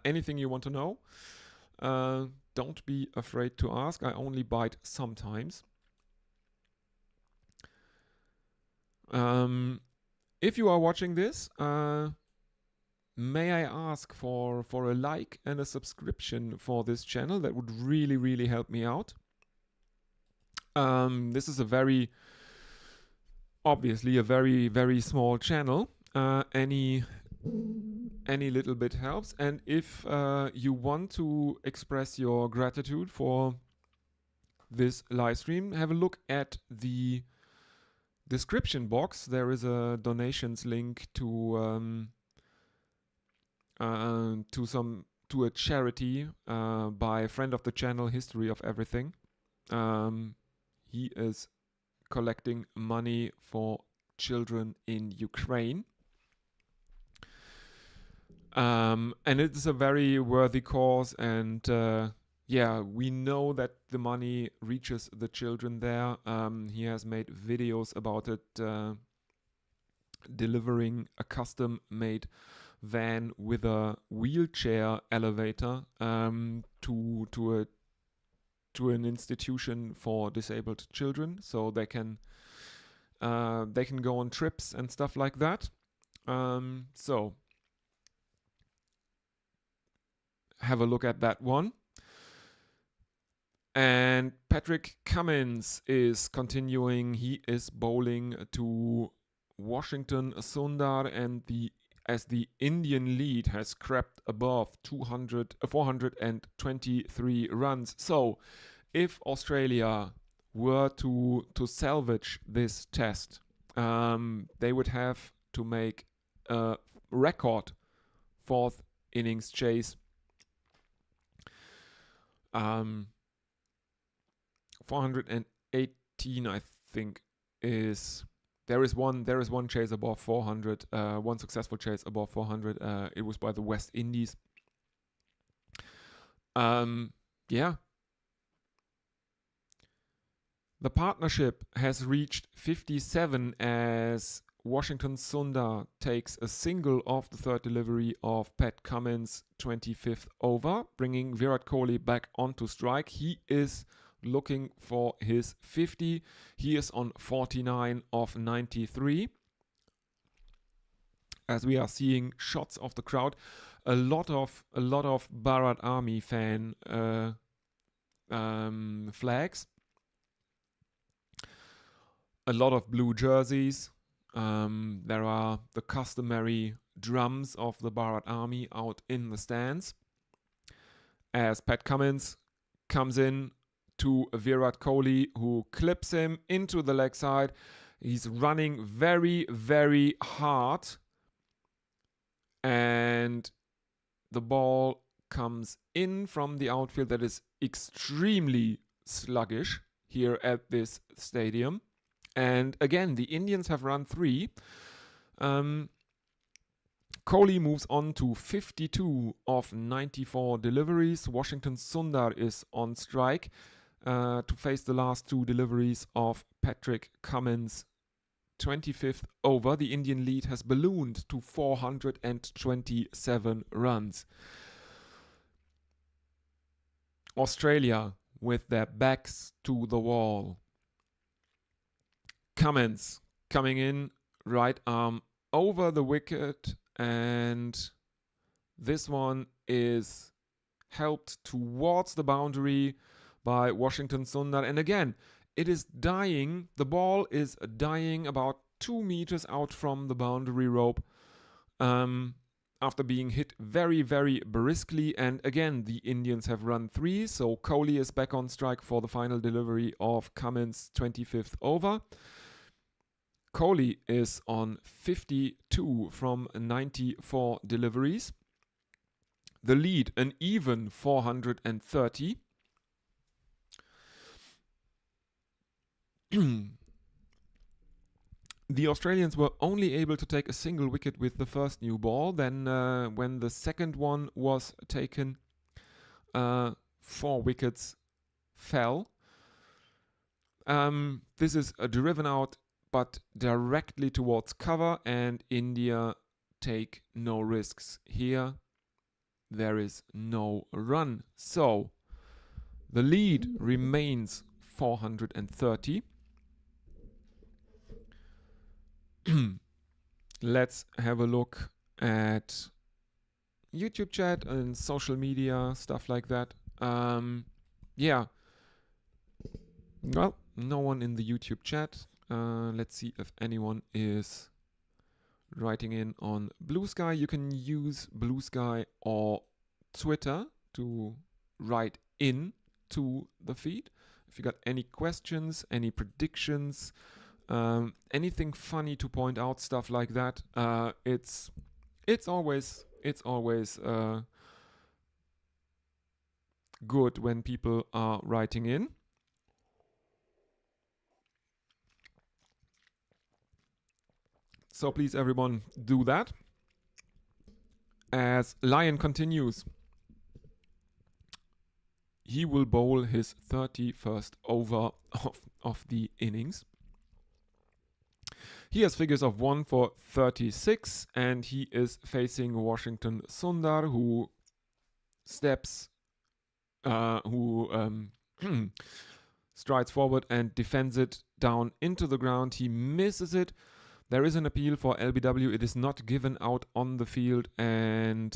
Anything you want to know, don't be afraid to ask. I only bite sometimes. If you are watching this, may I ask for a like and a subscription for this channel? That would really, really help me out. This is obviously a very, very small channel. Any little bit helps. And if you want to express your gratitude for this live stream, have a look at the description box. There is a donations link to a charity by a friend of the channel, History of Everything. He is collecting money for children in Ukraine. And it is a very worthy cause, and we know that the money reaches the children there. He has made videos about it, delivering a custom-made van with a wheelchair elevator to an institution for disabled children, so they can go on trips and stuff like that. So have a look at that one. And Patrick Cummins is continuing. He is bowling to Washington Sundar, and as the Indian lead has crept above 423 runs. So if Australia were to salvage this test, they would have to make a record fourth innings chase. 418, I think, is there is one chase above 400, one successful chase above 400. It was by the West Indies. The partnership has reached 57 as Washington Sundar takes a single off the third delivery of Pat Cummins' 25th over, bringing Virat Kohli back onto strike. He is looking for his 50. He is on 49 of 93. As we are seeing shots of the crowd, a lot of Bharat Army fan flags, a lot of blue jerseys. There are the customary drums of the Bharat Army out in the stands as Pat Cummins comes in to Virat Kohli, who clips him into the leg side. He's running very, very hard, and the ball comes in from the outfield that is extremely sluggish here at this stadium. And again, the Indians have run 3. Kohli moves on to 52 of 94 deliveries. Washington Sundar is on strike to face the last 2 deliveries of Patrick Cummins' 25th over. The Indian lead has ballooned to 427 runs. Australia with their backs to the wall. Cummins coming in, right arm over the wicket, and this one is helped towards the boundary by Washington Sundar. And again, it is dying. The ball is dying about 2 meters out from the boundary rope after being hit very, very briskly. And again, the Indians have run 3, so Kohli is back on strike for the final delivery of Cummins' 25th over. Kohli is on 52 from 94 deliveries. The lead, an even 430. The Australians were only able to take a single wicket with the first new ball. Then, when the second one was taken, 4 wickets fell. This is driven out, but directly towards cover, and India take no risks here. There is no run. So the lead remains 430. Let's have a look at YouTube chat and social media, stuff like that. Yeah. Well, no one in the YouTube chat. Let's see if anyone is writing in on Blue Sky. You can use Blue Sky or Twitter to write in to the feed. If you got any questions, any predictions, anything funny to point out, stuff like that, it's always good when people are writing in. So please, everyone, do that. As Lion continues, he will bowl his 31st over of the innings. He has figures of 1 for 36, and he is facing Washington Sundar, who strides forward and defends it down into the ground. He misses it. There is an appeal for LBW. It is not given out on the field, and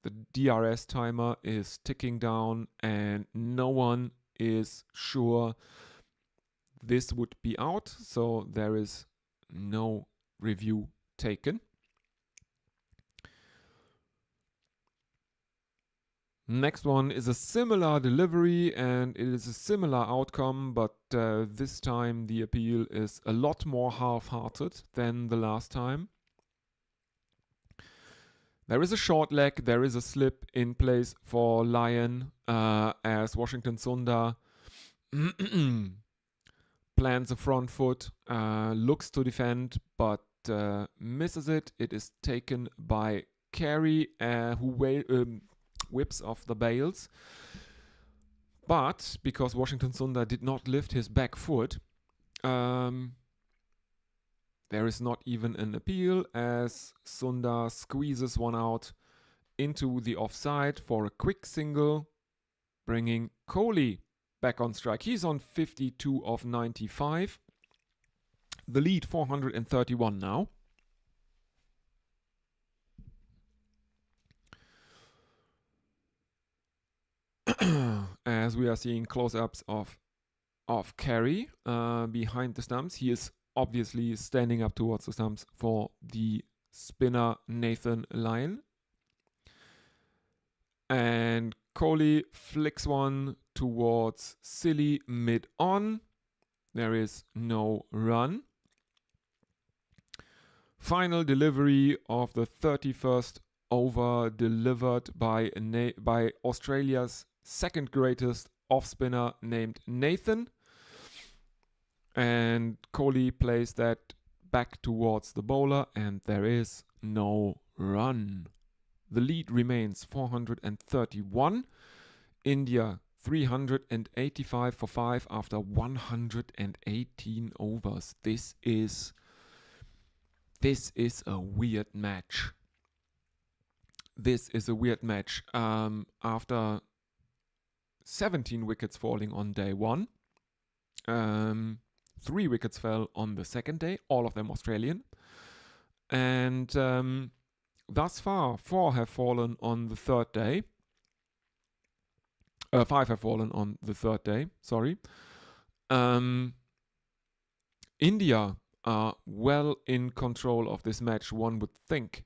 the DRS timer is ticking down, and no one is sure this would be out, so there is no review taken. Next one is a similar delivery, and it is a similar outcome, but this time the appeal is a lot more half-hearted than the last time. There is a short leg, there is a slip in place for Lion, as Washington Sundar plants a front foot, looks to defend, but misses it. It is taken by Carey, who whips off the bails. But because Washington Sundar did not lift his back foot, there is not even an appeal, as Sundar squeezes one out into the offside for a quick single, bringing Kohli back on strike. He's on 52 of 95. The lead 431 now. As we are seeing close-ups of Carey behind the stumps. He is obviously standing up towards the stumps for the spinner Nathan Lyon. And Kohli flicks one towards Silly mid-on. There is no run. Final delivery of the 31st over, delivered by Australia's second greatest off-spinner named Nathan. And Kohli plays that back towards the bowler, and there is no run. The lead remains 431. India 385 for 5 after 118 overs. This is a weird match. This is a weird match. After 17 wickets falling on day one, 3 wickets fell on the second day, all of them Australian. And thus far, 4 have fallen on the third day. 5 have fallen on the third day, sorry. India are well in control of this match, one would think.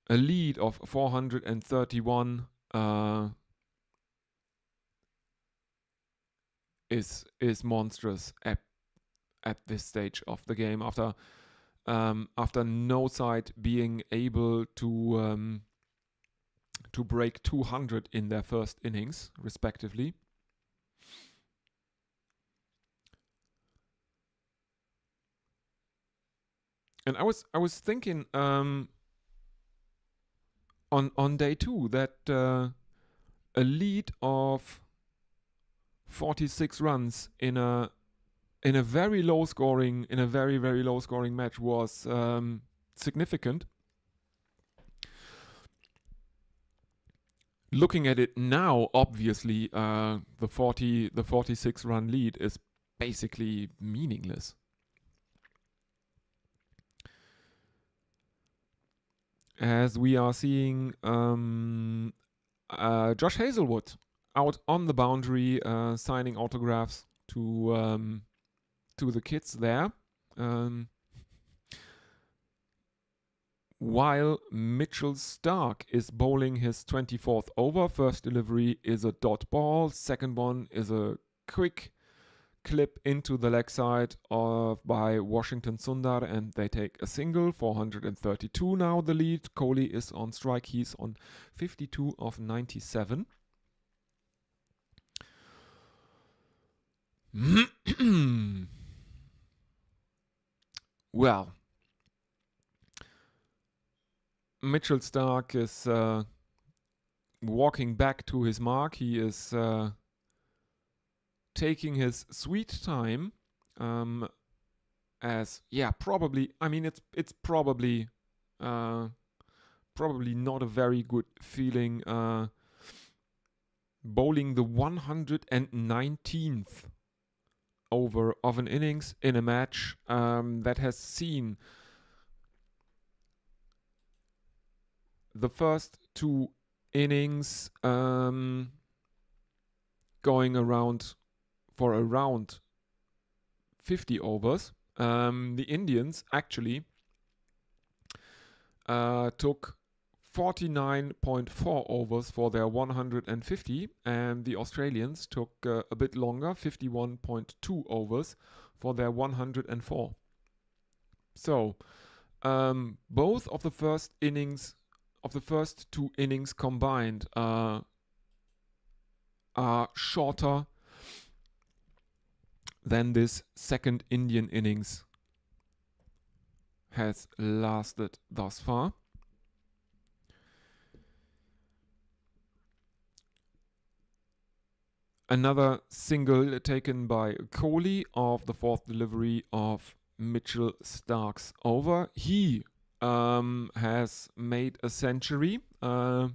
A lead of 431 is monstrous at this stage of the game, after no side being able to break 200 in their first innings, respectively. . And I was thinking on day 2 that a lead of 46 runs in a very low scoring very low scoring match was significant. Looking at it now, obviously, the 46 run lead is basically meaningless. As we are seeing Josh Hazelwood out on the boundary signing autographs to the kids there. While Mitchell Starc is bowling his 24th over. First delivery is a dot ball. Second one is a quick clip into the leg side by Washington Sundar, and they take a single. 432 now the lead. Kohli is on strike. He's on 52 of 97. Well, Mitchell Starc is walking back to his mark. He is taking his sweet time. As probably. I mean, it's probably not a very good feeling. Bowling the 119th over of an innings in a match that has seen the first 2 innings going around for around 50 overs. The Indians actually took 49.4 overs for their 150, and the Australians took a bit longer, 51.2 overs for their 104. So both of the first innings, of the first 2 innings combined, are shorter than this second Indian innings has lasted thus far. Another single taken by Kohli of the 4th delivery of Mitchell Starc's over. He has made a century, the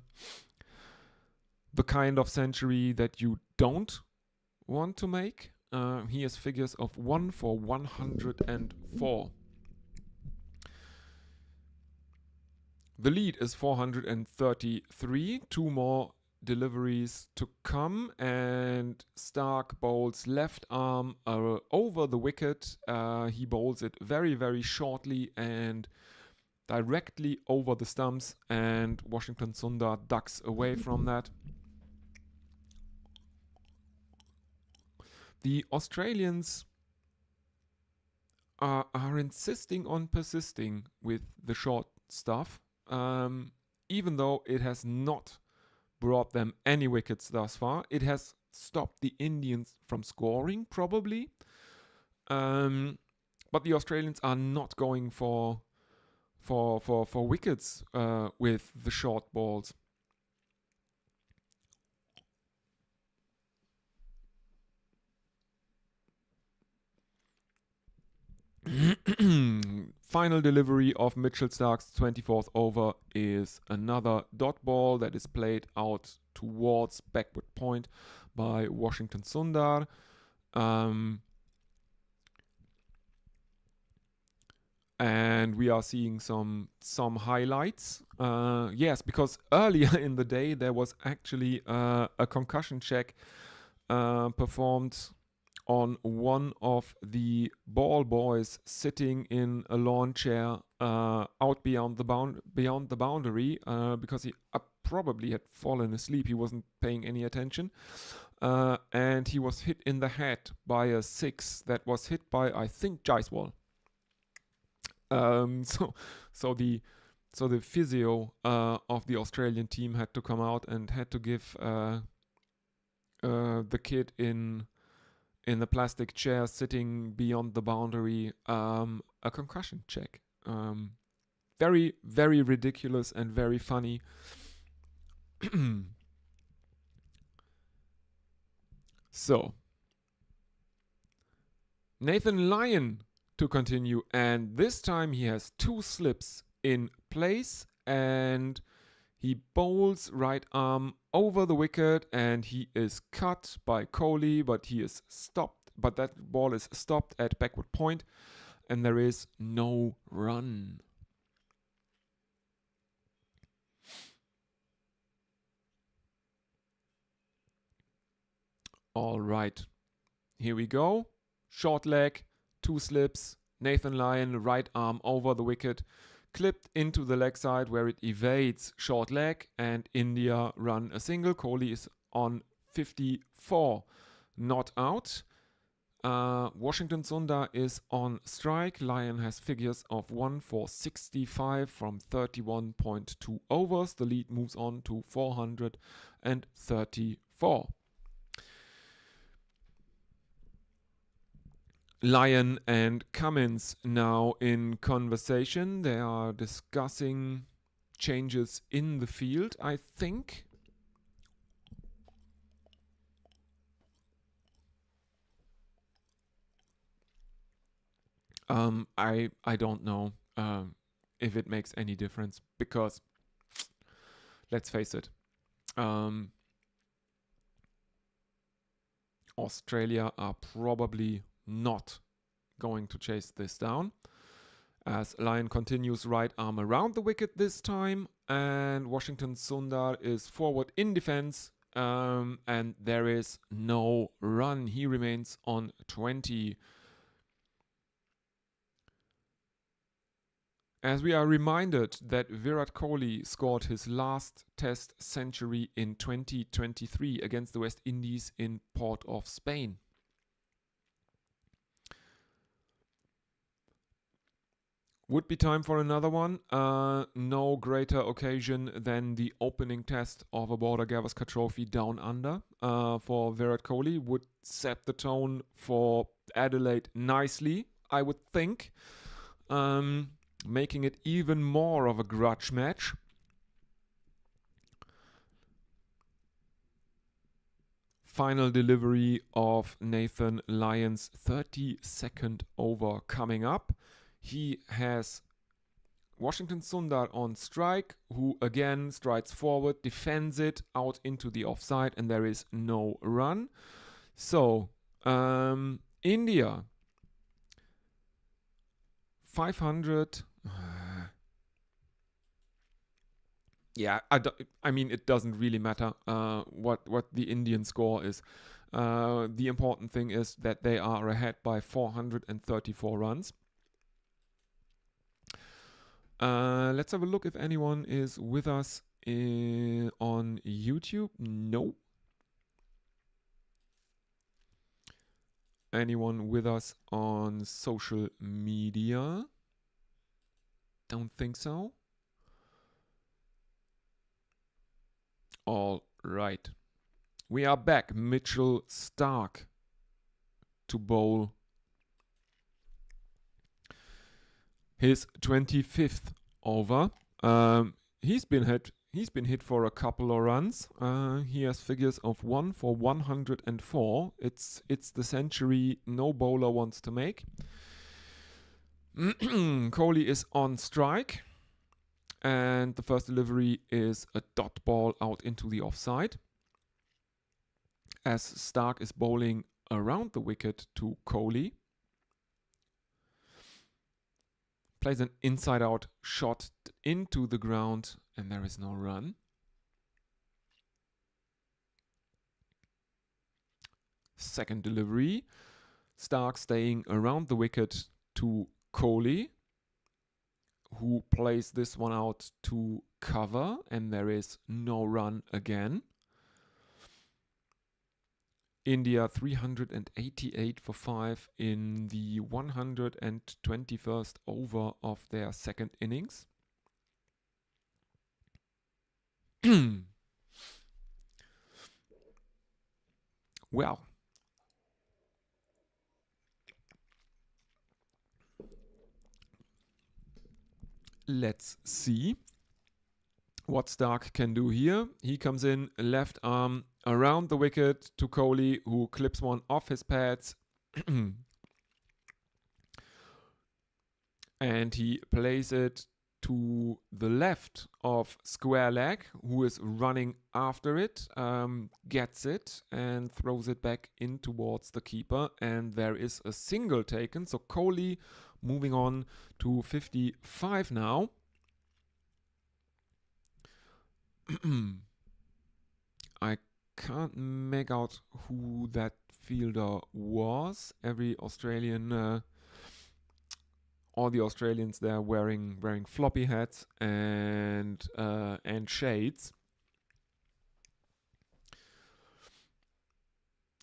kind of century that you don't want to make. He has figures of 1 for 104. The lead is 433. 2 more deliveries to come, and Starc bowls left arm over the wicket. He bowls it very, very shortly and directly over the stumps, and Washington Sundar ducks away from that. The Australians are insisting on persisting with the short stuff, even though it has not brought them any wickets thus far. It has stopped the Indians from scoring, probably. But the Australians are not going for wickets with the short balls. Final delivery of Mitchell Starc's 24th over is another dot ball that is played out towards backward point by Washington Sundar. And we are seeing some highlights. Yes, because earlier in the day there was actually a concussion check performed on one of the ball boys sitting in a lawn chair out beyond the boundary because he probably had fallen asleep. He wasn't paying any attention. And he was hit in the head by a 6 that was hit by, I think, Jaiswal. So the physio of the Australian team had to come out and had to give the kid in the plastic chair sitting beyond the boundary a concussion check. Very, very ridiculous and very funny. So, Nathan Lyon to continue, and this time he has 2 slips in place, and he bowls right arm over the wicket, and he is cut by Kohli, but he is stopped. But that ball is stopped at backward point, and there is no run. All right, here we go. Short leg, 2 slips. Nathan Lyon, right arm over the wicket, clipped into the leg side where it evades short leg, and India run a single. Kohli is on 54, not out. Washington Sundar is on strike. Lyon has figures of 1 for 65 from 31.2 overs. The lead moves on to 434. Lyon and Cummins now in conversation. They are discussing changes in the field, I think. I don't know if it makes any difference, because let's face it, Australia are probably not going to chase this down, as Lyon continues right arm around the wicket this time, and Washington Sundar is forward in defense, and there is no run. He remains on 20. As we are reminded that Virat Kohli scored his last Test century in 2023 against the West Indies in Port of Spain. Would be time for another one. No greater occasion than the opening test of a Border Gavaskar Trophy down under for Virat Kohli. Would set the tone for Adelaide nicely, I would think. Making it even more of a grudge match. Final delivery of Nathan Lyon's 32nd over coming up. He has Washington Sundar on strike, who again strides forward, defends it out into the offside, and there is no run. So, India, 500. Yeah, I mean, it doesn't really matter what the Indian score is. The important thing is that they are ahead by 434 runs. Let's have a look if anyone is with us on YouTube. No. Anyone with us on social media? Don't think so. All right. We are back. Mitchell Starc to bowl his 25th over. He's been hit for a couple of runs. He has figures of 1 for 104. It's the century no bowler wants to make. Kohli is on strike, and the first delivery is a dot ball out into the offside, as Starc is bowling around the wicket to Kohli. Plays an inside-out shot into the ground, and there is no run. Second delivery. Starc staying around the wicket to Kohli, who plays this one out to cover, and there is no run again. India 388 for 5 in the 121st over of their second innings. Well, Let's see what Stark can do here. He comes in, left arm around the wicket to Kohli, who clips one off his pads. And he plays it to the left of square leg, who is running after it, gets it and throws it back in towards the keeper. And there is a single taken. So Kohli moving on to 55 now. I can't make out who that fielder was. Every Australian, all the Australians there wearing floppy hats and shades.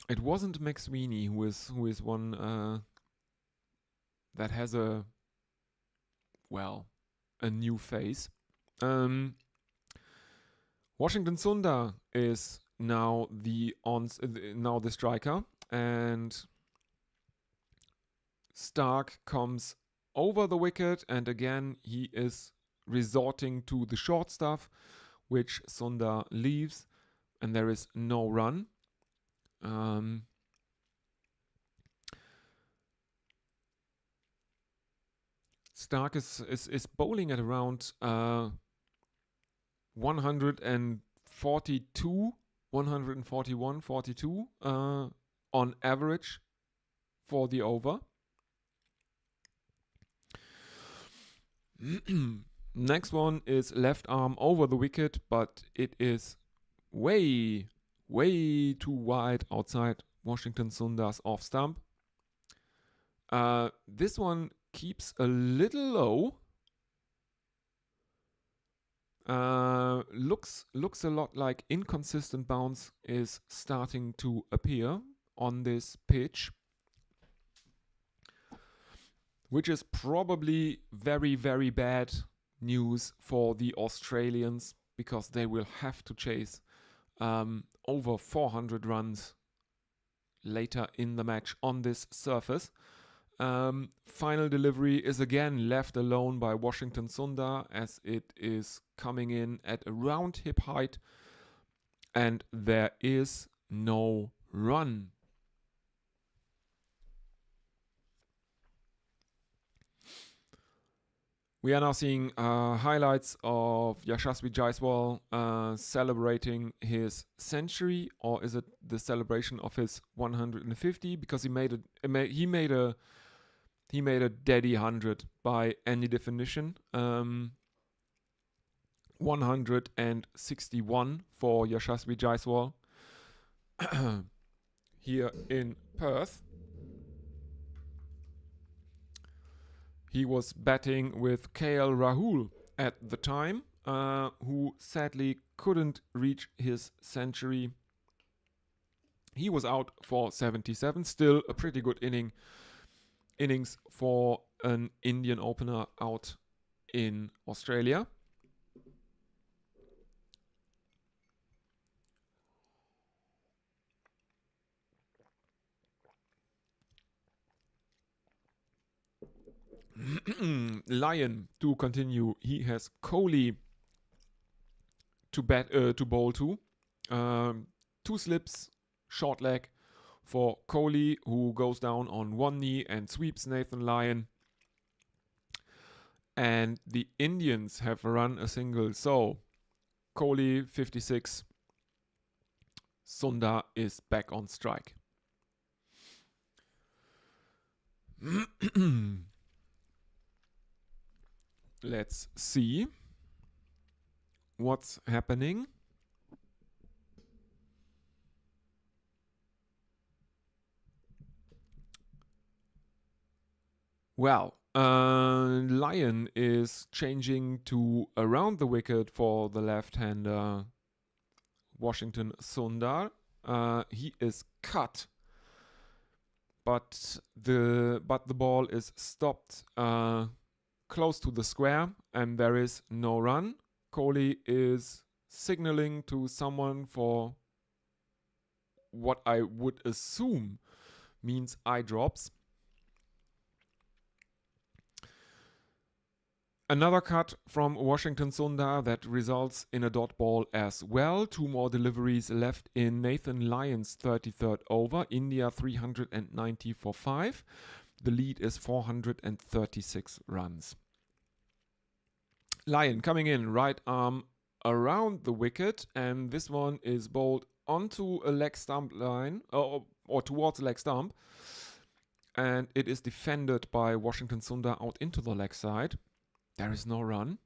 It wasn't McSweeney who is one that has a new face. Washington Sundar is now the striker, and Stark comes over the wicket, and again he is resorting to the short stuff, which Sundar leaves, and there is no run. Stark is bowling at around 142, 141, 42 on average for the over. Next one is left arm over the wicket, but it is way too wide outside Washington Sundar's off stump. This one keeps a little low. Looks a lot like inconsistent bounce is starting to appear on this pitch, which is probably very, very bad news for the Australians, because they will have to chase over 400 runs later in the match on this surface. Final delivery is again left alone by Washington Sundar, as it is coming in at around hip height, and there is no run. We are now seeing highlights of Yashasvi Jaiswal celebrating his century, or is it the celebration of his 150? Because he made a daddy 100 by any definition. 161 for Yashasvi Jaiswal here in Perth. He was batting with KL Rahul at the time, who sadly couldn't reach his century. He was out for 77, still a pretty good innings for an Indian opener out in Australia. Lyon to continue. He has Kohli to bowl to. 2 slips, short leg for Kohli, who goes down on one knee and sweeps Nathan Lyon. And the Indians have run a single. So Kohli 56. Sundar is back on strike. Let's see what's happening. Well, Lyon is changing to around the wicket for the left-hander Washington Sundar. He is cut, but the ball is stopped close to the square, and there is no run. Kohli is signaling to someone for what I would assume means eye drops. Another cut from Washington Sundar that results in a dot ball as well. 2 more deliveries left in Nathan Lyon's 33rd over. India 390 for 5. The lead is 436 runs. Lyon coming in, right arm around the wicket, and this one is bowled onto a leg stump line, or towards the leg stump, and it is defended by Washington Sundar out into the leg side. There is no run.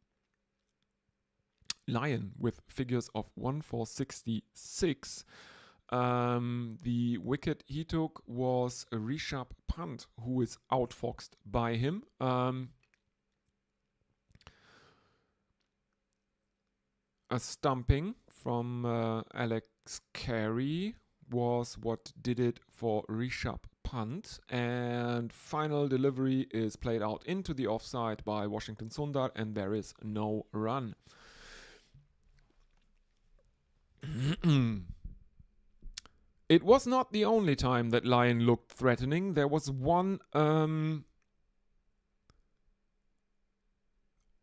Lyon with figures of 1 for 66. The wicket he took was a Rishabh Pant, who is outfoxed by him. A stumping from Alex Carey was what did it for Rishabh Pant, and final delivery is played out into the offside by Washington Sundar, and there is no run. It was not the only time that Lyon looked threatening. There was one,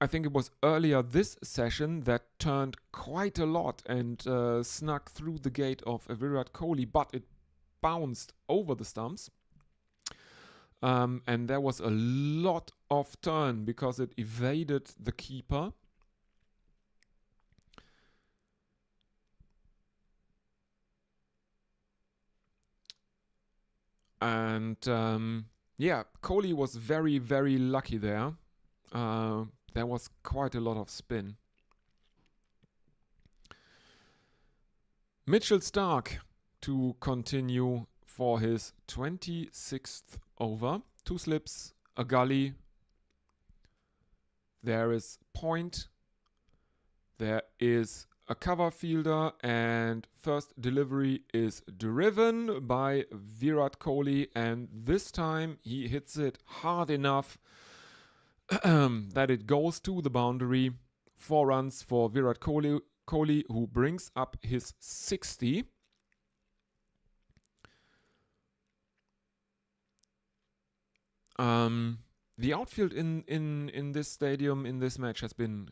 I think it was earlier this session, that turned quite a lot and snuck through the gate of Virat Kohli, but it bounced over the stumps. And there was a lot of turn because it evaded the keeper. And Kohli was very, very lucky there. There was quite a lot of spin. Mitchell Starc to continue for his 26th over. 2 slips, a gully. There is point. There is a cover fielder, and first delivery is driven by Virat Kohli, and this time he hits it hard enough that it goes to the boundary. 4 runs for Virat Kohli, who brings up his 60. The outfield in this stadium, in this match, has been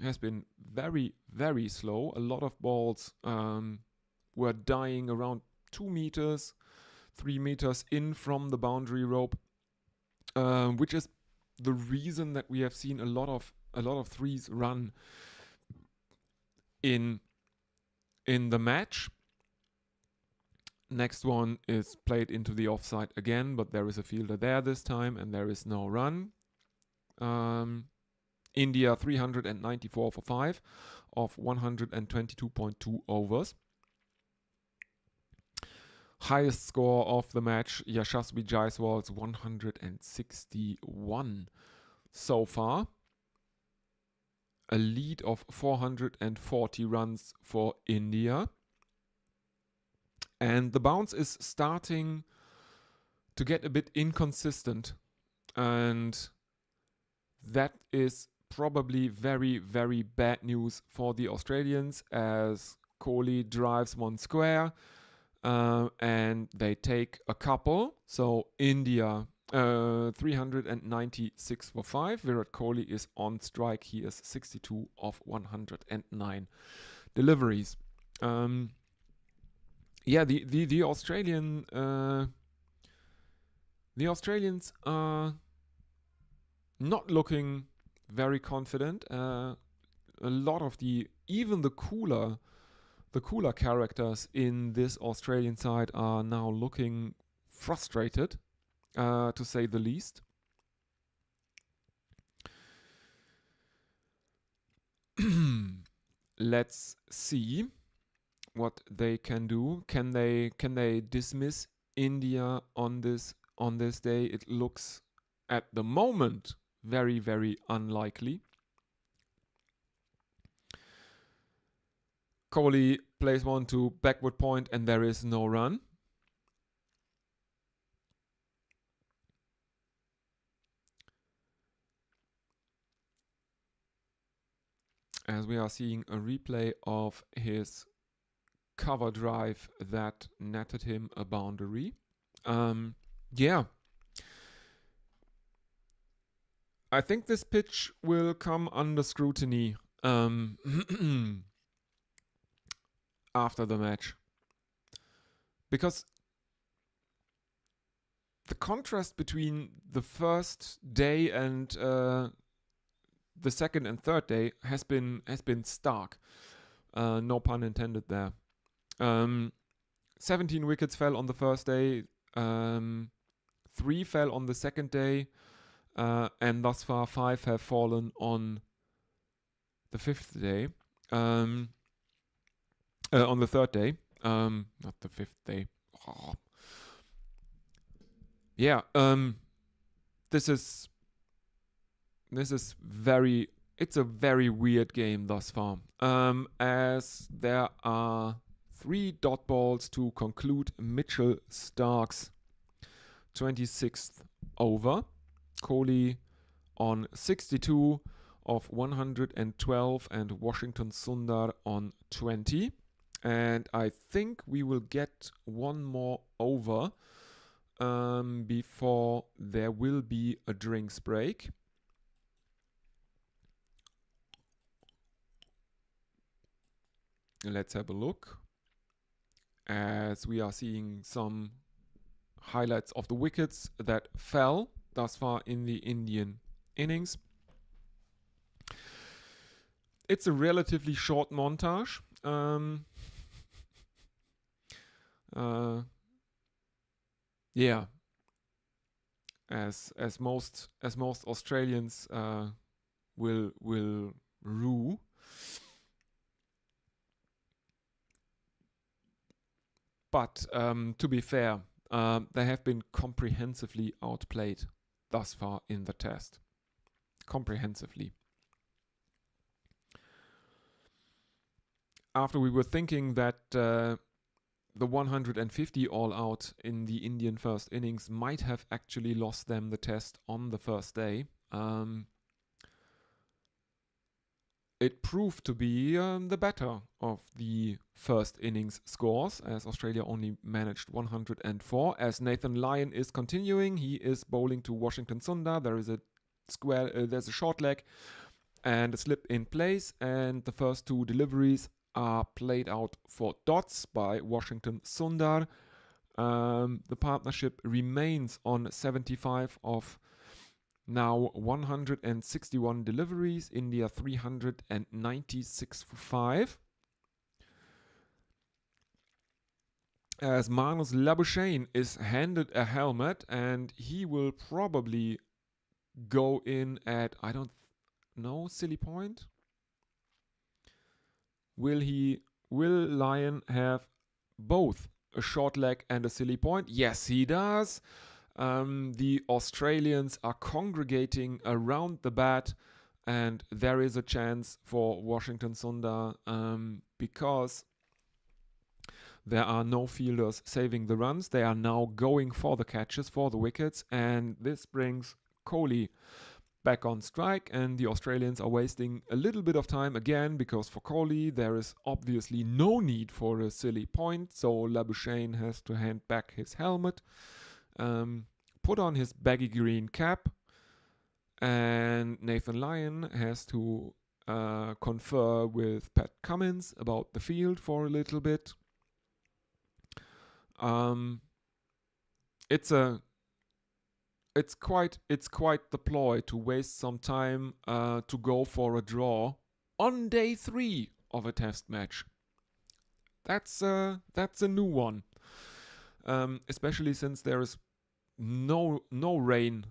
very, very slow. A lot of balls were dying around 2 meters, 3 meters in from the boundary rope, which is the reason that we have seen a lot of threes run in the match. Next one is played into the offside again, but there is a fielder there this time, and there is no run. India 394 for 5 of 122.2 overs. Highest score of the match, Yashasvi Jaiswal's 161 so far. A lead of 440 runs for India. And the bounce is starting to get a bit inconsistent. And that is probably very, very bad news for the Australians, as Kohli drives one square and they take a couple. So India 396 for 5. Virat Kohli is on strike. He is 62 of 109 deliveries. The Australians are not looking very confident. A lot of the cooler characters in this Australian side are now looking frustrated, to say the least. Let's see what they can do. Can they dismiss India on this day? It looks at the moment very, very unlikely. Kohli plays one to backward point, and there is no run. As we are seeing a replay of his cover drive that netted him a boundary. I think this pitch will come under scrutiny after the match. Because the contrast between the first day and the second and third day has been stark. No pun intended there. 17 wickets fell on the first day, 3 fell on the second day, and thus far 5 have fallen on the fifth day. On the third day, not the fifth day. Oh. Yeah, this is very. It's a very weird game thus far, as there are 3 dot balls to conclude Mitchell Stark's 26th over. Kohli on 62 of 112 and Washington Sundar on 20. And I think we will get one more over before there will be a drinks break. Let's have a look, as we are seeing some highlights of the wickets that fell thus far in the Indian innings. It's a relatively short montage. Yeah, as most Australians will rue. But to be fair, they have been comprehensively outplayed thus far in the test. Comprehensively. After we were thinking that the 150 all out in the Indian first innings might have actually lost them the test on the first day, it proved to be the better of the first innings scores, as Australia only managed 104. As Nathan Lyon is continuing, he is bowling to Washington Sundar. There is a there's a short leg and a slip in place, and the first 2 deliveries are played out for dots by Washington Sundar. The partnership remains on 75 of now 161 deliveries. India 396 for 5. As Marnus Labuschagne is handed a helmet, and he will probably go in at, I don't know, silly point. Will Lyon have both a short leg and a silly point? Yes, he does. The Australians are congregating around the bat, and there is a chance for Washington Sundar because there are no fielders saving the runs. They are now going for the catches, for the wickets, and this brings Kohli back on strike, and the Australians are wasting a little bit of time again, because for Kohli there is obviously no need for a silly point, so Labuschagne has to hand back his helmet, put on his baggy green cap, and Nathan Lyon has to confer with Pat Cummins about the field for a little bit. It's quite the ploy to waste some time to go for a draw on day 3 of a test match. That's a new one, especially since there is no rain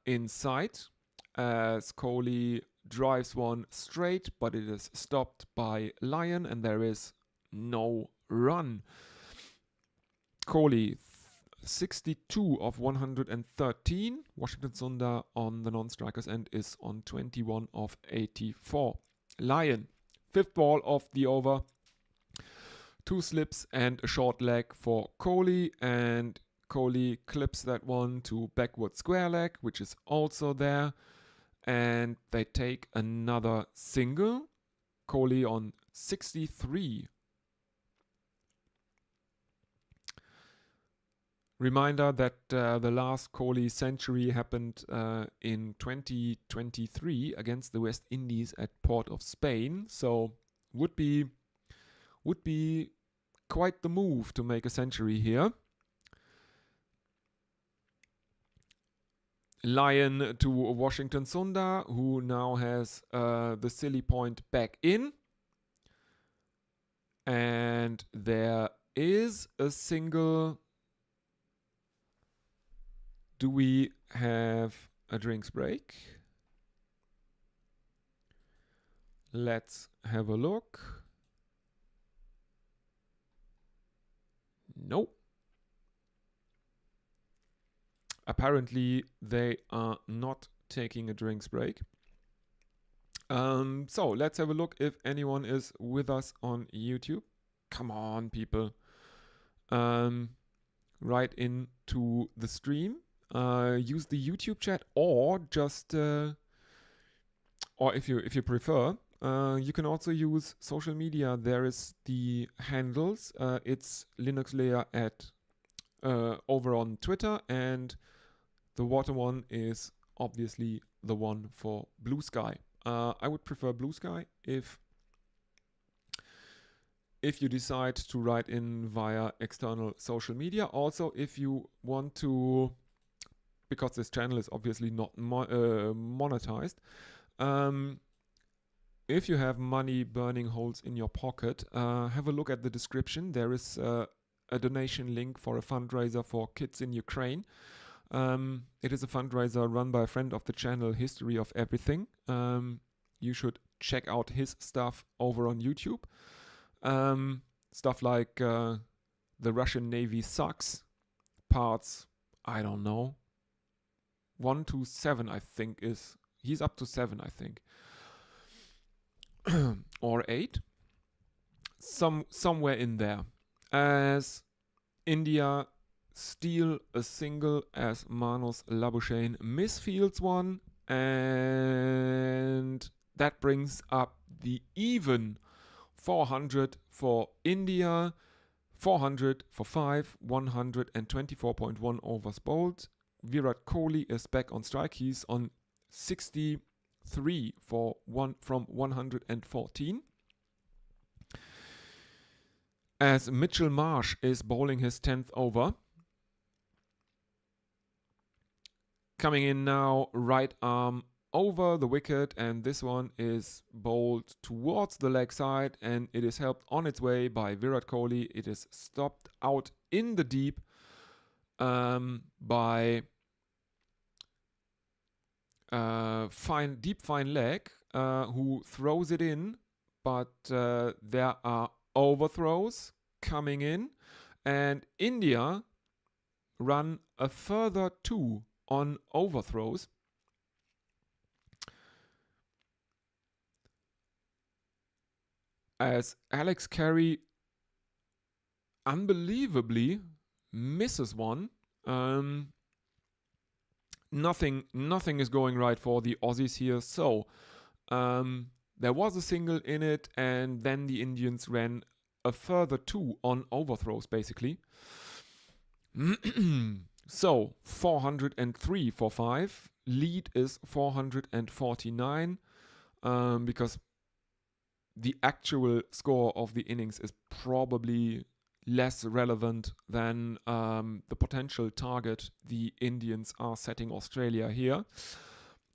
in sight, as Kohli drives one straight, but it is stopped by Lyon, and there is no run. Kohli 62 of 113. Washington Sundar on the non-strikers end is on 21 of 84. Lyon, 5th ball of the over. 2 slips and a short leg for Kohli, and Kohli clips that one to backward square leg, which is also there, and they take another single. Kohli on 63. Reminder that the last Kohli century happened in 2023 against the West Indies at Port of Spain. So would be quite the move to make a century here. Lion to Washington Sundar, who now has the silly point back in. And there is a single. Do we have a drinks break? Let's have a look. Nope. Apparently, they are not taking a drinks break. So let's have a look if anyone is with us on YouTube. Come on, people. Right into the stream. Use the YouTube chat, or just, or if you prefer, you can also use social media. There is the handles. It's Linux Layer at over on Twitter, and the water one is obviously the one for Blue Sky. I would prefer Blue Sky if you decide to write in via external social media. Also, if you want to, because this channel is obviously not monetized, if you have money burning holes in your pocket, have a look at the description. There is a donation link for a fundraiser for kids in Ukraine. It is a fundraiser run by a friend of the channel, History of Everything. You should check out his stuff over on YouTube. Stuff like the Russian Navy sucks. Parts, I don't know. 1 to 7, I think is. He's up to 7, I think. Or 8. Somewhere in there. As India steal a single, as Manos Labuschagne misfields one, and that brings up the even 400 for India, 400 for 5, 124.1 overs bowled. Virat Kohli is back on strike. He's on 63 for 1 from 114. As Mitchell Marsh is bowling his 10th over. Coming in now, right arm over the wicket, and this one is bowled towards the leg side, and it is helped on its way by Virat Kohli. It is stopped out in the deep by fine leg, who throws it in, but there are overthrows coming in, and India run a further 2 on overthrows. As Alex Carey unbelievably misses one. Nothing is going right for the Aussies here. So there was a single in it, and then the Indians ran a further 2 on overthrows, basically. So 403 for 5. Lead is 449, because the actual score of the innings is probably less relevant than the potential target the Indians are setting Australia here.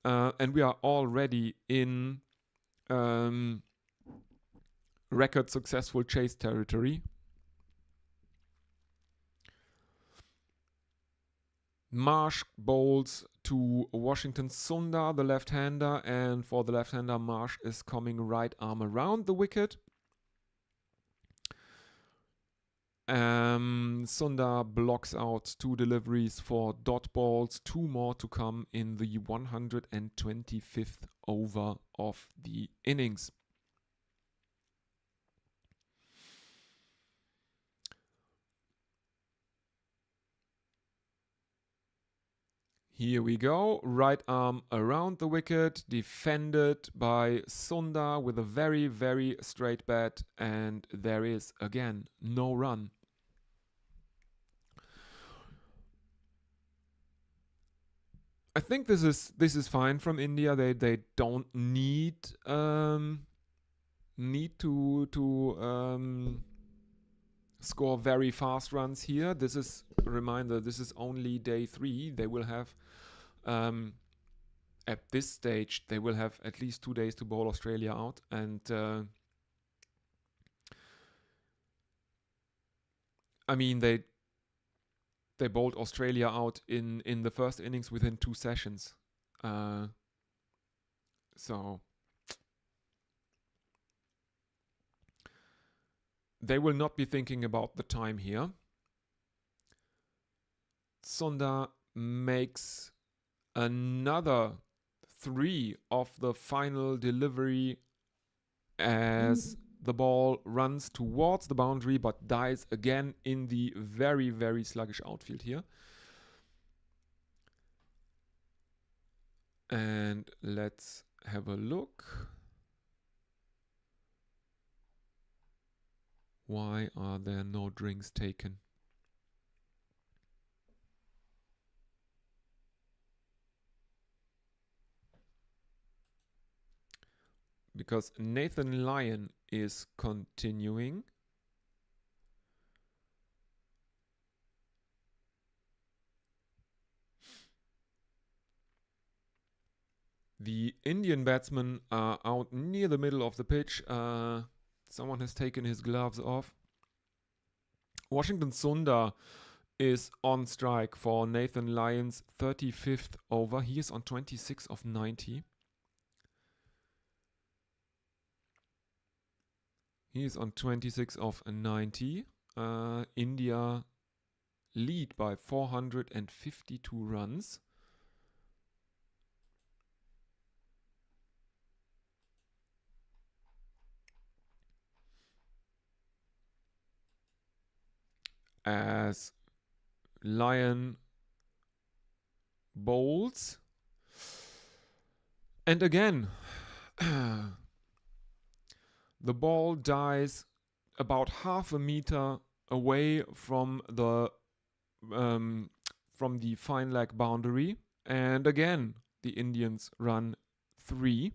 And we are already in record successful chase territory. Marsh bowls to Washington Sundar, the left-hander, and for the left-hander, Marsh is coming right arm around the wicket. Sundar blocks out 2 deliveries for dot balls, 2 more to come in the 125th over of the innings. Here we go, right arm around the wicket, defended by Sundar with a very, very straight bat, and there is, again, no run. I think this is fine from India. They don't need to score very fast runs here. This is a reminder. This is only day 3. They will have at this stage they will have at least 2 days to bowl Australia out, and I mean they bowled Australia out in the first innings within 2 sessions. So they will not be thinking about the time here. Sundar makes another 3 of the final delivery as the ball runs towards the boundary but dies again in the very, very sluggish outfield here. And let's have a look. Why are there no drinks taken? Because Nathan Lyon is continuing. The Indian batsmen are out near the middle of the pitch. Someone has taken his gloves off. Washington Sundar is on strike for Nathan Lyon's 35th over. He is on 26 of 90. He is on 26 of 90. India lead by 452 runs. As Lyon bowls. And again, the ball dies about half a meter away from the fine leg boundary. And again, the Indians run 3.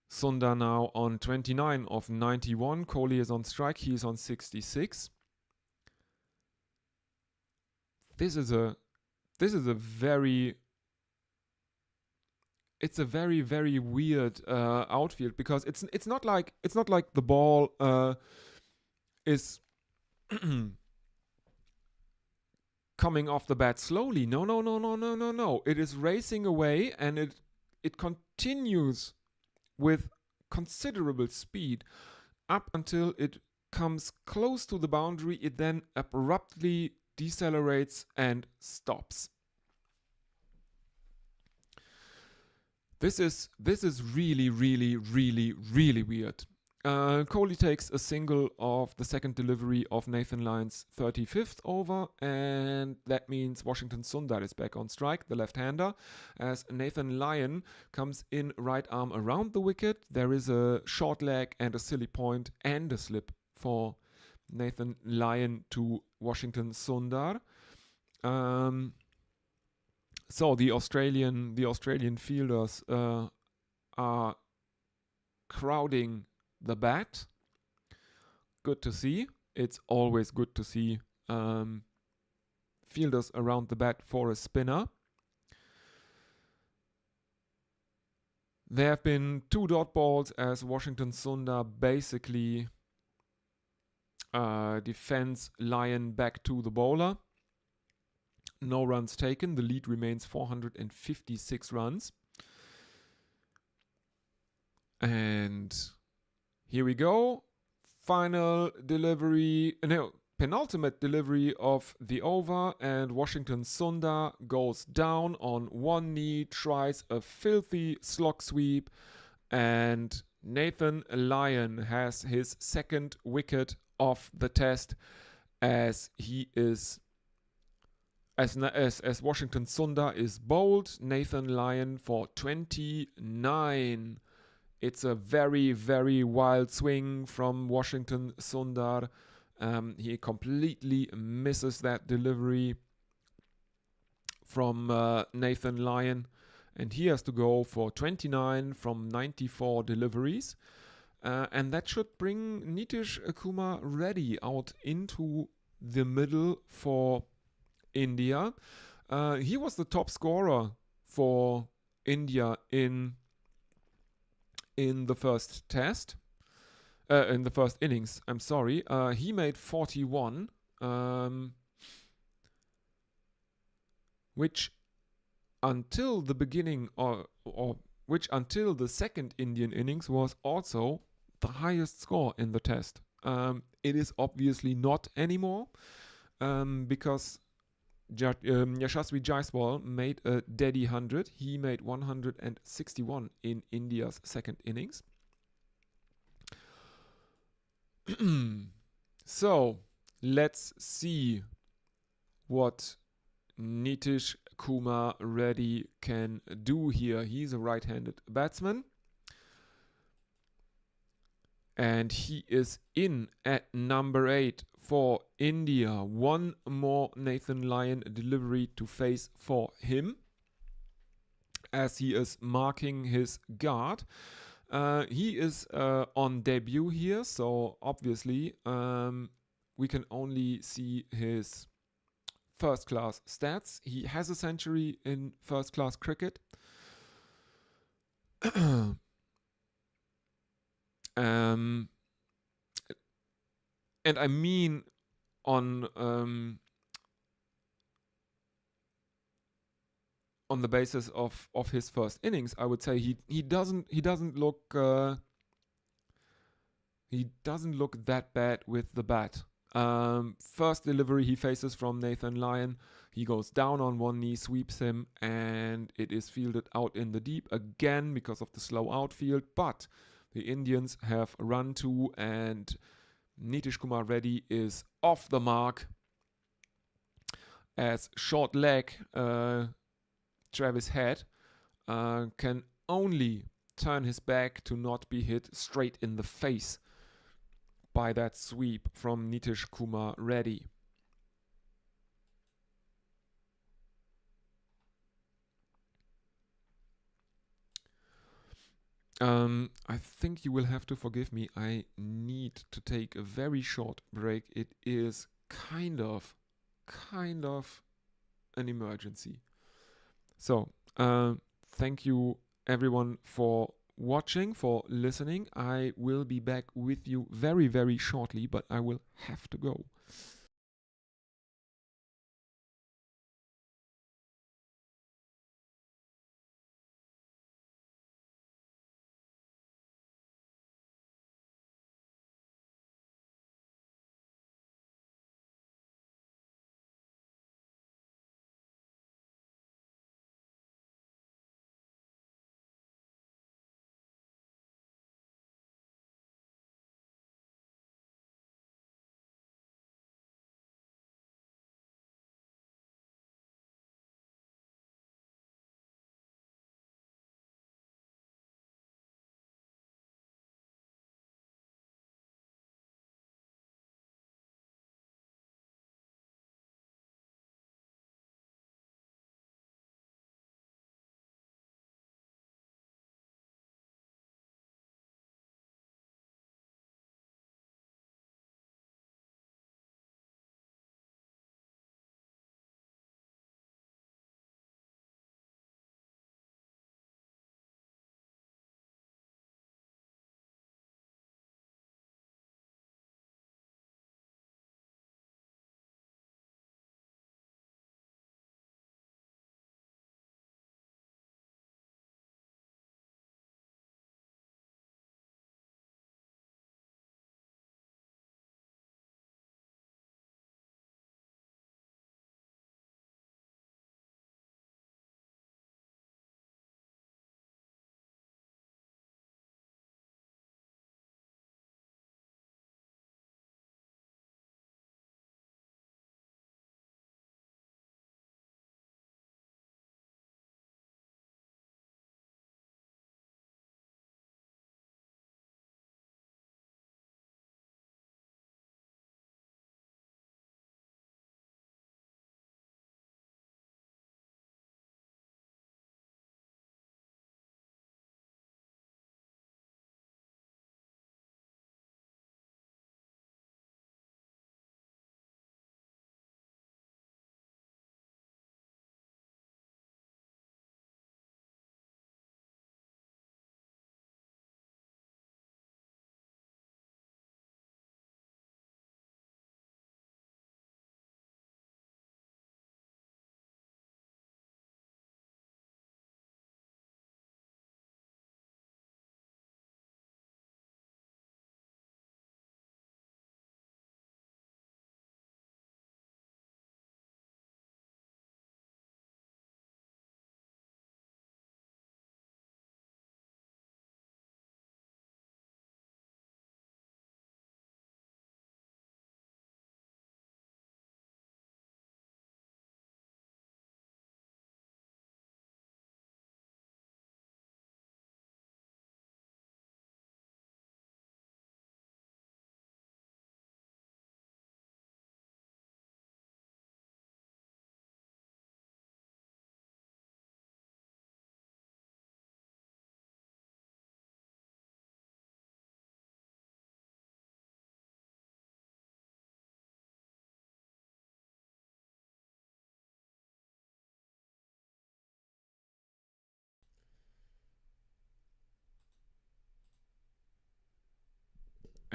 Sundar now on 29 of 91. Kohli is on strike. He is on 66. This is a very very weird outfield, because it's not like the ball is coming off the bat slowly. No. It is racing away, and it continues with considerable speed up until it comes close to the boundary. It then abruptly decelerates and stops. This is really weird. Kohli takes a single of the second delivery of Nathan Lyon's 35th over, and that means Washington Sundar is back on strike, the left-hander, as Nathan Lyon comes in right arm around the wicket. There is a short leg and a silly point and a slip for Nathan Lyon to Washington Sundar. So the Australian fielders are crowding the bat. Good to see. It's always good to see fielders around the bat for a spinner. There have been 2 dot balls as Washington Sundar basically defends Lyon back to the bowler. No runs taken. The lead remains 456 runs. And here we go. Penultimate delivery of the over, and Washington Sundar goes down on one knee, tries a filthy slog sweep, and Nathan Lyon has his second wicket of the test as he is as Washington Sundar is bowled. Nathan Lyon for 29. It's a very, very wild swing from Washington Sundar. He completely misses that delivery. from Nathan Lyon, and he has to go for 29 from 94 deliveries. And that should bring Nitish Kumar Reddy out into the middle for India. He was the top scorer for India in the first test. In the first innings, I'm sorry. He made 41, which until the beginning or which until the second Indian innings was also the highest score in the test. It is obviously not anymore because Yashasvi Jaiswal made a deady 100. He made 161 in India's second innings. So let's see what Nitish Kumar Reddy can do here. He's a right-handed batsman. And he is in at number 8 for India. One more Nathan Lyon delivery to face for him as he is marking his guard. He is on debut here, so obviously we can only see his first class stats. He has a century in first class cricket. And I mean on the basis of his first innings, I would say he doesn't look that bad with the bat. First delivery he faces from Nathan Lyon, he goes down on one knee, sweeps him, and it is fielded out in the deep again because of the slow outfield. But the Indians have run two, and Nitish Kumar Reddy is off the mark as short leg Travis Head can only turn his back to not be hit straight in the face by that sweep from Nitish Kumar Reddy. I think you will have to forgive me. I need to take a very short break. It is kind of an emergency. So, thank you everyone for watching, for listening. I will be back with you very, very shortly, but I will have to go.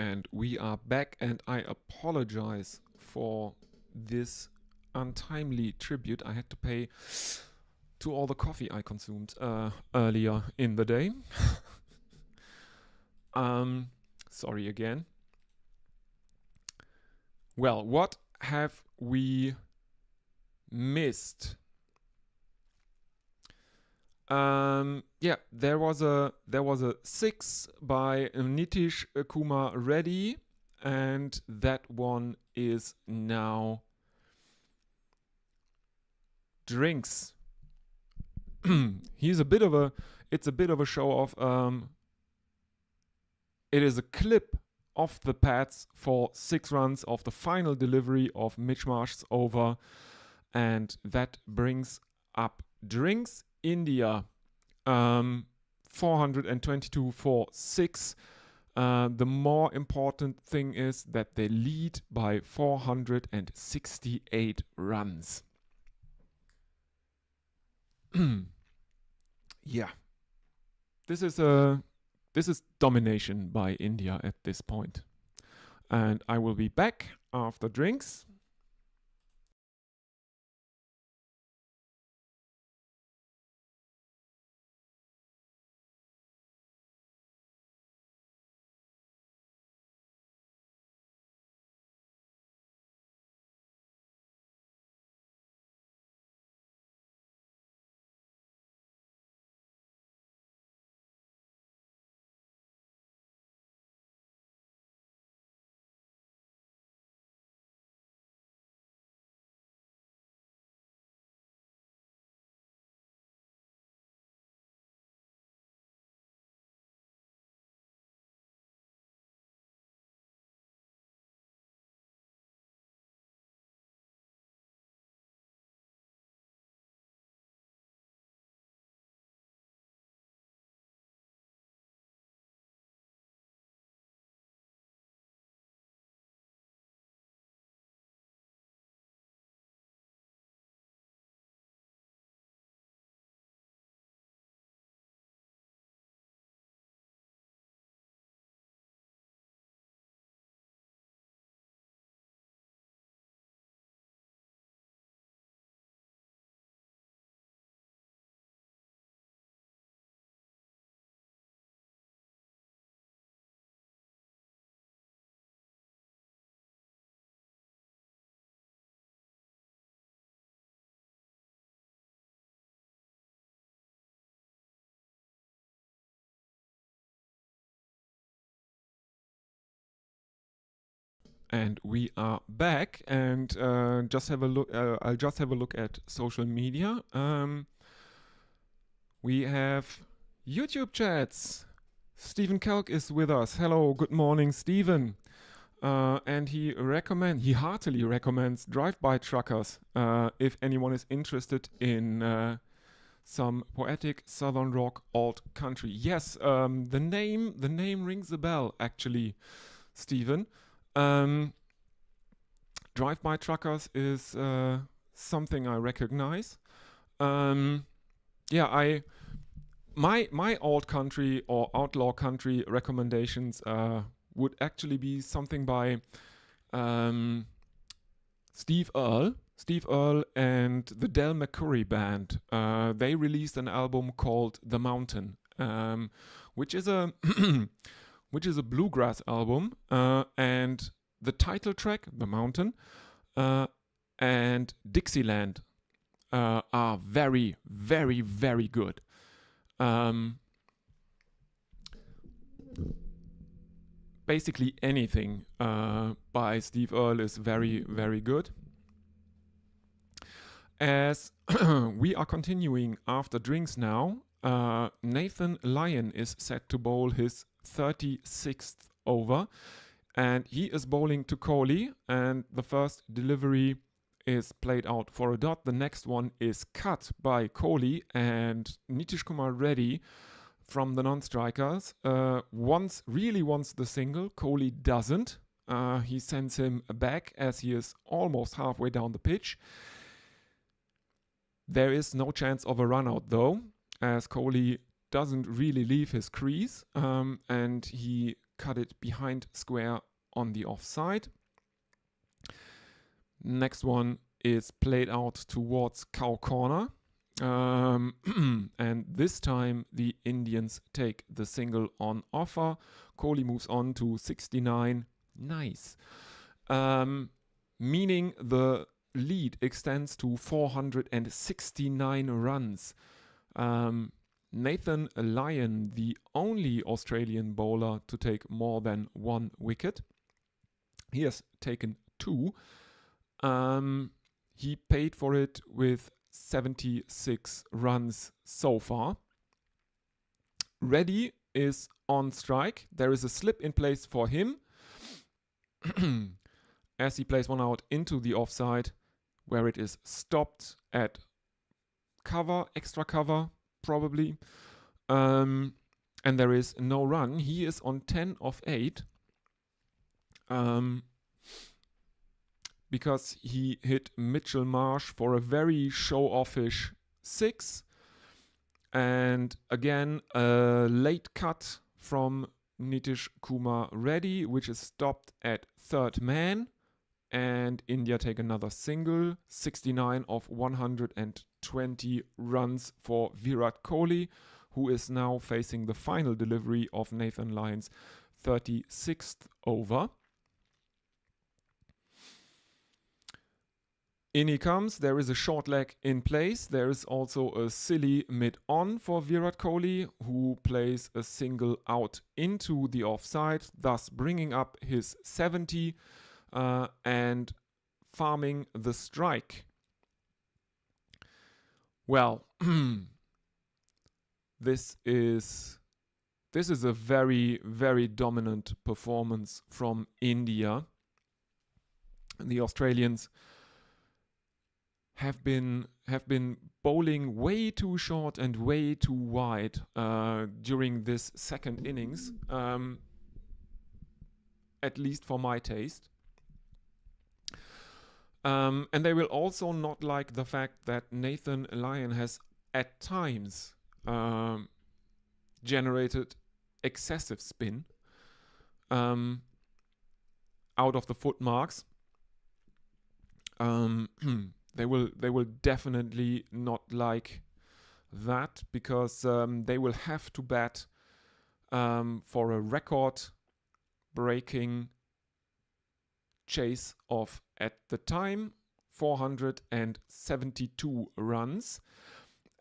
And we are back, and I apologize for this untimely tribute I had to pay to all the coffee I consumed earlier in the day. Sorry again. Well, what have we missed? There was a 6 by Nitish Kumar Reddy, and that one is now drinks. It's a bit of a show off. It is a clip off the pads for 6 runs of the final delivery of Mitch Marsh's over, and that brings up drinks India 422 for 6. The more important thing is that they lead by 468 runs. Yeah, this is domination by India at this point. And I will be back after drinks. And we are back, and just have a look. I'll just have a look at social media. We have YouTube chats. Stephen Kelk is with us. Hello, good morning, Stephen. And he heartily recommends Drive-By Truckers if anyone is interested in some poetic southern rock alt country. Yes, the name rings a bell actually, Stephen. Drive-By Truckers is something I recognize. My alt country or outlaw country recommendations would actually be something by Steve Earle and the Del McCurry Band. They released an album called The Mountain, which is a bluegrass album, and the title track, The Mountain, and Dixieland are very, very, very good. Basically anything by Steve Earle is very, very good. As we are continuing after drinks now, Nathan Lyon is set to bowl his 36th over, and he is bowling to Kohli, and the first delivery is played out for a dot. The next one is cut by Kohli, and Nitish Kumar Reddy from the non-strikers really wants the single. Kohli doesn't. He sends him back as he is almost halfway down the pitch. There is no chance of a run out though, as Kohli doesn't really leave his crease, and he cut it behind square on the offside. Next one is played out towards cow corner. And this time the Indians take the single on offer. Kohli moves on to 69. Nice. Meaning the lead extends to 469 runs. Nathan Lyon, the only Australian bowler to take more than 1 wicket. He has taken 2. He paid for it with 76 runs so far. Reddy is on strike. There is a slip in place for him as he plays one out into the offside, where it is stopped at cover, extra cover, probably. And there is no run. He is on 10 of 8. Because he hit Mitchell Marsh for a very show-offish 6. And again, a late cut from Nitish Kumar Reddy, which is stopped at 3rd man. And India take another single, 69 of 120 runs for Virat Kohli, who is now facing the final delivery of Nathan Lyon's 36th over. In he comes, there is a short leg in place. There is also a silly mid-on for Virat Kohli, who plays a single out into the offside, thus bringing up his 70 and farming the strike. Well, this is a very, very dominant performance from India. The Australians have been bowling way too short and way too wide during this second innings, at least for my taste. And they will also not like the fact that Nathan Lyon has at times generated excessive spin out of the foot marks. They will definitely not like that, because they will have to bat for a record-breaking chase of, at the time, 472 runs,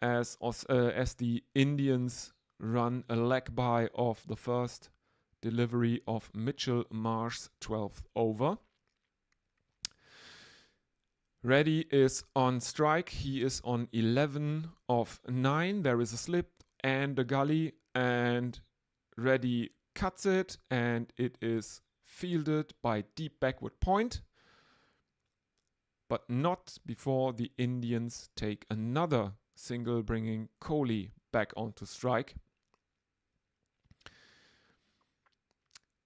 as the Indians run a leg by of the first delivery of Mitchell Marsh's 12th over. Reddy is on strike. He is on 11 of 9. There is a slip and a gully, and Reddy cuts it, and it is fielded by deep backward point, but not before the Indians take another single, bringing Kohli back onto strike.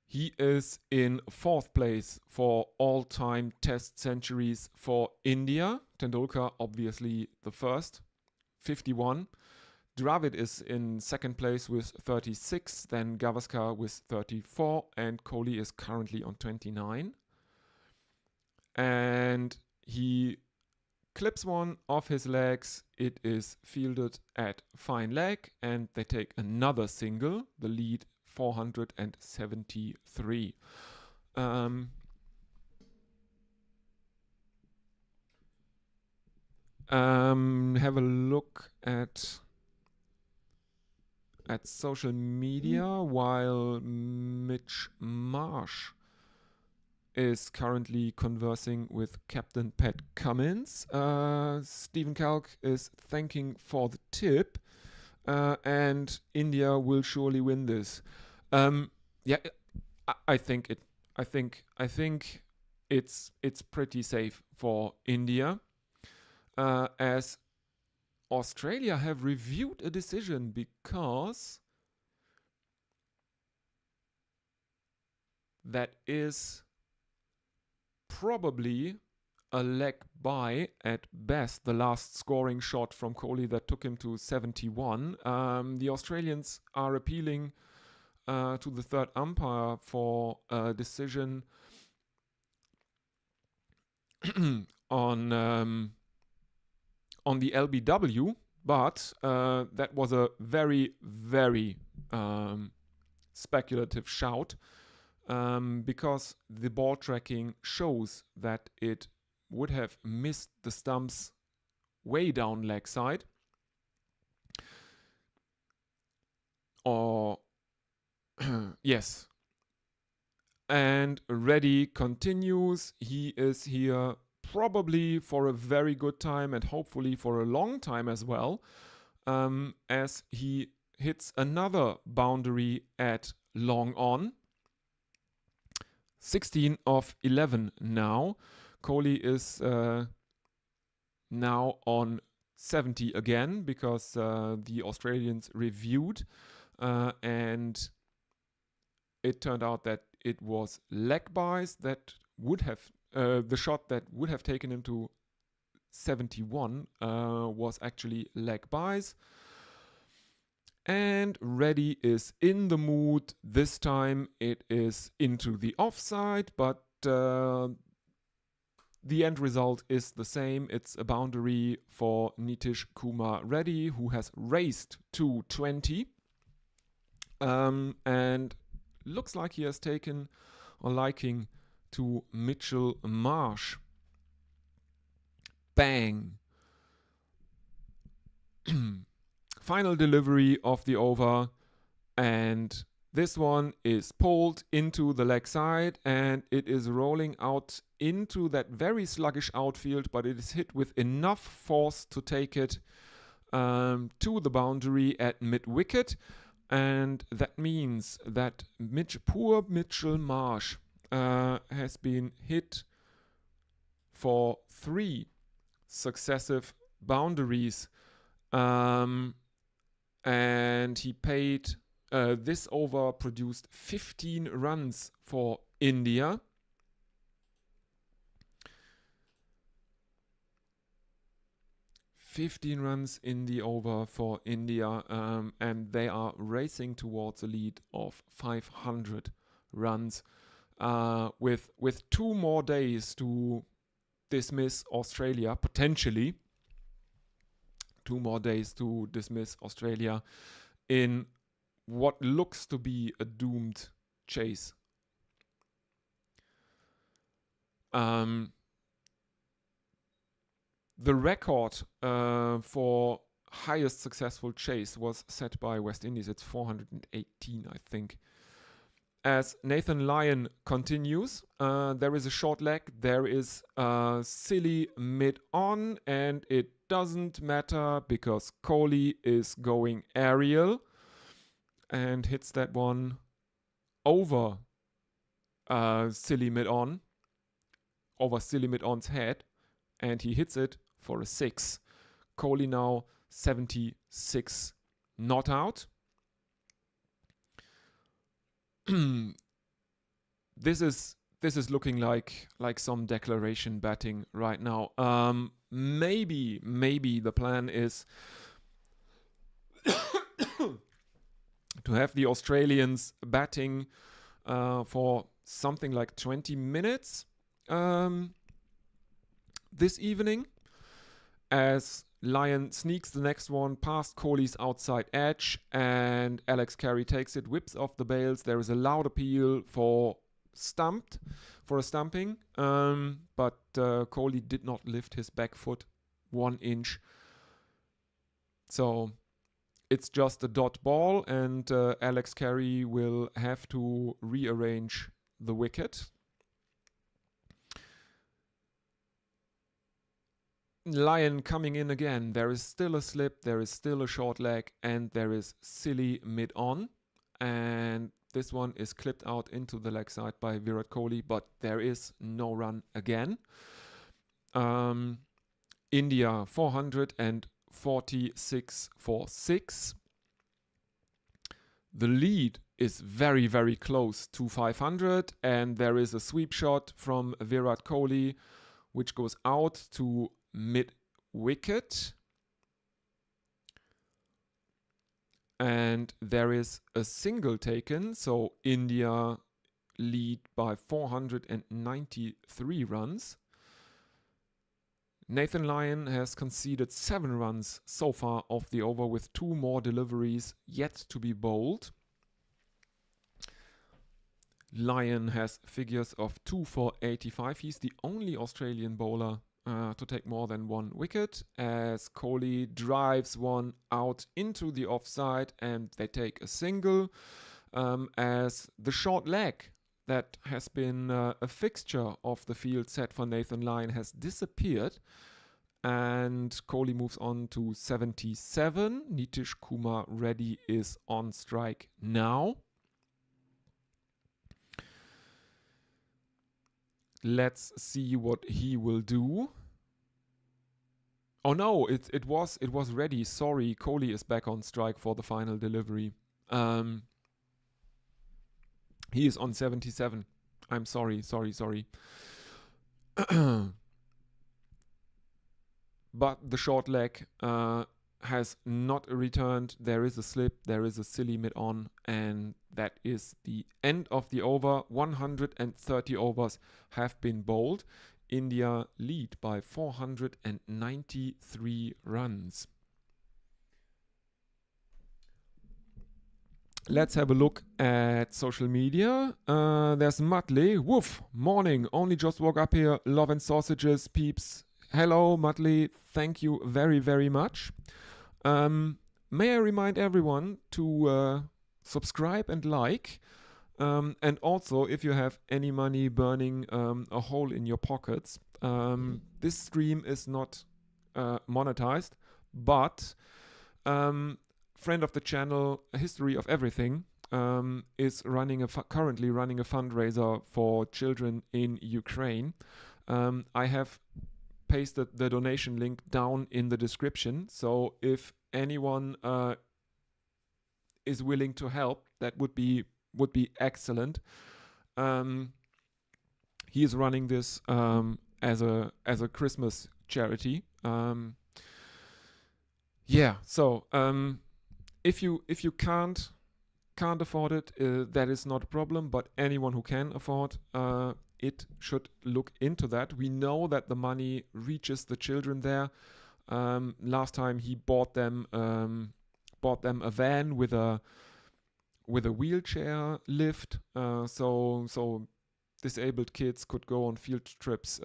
He is in 4th place for all-time test centuries for India. Tendulkar, obviously the first, 51. Dravid is in 2nd place with 36, then Gavaskar with 34, and Kohli is currently on 29. And he clips one off his legs. It is fielded at fine leg, and they take another single. The lead 473. Have a look at social media while Mitch Marsh is currently conversing with Captain Pat Cummins. Stephen Kalk is thanking for the tip. And India will surely win this. I think it's pretty safe for India, as Australia have reviewed a decision, because that is probably a leg by at best, the last scoring shot from Kohli that took him to 71. The Australians are appealing to the third umpire for a decision on the LBW, but that was a very, very speculative shout, because the ball tracking shows that it would have missed the stumps way down leg side. Or yes. And Reddy continues. He is here probably for a very good time and hopefully for a long time as well, as he hits another boundary at long on. 16 of 11 now. Kohli is now on 70 again because the Australians reviewed, and it turned out that it was leg buys that would have the shot that would have taken him to 71 was actually leg buys. And Reddy is in the mood. This time it is into the offside, but the end result is the same. It's a boundary for Nitish Kumar Reddy, who has raced to 20. And looks like he has taken a liking to Mitchell Marsh. Bang. Final delivery of the over, and this one is pulled into the leg side, and it is rolling out into that very sluggish outfield, but it is hit with enough force to take it to the boundary at mid-wicket, and that means that poor Mitchell Marsh has been hit for 3 successive boundaries. And he paid, this over produced 15 runs for India. Runs in the over for India, and they are racing towards a lead of 500 runs, with 2 more days to dismiss Australia, potentially. 2 more days to dismiss Australia in what looks to be a doomed chase. The record for highest successful chase was set by West Indies. It's 418, I think. As Nathan Lyon continues, there is a short leg, there is a silly mid-on, and it doesn't matter because Kohli is going aerial and hits that one over silly mid-on, over silly mid-on's head, and he hits it for a 6. Kohli now 76 not out. This is looking like some declaration batting right now. Maybe the plan is to have the Australians batting for something like 20 minutes this evening, as Lyon sneaks the next one past Kohli's outside edge, and Alex Carey takes it, whips off the bails. There is a loud appeal for a stumping, but Kohli did not lift his back foot 1 inch. So it's just a dot ball, and Alex Carey will have to rearrange the wicket. Lyon coming in again. There is still a slip, there is still a short leg, and there is silly mid-on. And this one is clipped out into the leg side by Virat Kohli, but there is no run again. India 446 for 6. The lead is very, very close to 500, and there is a sweep shot from Virat Kohli, which goes out to mid-wicket. and there is a single taken, so India lead by 493 runs. Nathan Lyon has conceded 7 runs so far off the over, with 2 more deliveries yet to be bowled. Lyon has figures of 2 for 85. He's the only Australian bowler to take more than 1 wicket, as Kohli drives one out into the offside and they take a single, as the short leg that has been a fixture of the field set for Nathan Lyon has disappeared, and Kohli moves on to 77. Nitish Kumar Reddy is on strike now. Let's see what he will do. Oh no, it was Reddy. Sorry, Kohli is back on strike for the final delivery. He is on 77. I'm sorry. But the short leg has not returned. There is a slip, there is a silly mid-on, and that is the end of the over. 130 overs have been bowled. India lead by 493 runs. Let's have a look at social media. There's Muttley. Woof, morning. Only just woke up here. Love and sausages, peeps. Hello, Muttley. Thank you very, very much. May I remind everyone to subscribe and like. And also, if you have any money burning a hole in your pockets, this stream is not monetized, but friend of the channel, A History of Everything, is currently running a fundraiser for children in Ukraine. I have pasted the donation link down in the description, so if anyone is willing to help, that would be excellent. He is running this as a Christmas charity. So if you can't afford it, that is not a problem. But anyone who can afford it should look into that. We know that the money reaches the children there. Last time he bought them a van with a wheelchair lift, so disabled kids could go on field trips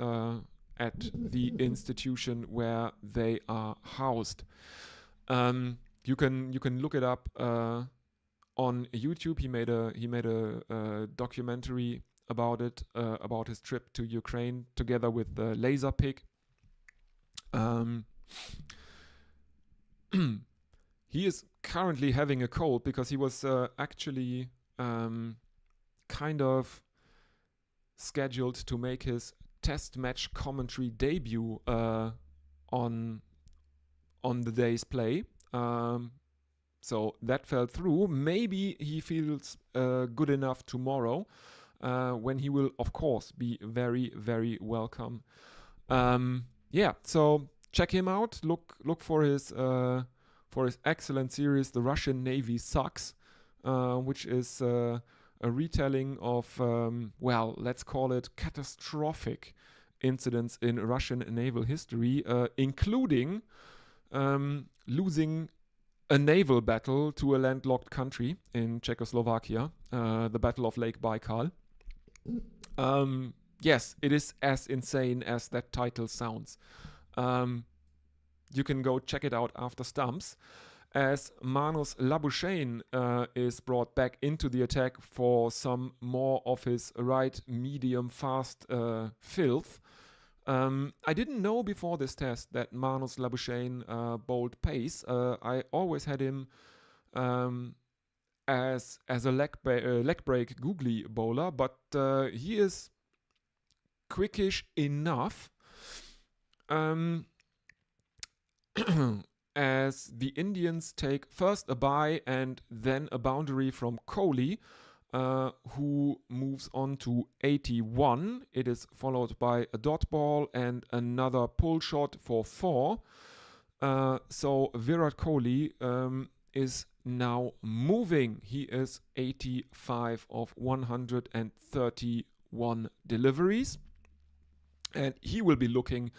at the institution where they are housed. You can look it up on YouTube. He made a documentary about it, about his trip to Ukraine together with the Laser Pig. He is currently having a cold because he was actually kind of scheduled to make his test match commentary debut on the day's play. So that fell through. Maybe he feels good enough tomorrow, when he will, of course, be very, very welcome. So check him out. Look for his excellent series, The Russian Navy Sucks, which is a retelling of, let's call it catastrophic incidents in Russian naval history, including losing a naval battle to a landlocked country in Czechoslovakia, the Battle of Lake Baikal. Yes, it is as insane as that title sounds. You can go check it out after Stumps, as Manus Labuschagne is brought back into the attack for some more of his right medium fast filth. I didn't know before this test that Manus Labuschagne bowled pace. I always had him as a leg break googly bowler, but he is quickish enough. As the Indians take first a bye and then a boundary from Kohli, who moves on to 81. It is followed by a dot ball and another pull shot for 4. So Virat Kohli is now moving. He is 85 of 131 deliveries. And he will be looking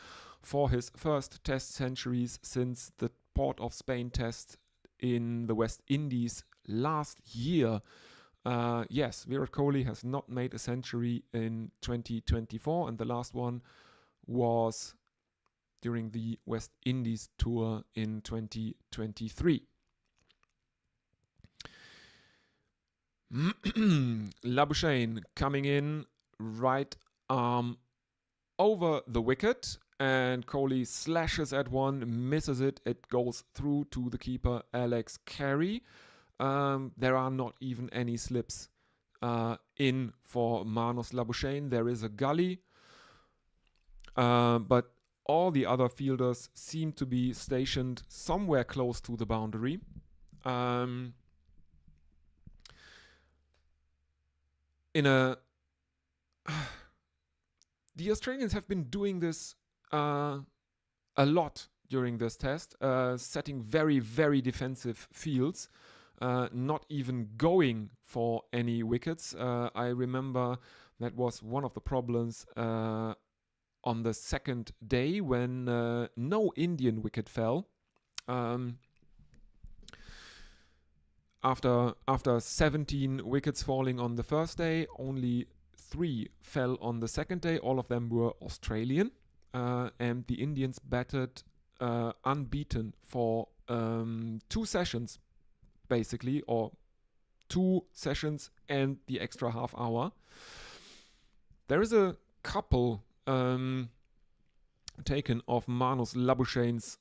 for his first test centuries since the Port of Spain test in the West Indies last year. Yes, Virat Kohli has not made a century in 2024, and the last one was during the West Indies tour in 2023. Labuschagne coming in, right arm over the wicket, and Kohli slashes at one, misses it. It goes through to the keeper, Alex Carey. There are not even any slips in for Manos Labuschagne. There is a gully, but all the other fielders seem to be stationed somewhere close to the boundary. The Australians have been doing this a lot during this test, setting very, very defensive fields, not even going for any wickets. I remember that was one of the problems on the second day when no Indian wicket fell. After 17 wickets falling on the first day, only 3 fell on the second day. All of them were Australian, and the Indians batted unbeaten for 2 sessions, basically, or 2 sessions and the extra half hour. There is a couple taken of Manos Labuschagne's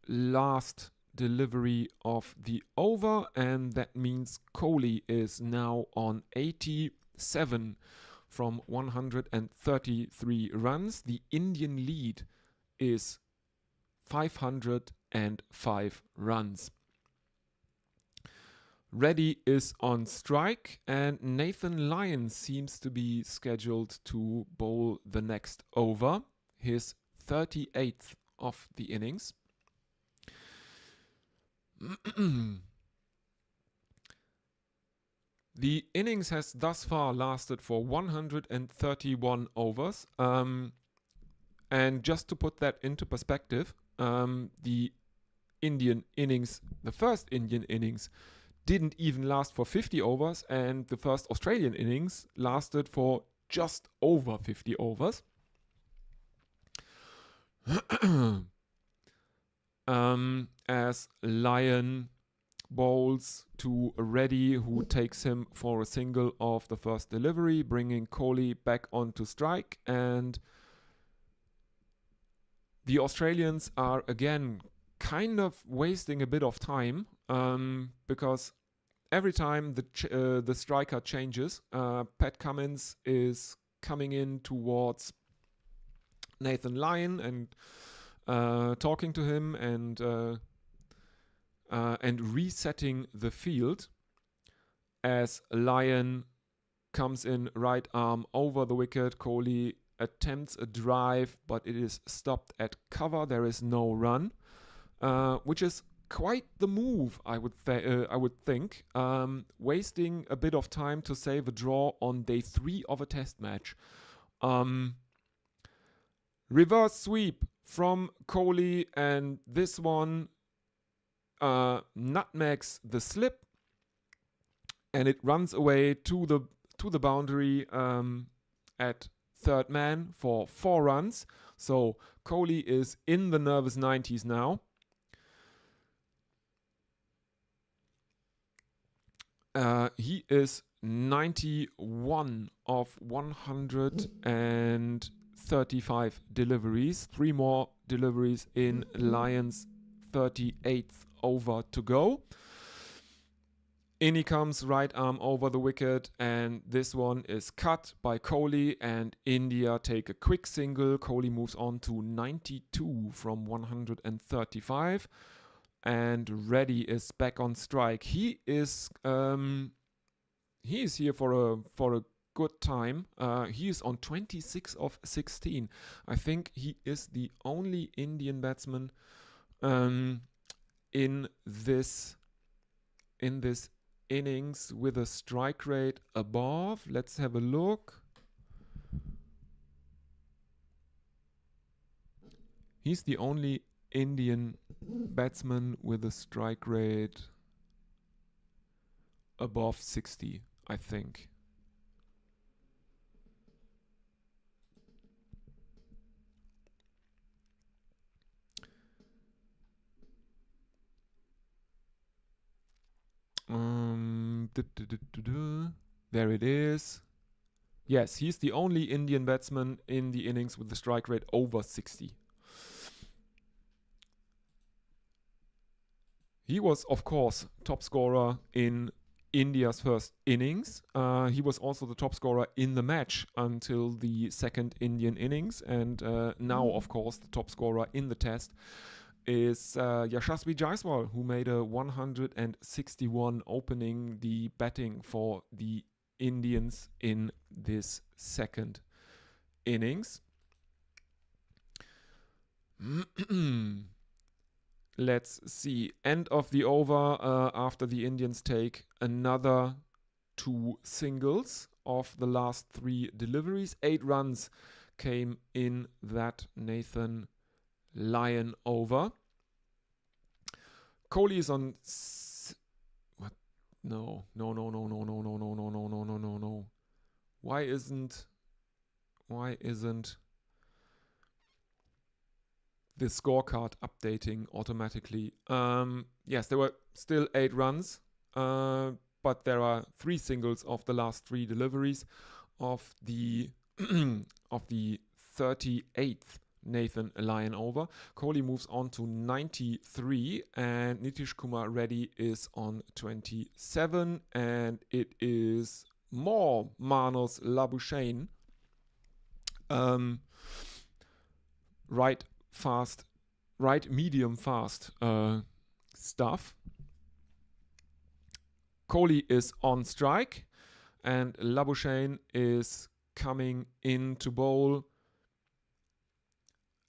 last delivery of the over, and that means Kohli is now on 87 from 133 runs. The Indian lead is 505 runs. Reddy is on strike, and Nathan Lyon seems to be scheduled to bowl the next over, his 38th of the innings. The innings has thus far lasted for 131 overs. And just to put that into perspective, the Indian innings, the first Indian innings, didn't even last for 50 overs, and the first Australian innings lasted for just over 50 overs. As Lyon bowls to Reddy, who takes him for a single of the first delivery, bringing Kohli back onto strike, and the Australians are again kind of wasting a bit of time because every time the striker changes, Pat Cummins is coming in towards Nathan Lyon and talking to him and resetting the field as Lyon comes in right arm over the wicket. Kohli attempts a drive, but it is stopped at cover. There is no run, which is quite the move, I would think. Wasting a bit of time to save a draw on day 3 of a test match. Reverse sweep from Kohli, and this one nutmegs the slip, and it runs away to the boundary at third man for 4 runs. So Kohli is in the nervous 90s now. He is 91 of 135 deliveries. 3 more deliveries in Lyon's 38th over to go. In he comes, right arm over the wicket, and this one is cut by Kohli, and India take a quick single. Kohli moves on to 92 from 135, and Reddy is back on strike. He is here for a good time. He is on 26 of 16. I think he is the only Indian batsman in this in this innings with a strike rate above. Let's have a look. He's the only Indian batsman with a strike rate above 60, I think. There it is. Yes, he's the only Indian batsman in the innings with the strike rate over 60. He was, of course, top scorer in India's first innings. He was also the top scorer in the match until the second Indian innings. And now, of course, the top scorer in the test is Yashasvi Jaiswal, who made a 161 opening the batting for the Indians in this second innings. Let's see. End of the over after the Indians take another 2 singles of the last 3 deliveries. 8 runs came in that Nathan Lyon over. Kohli is on... What? No. Why isn't the scorecard updating automatically? Yes, there were still 8 runs, but there are 3 singles of the last 3 deliveries of the of the 38th Nathan Lyon over. Kohli moves on to 93 and Nitish Kumar Reddy is on 27, and it is more Manos Labuschagne. Right medium fast stuff. Kohli is on strike and Labuschagne is coming in to bowl.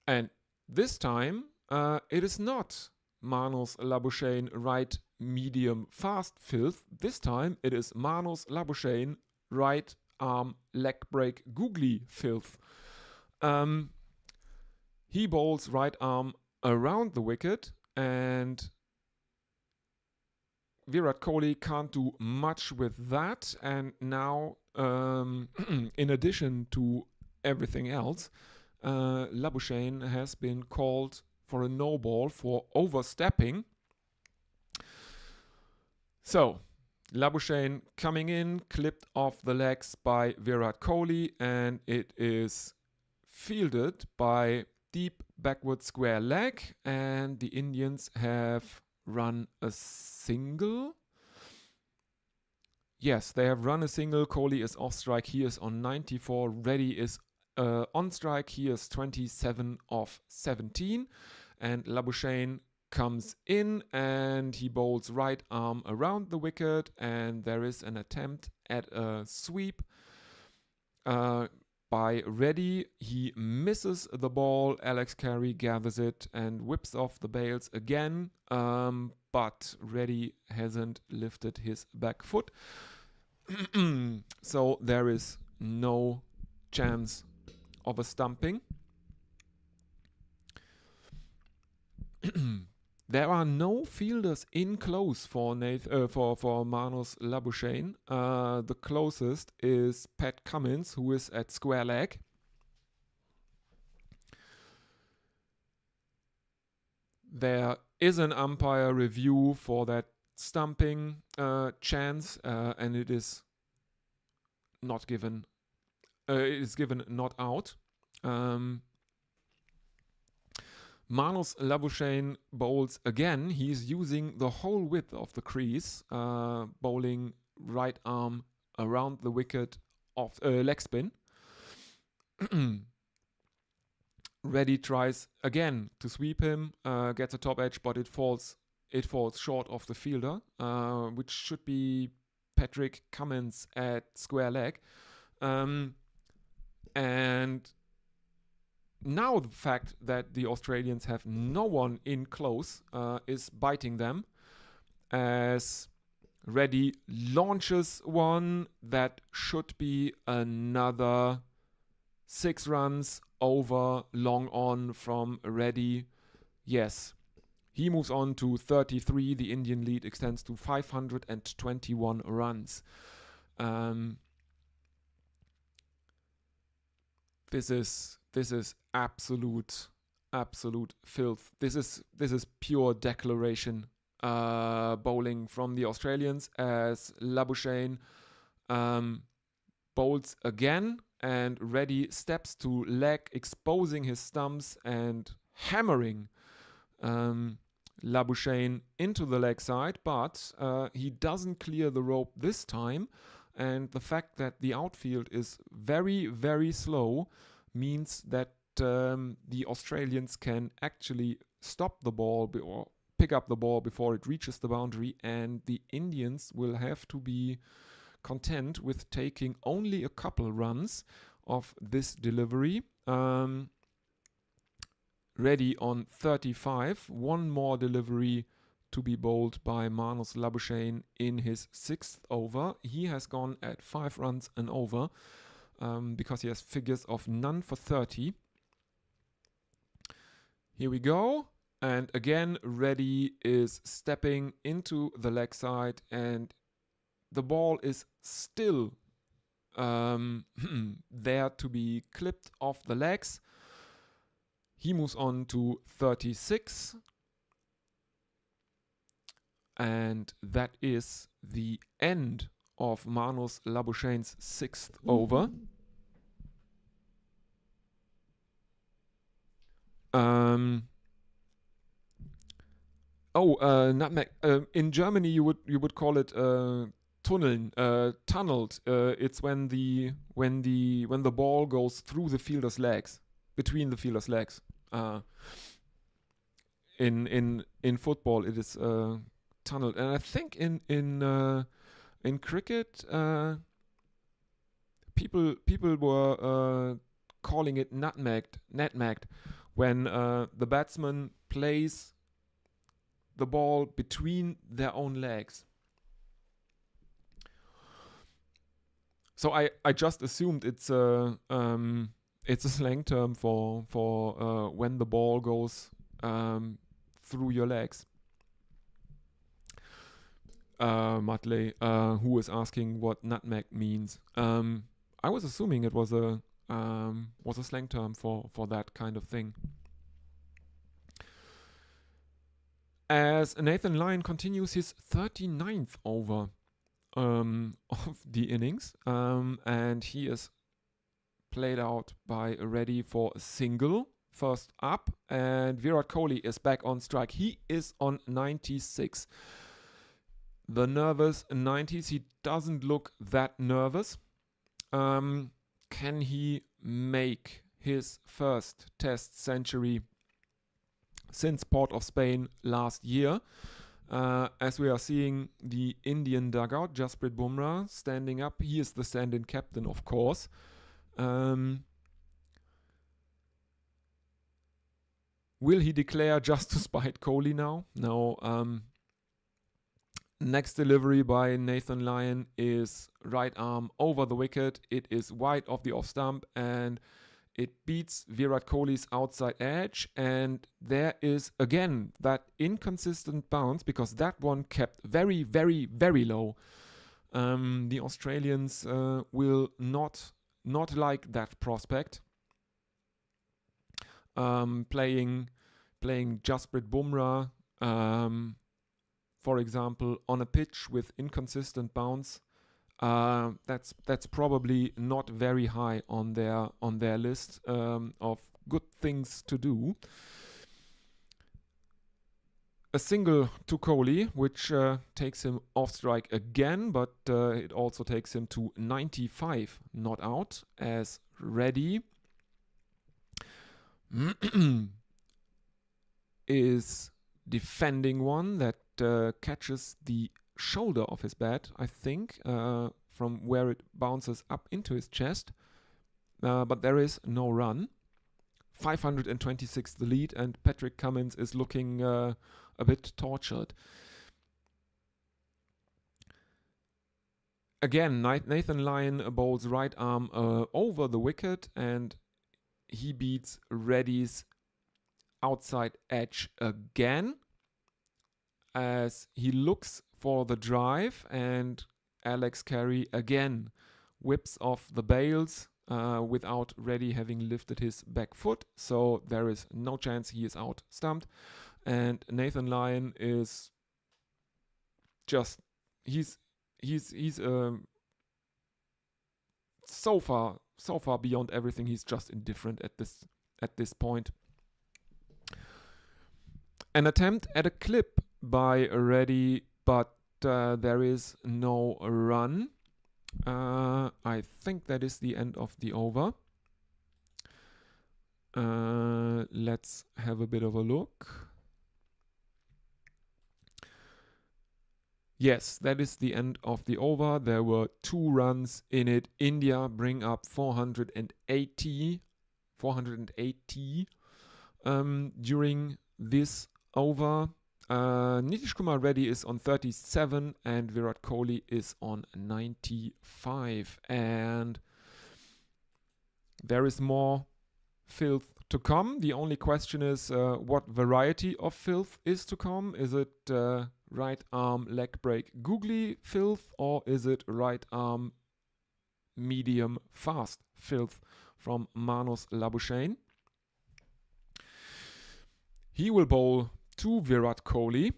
And this time it is not Manos Labuschagne right medium fast filth. This time it is Manos Labuschagne right arm leg break googly filth. He bowls right arm around the wicket, and Virat Kohli can't do much with that. And now, in addition to everything else, Labuschagne has been called for a no ball for overstepping. So, Labuschagne coming in, clipped off the legs by Virat Kohli, and it is fielded by deep backward square leg, and the Indians have run a single. Yes, they have run a single. Kohli is off strike. He is on 94. Reddy is on strike. He is 27 of 17. And Labuschagne comes in and he bowls right arm around the wicket. And there is an attempt at a sweep by Reddy. He misses the ball. Alex Carey gathers it and whips off the bails again. But Reddy hasn't lifted his back foot. So there is no chance of a stumping. There are no fielders in close for Manos Labuschagne. The closest is Pat Cummins, who is at square leg. There is an umpire review for that stumping chance, and it is not given. It is given not out. Manos Labuschagne bowls again. He's using the whole width of the crease, bowling right arm around the wicket of leg spin. Reddy tries again to sweep him, gets a top edge, but it falls short of the fielder, which should be Patrick Cummins at square leg. And now the fact that the Australians have no one in close is biting them, as Reddy launches one that should be another 6 runs over, long on from Reddy. Yes. He moves on to 33. The Indian lead extends to 521 runs. This is absolute filth. This is pure declaration bowling from the Australians, as Labuschagne bowls again, and Reddy steps to leg, exposing his stumps and hammering Labuschagne into the leg side, but he doesn't clear the rope this time, and the fact that the outfield is very, very slow means that the Australians can actually stop the ball or pick up the ball before it reaches the boundary, and the Indians will have to be content with taking only a couple runs of this delivery. Reddy on 35, one more delivery to be bowled by Marnus Labuschagne in his 6th over. He has gone at 5 runs and over because he has figures of none for 30. Here we go. And again, Reddy is stepping into the leg side, and the ball is still there to be clipped off the legs. He moves on to 36. And that is the end of Marnus Labuschagne's 6th over. Nutmeg. In Germany, you would call it tunneln, tunneled. It's when the ball goes through the fielder's legs, between the fielder's legs. In football, it is tunneled, and I think in cricket, people were calling it nutmegged, when the batsman plays the ball between their own legs. So I just assumed it's a slang term for when the ball goes through your legs. Matley, who is asking what nutmeg means. I was assuming it was a slang term for that kind of thing. As Nathan Lyon continues his 39th over of the innings, and he is played out by Reddy for a single, first up, and Virat Kohli is back on strike. He is on 96. The nervous 90s. He doesn't look that nervous. Can he make his first Test century since Port of Spain last year? As we are seeing the Indian dugout, Jasprit Bumrah standing up. He is the stand-in captain, of course. Will he declare just to spite Kohli now? No. Next delivery by Nathan Lyon is right arm over the wicket. It is wide of the off stump, and it beats Virat Kohli's outside edge. And there is again that inconsistent bounce, because that one kept very, very, very low. The Australians will not like that prospect. Playing Jasprit Bumrah, for example, on a pitch with inconsistent bounce, that's probably not very high on their list of good things to do. A single to Kohli, which takes him off strike again, but it also takes him to 95 not out, as Reddy is defending one that catches the shoulder of his bat, I think, from where it bounces up into his chest. But there is no run. 526 the lead, and Patrick Cummins is looking a bit tortured. again, Nathan Lyon bowls right arm over the wicket, and he beats Reddy's outside edge again as he looks for the drive, and Alex Carey again whips off the bails without Reddy having lifted his back foot, so there is no chance he is out stumped. And Nathan Lyon is just he's so far beyond everything. He's just indifferent at this point. An attempt at a clip by Reddy, but there is no run. I think that is the end of the over. Let's have a bit of a look. Yes, that is the end of the over. There were 2 runs in it. India bring up 480 during this over. Nitish Kumar Reddy is on 37 and Virat Kohli is on 95. And there is more filth to come. The only question is what variety of filth is to come. Is it right arm leg break googly filth, or is it right arm medium fast filth from Manos Labuschagne? He will bowl to Virat Kohli.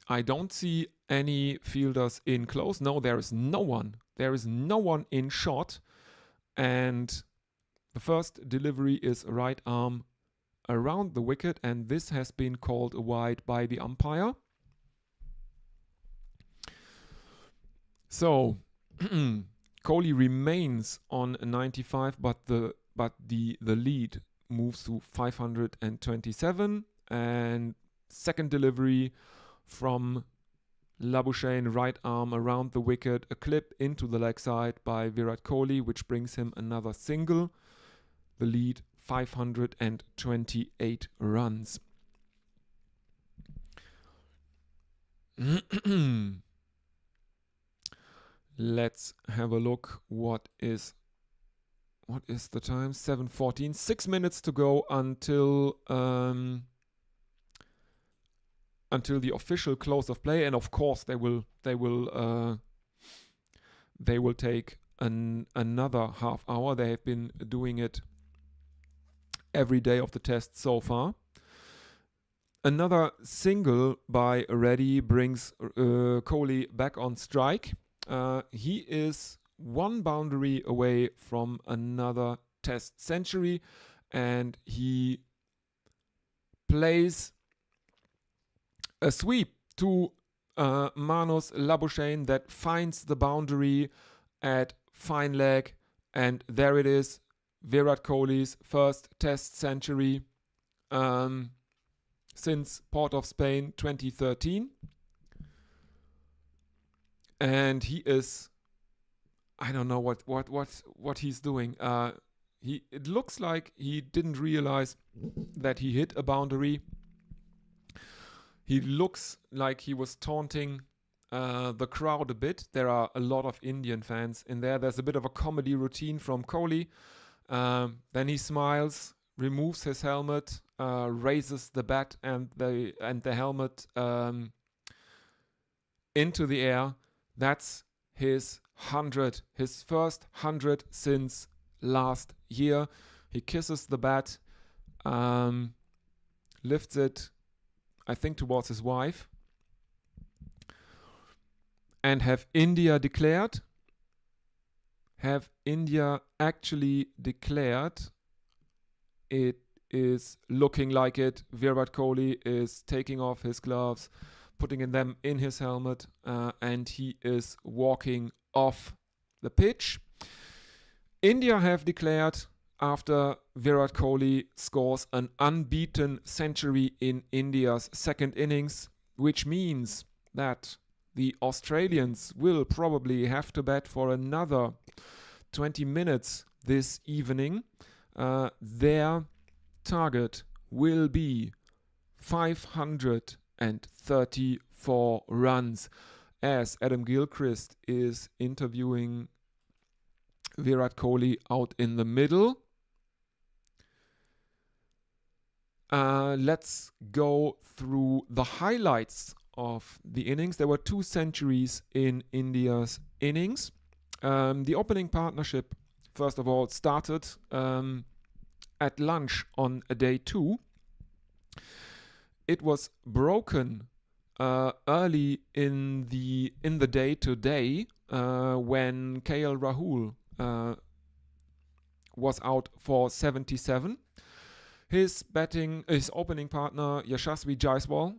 I don't see any fielders in close. No, there is no one. There is no one in shot. And the first delivery is right arm around the wicket, and this has been called a wide by the umpire. So Kohli remains on 95, but the lead moves to 527, and second delivery from Labuschagne, right arm around the wicket, a clip into the leg side by Virat Kohli, which brings him another single. The lead 528 runs. Let's have a look. What is the time? 7:14. 6 minutes to go until the official close of play, and of course they will take another half hour. They have been doing it every day of the test so far. Another single by Reddy brings Kohli back on strike. He is 1 boundary away from another test century, and he plays a sweep to Manos Labuschagne that finds the boundary at fine leg, and there it is, Virat Kohli's first test century since Port of Spain 2013. And he is, I don't know what he's doing. It looks like he didn't realize that he hit a boundary. He looks like he was taunting the crowd a bit. There are a lot of Indian fans in there. There's a bit of a comedy routine from Kohli. Then he smiles, removes his helmet, raises the bat and the helmet into the air. That's his 100, his first 100 since last year. He kisses the bat, lifts it, I think, towards his wife. And have India declared? Have India actually declared? It is looking like it. Virat Kohli is taking off his gloves, putting them in his helmet, and he is walking off the pitch. India have declared after Virat Kohli scores an unbeaten century in India's second innings, which means that the Australians will probably have to bat for another 20 minutes this evening. Their target will be 534 runs. as Adam Gilchrist is interviewing Virat Kohli out in the middle. Let's go through the highlights of the innings. There were 2 centuries in India's innings. The opening partnership, first of all, started at lunch on day 2. It was broken early in the day today when KL Rahul was out for 77. His opening partner Yashasvi Jaiswal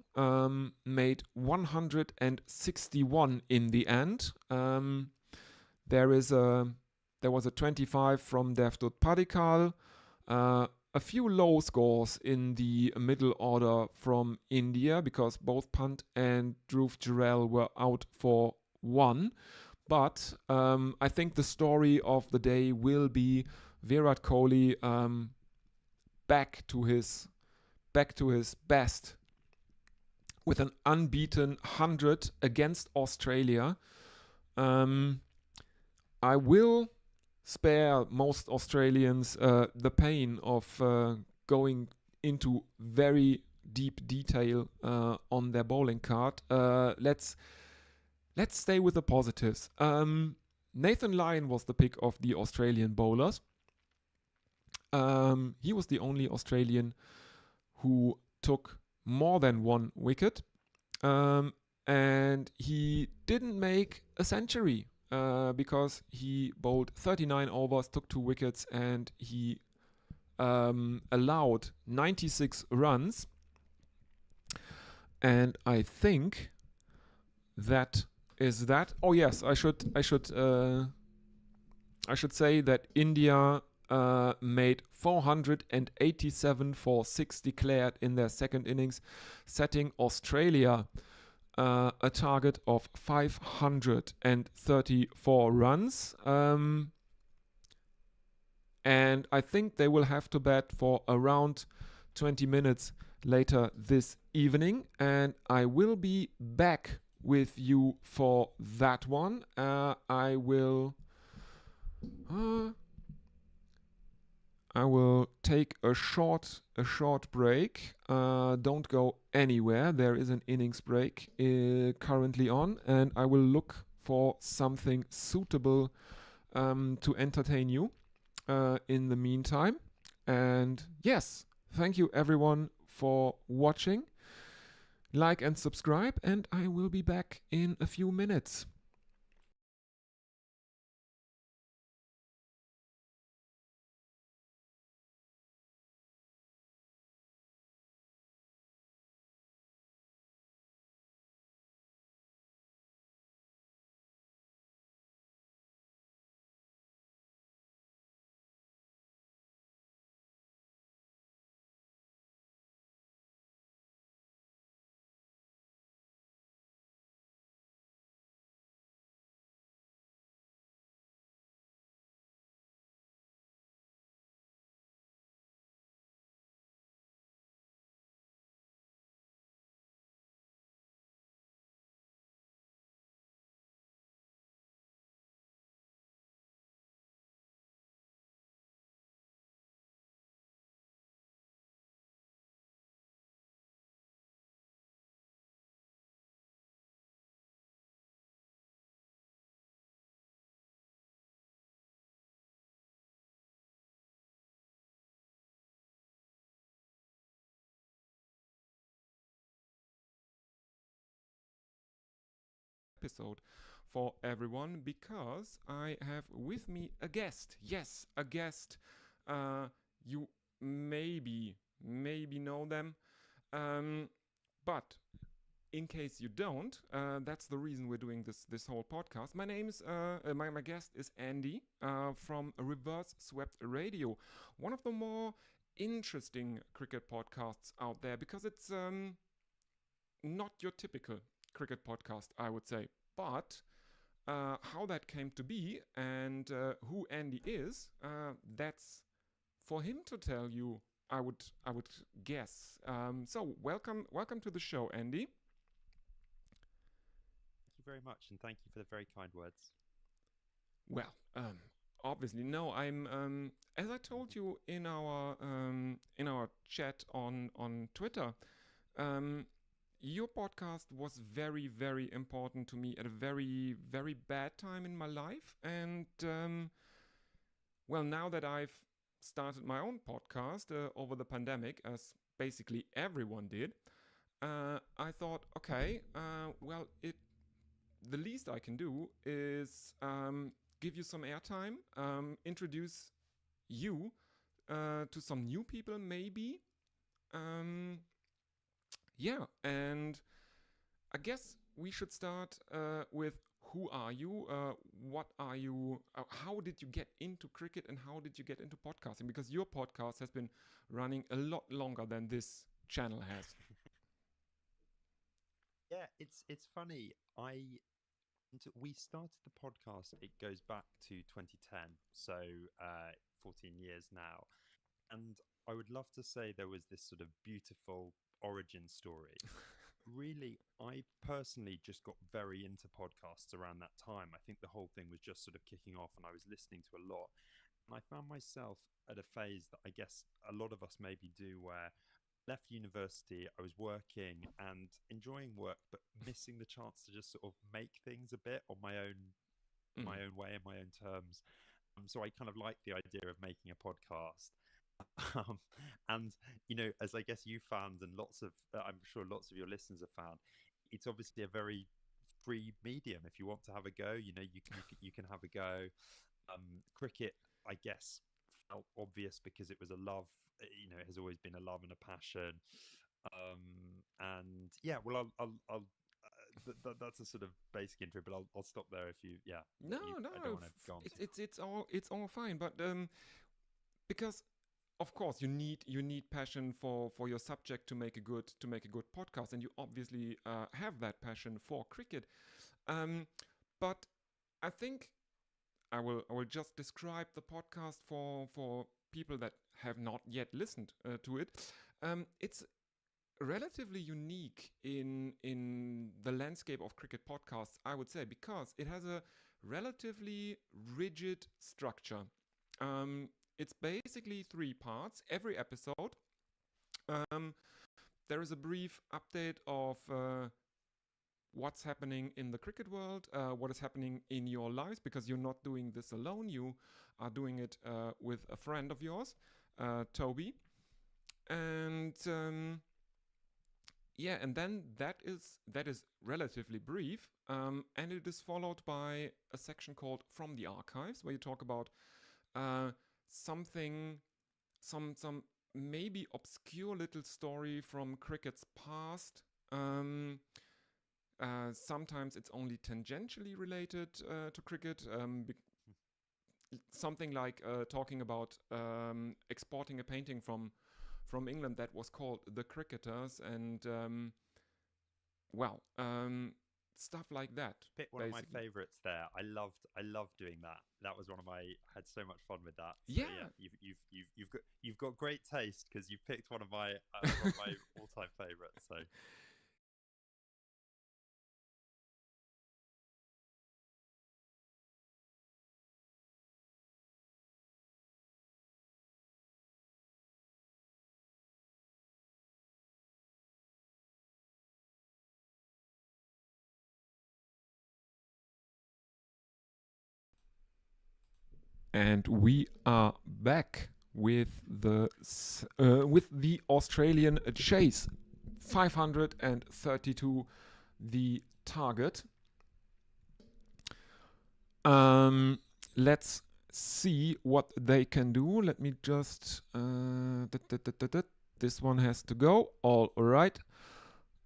made 161 in the end. There was a 25 from Devdutt Padikkal. A few low scores in the middle order from India because both Pant and Dhruv Jurel were out for 1. But I think the story of the day will be Virat Kohli back to his best with an unbeaten 100 against Australia. I will spare most Australians the pain of going into very deep detail on their bowling card. Let's stay with the positives. Nathan Lyon was the pick of the Australian bowlers. He was the only Australian who took more than 1 wicket. And he didn't make a century because he bowled 39 overs, took 2 wickets, and he allowed 96 runs. And I think that is that. Oh yes, I should say that India made 487 for 6 declared in their second innings, setting Australia a target of 534 runs. And I think they will have to bat for around 20 minutes later this evening. And I will be back with you for that one. I will take a short break. Don't go anywhere. There is an innings break currently on, and I will look for something suitable to entertain you in the meantime. And yes, thank you everyone for watching. Like and subscribe, and I will be back in a few minutes. Episode for everyone, because I have with me a guest. Yes, a guest. You maybe know them, but in case you don't, that's the reason we're doing this whole podcast. My name is my guest is Andy from Reverse Swept Radio, one of the more interesting cricket podcasts out there, because it's not your typical cricket podcast, I would say. But how that came to be and who Andy is, that's for him to tell you. I would guess. So welcome to the show, Andy. Thank you very much, and thank you for the very kind words. Well, obviously, no. I'm as I told you in our chat on Twitter. Your podcast was very, very important to me at a very, very bad time in my life. And well, now that I've started my own podcast over the pandemic, as basically everyone did, I thought, okay, well, the least I can do is give you some airtime, introduce you to some new people, maybe. Um, yeah, and I guess we should start with who are you? What are you? How did you get into cricket and how did you get into podcasting? Because your podcast has been running a lot longer than this channel has. Yeah, it's funny. We started the podcast. It goes back to 2010, so 14 years now. And I would love to say there was this sort of beautiful origin story. Really, I personally just got very into podcasts around that time. I think the whole thing was just sort of kicking off, and I was listening to a lot. And I found myself at a phase that I guess a lot of us maybe do, where left university, I was working and enjoying work, but missing the chance to just sort of make things a bit on my own way and my own terms. So I kind of like the idea of making a podcast. Um, and as I guess you found, and I'm sure lots of your listeners have found, it's obviously a very free medium. If you want to have a go, you can have a go. Cricket, I guess, felt obvious because it was a love. It has always been a love and a passion. And yeah, well, that's a sort of basic intro, but I'll stop there if you, yeah. No, I don't want to go on. it's all fine, but because of course you need passion for your subject to make a good podcast, and you obviously have that passion for cricket. But I think I will just describe the podcast for people that have not yet listened to it. It's relatively unique in the landscape of cricket podcasts, I would say, because it has a relatively rigid structure. It's basically 3 parts every episode. There is a brief update of what's happening in the cricket world, what is happening in your lives, because you're not doing this alone. You are doing it with a friend of yours, Toby. And yeah, and then that is relatively brief, and it is followed by a section called From the Archives, where you talk about something, some maybe obscure little story from cricket's past. Sometimes it's only tangentially related to cricket. Something like talking about exporting a painting from England that was called The Cricketers, and stuff like that. Pick one basically. of my favorites there. I loved doing that. That was one of I had so much fun with that. So, Yeah. You've got great taste because you picked one of my all-time favorites. So. And we are back with the Australian chase. 532, the target. Let's see what they can do. Let me just... this one has to go. All right.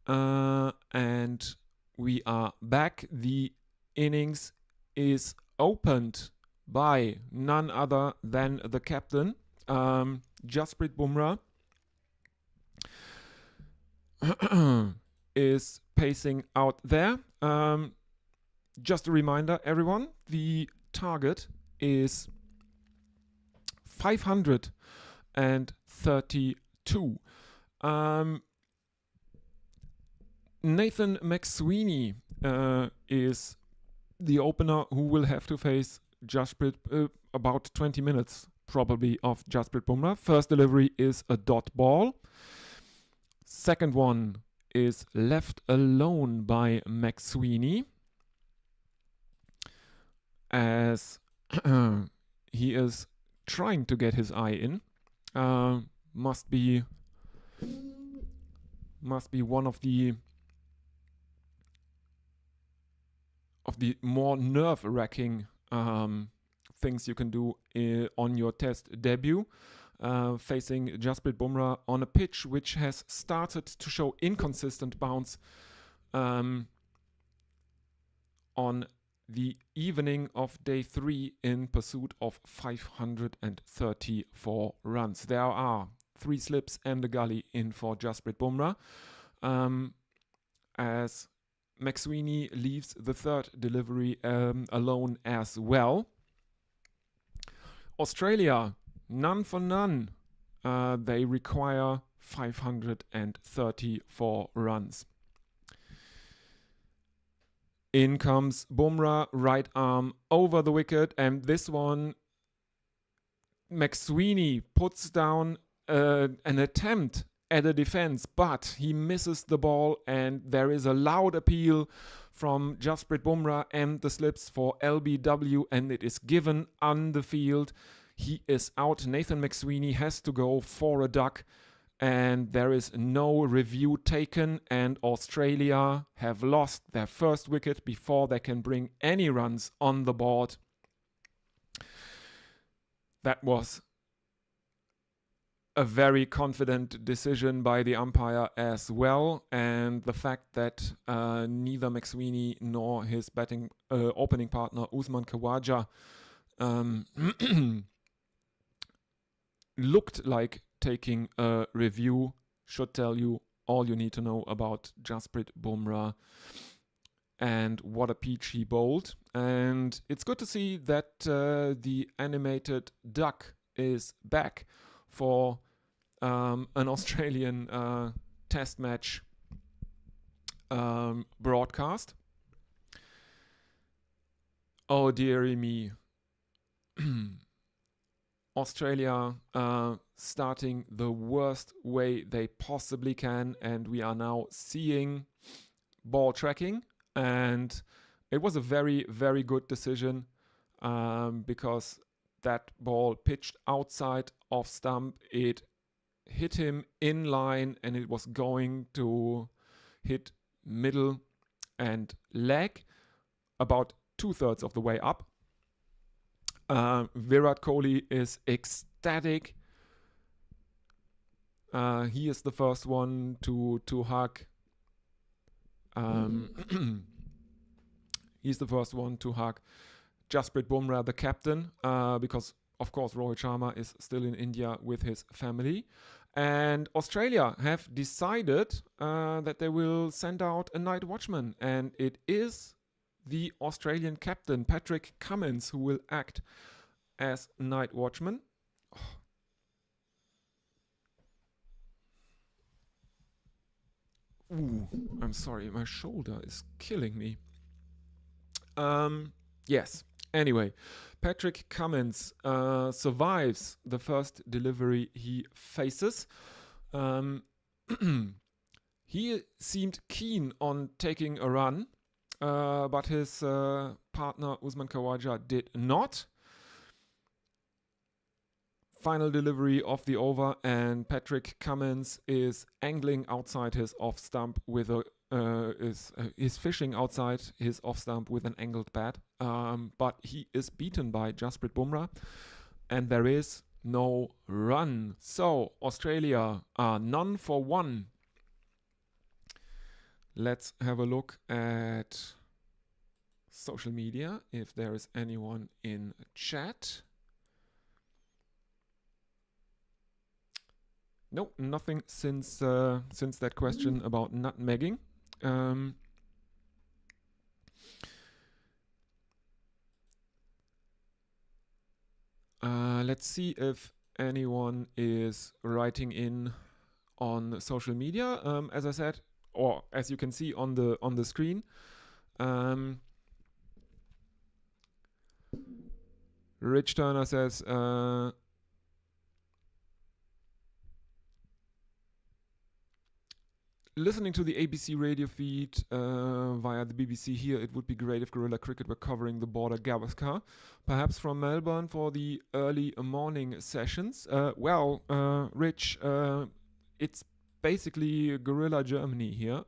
And we are back. The innings is opened by none other than the captain, Jasprit Bumrah, is pacing out there. Just a reminder, everyone, the target is 532. Nathan McSweeney is the opener who will have to face Jasprit, about 20 minutes probably of Jasprit Bumrah. First delivery is a dot ball. Second one is left alone by McSweeney, as he is trying to get his eye in. Must be one of the more nerve-wracking things you can do on your test debut, facing Jasprit Bumrah on a pitch which has started to show inconsistent bounce on the evening of day 3 in pursuit of 534 runs. There are 3 slips and a gully in for Jasprit Bumrah, as McSweeney leaves the third delivery alone as well. Australia, none for none. They require 534 runs. In comes Bumrah, right arm over the wicket, and this one McSweeney puts down an attempt at a defense, but he misses the ball, and there is a loud appeal from Jasprit Bumrah and the slips for LBW, and it is given on the field. He is out. Nathan McSweeney has to go for a duck, and there is no review taken, and Australia have lost their first wicket before they can bring any runs on the board. That was a very confident decision by the umpire as well, and the fact that neither McSweeney nor his opening partner Usman Khawaja looked like taking a review should tell you all you need to know about Jasprit Bumrah and what a peach he bowled. And it's good to see that the animated duck is back for an Australian test match broadcast. Oh dearie me. Australia starting the worst way they possibly can, and we are now seeing ball tracking, and it was a very, very good decision because that ball pitched outside of stump. It hit him in line, and it was going to hit middle and leg about 2/3 of the way up. Virat Kohli is ecstatic. He is the first one to hug. He's the first one to hug Jasprit Bumrah, the captain, because of course Rohit Sharma is still in India with his family. And Australia have decided that they will send out a night watchman, and it is the Australian captain, Patrick Cummins, who will act as night watchman. Ooh, I'm sorry, my shoulder is killing me. Yes, anyway, Patrick Cummins survives the first delivery he faces. He seemed keen on taking a run, but his partner Usman Khawaja did not. Final delivery of the over, and Patrick Cummins is angling outside his off stump with is fishing outside his off stump with an angled bat, but he is beaten by Jasprit Bumrah, and there is no run. So Australia are none for one. Let's have a look at social media if there is anyone in chat. No, nothing since that question about nutmegging. Let's see if anyone is writing in on social media. As I said, or as you can see on the screen. Rich Turner says, listening to the ABC radio feed via the BBC here, it would be great if Gorilla Cricket were covering the Border Gavaskar, perhaps from Melbourne for the early morning sessions. Rich, it's basically Gorilla Germany here.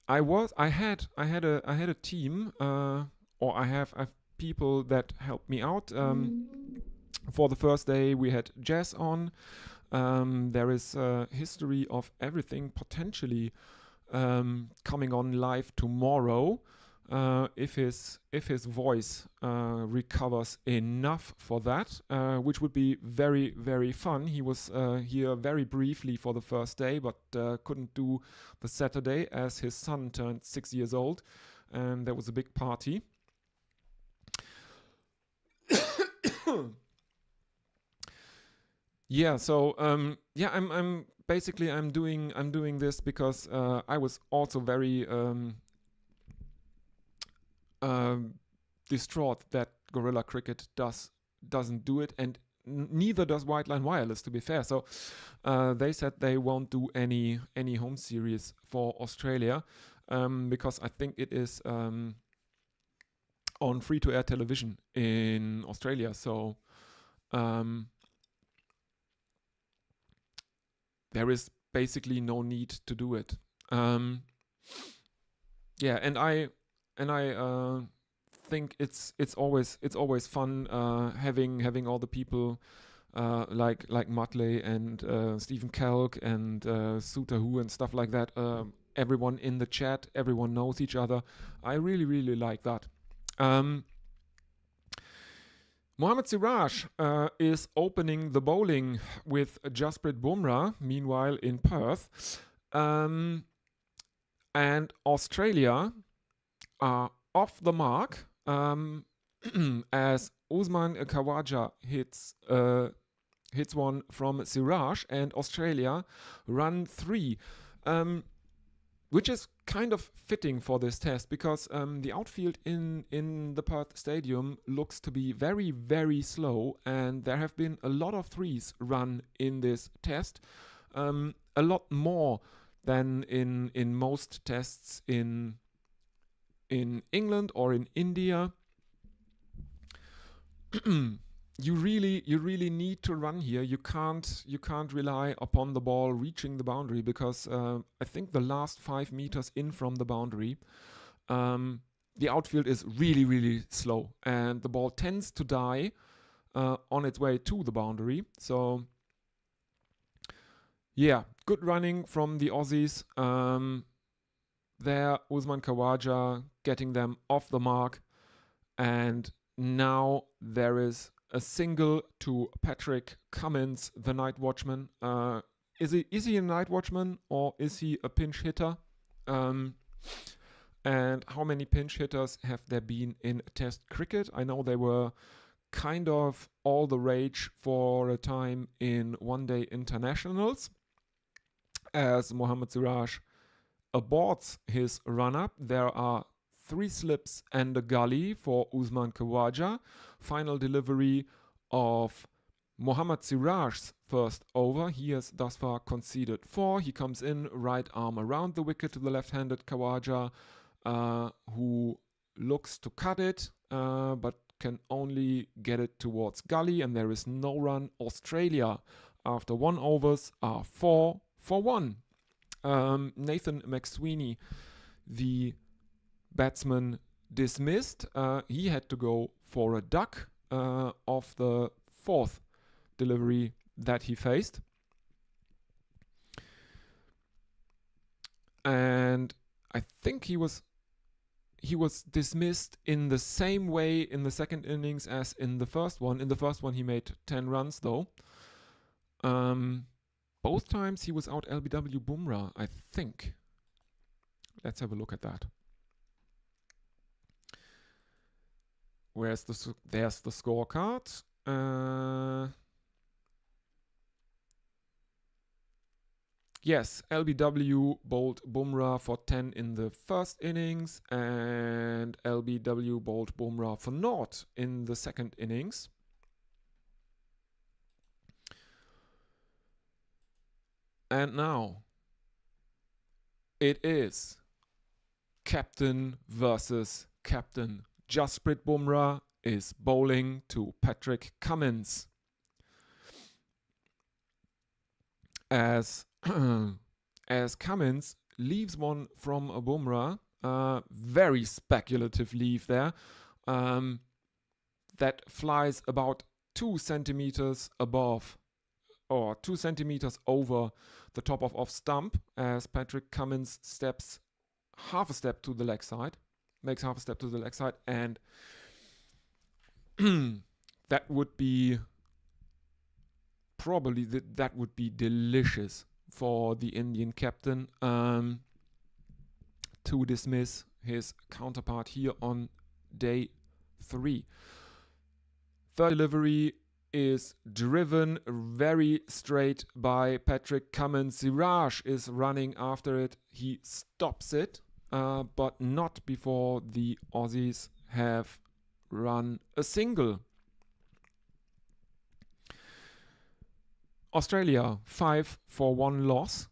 I had a team, or I have people that helped me out. For the first day, we had Jazz on. There is a history of everything potentially coming on live tomorrow, if his voice recovers enough for that, which would be very, very fun. He was here very briefly for the first day, but couldn't do the Saturday as his son turned 6 years old, and there was a big party. Yeah, so I'm doing this because I was also very distraught that Gorilla Cricket doesn't do it, and neither does White Line Wireless, to be fair. So they said they won't do any home series for Australia because I think it is on free-to-air television in Australia. So there is basically no need to do it. And I think it's always fun having all the people like Mutley and Stephen Kelk and Suter Who and stuff like that. Everyone in the chat, everyone knows each other. I really like that. Mohammad Siraj is opening the bowling with Jasprit Bumrah, meanwhile in Perth. And Australia are off the mark as Usman Khawaja hits one from Siraj, and Australia run 3. Which is kind of fitting for this test because the outfield in the Perth Stadium looks to be very, very slow, and there have been a lot of 3s run in this test, a lot more than in most tests in England or in India. You really need to run here. You can't rely upon the ball reaching the boundary because I think the last 5 meters in from the boundary, the outfield is really slow, and the ball tends to die on its way to the boundary. So yeah, good running from the Aussies. There, Usman Khawaja getting them off the mark, and now there is a single to Patrick Cummins, the night watchman. Is he a night watchman or is he a pinch hitter? And how many pinch hitters have there been in Test cricket? I know they were kind of all the rage for a time in one-day internationals. As Mohammad Siraj aborts his run-up, there are 3 slips and a gully for Usman Khawaja. Final delivery of Mohammad Siraj's first over. He has thus far conceded 4. He comes in, right arm around the wicket to the left-handed Khawaja, who looks to cut it, but can only get it towards gully, and there is no run. Australia, after 1 overs, are 4 for 1. Nathan McSweeney, the batsman, dismissed. He had to go for a duck of the 4th delivery that he faced. And I think he was dismissed in the same way in the second innings as in the first one. In the first one he made 10 runs though. Both times he was out LBW Bumrah, I think. Let's have a look at that. There's the scorecard. Yes, LBW bowled Bumrah for 10 in the first innings, and LBW bowled Bumrah for naught in the second innings. And now it is captain versus captain. Jasprit Bumrah is bowling to Patrick Cummins. As Cummins leaves one from a Bumrah, very speculative leave there, that flies about 2 centimeters above or 2 centimeters over the top of off stump, as Patrick Cummins steps half a step to the leg side, makes half a step to the leg side, and that would be probably that would be delicious for the Indian captain to dismiss his counterpart here on day 3. Third delivery is driven very straight by Patrick Cummins. Siraj is running after it. He stops it, but not before the Aussies have run a single. Australia 5 for 1 loss.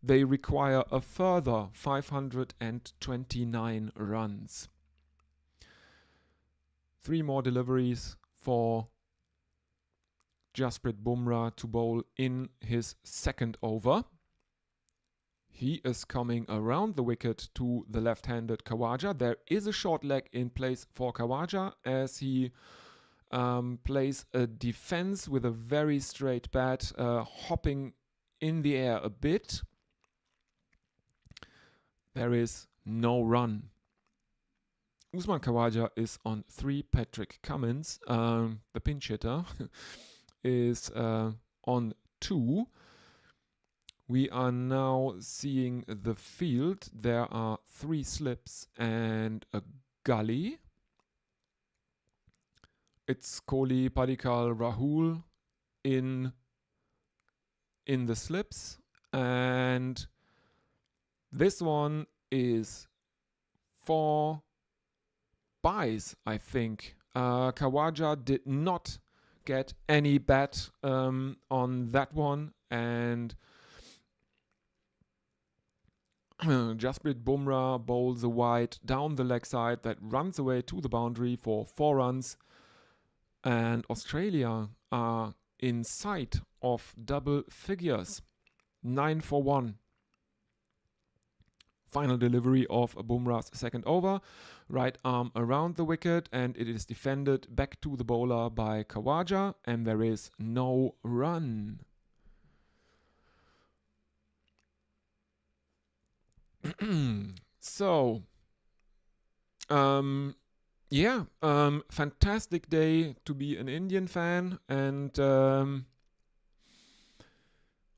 They require a further 529 runs. 3 more deliveries for Jasprit Bumrah to bowl in his second over. He is coming around the wicket to the left-handed Khawaja. There is a short leg in place for Khawaja as he plays a defense with a very straight bat, hopping in the air a bit. There is no run. Usman Khawaja is on 3. Patrick Cummins, the pinch hitter, is on 2. We are now seeing the field. There are 3 slips and a gully. It's Kohli, Padikkal, Rahul in the slips, and this one is for buys, I think. Khawaja did not get any bat on that one, and Jasprit Bumrah bowls a wide down the leg side that runs away to the boundary for 4 runs. And Australia are in sight of double figures. 9 for 1. Final delivery of Bumrah's second over. Right arm around the wicket, and it is defended back to the bowler by Khawaja, and there is no run. So, fantastic day to be an Indian fan, and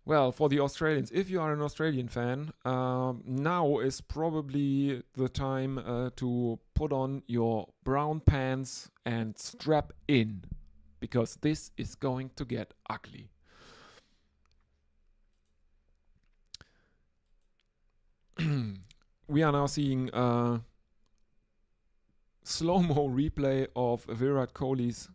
well, for the Australians, if you are an Australian fan, now is probably the time to put on your brown pants and strap in, because this is going to get ugly. We are now seeing slow-mo replay of Virat Kohli's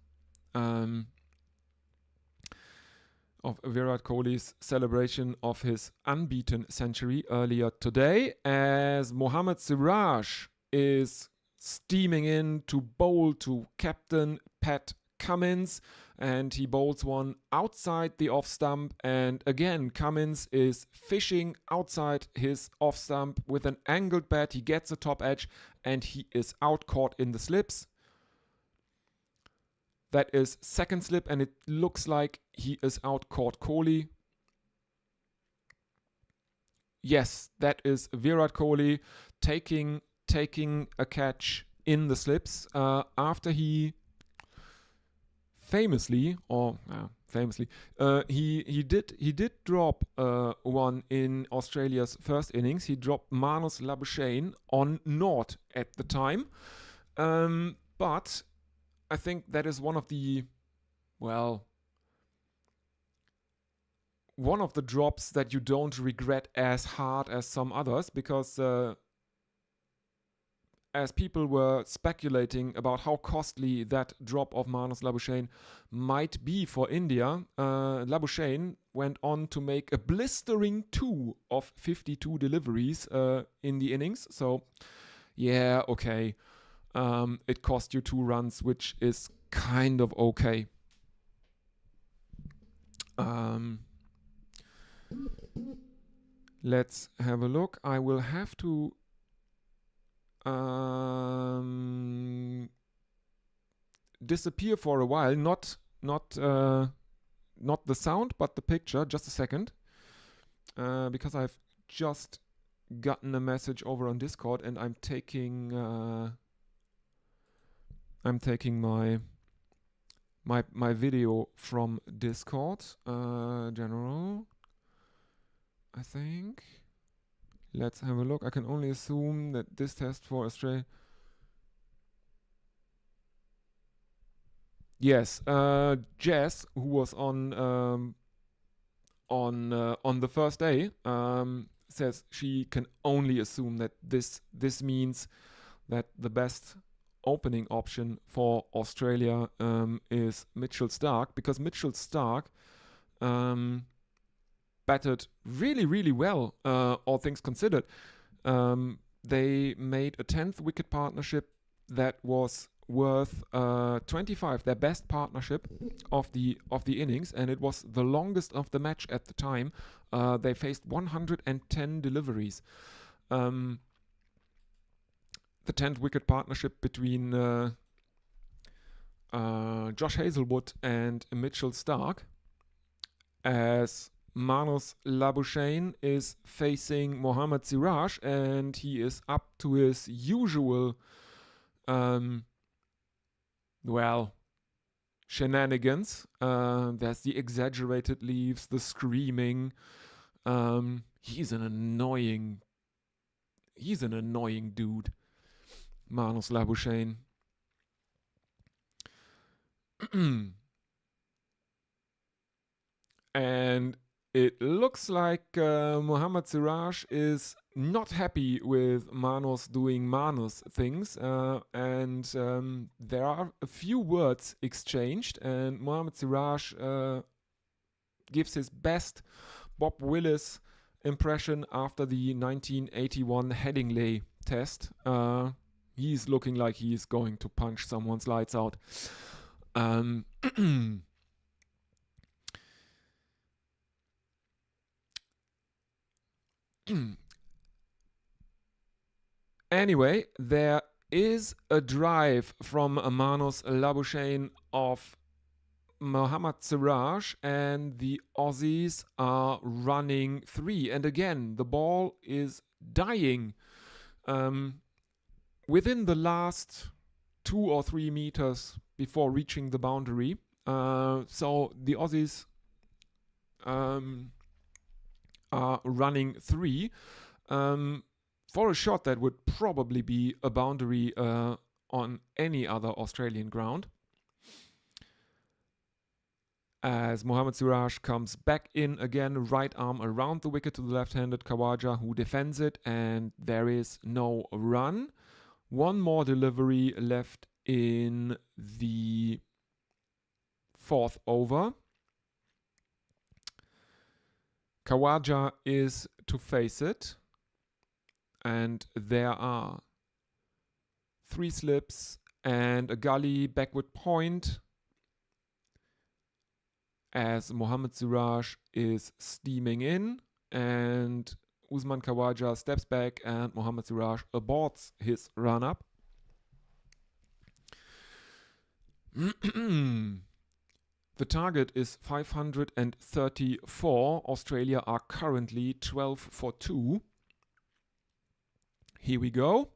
celebration of his unbeaten century earlier today, as Mohammad Siraj is steaming in to bowl to captain Pat Cummins, and he bowls one outside the off stump, and again Cummins is fishing outside his off stump with an angled bat. He gets a top edge and he is out caught in the slips. That is second slip, and it looks like he is out caught Kohli. Yes, that is Virat Kohli taking a catch in the slips after he famously, he did drop one in Australia's first innings. He dropped Marnus Labuschagne on naught at the time, but I think that is one of the one of the drops that you don't regret as hard as some others, because as people were speculating about how costly that drop of Manos Labuschagne might be for India, Labuschagne went on to make a blistering 2 of 52 deliveries in the innings. So, yeah, okay. It cost you 2 runs, which is kind of okay. Let's have a look. I will have to disappear for a while. Not the sound, but the picture. Just a second, because I've just gotten a message over on Discord, and I'm taking my video from Discord. General, I think. Let's have a look. I can only assume that this test for Australia. Yes, Jess, who was on the first day, says she can only assume that this means that the best opening option for Australia is Mitchell Starc, because Mitchell Starc batted really, really well, all things considered. They made a 10th wicket partnership that was worth 25, their best partnership of the innings, and it was the longest of the match at the time. They faced 110 deliveries. The 10th wicket partnership between Josh Hazlewood and Mitchell Starc, as Manos Labuschagne is facing Mohammad Siraj, and he is up to his usual shenanigans. There's the exaggerated leaves, the screaming. He's an annoying dude, Manos Labuschagne. And it looks like Mohammad Siraj is not happy with Manos doing Manos things, and there are a few words exchanged, and Mohammad Siraj gives his best Bob Willis impression after the 1981 Headingley test. He's looking like he's going to punch someone's lights out. Anyway, there is a drive from Manos Labuschagne of Mohammad Siraj, and the Aussies are running 3. And again, the ball is dying within the last 2 or 3 meters before reaching the boundary. So the Aussies are running 3 for a shot that would probably be a boundary on any other Australian ground. As Mohammad Siraj comes back in again, right arm around the wicket to the left-handed Khawaja, who defends it, and there is no run. One more delivery left in the 4th over. Khawaja is to face it, and there are 3 slips and a gully backward point, as Mohammad Siraj is steaming in, and Usman Khawaja steps back, and Mohammad Siraj aborts his run-up. The target is 534. Australia are currently 12 for 2. Here we go.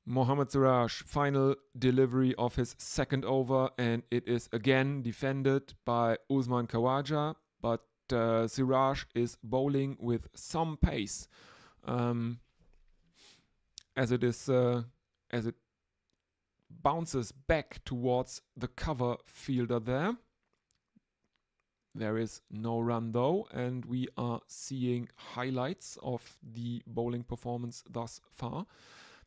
Mohammad Siraj, final delivery of his 2nd over, and it is again defended by Usman Khawaja, but Siraj is bowling with some pace, as it bounces back towards the cover fielder there. There is no run though, and we are seeing highlights of the bowling performance thus far.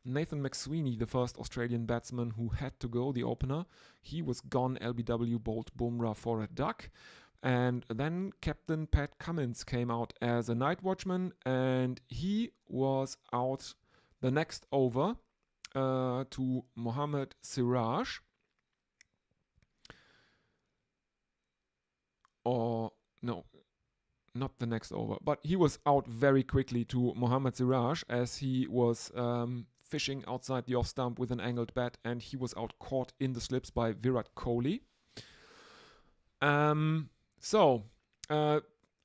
Nathan McSweeney, the first Australian batsman who had to go, the opener, he was gone. LBW bowled Bumrah for a duck. And then Captain Pat Cummins came out as a night watchman, and he was out the next over to Mohammad Siraj. Or, no, not the next over, but he was out very quickly to Mohammad Siraj as he was fishing outside the off stump with an angled bat, and he was out caught in the slips by Virat Kohli.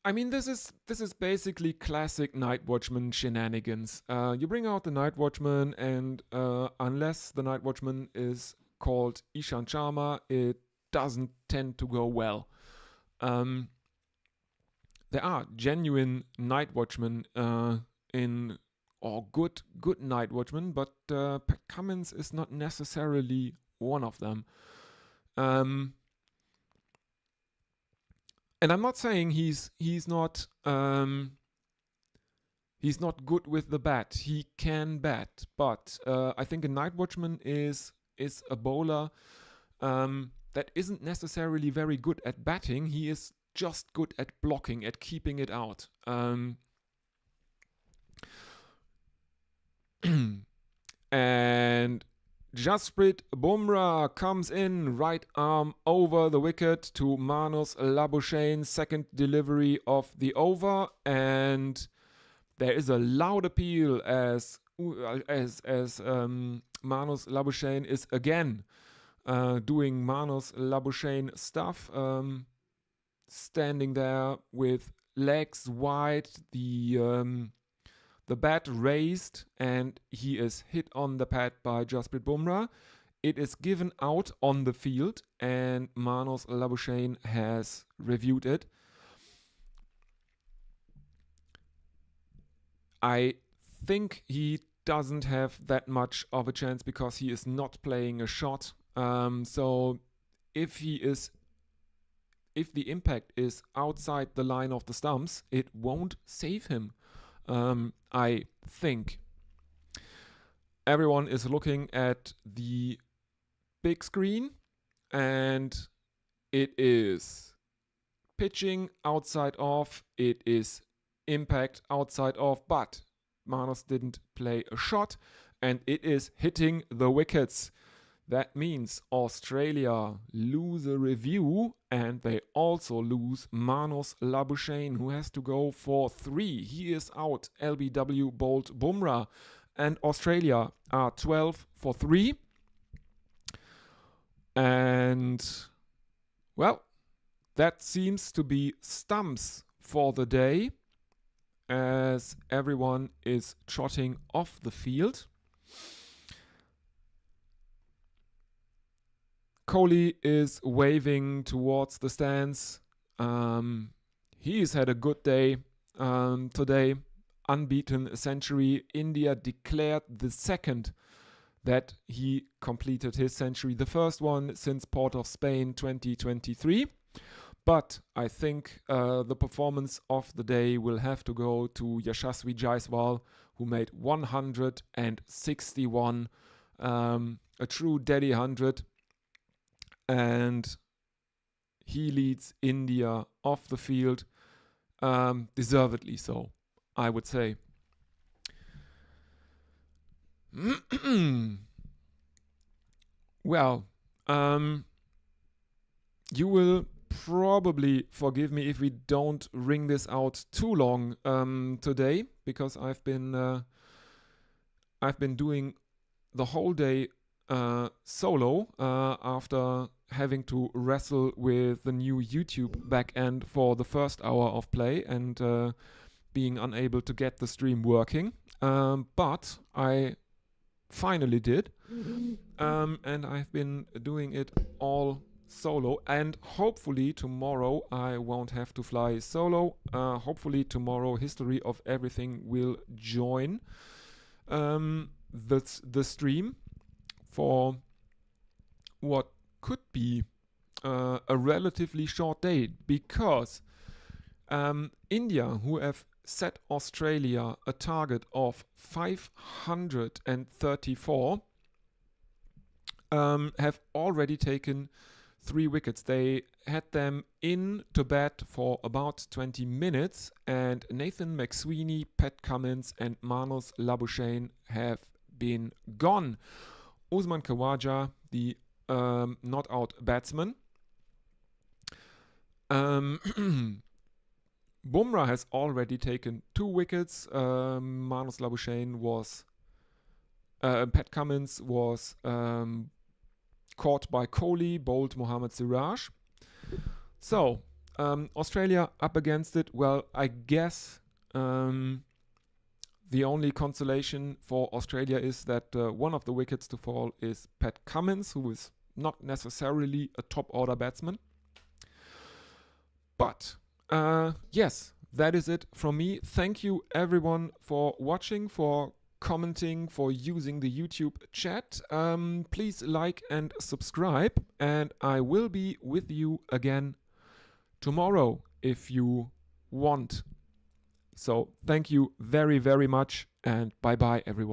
I mean, this is basically classic night watchman shenanigans. You bring out the night watchman, and unless the night watchman is called Ishan Sharma, it doesn't tend to go well. There are genuine night watchmen good night watchmen, but Pat Cummins is not necessarily one of them. And I'm not saying he's not good with the bat. He can bat, but I think a night watchman is a bowler that isn't necessarily very good at batting. He is just good at blocking, at keeping it out. And Jasprit Bumrah comes in, right arm over the wicket to Manus Labuschagne, second delivery of the over, and there is a loud appeal as Manus Labuschagne is again doing Manus Labuschagne stuff, standing there with legs wide, the bat raised, and he is hit on the pad by Jasprit Bumrah. It is given out on the field, and Manus Labuschagne has reviewed it. I think he doesn't have that much of a chance because he is not playing a shot. So if the impact is outside the line of the stumps, it won't save him. I think everyone is looking at the big screen, and it is pitching outside off, it is impact outside off, but Manus didn't play a shot, and it is hitting the wickets. That means Australia lose a review, and they also lose Manus Labuschagne, who has to go for 3. He is out. LBW bowled Bumrah, and Australia are 12 for 3. And, well, that seems to be stumps for the day, as everyone is trotting off the field. Kohli is waving towards the stands. He's had a good day today. Unbeaten century. India declared the second that he completed his century. The first one since Port of Spain 2023. But I think the performance of the day will have to go to Yashasvi Jaiswal, who made 161, a true Delhi 100. And he leads India off the field, deservedly so, I would say. Well, you will probably forgive me if we don't wring this out too long today, because I've been doing the whole day solo after having to wrestle with the new YouTube backend for the first hour of play and being unable to get the stream working. But I finally did. And I've been doing it all solo. And hopefully tomorrow I won't have to fly solo. Hopefully tomorrow History of Everything will join the stream for what could be a relatively short day, because India, who have set Australia a target of 534, have already taken 3 wickets. They had them in to bat for about 20 minutes, and Nathan McSweeney, Pat Cummins, and Manus Labuschagne have been gone. Usman Khawaja, the not out batsman. Bumrah has already taken 2 wickets. Manus Labuschagne was Pat Cummins was caught by Kohli, bowled Mohammad Siraj. So, Australia up against it. Well, I guess the only consolation for Australia is that one of the wickets to fall is Pat Cummins, who is not necessarily a top order batsman. But, yes, that is it from me. Thank you everyone for watching, for commenting, for using the YouTube chat. Please like and subscribe, and I will be with you again tomorrow if you want. So thank you very, very much, and bye bye everyone.